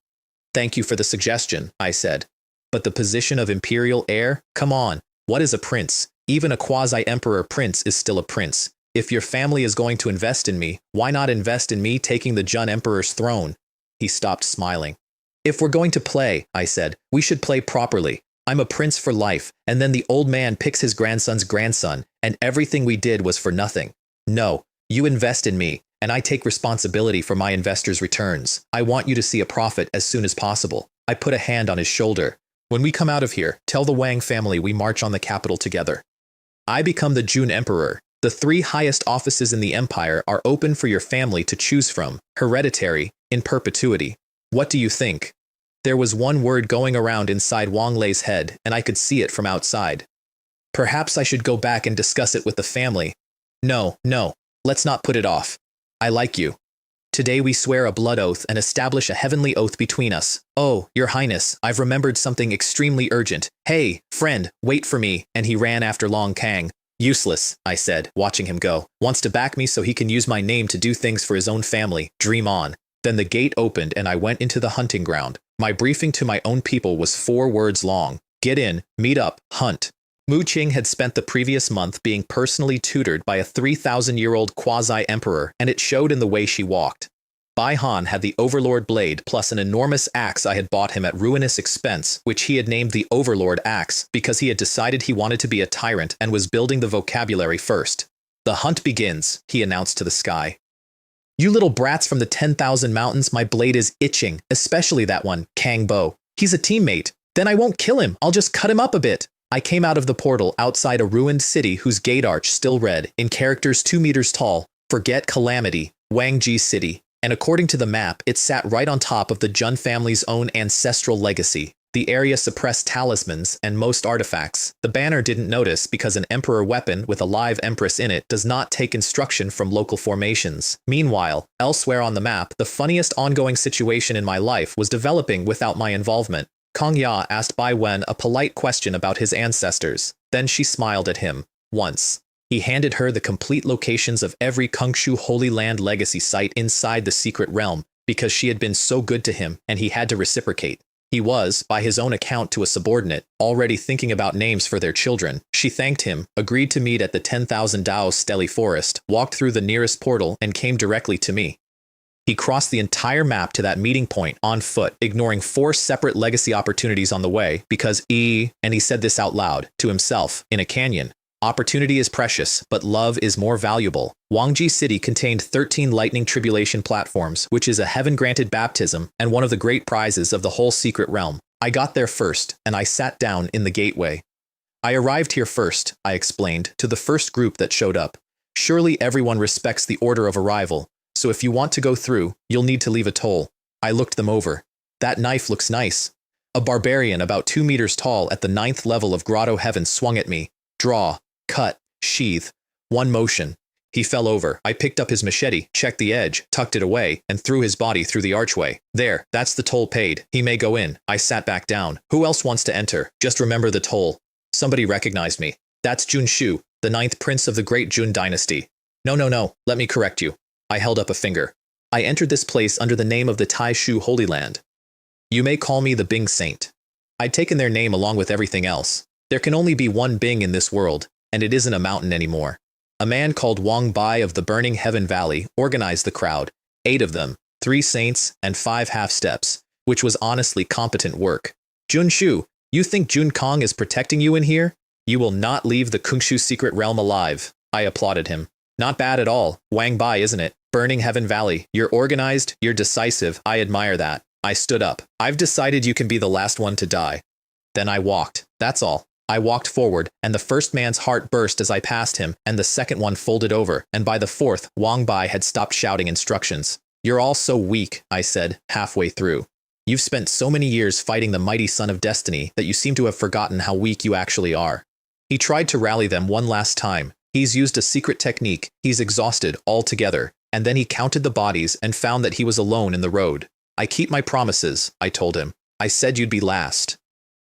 Thank you for the suggestion, I said. But the position of imperial heir? Come on, what is a prince? Even a quasi-emperor prince is still a prince. If your family is going to invest in me, why not invest in me taking the Jun Emperor's throne? He stopped smiling. If we're going to play, I said, we should play properly. I'm a prince for life, and then the old man picks his grandson's grandson, and everything we did was for nothing. No, you invest in me, and I take responsibility for my investors' returns. I want you to see a profit as soon as possible. I put a hand on his shoulder. When we come out of here, tell the Wang family we march on the capital together. I become the Jun Emperor. The 3 highest offices in the empire are open for your family to choose from, hereditary, in perpetuity. What do you think? There was one word going around inside Wang Lei's head, and I could see it from outside. Perhaps I should go back and discuss it with the family. No, let's not put it off. I like you. Today we swear a blood oath and establish a heavenly oath between us. Oh, your highness, I've remembered something extremely urgent. Hey, friend, wait for me, and he ran after Long Kang. Useless, I said, watching him go. Wants to back me so he can use my name to do things for his own family. Dream on. Then the gate opened and I went into the hunting ground. My briefing to my own people was 4 words long. Get in, meet up, hunt. Mu Qing had spent the previous month being personally tutored by a 3,000-year-old quasi-emperor, and it showed in the way she walked. Bai Han had the Overlord blade plus an enormous axe I had bought him at ruinous expense, which he had named the Overlord axe because he had decided he wanted to be a tyrant and was building the vocabulary first. The hunt begins, he announced to the sky. You little brats from the 10,000 mountains, my blade is itching, especially that one, Kang Bo. He's a teammate. Then I won't kill him, I'll just cut him up a bit. I came out of the portal outside a ruined city whose gate arch still read, in characters 2 meters tall, Forget Calamity, Wangji City. And according to the map, it sat right on top of the Jun family's own ancestral legacy. The area suppressed talismans and most artifacts. The banner didn't notice because an emperor weapon with a live empress in it does not take instruction from local formations. Meanwhile, elsewhere on the map, the funniest ongoing situation in my life was developing without my involvement. Kong Ya asked Bai Wen a polite question about his ancestors. Then she smiled at him. Once. He handed her the complete locations of every Kungshu Holy Land legacy site inside the secret realm because she had been so good to him and he had to reciprocate. He was, by his own account to a subordinate, already thinking about names for their children. She thanked him, agreed to meet at the 10,000 Dao Stelly Forest, walked through the nearest portal, and came directly to me. He crossed the entire map to that meeting point on foot, ignoring 4 separate legacy opportunities on the way because and he said this out loud, to himself, in a canyon. Opportunity is precious, but love is more valuable. Wangji City contained 13 lightning tribulation platforms, which is a heaven-granted baptism and one of the great prizes of the whole secret realm. I got there first, and I sat down in the gateway. I arrived here first, I explained, to the first group that showed up. Surely everyone respects the order of arrival, so if you want to go through, you'll need to leave a toll. I looked them over. That knife looks nice. A barbarian about 2 meters tall at the 9th level of Grotto Heaven swung at me. Draw. Cut, sheath, one motion. He fell over. I picked up his machete, checked the edge, tucked it away, and threw his body through the archway. There, that's the toll paid. He may go in. I sat back down. Who else wants to enter? Just remember the toll. Somebody recognized me. That's Jun Shu, the 9th prince of the great Jun dynasty. No, let me correct you. I held up a finger. I entered this place under the name of the Tai Shu Holy Land. You may call me the Bing Saint. I'd taken their name along with everything else. There can only be one Bing in this world. And it isn't a mountain anymore. A man called Wang Bai of the Burning Heaven Valley organized the crowd, 8 of them, 3 saints, and 5 half-steps, which was honestly competent work. Jun Shu, you think Jun Kong is protecting you in here? You will not leave the Kungshu secret realm alive. I applauded him. Not bad at all, Wang Bai, isn't it? Burning Heaven Valley, you're organized, you're decisive, I admire that. I stood up. I've decided you can be the last one to die. Then I walked, that's all. I walked forward, and the first man's heart burst as I passed him, and the second one folded over, and by the 4th, Wang Bai had stopped shouting instructions. You're all so weak, I said, halfway through. You've spent so many years fighting the mighty son of destiny that you seem to have forgotten how weak you actually are. He tried to rally them one last time. He's used a secret technique. He's exhausted altogether, and then he counted the bodies and found that he was alone in the road. I keep my promises, I told him. I said you'd be last.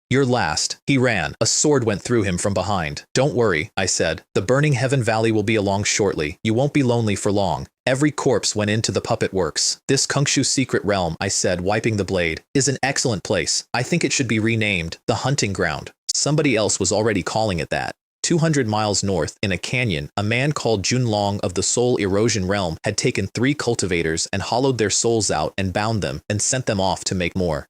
You're last. He ran. A sword went through him from behind. Don't worry, I said. The burning heaven valley will be along shortly. You won't be lonely for long. Every corpse went into the puppet works. This Kungshu secret realm, I said, wiping the blade, is an excellent place. I think it should be renamed the Hunting Ground. Somebody else was already calling it that. 200 miles north, in a canyon, a man called Junlong of the Soul Erosion Realm had taken 3 cultivators and hollowed their souls out and bound them and sent them off to make more.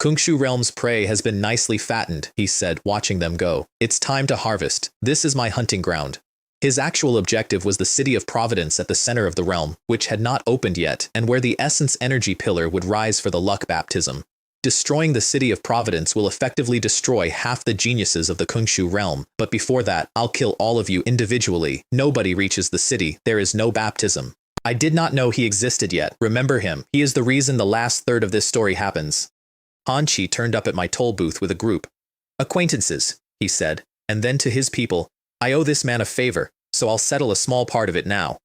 Kungshu Realm's prey has been nicely fattened, he said, watching them go. It's time to harvest. This is my hunting ground. His actual objective was the city of Providence at the center of the realm, which had not opened yet, and where the essence energy pillar would rise for the luck baptism. Destroying the city of Providence will effectively destroy half the geniuses of the Kungshu realm, but before that, I'll kill all of you individually. Nobody reaches the city. There is no baptism. I did not know he existed yet. Remember him. He is the reason the last third of this story happens. Hanchi turned up at my toll booth with a group. Acquaintances, he said, and then to his people, I owe this man a favor, so I'll settle a small part of it now.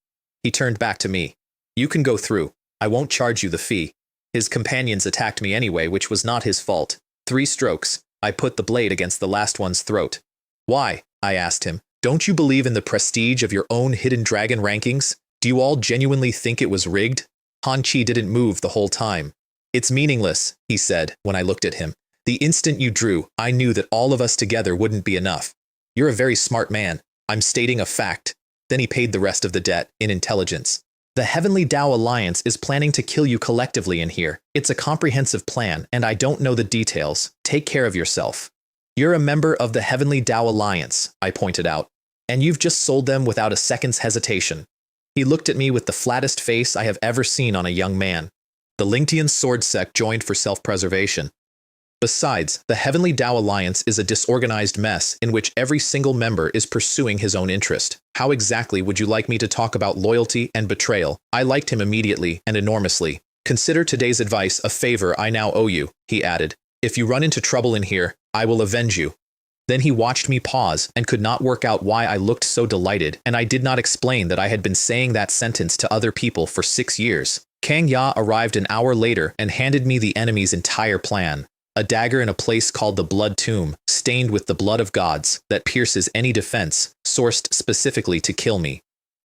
He turned back to me. You can go through. I won't charge you the fee. His companions attacked me anyway, which was not his fault. 3 strokes. I put the blade against the last one's throat. Why? I asked him. Don't you believe in the prestige of your own hidden dragon rankings? Do you all genuinely think it was rigged? Hanchi didn't move the whole time. It's meaningless, he said when I looked at him. The instant you drew, I knew that all of us together wouldn't be enough. You're a very smart man. I'm stating a fact. Then he paid the rest of the debt in intelligence. The Heavenly Tao Alliance is planning to kill you collectively in here. It's a comprehensive plan, and I don't know the details. Take care of yourself. You're a member of the Heavenly Tao Alliance, I pointed out, and you've just sold them without a second's hesitation. He looked at me with the flattest face I have ever seen on a young man. The Lingtian sword sect joined for self-preservation. Besides, the Heavenly Tao Alliance is a disorganized mess in which every single member is pursuing his own interest. How exactly would you like me to talk about loyalty and betrayal? I liked him immediately and enormously. Consider today's advice a favor I now owe you, he added. If you run into trouble in here, I will avenge you. Then he watched me pause and could not work out why I looked so delighted, and I did not explain that I had been saying that sentence to other people for 6 years. Kang Ya arrived an hour later and handed me the enemy's entire plan. A dagger in a place called the Blood Tomb, stained with the blood of gods, that pierces any defense, sourced specifically to kill me.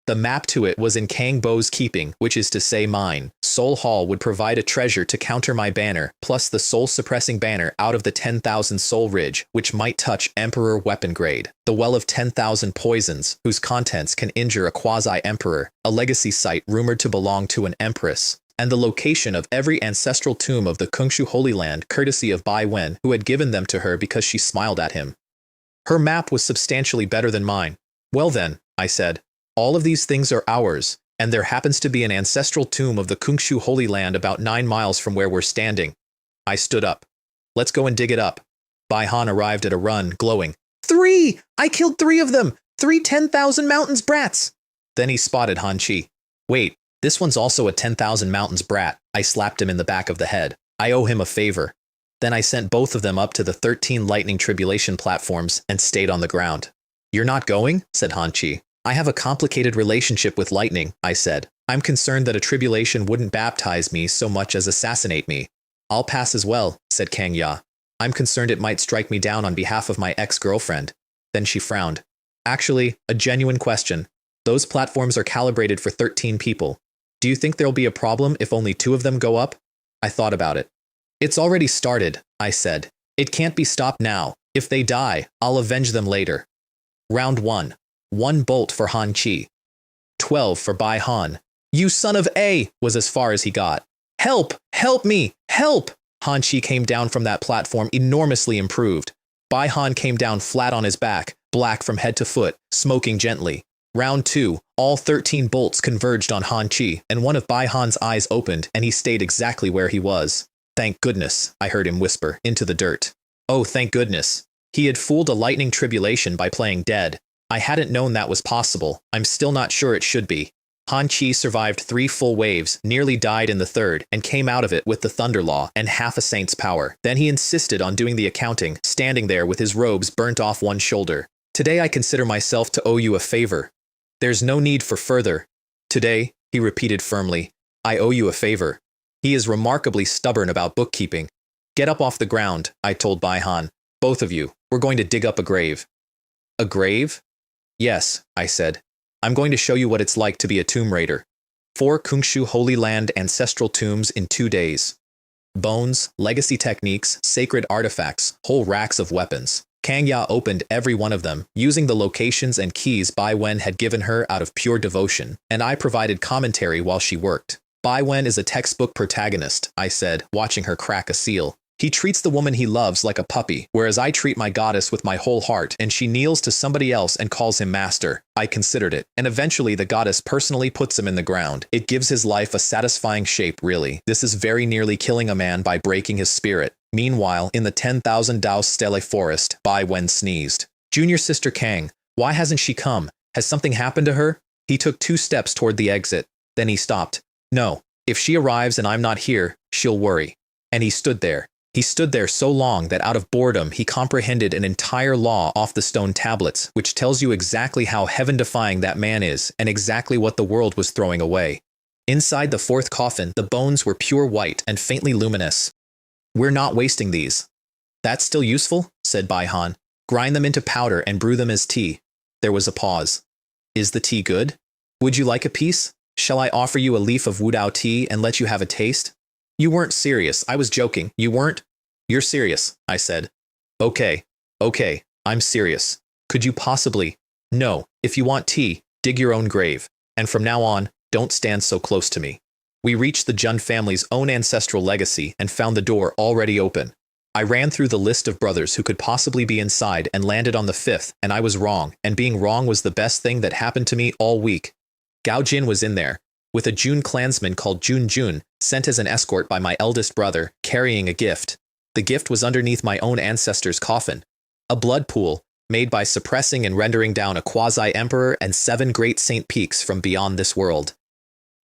The map to it was in Kang Bo's keeping, which is to say mine. Soul Hall would provide a treasure to counter my banner, plus the soul-suppressing banner out of the 10,000 Soul Ridge, which might touch Emperor weapon grade. The Well of 10,000 Poisons, whose contents can injure a quasi-emperor, a legacy site rumored to belong to an empress, and the location of every ancestral tomb of the Kungshu Holy Land courtesy of Bai Wen, who had given them to her because she smiled at him. Her map was substantially better than mine. Well then, I said, all of these things are ours, and there happens to be an ancestral tomb of the Kungshu Holy Land about 9 miles from where we're standing. I stood up. Let's go and dig it up. Bai Han arrived at a run, glowing. 3! I killed 3 of them! 3 10,000 Mountains brats! Then he spotted Han Chi. Wait. This one's also a 10,000 Mountains brat. I slapped him in the back of the head. I owe him a favor. Then I sent both of them up to the 13 lightning tribulation platforms and stayed on the ground. You're not going? Said Hanchi. I have a complicated relationship with lightning, I said. I'm concerned that a tribulation wouldn't baptize me so much as assassinate me. I'll pass as well, said Kang Ya. I'm concerned it might strike me down on behalf of my ex-girlfriend. Then she frowned. Actually, a genuine question. Those platforms are calibrated for 13 people. Do you think there'll be a problem if only 2 of them go up? I thought about it. It's already started, I said. It can't be stopped now. If they die, I'll avenge them later. Round 1. 1 bolt for Han Chi. 12 for Bai Han. You son of A! Was as far as he got. Help! Help me! Help! Han Chi came down from that platform enormously improved. Bai Han came down flat on his back, black from head to foot, smoking gently. Round 2. All 13 bolts converged on Han Chi, and one of Bai Han's eyes opened, and he stayed exactly where he was. Thank goodness, I heard him whisper, into the dirt. Oh, thank goodness. He had fooled a lightning tribulation by playing dead. I hadn't known that was possible. I'm still not sure it should be. Han Chi survived 3 full waves, nearly died in the 3rd, and came out of it with the Thunder Law and half a saint's power. Then he insisted on doing the accounting, standing there with his robes burnt off one shoulder. Today I consider myself to owe you a favor. There's no need for further. Today, he repeated firmly, I owe you a favor. He is remarkably stubborn about bookkeeping. Get up off the ground, I told Baihan. Both of you, we're going to dig up a grave. A grave? Yes, I said. I'm going to show you what it's like to be a tomb raider. 4 Kungshu Holy Land ancestral tombs in 2 days. Bones, legacy techniques, sacred artifacts, whole racks of weapons. Kang Ya opened every one of them, using the locations and keys Bai Wen had given her out of pure devotion, and I provided commentary while she worked. Bai Wen is a textbook protagonist, I said, watching her crack a seal. He treats the woman he loves like a puppy, whereas I treat my goddess with my whole heart, and she kneels to somebody else and calls him master. I considered it, and eventually the goddess personally puts him in the ground. It gives his life a satisfying shape, really. This is very nearly killing a man by breaking his spirit. Meanwhile, in the 10,000 Dao Stele forest, Bai Wen sneezed. Junior sister Kang, why hasn't she come? Has something happened to her? He took 2 steps toward the exit. Then he stopped. No, if she arrives and I'm not here, she'll worry. And he stood there. He stood there so long that out of boredom he comprehended an entire law off the stone tablets, which tells you exactly how heaven-defying that man is and exactly what the world was throwing away. Inside the 4th coffin, the bones were pure white and faintly luminous. We're not wasting these. That's still useful? Said Baihan. Grind them into powder and brew them as tea. There was a pause. Is the tea good? Would you like a piece? Shall I offer you a leaf of Wudao tea and let you have a taste? You weren't serious. I was joking. You weren't? You're serious, I said. Okay, I'm serious. Could you possibly? No, if you want tea, dig your own grave. And from now on, don't stand so close to me. We reached the Jun family's own ancestral legacy and found the door already open. I ran through the list of brothers who could possibly be inside and landed on the 5th, and I was wrong, and being wrong was the best thing that happened to me all week. Gao Jin was in there, with a Jun clansman called Jun Jun, sent as an escort by my eldest brother, carrying a gift. The gift was underneath my own ancestor's coffin. A blood pool, made by suppressing and rendering down a quasi-emperor and 7 great saint peaks from beyond this world.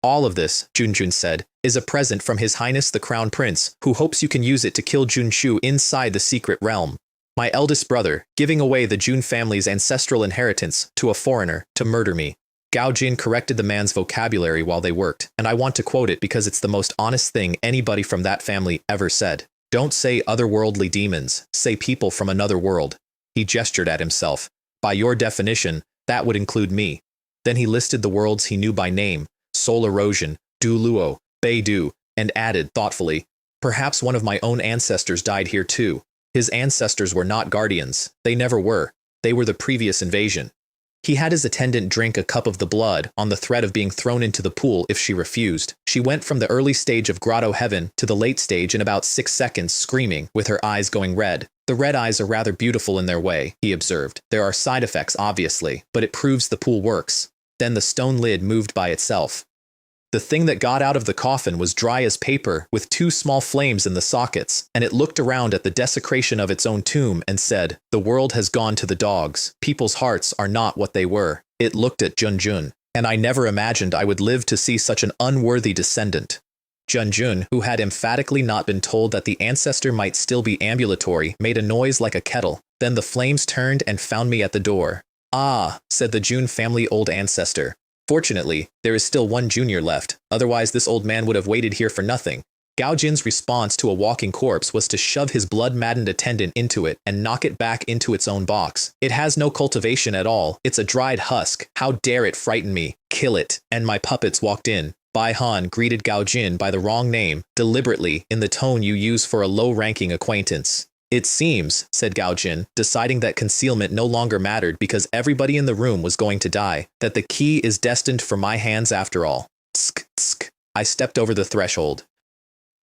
All of this, Jun Jun said, is a present from His Highness the Crown Prince, who hopes you can use it to kill Jun Shu inside the secret realm. My eldest brother, giving away the Jun family's ancestral inheritance to a foreigner to murder me. Gao Jin corrected the man's vocabulary while they worked, and I want to quote it because it's the most honest thing anybody from that family ever said. Don't say otherworldly demons, say people from another world. He gestured at himself. By your definition, that would include me. Then he listed the worlds he knew by name, Soul Erosion, Du Luo, Beidou, and added thoughtfully, perhaps one of my own ancestors died here too. His ancestors were not guardians. They never were. They were the previous invasion. He had his attendant drink a cup of the blood on the threat of being thrown into the pool if she refused. She went from the early stage of grotto heaven to the late stage in about 6 seconds, screaming, with her eyes going red. The red eyes are rather beautiful in their way, he observed. There are side effects, obviously, but it proves the pool works. Then the stone lid moved by itself. The thing that got out of the coffin was dry as paper, with 2 small flames in the sockets, and it looked around at the desecration of its own tomb and said, the world has gone to the dogs. People's hearts are not what they were. It looked at Jun Jun, and I never imagined I would live to see such an unworthy descendant. Jun Jun, who had emphatically not been told that the ancestor might still be ambulatory, made a noise like a kettle. Then the flames turned and found me at the door. Ah, said the Jun family old ancestor. Fortunately, there is still 1 junior left, otherwise this old man would have waited here for nothing. Gao Jin's response to a walking corpse was to shove his blood-maddened attendant into it and knock it back into its own box. It has no cultivation at all, it's a dried husk. How dare it frighten me? Kill it. And my puppets walked in. Bai Han greeted Gao Jin by the wrong name, deliberately, in the tone you use for a low-ranking acquaintance. It seems, said Gao Jin, deciding that concealment no longer mattered because everybody in the room was going to die, that the key is destined for my hands after all. Tsk, tsk. I stepped over the threshold.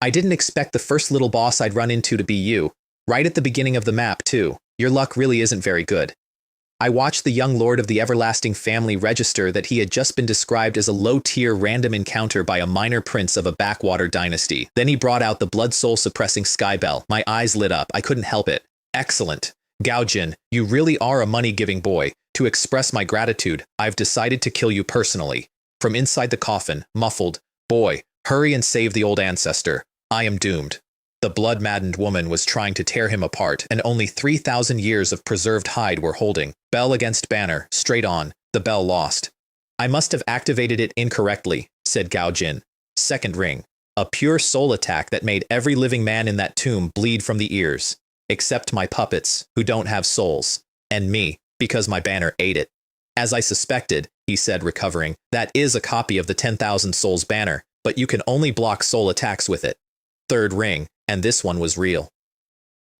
I didn't expect the first little boss I'd run into to be you. Right at the beginning of the map, too. Your luck really isn't very good. I watched the young lord of the everlasting family register that he had just been described as a low-tier random encounter by a minor prince of a backwater dynasty. Then he brought out the blood soul suppressing sky bell. My eyes lit up. I couldn't help it. Excellent. Gao Jin, you really are a money-giving boy. To express my gratitude, I've decided to kill you personally. From inside the coffin, muffled, boy, hurry and save the old ancestor. I am doomed. The blood-maddened woman was trying to tear him apart, and only 3,000 years of preserved hide were holding. Bell against banner, straight on. The bell lost. I must have activated it incorrectly, said Gao Jin. Second ring. A pure soul attack that made every living man in that tomb bleed from the ears, except my puppets, who don't have souls, and me, because my banner ate it. As I suspected, he said, recovering, that is a copy of the 10,000 souls banner, but you can only block soul attacks with it. Third ring, and this one was real.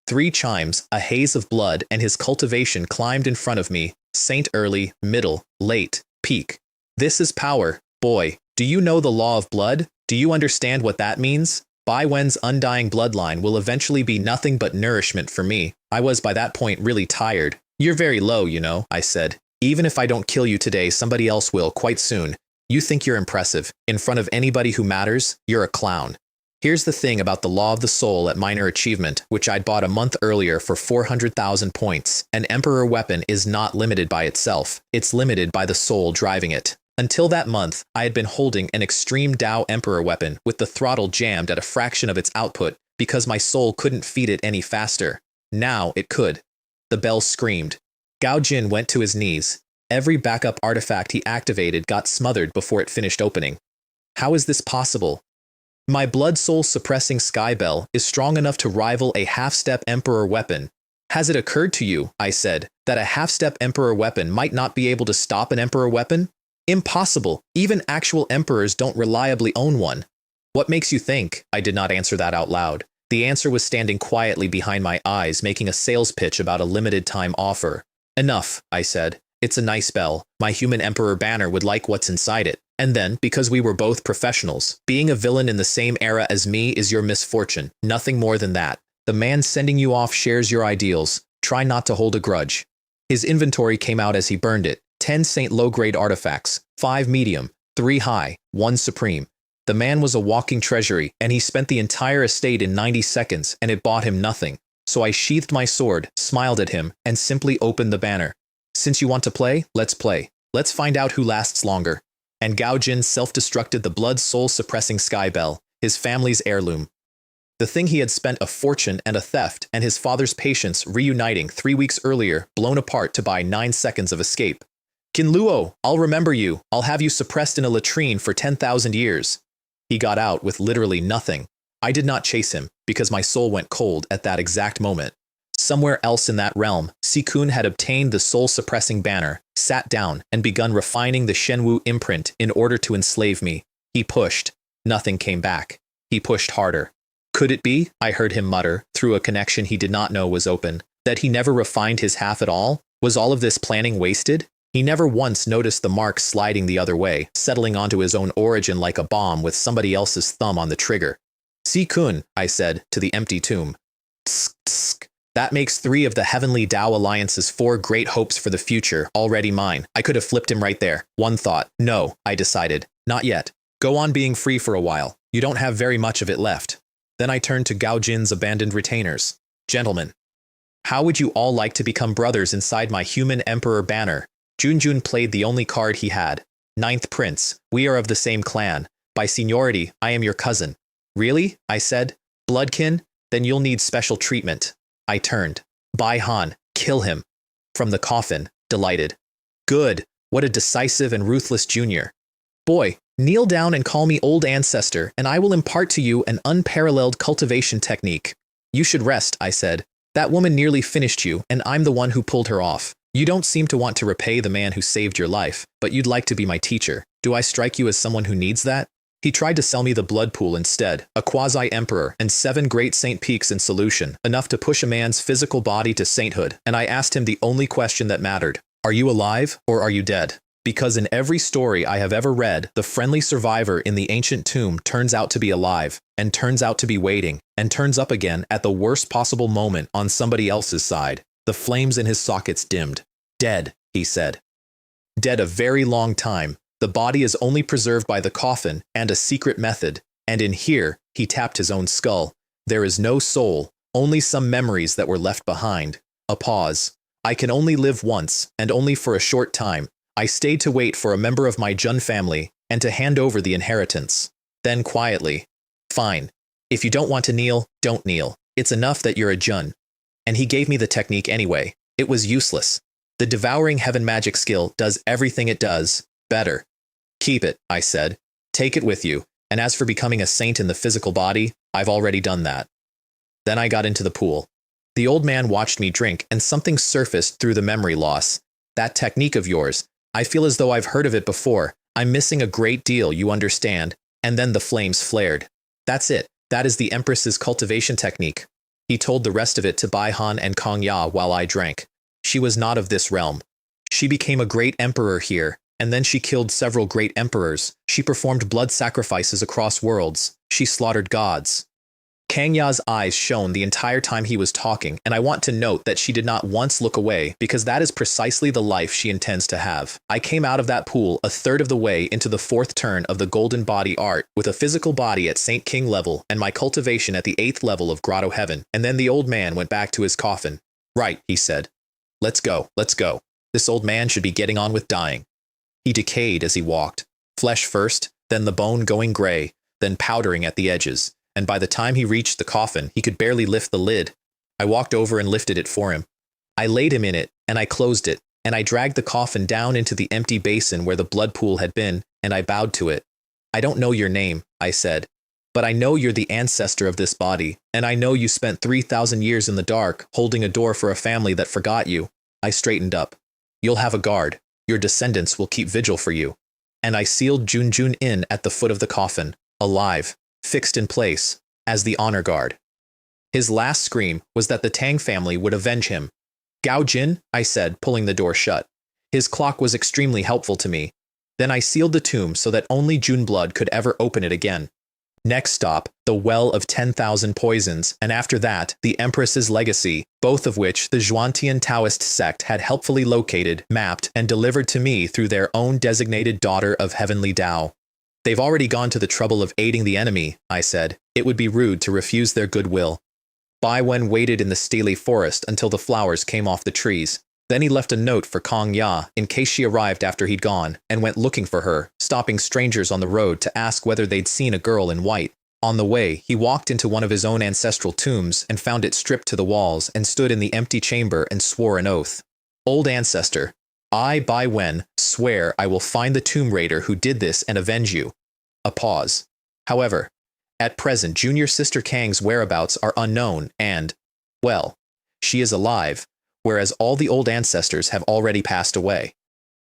3 chimes, a haze of blood, and his cultivation climbed in front of me, saint early, middle, late, peak. This is power, boy. Do you know the law of blood? Do you understand what that means? Bai Wen's undying bloodline will eventually be nothing but nourishment for me. I was by that point really tired. You're very low, you know, I said. Even if I don't kill you today, somebody else will quite soon. You think you're impressive. In front of anybody who matters, you're a clown. Here's the thing about the law of the soul at minor achievement, which I'd bought a month earlier for 400,000 points. An emperor weapon is not limited by itself. It's limited by the soul driving it. Until that month, I had been holding an extreme Dao Emperor weapon with the throttle jammed at a fraction of its output because my soul couldn't feed it any faster. Now it could. The bell screamed. Gao Jin went to his knees. Every backup artifact he activated got smothered before it finished opening. How is this possible? My blood soul suppressing sky bell is strong enough to rival a half-step Emperor weapon. Has it occurred to you, I said, that a half-step Emperor weapon might not be able to stop an Emperor weapon? Impossible. Even actual emperors don't reliably own one. What makes you think? I did not answer that out loud. The answer was standing quietly behind my eyes, making a sales pitch about a limited time offer. Enough, I said. It's a nice bell. My human emperor banner would like what's inside it. And then, because we were both professionals, being a villain in the same era as me is your misfortune. Nothing more than that. The man sending you off shares your ideals. Try not to hold a grudge. His inventory came out as he burned it. 10 Saint low-grade artifacts, 5 medium, 3 high, 1 supreme. The man was a walking treasury, and he spent the entire estate in 90 seconds, and it bought him nothing. So I sheathed my sword, smiled at him, and simply opened the banner. Since you want to play, let's play. Let's find out who lasts longer. And Gao Jin self-destructed the blood soul-suppressing sky bell, his family's heirloom. The thing he had spent a fortune and a theft and his father's patience reuniting 3 weeks earlier, blown apart to buy 9 seconds of escape. Kinluo, I'll remember you. I'll have you suppressed in a latrine for 10,000 years. He got out with literally nothing. I did not chase him, because my soul went cold at that exact moment. Somewhere else in that realm, Si-kun had obtained the soul-suppressing banner, sat down, and begun refining the Shenwu imprint in order to enslave me. He pushed. Nothing came back. He pushed harder. Could it be, I heard him mutter, through a connection he did not know was open, that he never refined his half at all? Was all of this planning wasted? He never once noticed the mark sliding the other way, settling onto his own origin like a bomb with somebody else's thumb on the trigger. Si-kun, I said, to the empty tomb. Tsk, tsk. That makes 3 of the Heavenly Tao Alliance's 4 great hopes for the future already mine. I could have flipped him right there. One thought. No, I decided. Not yet. Go on being free for a while. You don't have very much of it left. Then I turned to Gao Jin's abandoned retainers. Gentlemen, how would you all like to become brothers inside my human emperor banner? Junjun played the only card he had. 9th Prince, we are of the same clan. By seniority, I am your cousin. Really? I said. Bloodkin? Then you'll need special treatment. I turned. Bai Han, kill him. From the coffin, delighted. Good. What a decisive and ruthless junior. Boy, kneel down and call me old ancestor, and I will impart to you an unparalleled cultivation technique. You should rest, I said. That woman nearly finished you, and I'm the one who pulled her off. You don't seem to want to repay the man who saved your life, but you'd like to be my teacher. Do I strike you as someone who needs that? He tried to sell me the blood pool instead, a quasi-emperor, and 7 great saint peaks in solution, enough to push a man's physical body to sainthood, and I asked him the only question that mattered. Are you alive, or are you dead? Because in every story I have ever read, the friendly survivor in the ancient tomb turns out to be alive, and turns out to be waiting, and turns up again at the worst possible moment on somebody else's side. The flames in his sockets dimmed. Dead, he said. Dead a very long time. The body is only preserved by the coffin and a secret method, and in here, he tapped his own skull. There is no soul, only some memories that were left behind. A pause. I can only live once, and only for a short time. I stayed to wait for a member of my Jun family, and to hand over the inheritance. Then quietly. Fine. If you don't want to kneel, don't kneel. It's enough that you're a Jun. And he gave me the technique anyway. It was useless. The devouring heaven magic skill does everything it does, better. Keep it, I said. Take it with you. And as for becoming a saint in the physical body, I've already done that. Then I got into the pool. The old man watched me drink, and something surfaced through the memory loss. That technique of yours, I feel as though I've heard of it before. I'm missing a great deal, you understand. And then the flames flared. That's it. That is the empress's cultivation technique. He told the rest of it to Baihan and Kong Ya while I drank. She was not of this realm. She became a great emperor here, and then she killed several great emperors. She performed blood sacrifices across worlds. She slaughtered gods. Kang Ya's eyes shone the entire time he was talking, and I want to note that she did not once look away, because that is precisely the life she intends to have. I came out of that pool a third of the way into the fourth turn of the golden body art, with a physical body at Saint King level, and my cultivation at the 8th level of Grotto Heaven, and then the old man went back to his coffin. Right, he said. Let's go, let's go. This old man should be getting on with dying. He decayed as he walked. Flesh first, then the bone going gray, then powdering at the edges. And by the time he reached the coffin, he could barely lift the lid. I walked over and lifted it for him. I laid him in it, and I closed it, and I dragged the coffin down into the empty basin where the blood pool had been, and I bowed to it. I don't know your name, I said, but I know you're the ancestor of this body, and I know you spent 3,000 years in the dark, holding a door for a family that forgot you. I straightened up. You'll have a guard. Your descendants will keep vigil for you. And I sealed Junjun in at the foot of the coffin, alive, fixed in place, as the honor guard. His last scream was that the Tang family would avenge him. Gao Jin, I said, pulling the door shut. His clock was extremely helpful to me. Then I sealed the tomb so that only Juneblood could ever open it again. Next stop, the Well of 10,000 Poisons, and after that, the Empress's Legacy, both of which the Zhuantian Taoist sect had helpfully located, mapped, and delivered to me through their own designated daughter of Heavenly Tao. They've already gone to the trouble of aiding the enemy, I said. It would be rude to refuse their goodwill. Bai Wen waited in the steely forest until the flowers came off the trees. Then he left a note for Kong Ya in case she arrived after he'd gone, and went looking for her, stopping strangers on the road to ask whether they'd seen a girl in white. On the way, he walked into one of his own ancestral tombs and found it stripped to the walls and stood in the empty chamber and swore an oath. Old ancestor, I, Bai Wen, swear I will find the tomb raider who did this and avenge you. A pause. However, at present, junior sister Kang's whereabouts are unknown and, well, she is alive, whereas all the old ancestors have already passed away.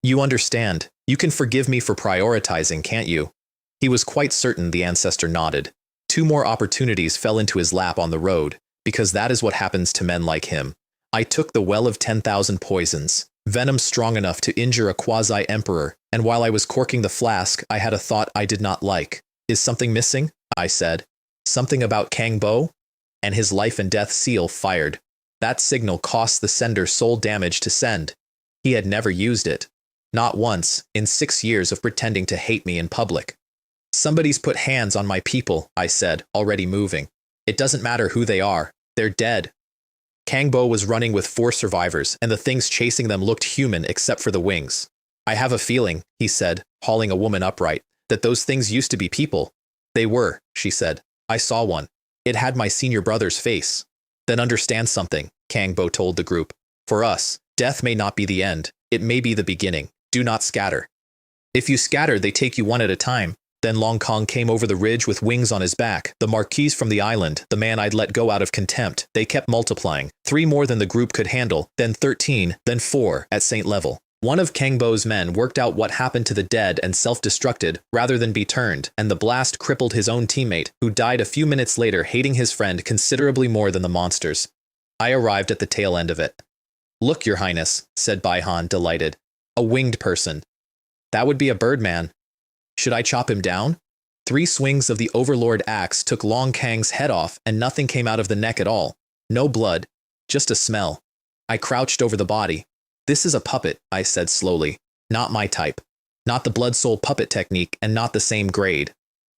You understand. You can forgive me for prioritizing, can't you? He was quite certain the ancestor nodded. 2 more opportunities fell into his lap on the road, because that is what happens to men like him. I took the Well of 10,000 Poisons, venom strong enough to injure a quasi-emperor, and while I was corking the flask, I had a thought I did not like. Is something missing? I said. Something about Kang Bo? And his life and death seal fired. That signal cost the sender soul damage to send. He had never used it. Not once, in 6 years of pretending to hate me in public. Somebody's put hands on my people, I said, already moving. It doesn't matter who they are. They're dead. Kang Bo was running with 4 survivors, and the things chasing them looked human except for the wings. I have a feeling, he said, hauling a woman upright, that those things used to be people. They were, she said. I saw one. It had my senior brother's face. Then understand something, Kang Bo told the group. For us, death may not be the end. It may be the beginning. Do not scatter. If you scatter, they take you one at a time. Then Long Kong came over the ridge with wings on his back. The Marquis from the island, the man I'd let go out of contempt. They kept multiplying. 3 more than the group could handle, then 13, then 4 at Saint level. One of Kang Bo's men worked out what happened to the dead and self-destructed rather than be turned, and the blast crippled his own teammate, who died a few minutes later, hating his friend considerably more than the monsters. I arrived at the tail end of it. Look, Your Highness, said Baihan, delighted. A winged person. That would be a birdman. Should I chop him down? 3 swings of the Overlord axe took Long Kang's head off, and nothing came out of the neck at all. No blood, just a smell. I crouched over the body. This is a puppet, I said slowly. Not my type. Not the blood soul puppet technique, and not the same grade.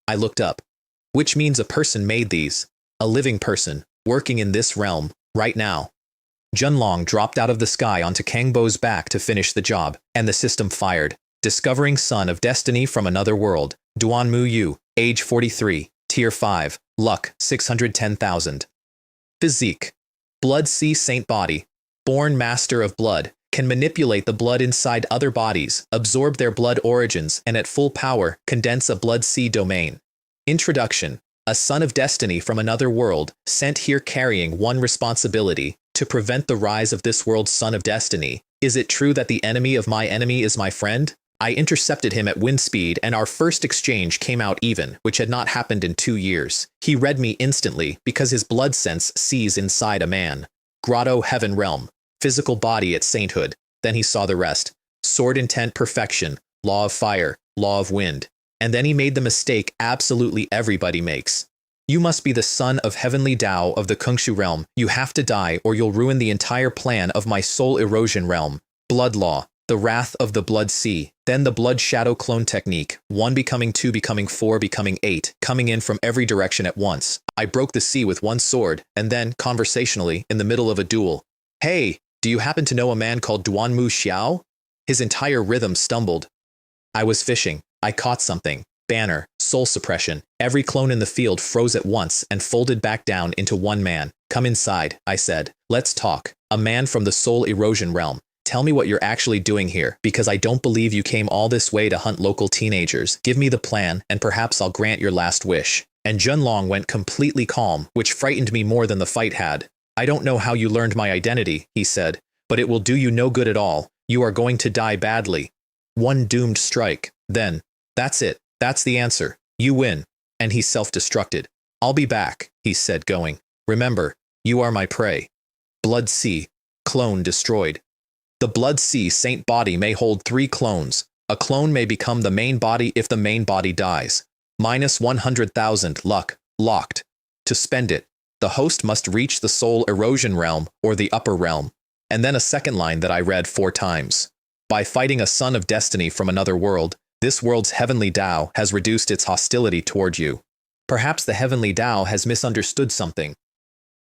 I looked up. Which means a person made these. A living person, working in this realm, right now. Junlong dropped out of the sky onto Kang Bo's back to finish the job, and the system fired. Discovering Son of Destiny from Another World, Duan Mu Yu, age 43, tier 5, luck 610,000. Physique. Blood Sea Saint body. Born master of blood. Can manipulate the blood inside other bodies, absorb their blood origins, and at full power, condense a blood sea domain. Introduction. A son of destiny from another world, sent here carrying one responsibility, to prevent the rise of this world's son of destiny. Is it true that the enemy of my enemy is my friend? I intercepted him at wind speed and our first exchange came out even, which had not happened in 2 years. He read me instantly because his blood sense sees inside a man. Grotto heaven realm, physical body at sainthood. Then he saw the rest. Sword intent perfection, law of fire, law of wind. And then he made the mistake absolutely everybody makes. You must be the son of heavenly Tao of the Kungshu realm. You have to die or you'll ruin the entire plan of my soul erosion realm. Blood law, the wrath of the blood sea. Then the blood shadow clone technique. 1 becoming 2 becoming 4 becoming 8, coming in from every direction at once. I broke the sea with one sword, and then, conversationally, in the middle of a duel. Hey, do you happen to know a man called Duanmu Xiao? His entire rhythm stumbled. I was fishing. I caught something. Banner, soul suppression. Every clone in the field froze at once and folded back down into one man. Come inside, I said. Let's talk. A man from the soul erosion realm. Tell me what you're actually doing here, because I don't believe you came all this way to hunt local teenagers. Give me the plan, and perhaps I'll grant your last wish. And Junlong went completely calm, which frightened me more than the fight had. I don't know how you learned my identity, he said, but it will do you no good at all. You are going to die badly. One doomed strike. Then, that's it. That's the answer. You win. And he self-destructed. I'll be back, he said, going. Remember, you are my prey. Blood Sea. Clone destroyed. The Blood Sea saint body may hold 3 clones. A clone may become the main body if the main body dies. Minus 100,000 luck. Locked. To spend it, the host must reach the soul erosion realm or the upper realm. And then a second line that I read 4 times. By fighting a son of destiny from another world, this world's heavenly Tao has reduced its hostility toward you. Perhaps the heavenly Tao has misunderstood something.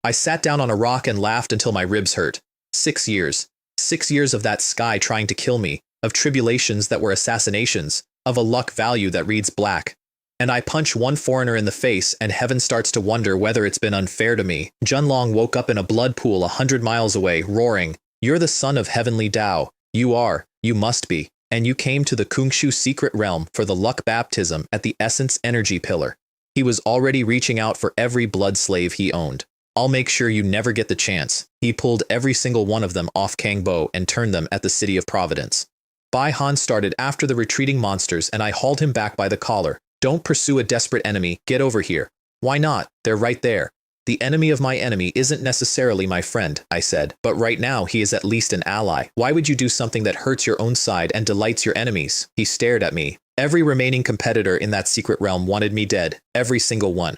I sat down on a rock and laughed until my ribs hurt. 6 years. 6 years of that sky trying to kill me, of tribulations that were assassinations, of a luck value that reads black. And I punch one foreigner in the face and heaven starts to wonder whether it's been unfair to me. Junlong woke up in a blood pool 100 miles away, roaring, "You're the son of heavenly Tao. You are. You must be. And you came to the Kungshu secret realm for the luck baptism at the essence energy pillar." He was already reaching out for every blood slave he owned. "I'll make sure you never get the chance." He pulled every single one of them off Kangbo and turned them at the city of Providence. Bai Han started after the retreating monsters and I hauled him back by the collar. "Don't pursue a desperate enemy, get over here." "Why not? They're right there." "The enemy of my enemy isn't necessarily my friend," I said, "but right now he is at least an ally. Why would you do something that hurts your own side and delights your enemies?" He stared at me. Every remaining competitor in that secret realm wanted me dead, every single one.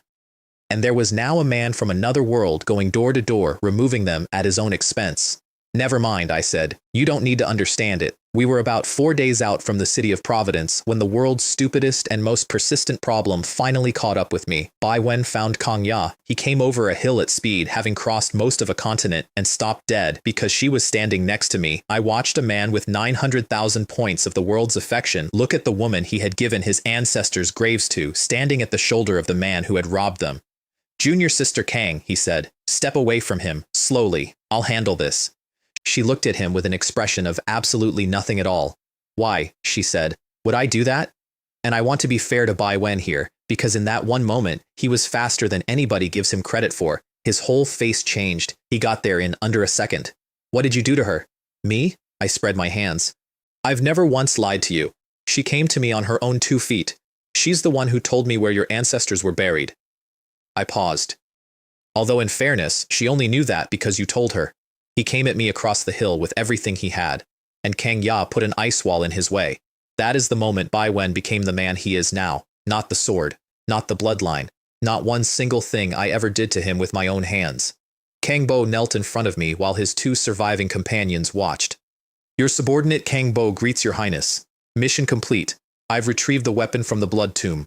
And there was now a man from another world going door to door, removing them at his own expense. "Never mind," I said. "You don't need to understand it." We were about 4 days out from the city of Providence when the world's stupidest and most persistent problem finally caught up with me. Bai Wen found Kang Ya. He came over a hill at speed, having crossed most of a continent, and stopped dead because she was standing next to me. I watched a man with 900,000 points of the world's affection look at the woman he had given his ancestors' graves to, standing at the shoulder of the man who had robbed them. "Junior sister Kang," he said. "Step away from him, slowly. I'll handle this." She looked at him with an expression of absolutely nothing at all. "Why?" she said. "Would I do that?" And I want to be fair to Bai Wen here, because in that one moment, he was faster than anybody gives him credit for. His whole face changed. He got there in under a second. "What did you do to her?" "Me?" I spread my hands. "I've never once lied to you. She came to me on her own 2 feet. She's the one who told me where your ancestors were buried." I paused. "Although in fairness, she only knew that because you told her." He came at me across the hill with everything he had, and Kang Ya put an ice wall in his way. That is the moment Bai Wen became the man he is now. Not the sword, not the bloodline, not one single thing I ever did to him with my own hands. Kang Bo knelt in front of me while his 2 surviving companions watched. "Your subordinate Kang Bo greets your highness. Mission complete. I've retrieved the weapon from the blood tomb."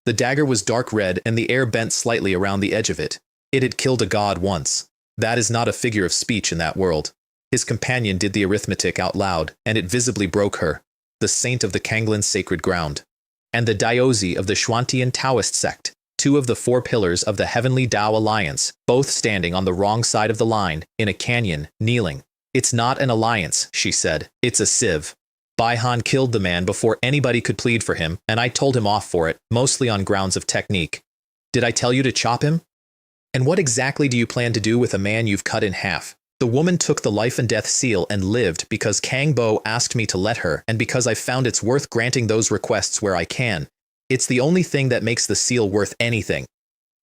The dagger was dark red and the air bent slightly around the edge of it. It had killed a god once. That is not a figure of speech in that world. His companion did the arithmetic out loud, and it visibly broke her. The saint of the Kanglin's sacred ground. And the Daozi of the Xuantian Taoist sect, 2 of the 4 pillars of the Heavenly Tao Alliance, both standing on the wrong side of the line, in a canyon, kneeling. "It's not an alliance," she said. "It's a sieve." Bai Han killed the man before anybody could plead for him, and I told him off for it, mostly on grounds of technique. Did I tell you to chop him? And what exactly do you plan to do with a man you've cut in half? The woman took the life and death seal and lived because Kang Bo asked me to let her, and because I found it's worth granting those requests where I can. It's the only thing that makes the seal worth anything.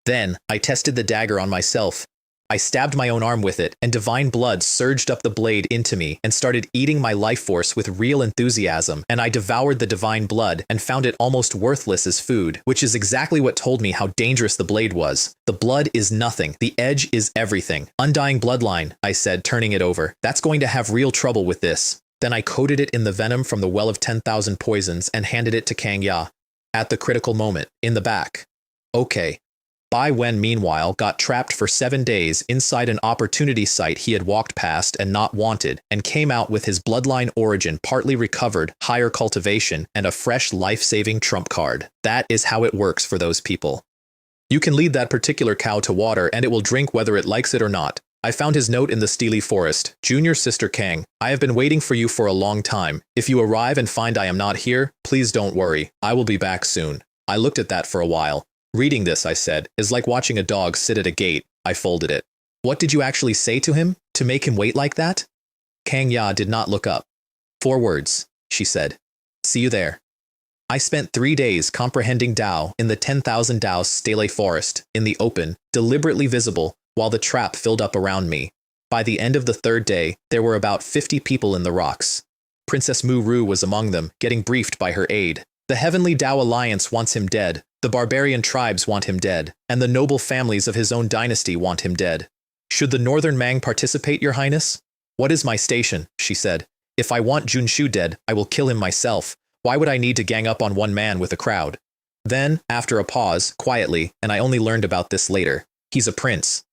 Then, I tested the dagger on myself. I stabbed my own arm with it, and divine blood surged up the blade into me and started eating my life force with real enthusiasm, and I devoured the divine blood and found it almost worthless as food, which is exactly what told me how dangerous the blade was. The blood is nothing. The edge is everything. Undying bloodline, I said, turning it over. That's going to have real trouble with this. Then I coated it in the venom from the well of 10,000 poisons and handed it to Kang Ya. At the critical moment, in the back. Okay. Bai Wen, meanwhile, got trapped for 7 days inside an opportunity site he had walked past and not wanted, and came out with his bloodline origin partly recovered, higher cultivation, and a fresh life-saving trump card. That is how it works for those people. You can lead that particular cow to water and it will drink whether it likes it or not. I found his note in the Steely Forest. Junior Sister Kang, I have been waiting for you for a long time. If you arrive and find I am not here, please don't worry. I will be back soon. I looked at that for a while. Reading this, I said, is like watching a dog sit at a gate. I folded it. What did you actually say to him? To make him wait like that? Kang Ya did not look up. 4 words, she said. See you there. I spent 3 days comprehending Dao in the 10,000 Dao Stele Forest, in the open, deliberately visible, while the trap filled up around me. By the end of the 3rd day, there were about 50 people in the rocks. Princess Mu Ru was among them, getting briefed by her aide. The Heavenly Dao Alliance wants him dead. The barbarian tribes want him dead, and the noble families of his own dynasty want him dead. Should the Northern Mang participate, Your Highness? What is my station? She said. If I want Junshu dead, I will kill him myself. Why would I need to gang up on one man with a crowd? Then, after a pause, quietly, and I only learned about this later, he's a prince.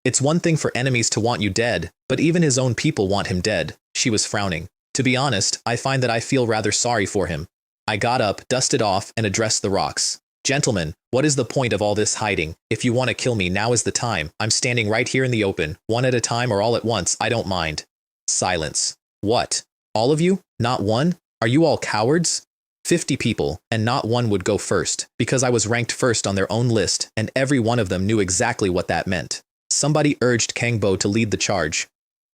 It's one thing for enemies to want you dead, but even his own people want him dead. She was frowning. To be honest, I find that I feel rather sorry for him. I got up, dusted off, and addressed the rocks. Gentlemen, what is the point of all this hiding? If you want to kill me, now is the time. I'm standing right here in the open, one at a time or all at once, I don't mind. Silence. What? All of you? Not one? Are you all cowards? 50 people, and not one would go first, because I was ranked first on their own list, and every one of them knew exactly what that meant. Somebody urged Kang Bo to lead the charge.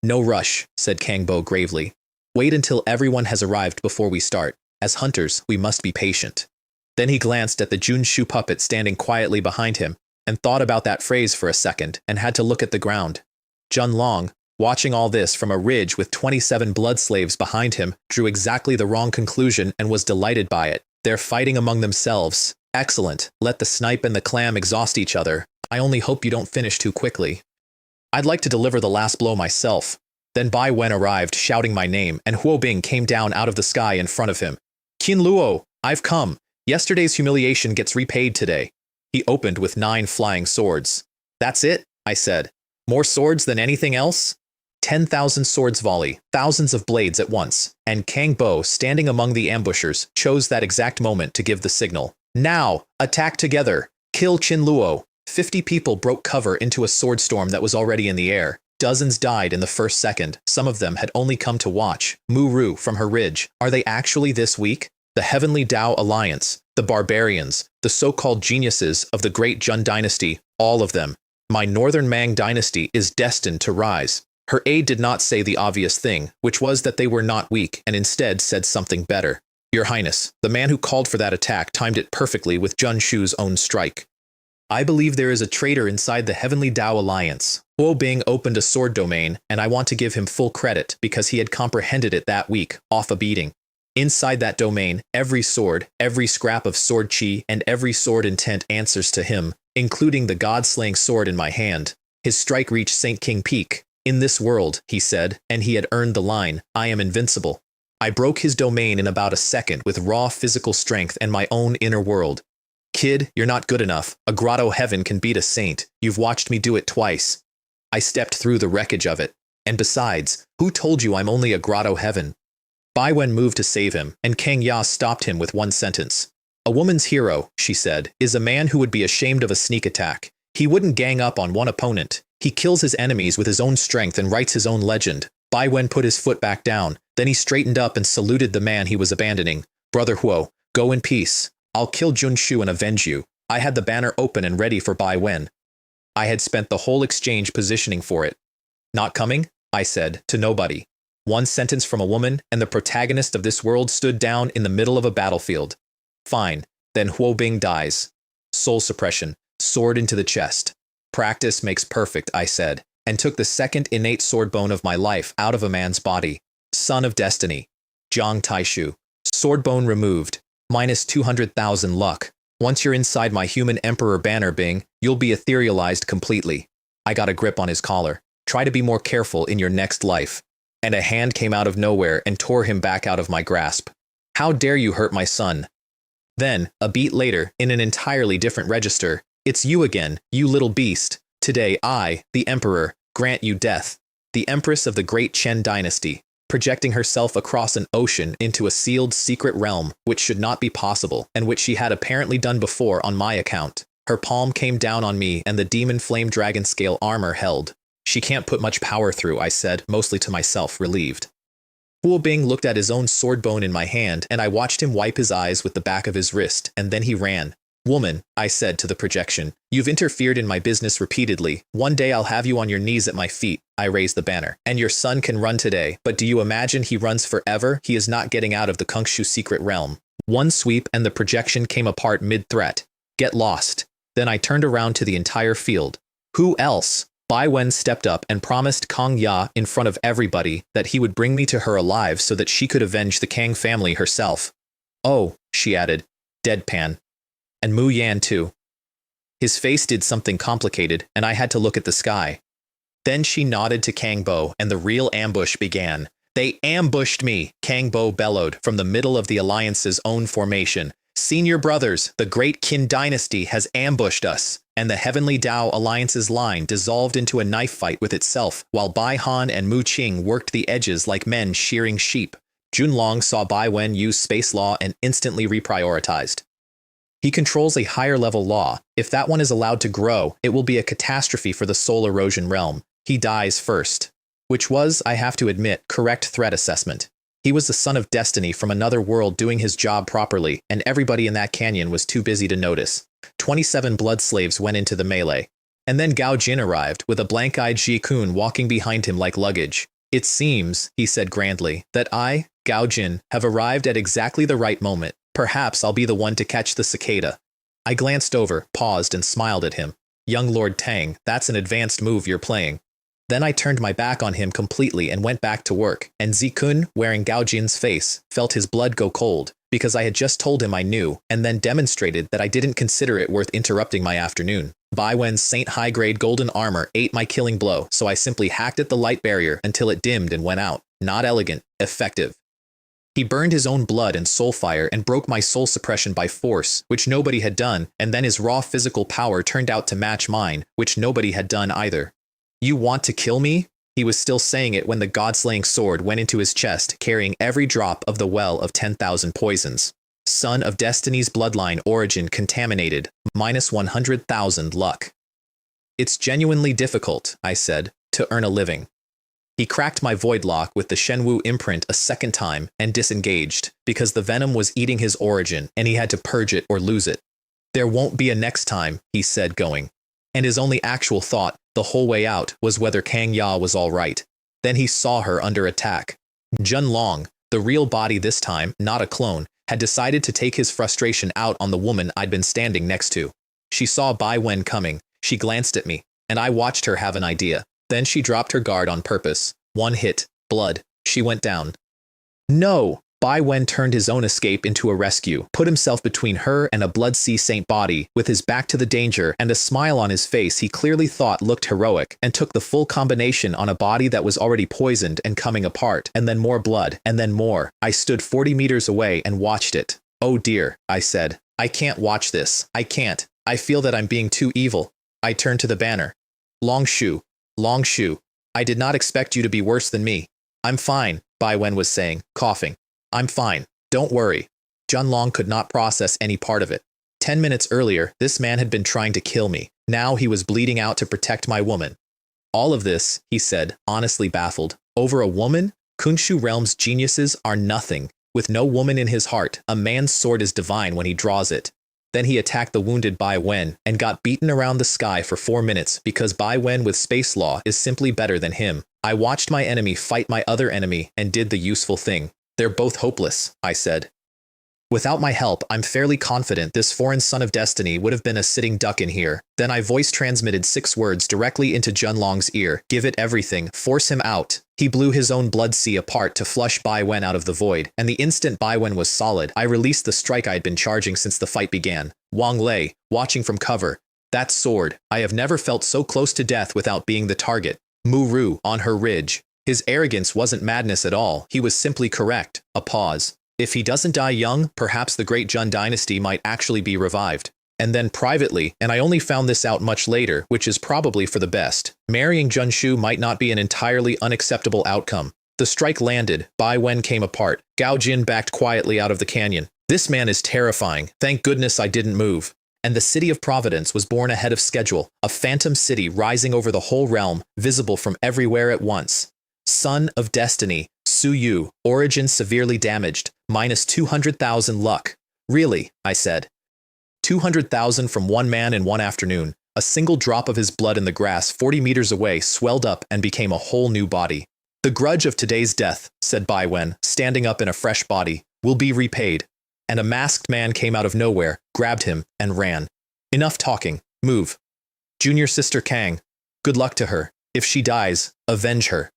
No rush, said Kang Bo gravely. Wait until everyone has arrived before we start. As hunters, we must be patient. Then he glanced at the Junshu puppet standing quietly behind him, and thought about that phrase for a second, and had to look at the ground. Jun Long, watching all this from a ridge with 27 blood slaves behind him, drew exactly the wrong conclusion and was delighted by it. They're fighting among themselves. Excellent. Let the snipe and the clam exhaust each other. I only hope you don't finish too quickly. I'd like to deliver the last blow myself. Then Bai Wen arrived, shouting my name, and Huo Bing came down out of the sky in front of him. Qin Luo, I've come. Yesterday's humiliation gets repaid today. He opened with 9 flying swords. That's it, I said. More swords than anything else? 10,000 swords volley, thousands of blades at once, and Kang Bo, standing among the ambushers, chose that exact moment to give the signal. Now, attack together. Kill Qin Luo. 50 people broke cover into a sword storm that was already in the air. Dozens died in the first second. Some of them had only come to watch. Mu Ru from her ridge. Are they actually this weak? The Heavenly Dao Alliance, the barbarians, the so-called geniuses of the great Jun dynasty, all of them. My Northern Mang dynasty is destined to rise. Her aide did not say the obvious thing, which was that they were not weak, and instead said something better. Your Highness, the man who called for that attack timed it perfectly with Jun Shu's own strike. I believe there is a traitor inside the Heavenly Dao Alliance. Huo Bing opened a sword domain, and I want to give him full credit because he had comprehended it that week, off a beating. Inside that domain, every sword, every scrap of sword chi, and every sword intent answers to him, including the god-slaying sword in my hand. His strike reached Saint King Peak. In this world, he said, and he had earned the line, I am invincible. I broke his domain in about a second with raw physical strength and my own inner world. Kid, you're not good enough. A grotto heaven can beat a saint. You've watched me do it twice. I stepped through the wreckage of it. And besides, who told you I'm only a grotto heaven? Bai Wen moved to save him, and Kang Ya stopped him with one sentence. A woman's hero, she said, is a man who would be ashamed of a sneak attack. He wouldn't gang up on one opponent. He kills his enemies with his own strength and writes his own legend. Bai Wen put his foot back down. Then he straightened up and saluted the man he was abandoning. Brother Huo, go in peace. I'll kill Junshu and avenge you. I had the banner open and ready for Bai Wen. I had spent the whole exchange positioning for it. Not coming? I said, to nobody. One sentence from a woman, and the protagonist of this world stood down in the middle of a battlefield. Fine, then Huo Bing dies. Soul suppression, sword into the chest. Practice makes perfect, I said, and took the second innate sword bone of my life out of a man's body. Son of Destiny. Jiang Taishu. Sword bone removed. Minus 200,000 luck. Once you're inside my human emperor banner Bing, you'll be etherealized completely. I got a grip on his collar. Try to be more careful in your next life. And a hand came out of nowhere and tore him back out of my grasp. How dare you hurt my son? Then, a beat later, in an entirely different register, it's you again, you little beast. Today I, the emperor, grant you death. The empress of the great Chen dynasty, projecting herself across an ocean into a sealed secret realm which should not be possible and which she had apparently done before on my account. Her palm came down on me and the demon flame dragon scale armor held. She can't put much power through, I said, mostly to myself, relieved. Huo Bing looked at his own sword bone in my hand, and I watched him wipe his eyes with the back of his wrist, and then he ran. Woman, I said to the projection, you've interfered in my business repeatedly. One day I'll have you on your knees at my feet. I raised the banner. And your son can run today, but do you imagine he runs forever? He is not getting out of the Kungshu secret realm. One sweep and the projection came apart mid-threat. Get lost. Then I turned around to the entire field. Who else? Bai Wen stepped up and promised Kang Ya in front of everybody that he would bring me to her alive so that she could avenge the Kang family herself. Oh, she added, deadpan. And Mu Yan too. His face did something complicated, and I had to look at the sky. Then she nodded to Kang Bo, and the real ambush began. They ambushed me, Kang Bo bellowed from the middle of the Alliance's own formation. Senior brothers, the great Qin dynasty has ambushed us. And the Heavenly Dao Alliance's line dissolved into a knife fight with itself, while Bai Han and Mu Qing worked the edges like men shearing sheep. Junlong saw Bai Wen use space law and instantly reprioritized. He controls a higher-level law. If that one is allowed to grow, it will be a catastrophe for the soul erosion realm. He dies first. Which was, I have to admit, correct threat assessment. He was the son of destiny from another world doing his job properly, and everybody in that canyon was too busy to notice. 27 blood slaves went into the melee. And then Gao Jin arrived, with a blank-eyed Ji Kun walking behind him like luggage. It seems, he said grandly, that I, Gao Jin, have arrived at exactly the right moment. Perhaps I'll be the one to catch the cicada. I glanced over, paused, and smiled at him. Young Lord Tang, that's an advanced move you're playing. Then I turned my back on him completely and went back to work, and Ji Kun, wearing Gao Jin's face, felt his blood go cold, because I had just told him I knew, and then demonstrated that I didn't consider it worth interrupting my afternoon. Bai Wen's Saint high-grade golden armor ate my killing blow, so I simply hacked at the light barrier until it dimmed and went out. Not elegant, effective. He burned his own blood and soul fire and broke my soul suppression by force, which nobody had done, and then his raw physical power turned out to match mine, which nobody had done either. You want to kill me? He was still saying it when the god-slaying sword went into his chest, carrying every drop of the well of 10,000 poisons. Son of Destiny's bloodline origin contaminated, minus 100,000 luck. It's genuinely difficult, I said, to earn a living. He cracked my void lock with the Shenwu imprint a second time and disengaged, because the venom was eating his origin and he had to purge it or lose it. There won't be a next time, he said, going. And his only actual thought, the whole way out, was whether Kang Ya was all right. Then he saw her under attack. Jun Long, the real body this time, not a clone, had decided to take his frustration out on the woman I'd been standing next to. She saw Bai Wen coming, she glanced at me, and I watched her have an idea. Then she dropped her guard on purpose. One hit, blood, she went down. No! Bai Wen turned his own escape into a rescue, put himself between her and a Blood Sea Saint body, with his back to the danger and a smile on his face he clearly thought looked heroic, and took the full combination on a body that was already poisoned and coming apart, and then more blood, and then more. I stood 40 meters away and watched it. Oh dear, I said. I can't watch this. I can't. I feel that I'm being too evil. I turned to the banner. Long Shu. Long Shu. I did not expect you to be worse than me. I'm fine, Bai Wen was saying, coughing. I'm fine. Don't worry. Jun Long could not process any part of it. 10 minutes earlier, this man had been trying to kill me. Now he was bleeding out to protect my woman. All of this, he said, honestly baffled. Over a woman? Kunshu realm's geniuses are nothing. With no woman in his heart, a man's sword is divine when he draws it. Then he attacked the wounded Bai Wen and got beaten around the sky for 4 minutes because Bai Wen with space law is simply better than him. I watched my enemy fight my other enemy and did the useful thing. They're both hopeless, I said. Without my help, I'm fairly confident this foreign son of destiny would have been a sitting duck in here. Then I voice transmitted 6 words directly into Junlong's ear. Give it everything. Force him out. He blew his own blood sea apart to flush Bai Wen out of the void, and the instant Bai Wen was solid, I released the strike I had been charging since the fight began. Wang lay, watching from cover. That sword. I have never felt so close to death without being the target. Mu-Ru, on her ridge. His arrogance wasn't madness at all. He was simply correct. A pause. If he doesn't die young, perhaps the great Jun dynasty might actually be revived. And then privately, and I only found this out much later, which is probably for the best, marrying Jun Shu might not be an entirely unacceptable outcome. The strike landed, Bai Wen came apart, Gao Jin backed quietly out of the canyon. This man is terrifying, thank goodness I didn't move. And the city of Providence was born ahead of schedule, a phantom city rising over the whole realm, visible from everywhere at once. Son of Destiny, Su Yu, origin severely damaged, minus 200,000 luck. Really, I said. 200,000 from one man in one afternoon. A single drop of his blood in the grass 40 meters away swelled up and became a whole new body. The grudge of today's death, said Bai Wen, standing up in a fresh body, will be repaid. And a masked man came out of nowhere, grabbed him, and ran. Enough talking. Move. Junior sister Kang. Good luck to her. If she dies, avenge her.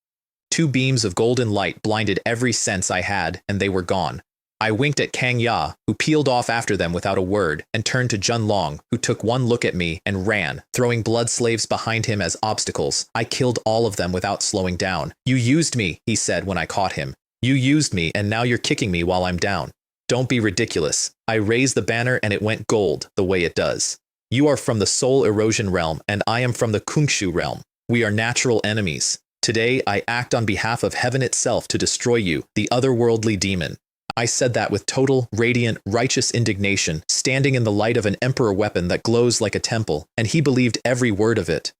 2 beams of golden light blinded every sense I had, and they were gone. I winked at Kang Ya, who peeled off after them without a word, and turned to Jun Long, who took one look at me and ran, throwing blood slaves behind him as obstacles. I killed all of them without slowing down. You used me, he said when I caught him. You used me, and now you're kicking me while I'm down. Don't be ridiculous. I raised the banner and it went gold, the way it does. You are from the Soul Erosion realm, and I am from the Kungshu realm. We are natural enemies. Today, I act on behalf of heaven itself to destroy you, the otherworldly demon. I said that with total, radiant, righteous indignation, standing in the light of an emperor weapon that glows like a temple, and he believed every word of it.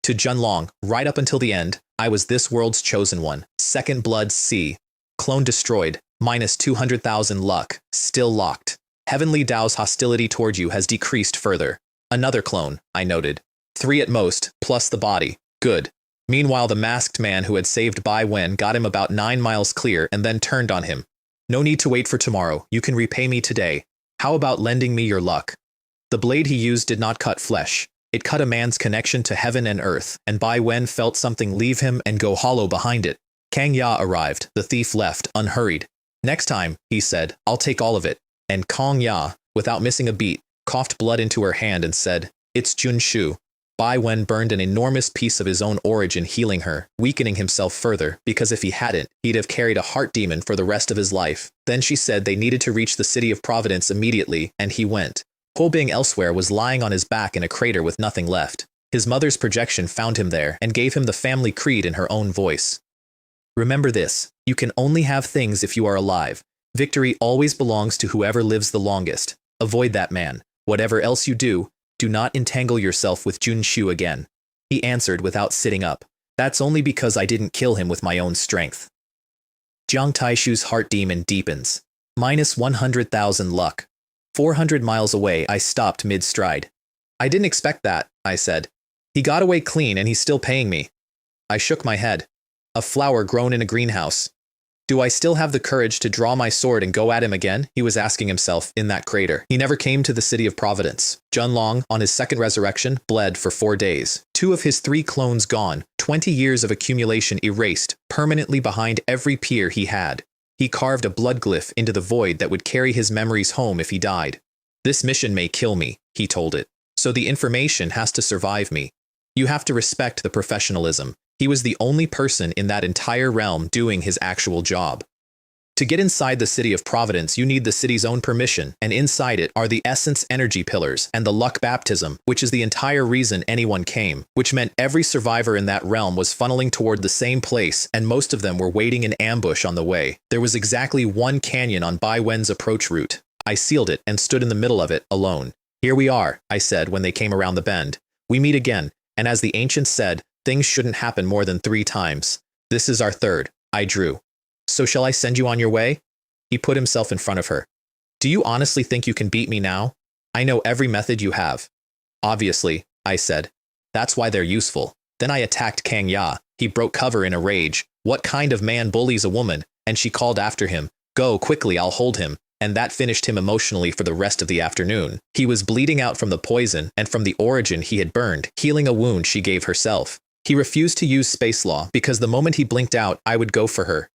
To Junlong, right up until the end, I was this world's chosen one. Second blood C. Clone destroyed, minus 200,000 luck, still locked. Heavenly Dao's hostility toward you has decreased further. Another clone, I noted. 3 at most, plus the body. Good. Meanwhile, the masked man who had saved Bai Wen got him about 9 miles clear and then turned on him. No need to wait for tomorrow. You can repay me today. How about lending me your luck? The blade he used did not cut flesh. It cut a man's connection to heaven and earth, and Bai Wen felt something leave him and go hollow behind it. Kang Ya arrived. The thief left, unhurried. Next time, he said, I'll take all of it. And Kang Ya, without missing a beat, coughed blood into her hand and said, It's Jun Shu. Bai Wen burned an enormous piece of his own origin healing her, weakening himself further, because if he hadn't, he'd have carried a heart demon for the rest of his life. Then she said they needed to reach the city of Providence immediately, and he went. Ho Bing elsewhere was lying on his back in a crater with nothing left. His mother's projection found him there and gave him the family creed in her own voice. Remember this, you can only have things if you are alive. Victory always belongs to whoever lives the longest. Avoid that man. Whatever else you do not entangle yourself with Jun Shu again. He answered without sitting up. That's only because I didn't kill him with my own strength. Jiang Taishu's heart demon deepens. Minus 100,000 luck. 400 miles away, I stopped mid-stride. I didn't expect that, I said. He got away clean and he's still paying me. I shook my head. A flower grown in a greenhouse. Do I still have the courage to draw my sword and go at him again? He was asking himself in that crater. He never came to the city of Providence. Junlong, on his second resurrection, bled for 4 days. 2 of his 3 clones gone, 20 years of accumulation erased, permanently behind every peer he had. He carved a blood glyph into the void that would carry his memories home if he died. This mission may kill me, he told it. So the information has to survive me. You have to respect the professionalism. He was the only person in that entire realm doing his actual job. To get inside the city of Providence, you need the city's own permission, and inside it are the essence energy pillars and the luck baptism, which is the entire reason anyone came, which meant every survivor in that realm was funneling toward the same place, and most of them were waiting in ambush on the way. There was exactly 1 canyon on Bai Wen's approach route. I sealed it and stood in the middle of it, alone. Here we are, I said when they came around the bend. We meet again, and as the ancients said, things shouldn't happen more than 3 times. This is our 3rd. I drew. So shall I send you on your way? He put himself in front of her. Do you honestly think you can beat me now? I know every method you have. Obviously, I said. That's why they're useful. Then I attacked Kang Ya. He broke cover in a rage. What kind of man bullies a woman? And she called after him. Go quickly, I'll hold him. And that finished him emotionally for the rest of the afternoon. He was bleeding out from the poison and from the origin he had burned, healing a wound she gave herself. He refused to use space law because the moment he blinked out, I would go for her.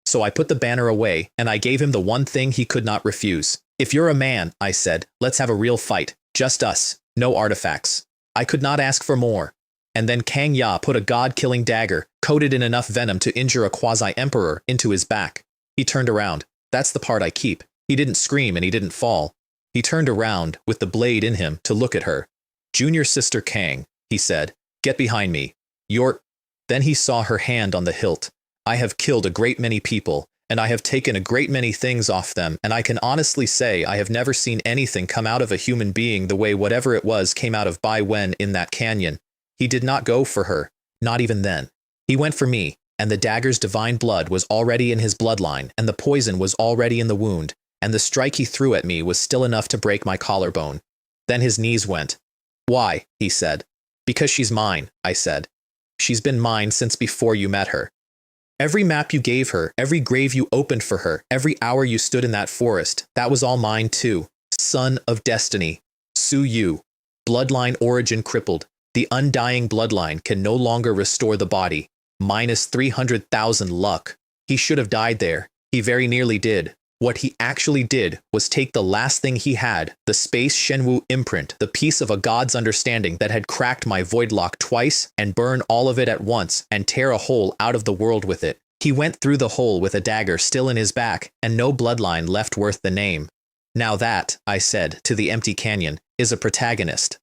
So I put the banner away and I gave him the one thing he could not refuse. If you're a man, I said, let's have a real fight. Just us. No artifacts. I could not ask for more. And then Kang Ya put a god-killing dagger, coated in enough venom to injure a quasi-emperor, into his back. He turned around. That's the part I keep. He didn't scream and he didn't fall. He turned around, with the blade in him, to look at her. Junior sister Kang, he said, get behind me. You're... Then he saw her hand on the hilt. I have killed a great many people, and I have taken a great many things off them, and I can honestly say I have never seen anything come out of a human being the way whatever it was came out of Bai Wen in that canyon. He did not go for her, not even then. He went for me, and the dagger's divine blood was already in his bloodline, and the poison was already in the wound, and the strike he threw at me was still enough to break my collarbone. Then his knees went. Why? He said. Because she's mine, I said. She's been mine since before you met her. Every map you gave her, every grave you opened for her, every hour you stood in that forest, that was all mine too. Son of destiny. Su Yu. Bloodline origin crippled. The undying bloodline can no longer restore the body. Minus 300,000 luck. He should have died there. He very nearly did. What he actually did was take the last thing he had, the space Shenwu imprint, the piece of a god's understanding that had cracked my void lock twice, and burn all of it at once and tear a hole out of the world with it. He went through the hole with a dagger still in his back, and no bloodline left worth the name. Now that, I said, to the empty canyon, is a protagonist.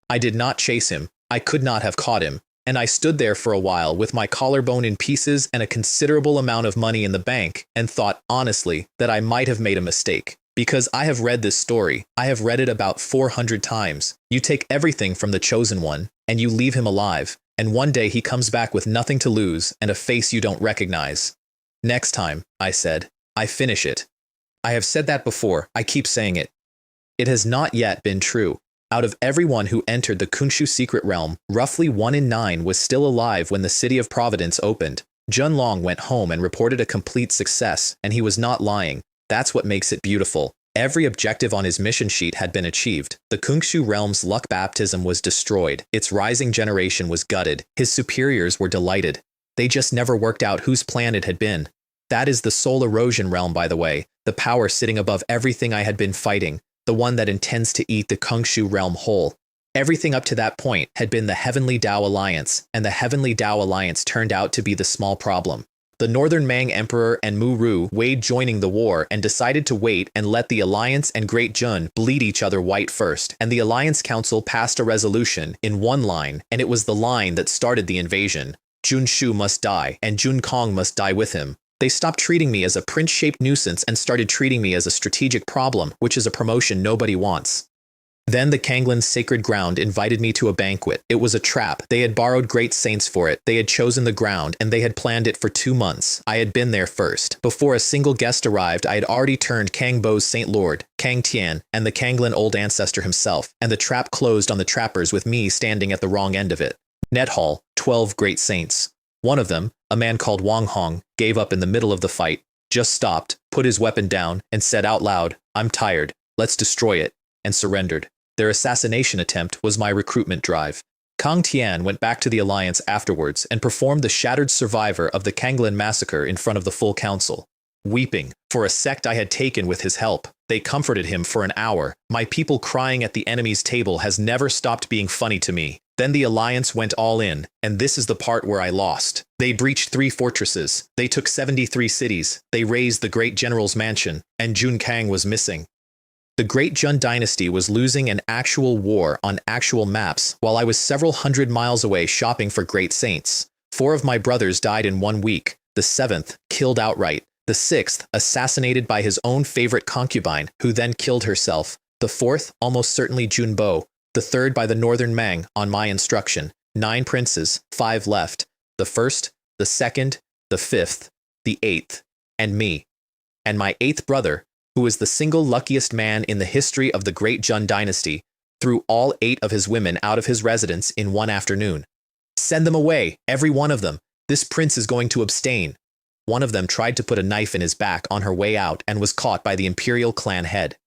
I did not chase him. I could not have caught him. And I stood there for a while with my collarbone in pieces and a considerable amount of money in the bank, and thought, honestly, that I might have made a mistake. Because I have read this story. I have read it about 400 times. You take everything from the chosen one, and you leave him alive, and one day he comes back with nothing to lose and a face you don't recognize. Next time, I said, I finish it. I have said that before. I keep saying it. It has not yet been true. Out of everyone who entered the Kunshu secret realm, roughly 1 in 9 was still alive when the city of Providence opened. Jun Long went home and reported a complete success, and he was not lying. That's what makes it beautiful. Every objective on his mission sheet had been achieved. The Kunshu realm's luck baptism was destroyed. Its rising generation was gutted. His superiors were delighted. They just never worked out whose plan it had been. That is the soul erosion realm, by the way, the power sitting above everything I had been fighting. The one that intends to eat the Kunshu realm whole. Everything up to that point had been the Heavenly Tao Alliance, and the Heavenly Tao Alliance turned out to be the small problem. The Northern Mang Emperor and Mu Ru weighed joining the war and decided to wait and let the Alliance and Great Jun bleed each other white first, and the Alliance Council passed a resolution in one line, and it was the line that started the invasion. Jun Shu must die, and Jun Kong must die with him. They stopped treating me as a prince-shaped nuisance and started treating me as a strategic problem, which is a promotion nobody wants. Then the Kanglin's sacred ground invited me to a banquet. It was a trap. They had borrowed great saints for it. They had chosen the ground, and they had planned it for 2 months. I had been there first. Before a single guest arrived, I had already turned Kang Bo's Saint Lord, Kang Tian, and the Kanglin old ancestor himself, and the trap closed on the trappers with me standing at the wrong end of it. Net Hall, 12 great saints. One of them, a man called Wang Hong, gave up in the middle of the fight, just stopped, put his weapon down, and said out loud, I'm tired, let's destroy it, and surrendered. Their assassination attempt was my recruitment drive. Kang Tian went back to the Alliance afterwards and performed the shattered survivor of the Kanglin massacre in front of the full council. Weeping, for a sect I had taken with his help, they comforted him for an hour. My people crying at the enemy's table has never stopped being funny to me. Then the Alliance went all in, and this is the part where I lost. They breached 3 fortresses, they took 73 cities, they razed the great general's mansion, and Jun Kang was missing. The Great Jun dynasty was losing an actual war on actual maps while I was several hundred miles away shopping for great saints. 4 of my brothers died in 1 week, the 7th killed outright, the 6th assassinated by his own favorite concubine, who then killed herself, the 4th almost certainly Junbo, the 3rd by the Northern Mang on my instruction. 9 princes, 5 left, the 1st, the 2nd, the 5th, the 8th. and me, and my 8th brother, who was the single luckiest man in the history of the great Jun dynasty, threw all 8 of his women out of his residence in one afternoon. Send them away, every one of them. This prince is going to abstain. One of them tried to put a knife in his back on her way out and was caught by the imperial clan head.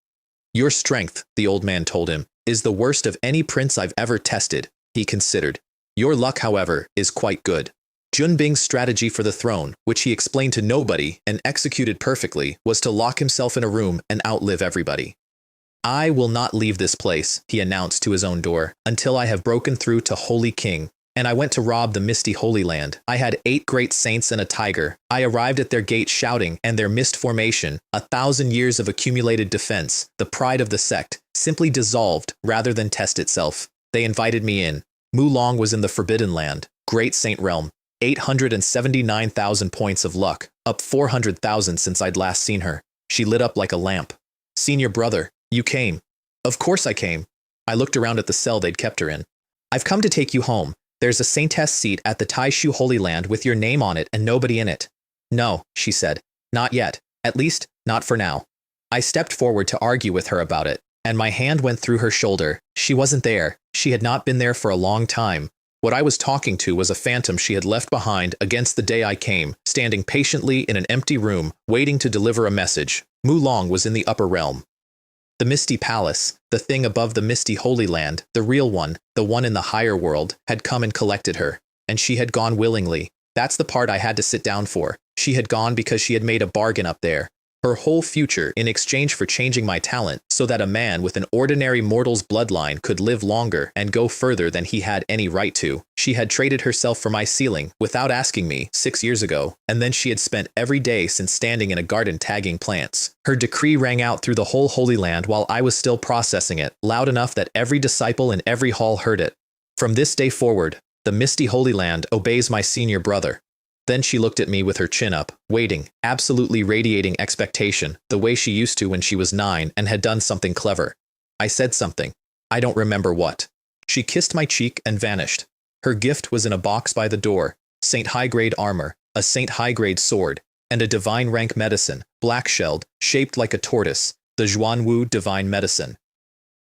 Your strength, the old man told him, is the worst of any prince I've ever tested, he considered. Your luck, however, is quite good. Junbing's strategy for the throne, which he explained to nobody and executed perfectly, was to lock himself in a room and outlive everybody. I will not leave this place, he announced to his own door, until I have broken through to Holy King, and I went to rob the misty Holy Land. I had 8 great saints and a tiger. I arrived at their gate shouting, and their mist formation, 1,000 years of accumulated defense, the pride of the sect, simply dissolved rather than test itself. They invited me in. Mulong was in the Forbidden Land, Great Saint Realm, 879,000 points of luck, up 400,000 since I'd last seen her. She lit up like a lamp. Senior brother, you came. Of course I came. I looked around at the cell they'd kept her in. I've come to take you home. There's a saintess seat at the Taishu Holy Land with your name on it and nobody in it. No, she said. Not yet. At least, not for now. I stepped forward to argue with her about it, and my hand went through her shoulder. She wasn't there. She had not been there for a long time. What I was talking to was a phantom she had left behind against the day I came, standing patiently in an empty room, waiting to deliver a message. Mulong was in the upper realm. The Misty Palace, the thing above the Misty Holy Land, the real one, the one in the higher world, had come and collected her, and she had gone willingly. That's the part I had to sit down for. She had gone because she had made a bargain up there. Her whole future in exchange for changing my talent so that a man with an ordinary mortal's bloodline could live longer and go further than he had any right to. She had traded herself for my ceiling without asking me 6 years ago, and then she had spent every day since standing in a garden tagging plants. Her decree rang out through the whole Holy Land while I was still processing it, loud enough that every disciple in every hall heard it. From this day forward, the Misty Holy Land obeys my senior brother. Then she looked at me with her chin up, waiting, absolutely radiating expectation, the way she used to when she was 9 and had done something clever. I said something. I don't remember what. She kissed my cheek and vanished. Her gift was in a box by the door, Saint high-grade armor, a Saint high-grade sword, and a divine rank medicine, black-shelled, shaped like a tortoise, the Zhuanwu divine medicine.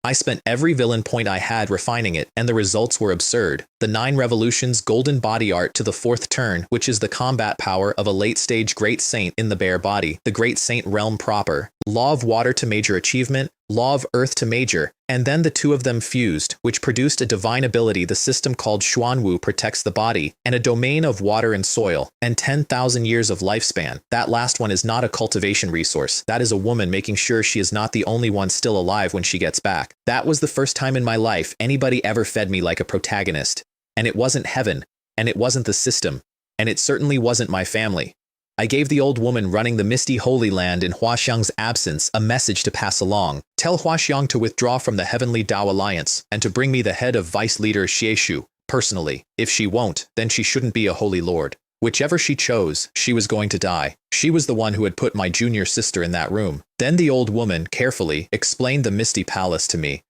I spent every villain point I had refining it, and the results were absurd. The 9 revolutions golden body art to the 4th turn, which is the combat power of a late-stage great saint in the bare body, the great saint realm proper, law of water to major achievement, law of earth to major, and then the 2 of them fused, which produced a divine ability the system called Xuanwu protects the body, and a domain of water and soil, and 10,000 years of lifespan. That last one is not a cultivation resource. That is a woman making sure she is not the only one still alive when she gets back. That was the first time in my life anybody ever fed me like a protagonist. And it wasn't heaven, and it wasn't the system, and it certainly wasn't my family. I gave the old woman running the Misty Holy Land in Huaxiang's absence a message to pass along. Tell Huaxiang to withdraw from the Heavenly Tao Alliance and to bring me the head of Vice Leader Xieshu, personally. If she won't, then she shouldn't be a Holy Lord. Whichever she chose, she was going to die. She was the one who had put my junior sister in that room. Then the old woman, carefully, explained the Misty Palace to me.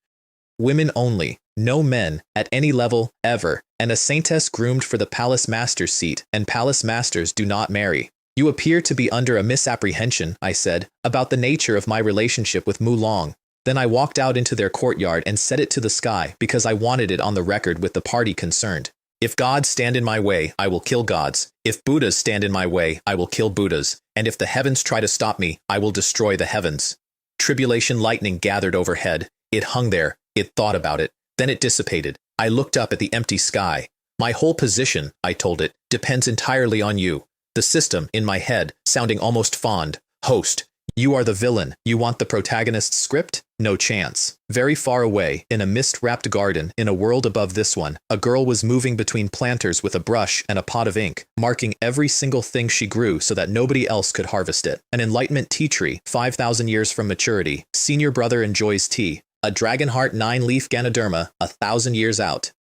Women only, no men, at any level, ever, and a saintess groomed for the palace master's seat, and palace masters do not marry. You appear to be under a misapprehension, I said, about the nature of my relationship with Mulong. Then I walked out into their courtyard and set it to the sky because I wanted it on the record with the party concerned. If gods stand in my way, I will kill gods. If Buddhas stand in my way, I will kill Buddhas. And if the heavens try to stop me, I will destroy the heavens. Tribulation lightning gathered overhead. It hung there. It thought about it. Then it dissipated. I looked up at the empty sky. My whole position, I told it, depends entirely on you. The system, in my head, sounding almost fond. Host, you are the villain. You want the protagonist's script? No chance. Very far away, in a mist-wrapped garden, in a world above this one, a girl was moving between planters with a brush and a pot of ink, marking every single thing she grew so that nobody else could harvest it. An enlightenment tea tree, 5,000 years from maturity. Senior brother enjoys tea. A dragonheart 9-leaf Ganoderma, 1,000 years out.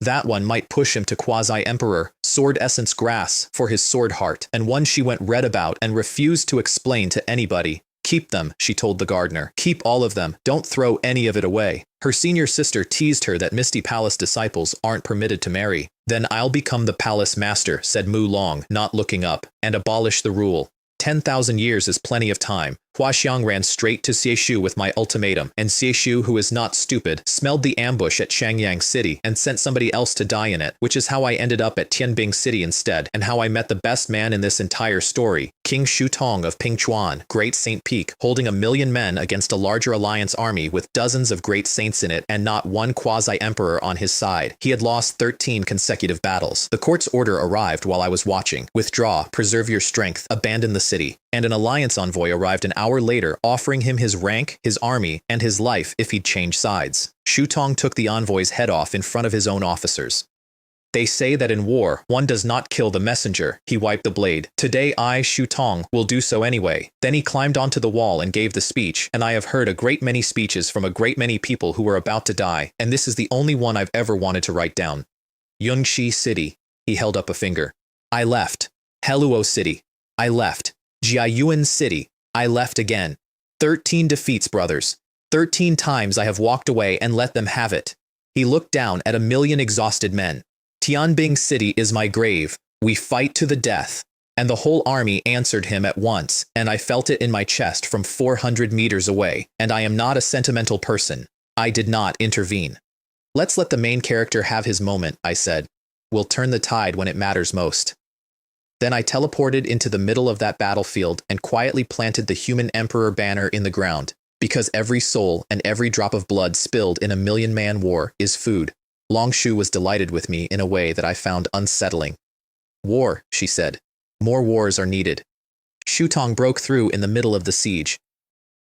That one might push him to quasi-emperor, sword essence grass, for his sword heart, and one she went read about and refused to explain to anybody. Keep them, she told the gardener. Keep all of them. Don't throw any of it away. Her senior sister teased her that Misty Palace disciples aren't permitted to marry. Then I'll become the palace master, said Mulong, not looking up, and abolish the rule. 10,000 years is plenty of time. Hua Xiang ran straight to Xie Shu with my ultimatum, and Xie Shu, who is not stupid, smelled the ambush at Shangyang City and sent somebody else to die in it, which is how I ended up at Tianbing City instead, and how I met the best man in this entire story, King Shu Tong of Pingchuan, Great Saint Peak, holding 1,000,000 men against a larger alliance army with dozens of great saints in it and not one quasi-emperor on his side. He had lost 13 consecutive battles. The court's order arrived while I was watching. Withdraw, preserve your strength, abandon the city. And an alliance envoy arrived an hour later, offering him his rank, his army, and his life if he'd change sides. Shu Tong took the envoy's head off in front of his own officers. They say that in war, one does not kill the messenger. He wiped the blade. Today I, Shu Tong, will do so anyway. Then he climbed onto the wall and gave the speech, and I have heard a great many speeches from a great many people who were about to die, and this is the only one I've ever wanted to write down. Yunxi City. He held up a finger. I left. Heluo City. I left. Jiayuan City. I left again. 13 defeats, brothers. 13 times I have walked away and let them have it. He looked down at 1,000,000 exhausted men. Tianbing City is my grave. We fight to the death. And the whole army answered him at once, and I felt it in my chest from 400 meters away, and I am not a sentimental person. I did not intervene. Let's let the main character have his moment, I said. We'll turn the tide when it matters most. Then I teleported into the middle of that battlefield and quietly planted the human emperor banner in the ground, because every soul and every drop of blood spilled in a 1,000,000-man war is food. Long Shu was delighted with me in a way that I found unsettling. War, she said. More wars are needed. Shu Tong broke through in the middle of the siege.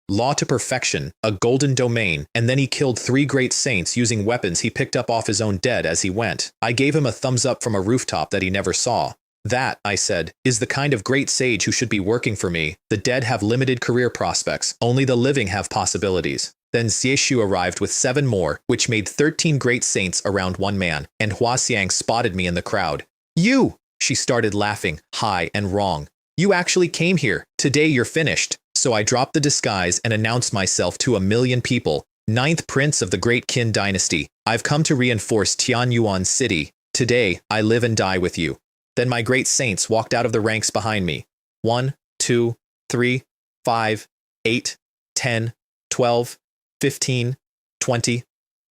Law to perfection, a golden domain, and then he killed 3 great saints using weapons he picked up off his own dead as he went. I gave him a thumbs up from a rooftop that he never saw. That, I said, is the kind of great sage who should be working for me. The dead have limited career prospects. Only the living have possibilities. Then Xie Shu arrived with 7 more, which made 13 great saints around one man, and Hua Xiang spotted me in the crowd. You! She started laughing, high and wrong. You actually came here. Today you're finished. So I dropped the disguise and announced myself to 1,000,000 people. 9th Prince of the Great Qin Dynasty. I've come to reinforce Tianyuan City. Today, I live and die with you. Then my great saints walked out of the ranks behind me. 1, 2, 3, 5, 8, 10, 12, 15, 20.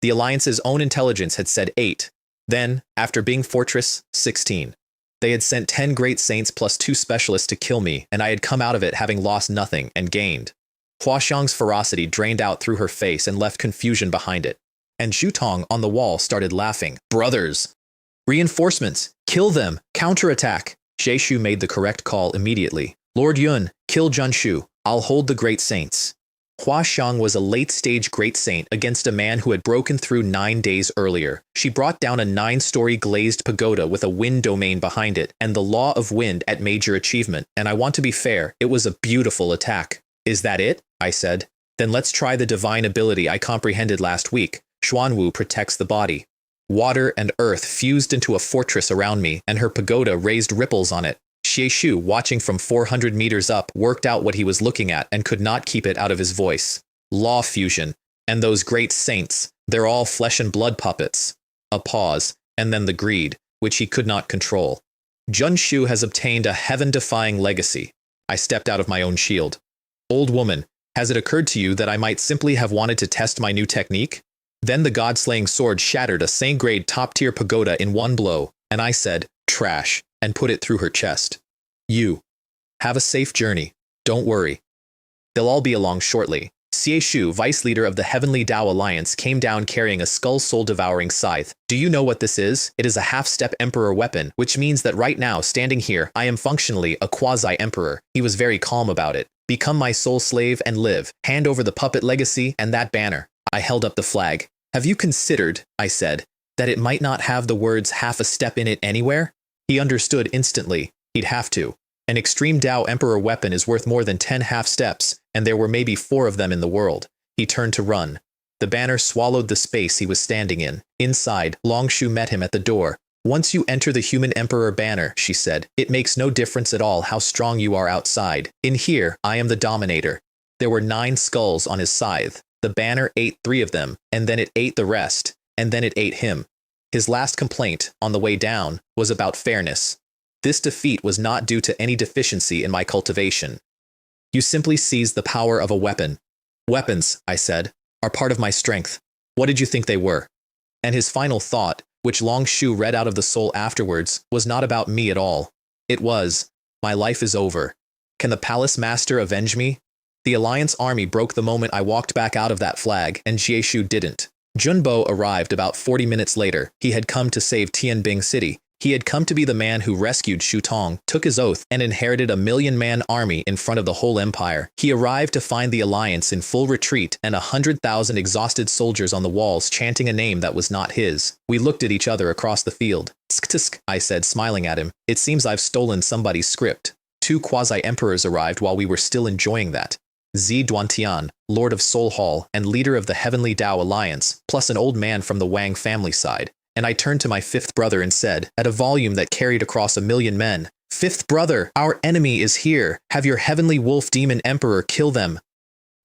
The Alliance's own intelligence had said 8. Then, after Bing Fortress, 16. They had sent 10 great saints plus 2 specialists to kill me, and I had come out of it having lost nothing and gained. Hua Xiang's ferocity drained out through her face and left confusion behind it. And Shu Tong on the wall started laughing. Brothers! Reinforcements! Kill them! Counterattack! Xie Shu made the correct call immediately. Lord Yun, kill Jun Shu. I'll hold the great saints. Hua Xiang was a late-stage great saint against a man who had broken through 9 days earlier. She brought down a 9-story glazed pagoda with a wind domain behind it and the law of wind at major achievement, and I want to be fair, it was a beautiful attack. Is that it? I said. Then let's try the divine ability I comprehended last week. Xuanwu protects the body. Water and earth fused into a fortress around me, and her pagoda raised ripples on it. Xie Shu, watching from 400 meters up, worked out what he was looking at and could not keep it out of his voice. Law fusion. And those great saints, they're all flesh and blood puppets. A pause, and then the greed, which he could not control. Jun Shu has obtained a heaven-defying legacy. I stepped out of my own shield. Old woman, has it occurred to you that I might simply have wanted to test my new technique? Then the god-slaying sword shattered a Saint-grade top-tier pagoda in one blow, and I said, trash, and put it through her chest. You. Have a safe journey. Don't worry. They'll all be along shortly. Xie Shu, vice leader of the Heavenly Tao Alliance, came down carrying a skull-soul-devouring scythe. Do you know what this is? It is a half-step emperor weapon, which means that right now, standing here, I am functionally a quasi-emperor. He was very calm about it. Become my soul slave and live. Hand over the puppet legacy and that banner. I held up the flag. Have you considered, I said, that it might not have the words half a step in it anywhere? He understood instantly. He'd have to. An extreme Tao Emperor weapon is worth more than 10 half steps, and there were maybe 4 of them in the world. He turned to run. The banner swallowed the space he was standing in. Inside, Long Shu met him at the door. Once you enter the human emperor banner, she said, it makes no difference at all how strong you are outside. In here, I am the dominator. There were 9 skulls on his scythe. The banner ate 3 of them, and then it ate the rest, and then it ate him. His last complaint, on the way down, was about fairness. This defeat was not due to any deficiency in my cultivation. You simply seized the power of a weapon. Weapons, I said, are part of my strength. What did you think they were? And his final thought, which Long Shu read out of the soul afterwards, was not about me at all. It was, my life is over. Can the palace master avenge me? The alliance army broke the moment I walked back out of that flag, and Jieshu didn't. Junbo arrived about 40 minutes later. He had come to save Tianbing City. He had come to be the man who rescued Shu Tong, took his oath, and inherited a 1,000,000-man army in front of the whole empire. He arrived to find the alliance in full retreat and 100,000 exhausted soldiers on the walls chanting a name that was not his. We looked at each other across the field. Tsk tsk, I said, smiling at him. It seems I've stolen somebody's script. 2 quasi-emperors arrived while we were still enjoying that. Zi Duantian, Lord of Soul Hall and leader of the Heavenly Tao Alliance, plus an old man from the Wang family side. And I turned to my 5th brother and said, at a volume that carried across 1,000,000 men, "5th brother, our enemy is here. Have your heavenly wolf demon emperor kill them."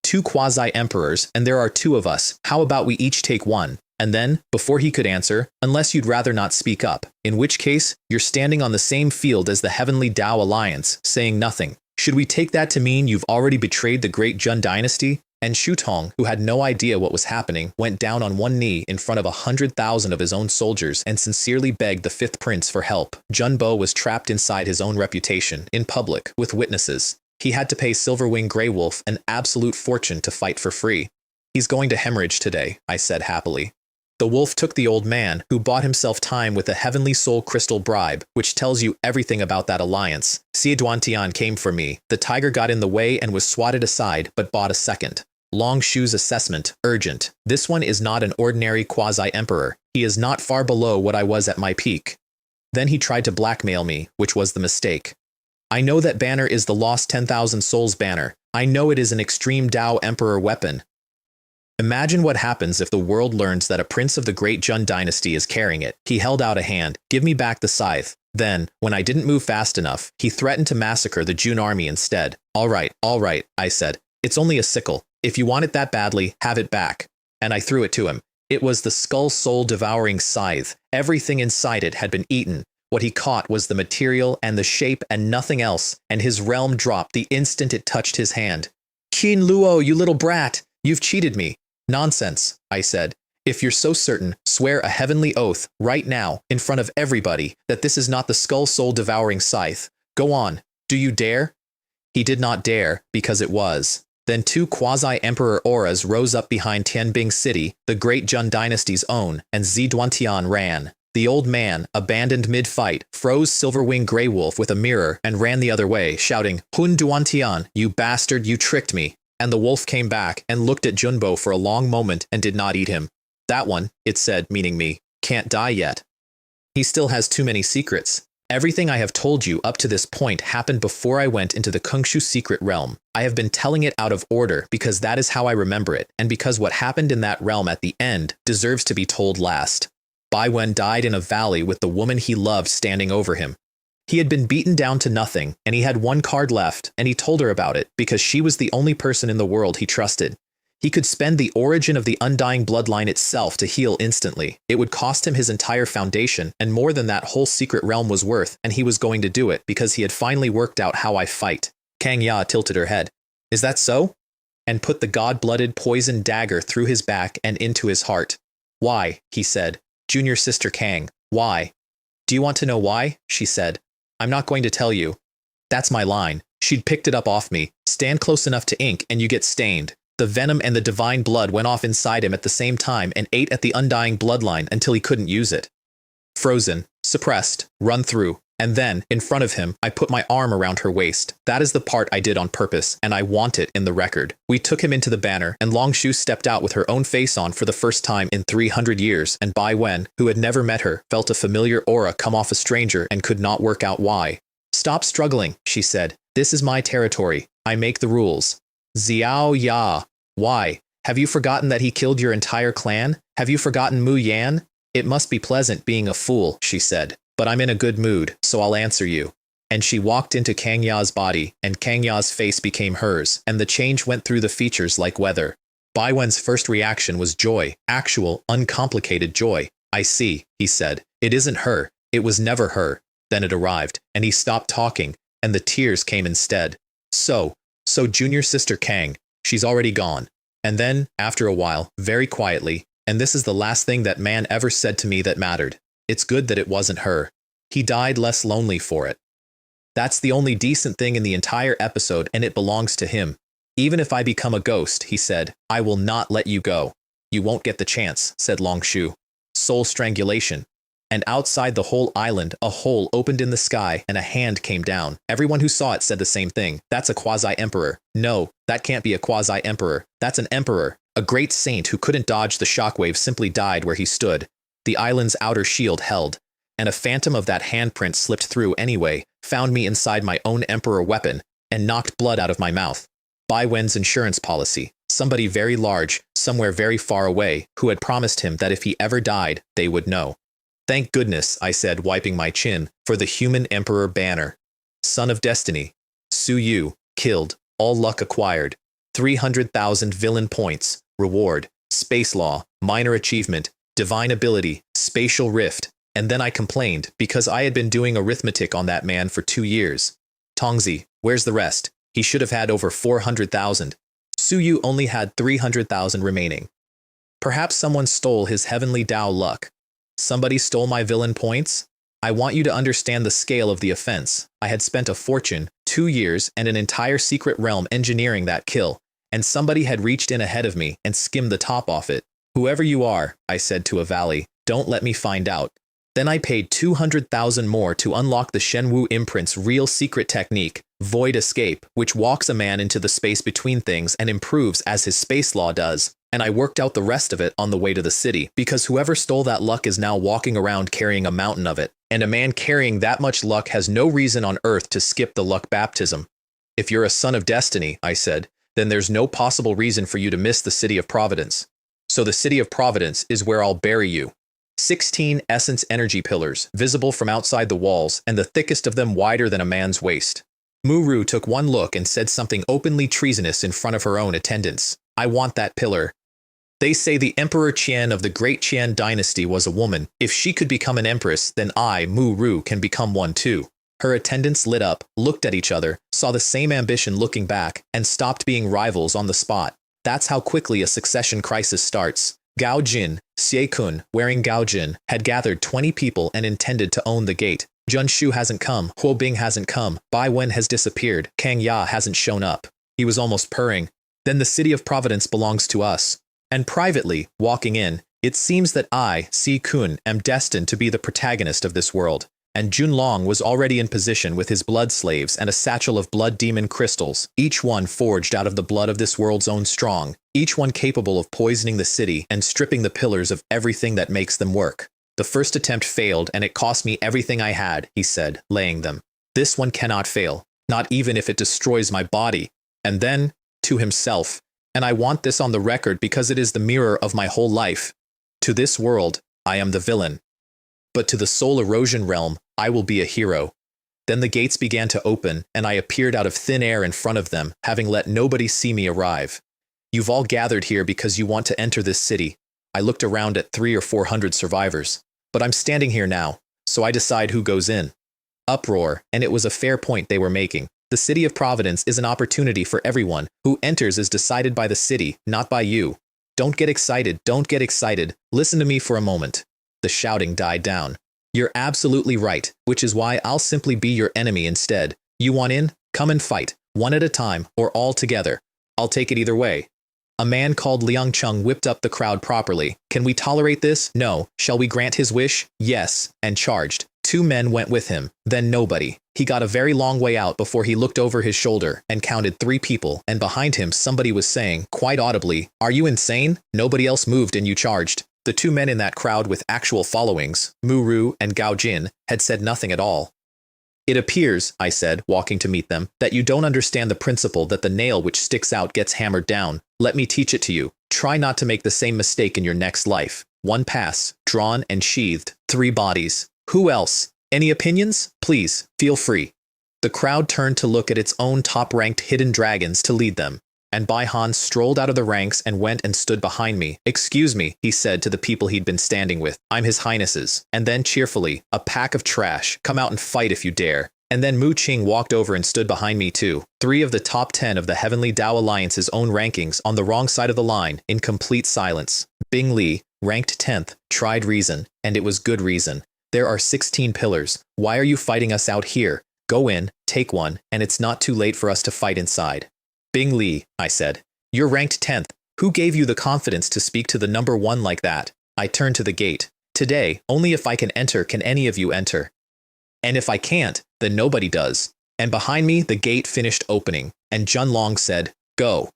2 quasi-emperors, and there are 2 of us. How about we each take one? And then, before he could answer, unless you'd rather not speak up, in which case, you're standing on the same field as the Heavenly Tao Alliance, saying nothing. Should we take that to mean you've already betrayed the great Jun dynasty? And Shu Tong, who had no idea what was happening, went down on one knee in front of 100,000 of his own soldiers and sincerely begged the 5th prince for help. Junbo was trapped inside his own reputation, in public, with witnesses. He had to pay Silverwing Grey Wolf an absolute fortune to fight for free. He's going to hemorrhage today, I said happily. The wolf took the old man, who bought himself time with a heavenly soul crystal bribe, which tells you everything about that alliance. Xie Duantian came for me. The tiger got in the way and was swatted aside, but bought a second. Long Shu's assessment, urgent. This one is not an ordinary quasi-emperor. He is not far below what I was at my peak. Then he tried to blackmail me, which was the mistake. I know that banner is the lost 10,000 souls banner. I know it is an extreme Tao emperor weapon. Imagine what happens if the world learns that a prince of the great Jun dynasty is carrying it. He held out a hand. Give me back the scythe. Then, when I didn't move fast enough, he threatened to massacre the Jun army instead. All right, I said. It's only a sickle. If you want it that badly, have it back. And I threw it to him. It was the skull soul devouring scythe. Everything inside it had been eaten. What he caught was the material and the shape and nothing else, and his realm dropped the instant it touched his hand. Qin Luo, you little brat! You've cheated me. Nonsense, I said. If you're so certain, swear a heavenly oath, right now, in front of everybody, that this is not the skull soul devouring scythe. Go on. Do you dare? He did not dare, because it was. Then 2 quasi-emperor auras rose up behind Tianbing City, the great Jun dynasty's own, and Zi Duantian ran. The old man, abandoned mid-fight, froze Silverwing Grey Wolf with a mirror and ran the other way, shouting, "Hun Duantian, you bastard, you tricked me." And the wolf came back and looked at Junbo for a long moment and did not eat him. That one, it said, meaning me, can't die yet. He still has too many secrets. Everything I have told you up to this point happened before I went into the Kungshu secret realm. I have been telling it out of order because that is how I remember it, and because what happened in that realm at the end deserves to be told last. Bai Wen died in a valley with the woman he loved standing over him. He had been beaten down to nothing, and he had 1 card left, and he told her about it because she was the only person in the world he trusted. He could spend the origin of the undying bloodline itself to heal instantly. It would cost him his entire foundation, and more than that whole secret realm was worth, and he was going to do it because he had finally worked out how I fight. Kang Ya tilted her head. Is that so? And put the god-blooded poison dagger through his back and into his heart. Why? He said. Junior sister Kang, why? Do you want to know why? She said. I'm not going to tell you. That's my line. She'd picked it up off me. Stand close enough to ink and you get stained. The venom and the divine blood went off inside him at the same time and ate at the undying bloodline until he couldn't use it. Frozen, suppressed, run through. And then, in front of him, I put my arm around her waist. That is the part I did on purpose, and I want it in the record. We took him into the banner, and Long Shu stepped out with her own face on for the first time in 300 years, and Bai Wen, who had never met her, felt a familiar aura come off a stranger and could not work out why. Stop struggling, she said. This is my territory. I make the rules. Xiao Ya. Why? Have you forgotten that he killed your entire clan? Have you forgotten Mu Yan? It must be pleasant being a fool, she said. But I'm in a good mood, so I'll answer you. And she walked into Kang Ya's body, and Kang Ya's face became hers, and the change went through the features like weather. Bai Wen's first reaction was joy, actual, uncomplicated joy. I see, he said. It isn't her. It was never her. Then it arrived, and he stopped talking, and the tears came instead. So junior sister Kang, she's already gone. And then, after a while, very quietly, and this is the last thing that man ever said to me that mattered. It's good that it wasn't her. He died less lonely for it. That's the only decent thing in the entire episode, and it belongs to him. Even if I become a ghost, he said, I will not let you go. You won't get the chance, said Longshu. Soul strangulation. And outside the whole island, a hole opened in the sky and a hand came down. Everyone who saw it said the same thing. That's a quasi-emperor. No, that can't be a quasi-emperor. That's an emperor. A great saint who couldn't dodge the shockwave simply died where he stood. The island's outer shield held. And a phantom of that handprint slipped through anyway, found me inside my own emperor weapon, and knocked blood out of my mouth. Bai Wen's insurance policy. Somebody very large, somewhere very far away, who had promised him that if he ever died, they would know. Thank goodness, I said, wiping my chin, for the human emperor banner. Son of Destiny. Su Yu, killed, all luck acquired. 300,000 villain points, reward, space law, minor achievement, divine ability, spatial rift. And then I complained, because I had been doing arithmetic on that man for 2 years. Tongzi, where's the rest? He should have had over 400,000. Su Yu only had 300,000 remaining. Perhaps someone stole his heavenly Dao luck. Somebody stole my villain points? I want you to understand the scale of the offense. I had spent a fortune, 2 years, and an entire secret realm engineering that kill, and somebody had reached in ahead of me and skimmed the top off it. Whoever you are, I said to a valley, don't let me find out. Then I paid 200,000 more to unlock the Shenwu imprint's real secret technique, Void Escape, which walks a man into the space between things and improves as his space law does. And I worked out the rest of it on the way to the city, because whoever stole that luck is now walking around carrying a mountain of it, and a man carrying that much luck has no reason on earth to skip the luck baptism. If you're a son of destiny, I said, then there's no possible reason for you to miss the city of Providence. So the city of Providence is where I'll bury you. 16 essence energy pillars, visible from outside the walls, and the thickest of them wider than a man's waist. Muru took one look and said something openly treasonous in front of her own attendants. I want that pillar. They say the Emperor Qian of the Great Qian dynasty was a woman. If she could become an empress, then I, Muru, can become one too. Her attendants lit up, looked at each other, saw the same ambition looking back, and stopped being rivals on the spot. That's how quickly a succession crisis starts. Gao Jin, Xie Kun, wearing Gao Jin, had gathered 20 people and intended to own the gate. Jun Shu hasn't come, Huo Bing hasn't come, Bai Wen has disappeared, Kang Ya hasn't shown up. He was almost purring. Then the city of Providence belongs to us. And privately, walking in, it seems that I, Si Kun, am destined to be the protagonist of this world. And Jun Long was already in position with his blood slaves and a satchel of blood demon crystals, each one forged out of the blood of this world's own strong, each one capable of poisoning the city and stripping the pillars of everything that makes them work. The first attempt failed and it cost me everything I had, he said, laying them. This one cannot fail, not even if it destroys my body. And then, to himself, and I want this on the record because it is the mirror of my whole life. To this world, I am the villain. But to the soul erosion realm, I will be a hero. Then the gates began to open, and I appeared out of thin air in front of them, having let nobody see me arrive. You've all gathered here because you want to enter this city. I looked around at 300 or 400 survivors. But I'm standing here now, so I decide who goes in. Uproar, and it was a fair point they were making. The city of Providence is an opportunity for everyone. Who enters is decided by the city, not by you. Don't get excited, don't get excited. Listen to me for a moment. The shouting died down. You're absolutely right, which is why I'll simply be your enemy instead. You want in? Come and fight, one at a time, or all together. I'll take it either way. A man called Liang Chung whipped up the crowd properly. Can we tolerate this? No. Shall we grant his wish? Yes, and charged. 2 men went with him, then nobody. He got a very long way out before he looked over his shoulder and counted 3 people, and behind him somebody was saying, quite audibly, "Are you insane? Nobody else moved and you charged." The 2 men in that crowd with actual followings, Muru and Gao Jin, had said nothing at all. It appears, I said, walking to meet them, that you don't understand the principle that the nail which sticks out gets hammered down. Let me teach it to you. Try not to make the same mistake in your next life. 1 pass, drawn and sheathed, 3 bodies. Who else? Any opinions? Please, feel free. The crowd turned to look at its own top-ranked hidden dragons to lead them. and Bai Han strolled out of the ranks and went and stood behind me. "Excuse me," he said to the people he'd been standing with. "I'm His Highness's." And then cheerfully, "A pack of trash. Come out and fight if you dare." And then Mu Qing walked over and stood behind me too. 3 of the top 10 of the Heavenly Tao Alliance's own rankings on the wrong side of the line, in complete silence. Bing Li, ranked 10th, tried reason, and it was good reason. "There are 16 pillars. Why are you fighting us out here? Go in, take one, and it's not too late for us to fight inside." "Bing Li," I said, "you're ranked 10th. Who gave you the confidence to speak to the number 1 like that?" I turned to the gate. "Today, only if I can enter can any of you enter. And if I can't, then nobody does." And behind me, the gate finished opening, and Junlong said, "Go."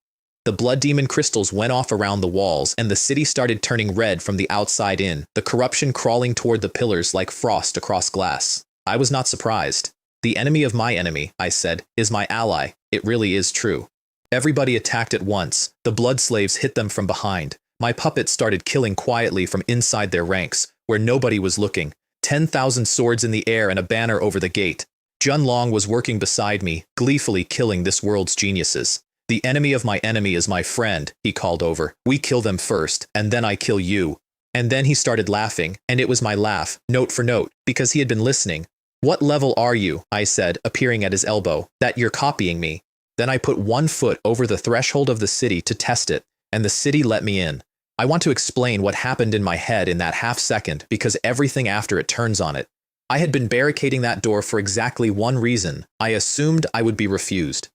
The blood demon crystals went off around the walls, and the city started turning red from the outside in, the corruption crawling toward the pillars like frost across glass. I was not surprised. "The enemy of my enemy," I said, "is my ally. It really is true." Everybody attacked at once. The blood slaves hit them from behind. My puppets started killing quietly from inside their ranks, where nobody was looking. 10,000 swords in the air and a banner over the gate. Junlong was working beside me, gleefully killing this world's geniuses. "The enemy of my enemy is my friend," he called over. "We kill them first, and then I kill you." And then he started laughing, and it was my laugh, note for note, because he had been listening. "What level are you?" I said, appearing at his elbow. "That you're copying me." Then I put 1 foot over the threshold of the city to test it, and the city let me in. I want to explain what happened in my head in that half second because everything after it turns on it. I had been barricading that door for exactly one reason. I assumed I would be refused.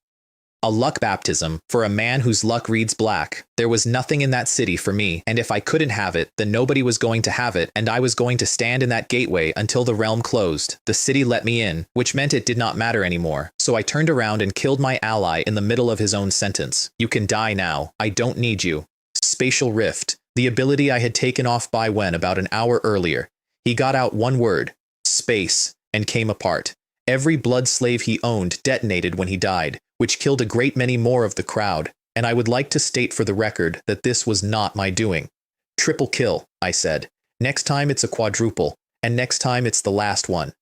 A luck baptism for a man whose luck reads black. There was nothing in that city for me, and if I couldn't have it, then nobody was going to have it, and I was going to stand in that gateway until the realm closed. The city let me in, which meant it did not matter anymore. So I turned around and killed my ally in the middle of his own sentence. "You can die now. I don't need you." Spatial rift, the ability I had taken off Bai Wen about an hour earlier. He got out one word, space, and came apart. Every blood slave he owned detonated when he died, which killed a great many more of the crowd, and I would like to state for the record that this was not my doing. "Triple kill," I said. "Next time it's a quadruple, and next time it's the last one."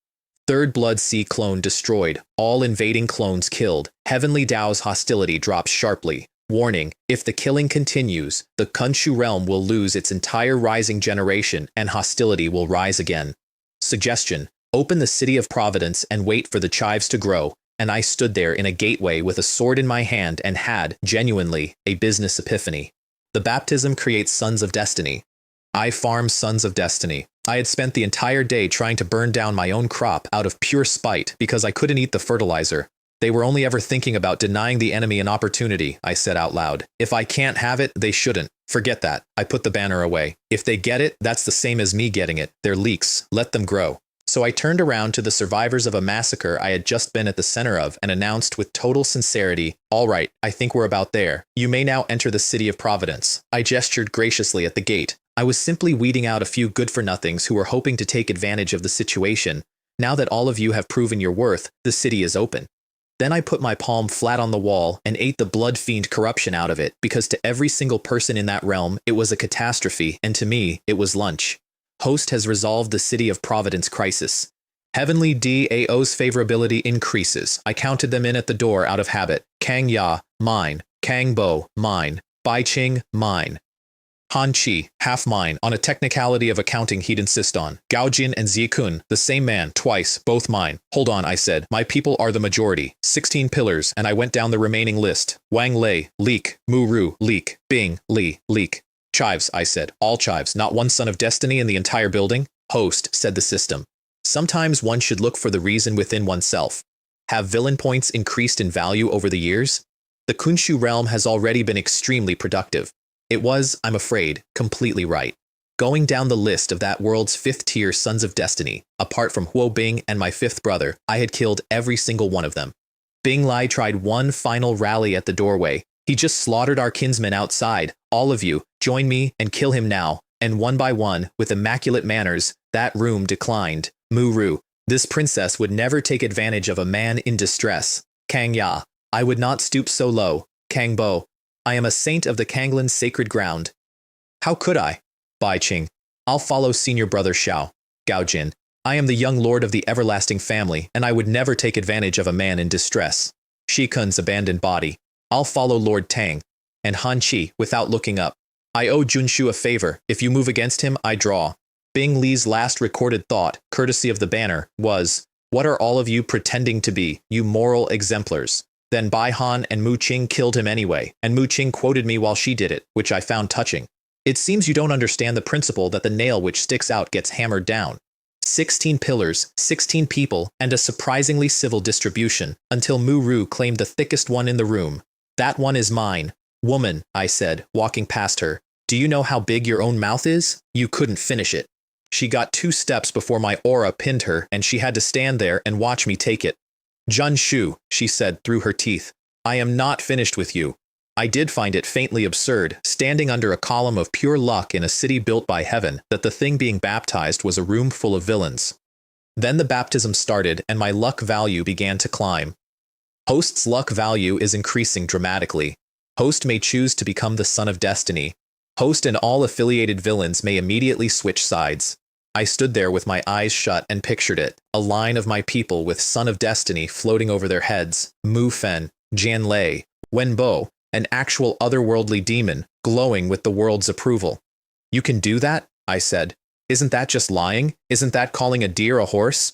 Third Blood Sea clone destroyed, all invading clones killed. Heavenly Tao's hostility drops sharply. Warning, if the killing continues, the Khonshu realm will lose its entire rising generation and hostility will rise again. Suggestion, open the City of Providence and wait for the chives to grow. And I stood there in a gateway with a sword in my hand and had, genuinely, a business epiphany. The baptism creates sons of destiny. I farm sons of destiny. I had spent the entire day trying to burn down my own crop out of pure spite because I couldn't eat the fertilizer. They were only ever thinking about denying the enemy an opportunity, I said out loud. If I can't have it, they shouldn't. Forget that. I put the banner away. If they get it, that's the same as me getting it. They're leaks. Let them grow. So I turned around to the survivors of a massacre I had just been at the center of and announced with total sincerity, "All right, I think we're about there. You may now enter the City of Providence." I gestured graciously at the gate. I was simply weeding out a few good-for-nothings who were hoping to take advantage of the situation. Now that all of you have proven your worth, the city is open. Then I put my palm flat on the wall and ate the blood fiend corruption out of it, because to every single person in that realm, it was a catastrophe, and to me, it was lunch. Host has resolved the City of Providence crisis. Heavenly DAO's favorability increases. I counted them in at the door out of habit. Kang Ya, mine. Kang Bo, mine. Bai Qing, mine. Han Chi, half mine, on a technicality of accounting he'd insist on. Gao Jin and Zi Kun, the same man, twice, both mine. Hold on, I said. My people are the majority. 16 pillars, and I went down the remaining list. Wang Lei, leak. Mu Ru, leak. Bing, Li, leak. Chives, I said. All chives, not one son of destiny in the entire building. Host, said the system. Sometimes one should look for the reason within oneself. Have villain points increased in value over the years? The Khonshu realm has already been extremely productive. It was, I'm afraid, completely right. Going down the list of that world's 5th-tier Sons of Destiny, apart from Huo Bing and my 5th brother, I had killed every single one of them. Bing Lai tried one final rally at the doorway. He just slaughtered our kinsmen outside. All of you, join me and kill him now. And one by one, with immaculate manners, that room declined. Mu Ru, this princess would never take advantage of a man in distress. Kang Ya, I would not stoop so low. Kang Bo, I am a saint of the Kanglin's sacred ground. How could I? Bai Qing, I'll follow senior brother Xiao. Gao Jin, I am the young lord of the everlasting family, and I would never take advantage of a man in distress. Shi Kun's abandoned body. I'll follow Lord Tang. And Han Qi, without looking up. I owe Junshu a favor. If you move against him, I draw. Bing Li's last recorded thought, courtesy of the banner, was, "What are all of you pretending to be, you moral exemplars?" Then Bai Han and Mu Qing killed him anyway, and Mu Qing quoted me while she did it, which I found touching. It seems you don't understand the principle that the nail which sticks out gets hammered down. 16 pillars, 16 people, and a surprisingly civil distribution, until Mu Ru claimed the thickest one in the room. That one is mine. Woman, I said, walking past her, do you know how big your own mouth is? You couldn't finish it. She got 2 steps before my aura pinned her, and she had to stand there and watch me take it. Jun Shu, she said through her teeth, I am not finished with you. I did find it faintly absurd, standing under a column of pure luck in a city built by heaven, that the thing being baptized was a room full of villains. Then the baptism started, and my luck value began to climb. Host's luck value is increasing dramatically. Host may choose to become the son of destiny. Host and all affiliated villains may immediately switch sides. I stood there with my eyes shut and pictured it, a line of my people with Son of Destiny floating over their heads, Mu Fen, Jian Lei, Wen Bo, an actual otherworldly demon, glowing with the world's approval. You can do that? I said. Isn't that just lying? Isn't that calling a deer a horse?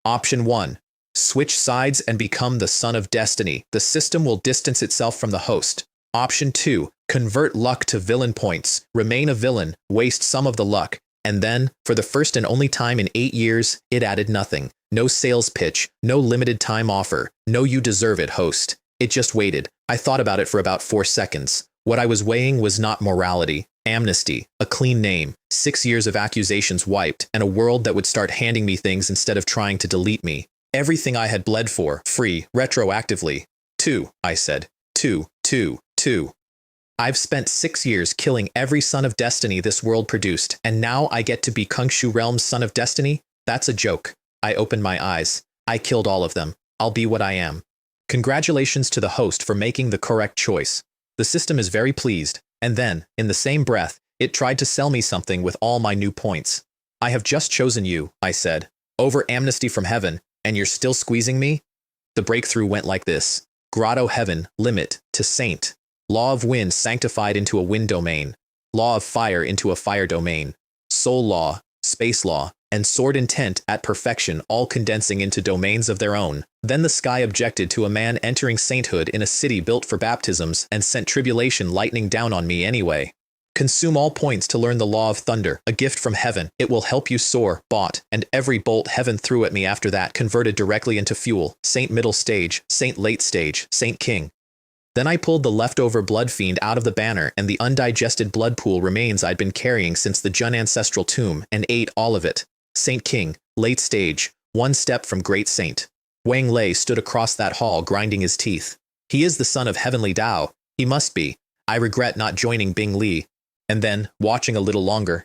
Option 1. Switch sides and become the Son of Destiny. The system will distance itself from the host. Option 2. Convert luck to villain points. Remain a villain, waste some of the luck. And then, for the first and only time in 8 years, it added nothing. No sales pitch, no limited time offer, no you deserve it host. It just waited. I thought about it for about 4 seconds. What I was weighing was not morality, amnesty, a clean name, 6 years of accusations wiped, and a world that would start handing me things instead of trying to delete me. Everything I had bled for, free, retroactively. 2, I said. 2. I've spent 6 years killing every Son of Destiny this world produced, and now I get to be Kungshu Realm's Son of Destiny? That's a joke. I opened my eyes. I killed all of them. I'll be what I am. Congratulations to the host for making the correct choice. The system is very pleased, and then, in the same breath, it tried to sell me something with all my new points. I have just chosen you, I said, over amnesty from heaven, and you're still squeezing me? The breakthrough went like this. Grotto heaven, limit, to saint. Law of wind sanctified into a wind domain. Law of fire into a fire domain. Soul law, space law, and sword intent at perfection all condensing into domains of their own. Then the sky objected to a man entering sainthood in a city built for baptisms and sent tribulation lightning down on me anyway. Consume all points to learn the law of thunder, a gift from heaven. It will help you soar, bought, and every bolt heaven threw at me after that converted directly into fuel. Saint middle stage, saint late stage, saint king. Then I pulled the leftover blood fiend out of the banner and the undigested blood pool remains I'd been carrying since the Jun ancestral tomb and ate all of it. Saint King, late stage, 1 step from great saint. Wang Lei stood across that hall grinding his teeth. He is the son of heavenly Tao. He must be. I regret not joining Bing Li. And then, watching a little longer.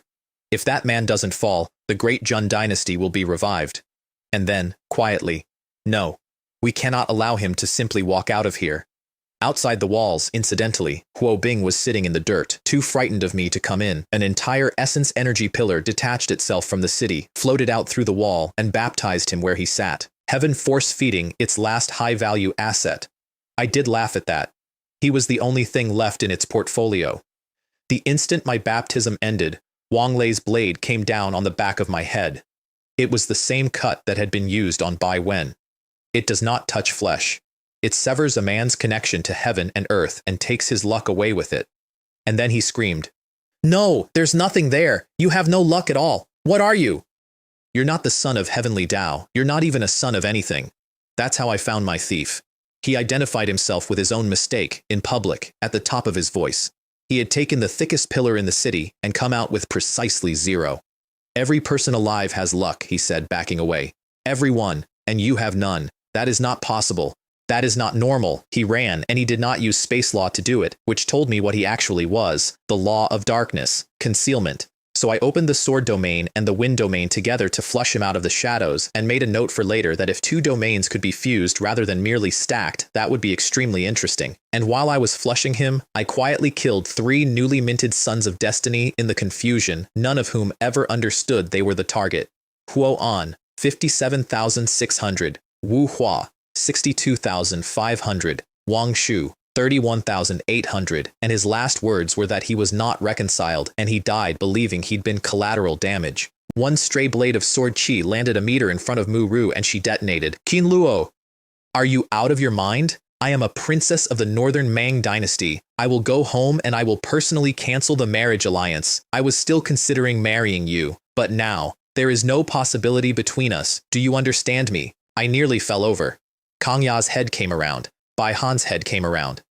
If that man doesn't fall, the great Jun dynasty will be revived. And then, quietly, no, we cannot allow him to simply walk out of here. Outside the walls, incidentally, Huo Bing was sitting in the dirt, too frightened of me to come in. An entire essence energy pillar detached itself from the city, floated out through the wall, and baptized him where he sat. Heaven force-feeding its last high-value asset. I did laugh at that. He was the only thing left in its portfolio. The instant my baptism ended, Wang Lei's blade came down on the back of my head. It was the same cut that had been used on Bai Wen. It does not touch flesh. It severs a man's connection to heaven and earth and takes his luck away with it. And then he screamed, "No, there's nothing there. You have no luck at all. What are you?" You're not the son of heavenly Tao. You're not even a son of anything. That's how I found my thief. He identified himself with his own mistake, in public, at the top of his voice. He had taken the thickest pillar in the city and come out with precisely 0. Every person alive has luck, he said, backing away. Everyone, and you have none. That is not possible. That is not normal. He ran, and he did not use space law to do it, which told me what he actually was, the law of darkness, concealment. So I opened the sword domain and the wind domain together to flush him out of the shadows and made a note for later that if 2 domains could be fused rather than merely stacked, that would be extremely interesting. And while I was flushing him, I quietly killed 3 newly minted Sons of Destiny in the confusion, none of whom ever understood they were the target. Huo An, 57,600. Wu Hua, 62,500. Wang Shu, 31,800, and his last words were that he was not reconciled, and he died believing he'd been collateral damage. One stray blade of sword chi landed a meter in front of Mu-Ru and she detonated. Qin Luo, are you out of your mind? I am a princess of the Northern Mang dynasty. I will go home and I will personally cancel the marriage alliance. I was still considering marrying you, but now, there is no possibility between us. Do you understand me? I nearly fell over. Kang Ya's head came around. Bai Han's head came around.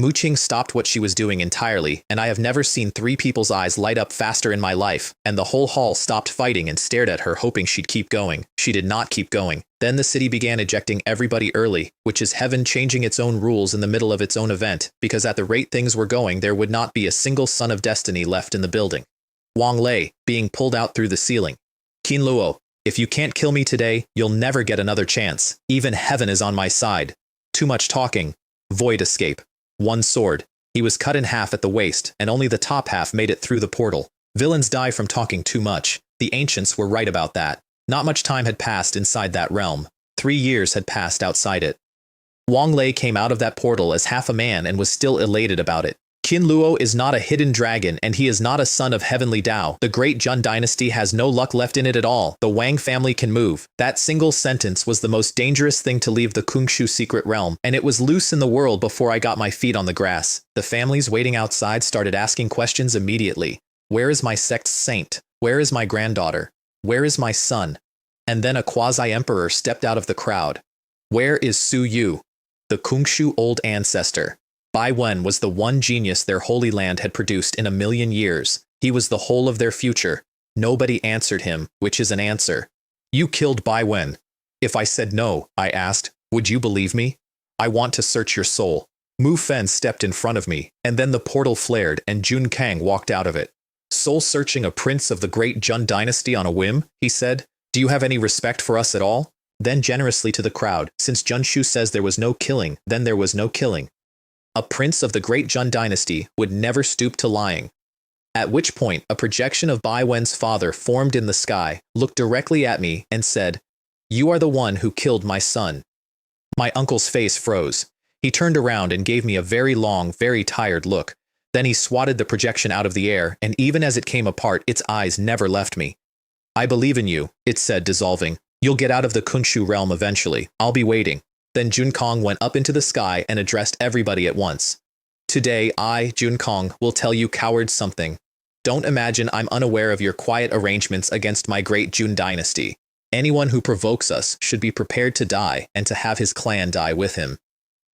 Mu Qing stopped what she was doing entirely, and I have never seen three people's eyes light up faster in my life, and the whole hall stopped fighting and stared at her hoping she'd keep going. She did not keep going. Then the city began ejecting everybody early, which is heaven changing its own rules in the middle of its own event, because at the rate things were going there would not be a single son of destiny left in the building. Wang Lei, being pulled out through the ceiling. Qin Luo, if you can't kill me today, you'll never get another chance. Even heaven is on my side. Too much talking. Void escape. One sword. He was cut in half at the waist, and only the top half made it through the portal. Villains die from talking too much. The ancients were right about that. Not much time had passed inside that realm. 3 years had passed outside it. Wang Lei came out of that portal as half a man and was still elated about it. Qin Luo is not a hidden dragon, and he is not a son of heavenly Tao. The great Jun dynasty has no luck left in it at all. The Wang family can move. That single sentence was the most dangerous thing to leave the Kungshu secret realm, and it was loose in the world before I got my feet on the grass. The families waiting outside started asking questions immediately. Where is my sect's saint? Where is my granddaughter? Where is my son? And then a quasi-emperor stepped out of the crowd. Where is Su Yu? The Kungshu old ancestor. Bai Wen was the one genius their holy land had produced in 1,000,000 years. He was the whole of their future. Nobody answered him, which is an answer. You killed Bai Wen. If I said no, I asked, would you believe me? I want to search your soul. Mu Fen stepped in front of me, and then the portal flared and Jun Kang walked out of it. Soul-searching a prince of the great Jun dynasty on a whim, he said. Do you have any respect for us at all? Then generously to the crowd, since Junshu says there was no killing, then there was no killing. A prince of the great Jun dynasty would never stoop to lying. At which point, a projection of Bai Wen's father formed in the sky, looked directly at me, and said, You are the one who killed my son. My uncle's face froze. He turned around and gave me a very long, very tired look. Then he swatted the projection out of the air, and even as it came apart, its eyes never left me. I believe in you, it said, dissolving. You'll get out of the Kunshu realm eventually. I'll be waiting. Then Jun Kong went up into the sky and addressed everybody at once. Today, I, Jun Kong, will tell you cowards something. Don't imagine I'm unaware of your quiet arrangements against my great Jun dynasty. Anyone who provokes us should be prepared to die and to have his clan die with him.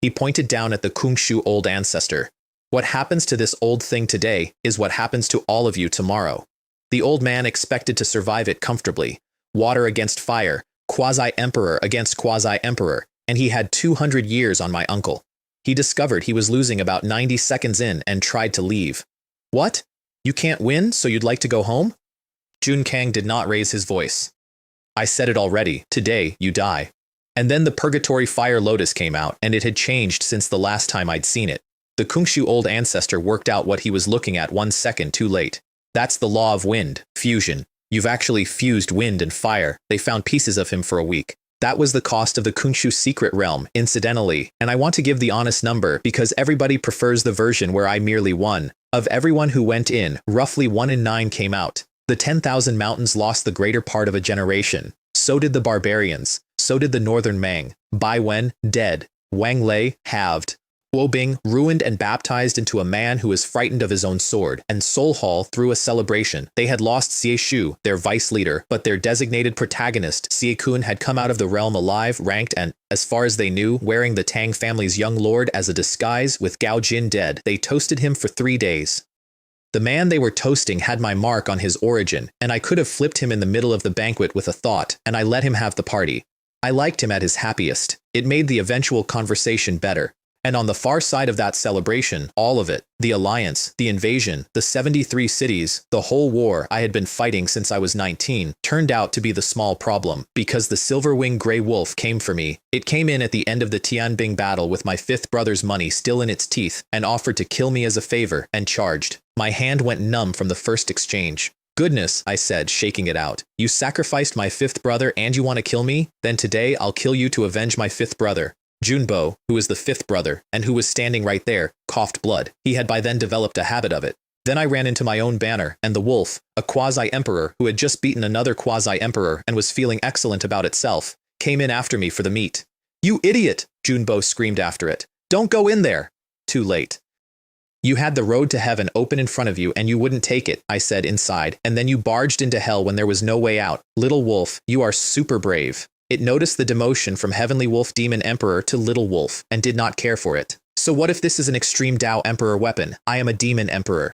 He pointed down at the Kungshu old ancestor. What happens to this old thing today is what happens to all of you tomorrow. The old man expected to survive it comfortably. Water against fire, quasi-emperor against quasi-emperor, and he had 200 years on my uncle. He discovered he was losing about 90 seconds in and tried to leave. What? You can't win, so you'd like to go home? Jun Kang did not raise his voice. I said it already. Today, you die. And then the Purgatory Fire Lotus came out, and it had changed since the last time I'd seen it. The Kungshu old ancestor worked out what he was looking at 1 second too late. That's the law of wind, fusion. You've actually fused wind and fire. They found pieces of him for a week. That was the cost of the Kungshu secret realm, incidentally, and I want to give the honest number because everybody prefers the version where I merely won. Of everyone who went in, roughly 1 in 9 came out. The 10,000 mountains lost the greater part of a generation. So did the barbarians. So did the Northern Mang. Bai Wen, dead. Wang Lei, halved. Guo Bing, ruined and baptized into a man who is frightened of his own sword, and Soul Hall threw a celebration. They had lost Xie Shu, their vice leader, but their designated protagonist, Xie Kun, had come out of the realm alive, ranked, and, as far as they knew, wearing the Tang family's young lord as a disguise. With Gao Jin dead, they toasted him for 3 days. The man they were toasting had my mark on his origin, and I could have flipped him in the middle of the banquet with a thought, and I let him have the party. I liked him at his happiest. It made the eventual conversation better. And on the far side of that celebration, all of it, the alliance, the invasion, the 73 cities, the whole war I had been fighting since I was 19, turned out to be the small problem, because the silver-winged gray wolf came for me. It came in at the end of the Tianbing battle with my 5th brother's money still in its teeth, and offered to kill me as a favor, and charged. My hand went numb from the first exchange. Goodness, I said, shaking it out. You sacrificed my 5th brother and you want to kill me? Then today I'll kill you to avenge my 5th brother. Junbo, who is the fifth brother, and who was standing right there, coughed blood. He had by then developed a habit of it. Then I ran into my own banner, and the wolf, a quasi-emperor who had just beaten another quasi-emperor and was feeling excellent about itself, came in after me for the meat. "You idiot!" Junbo screamed after it. "Don't go in there!" Too late. "You had the road to heaven open in front of you and you wouldn't take it," I said inside, "and then you barged into hell when there was no way out. Little wolf, you are super brave." It noticed the demotion from Heavenly Wolf Demon Emperor to Little Wolf and did not care for it. So what if this is an extreme Tao Emperor weapon? I am a Demon Emperor.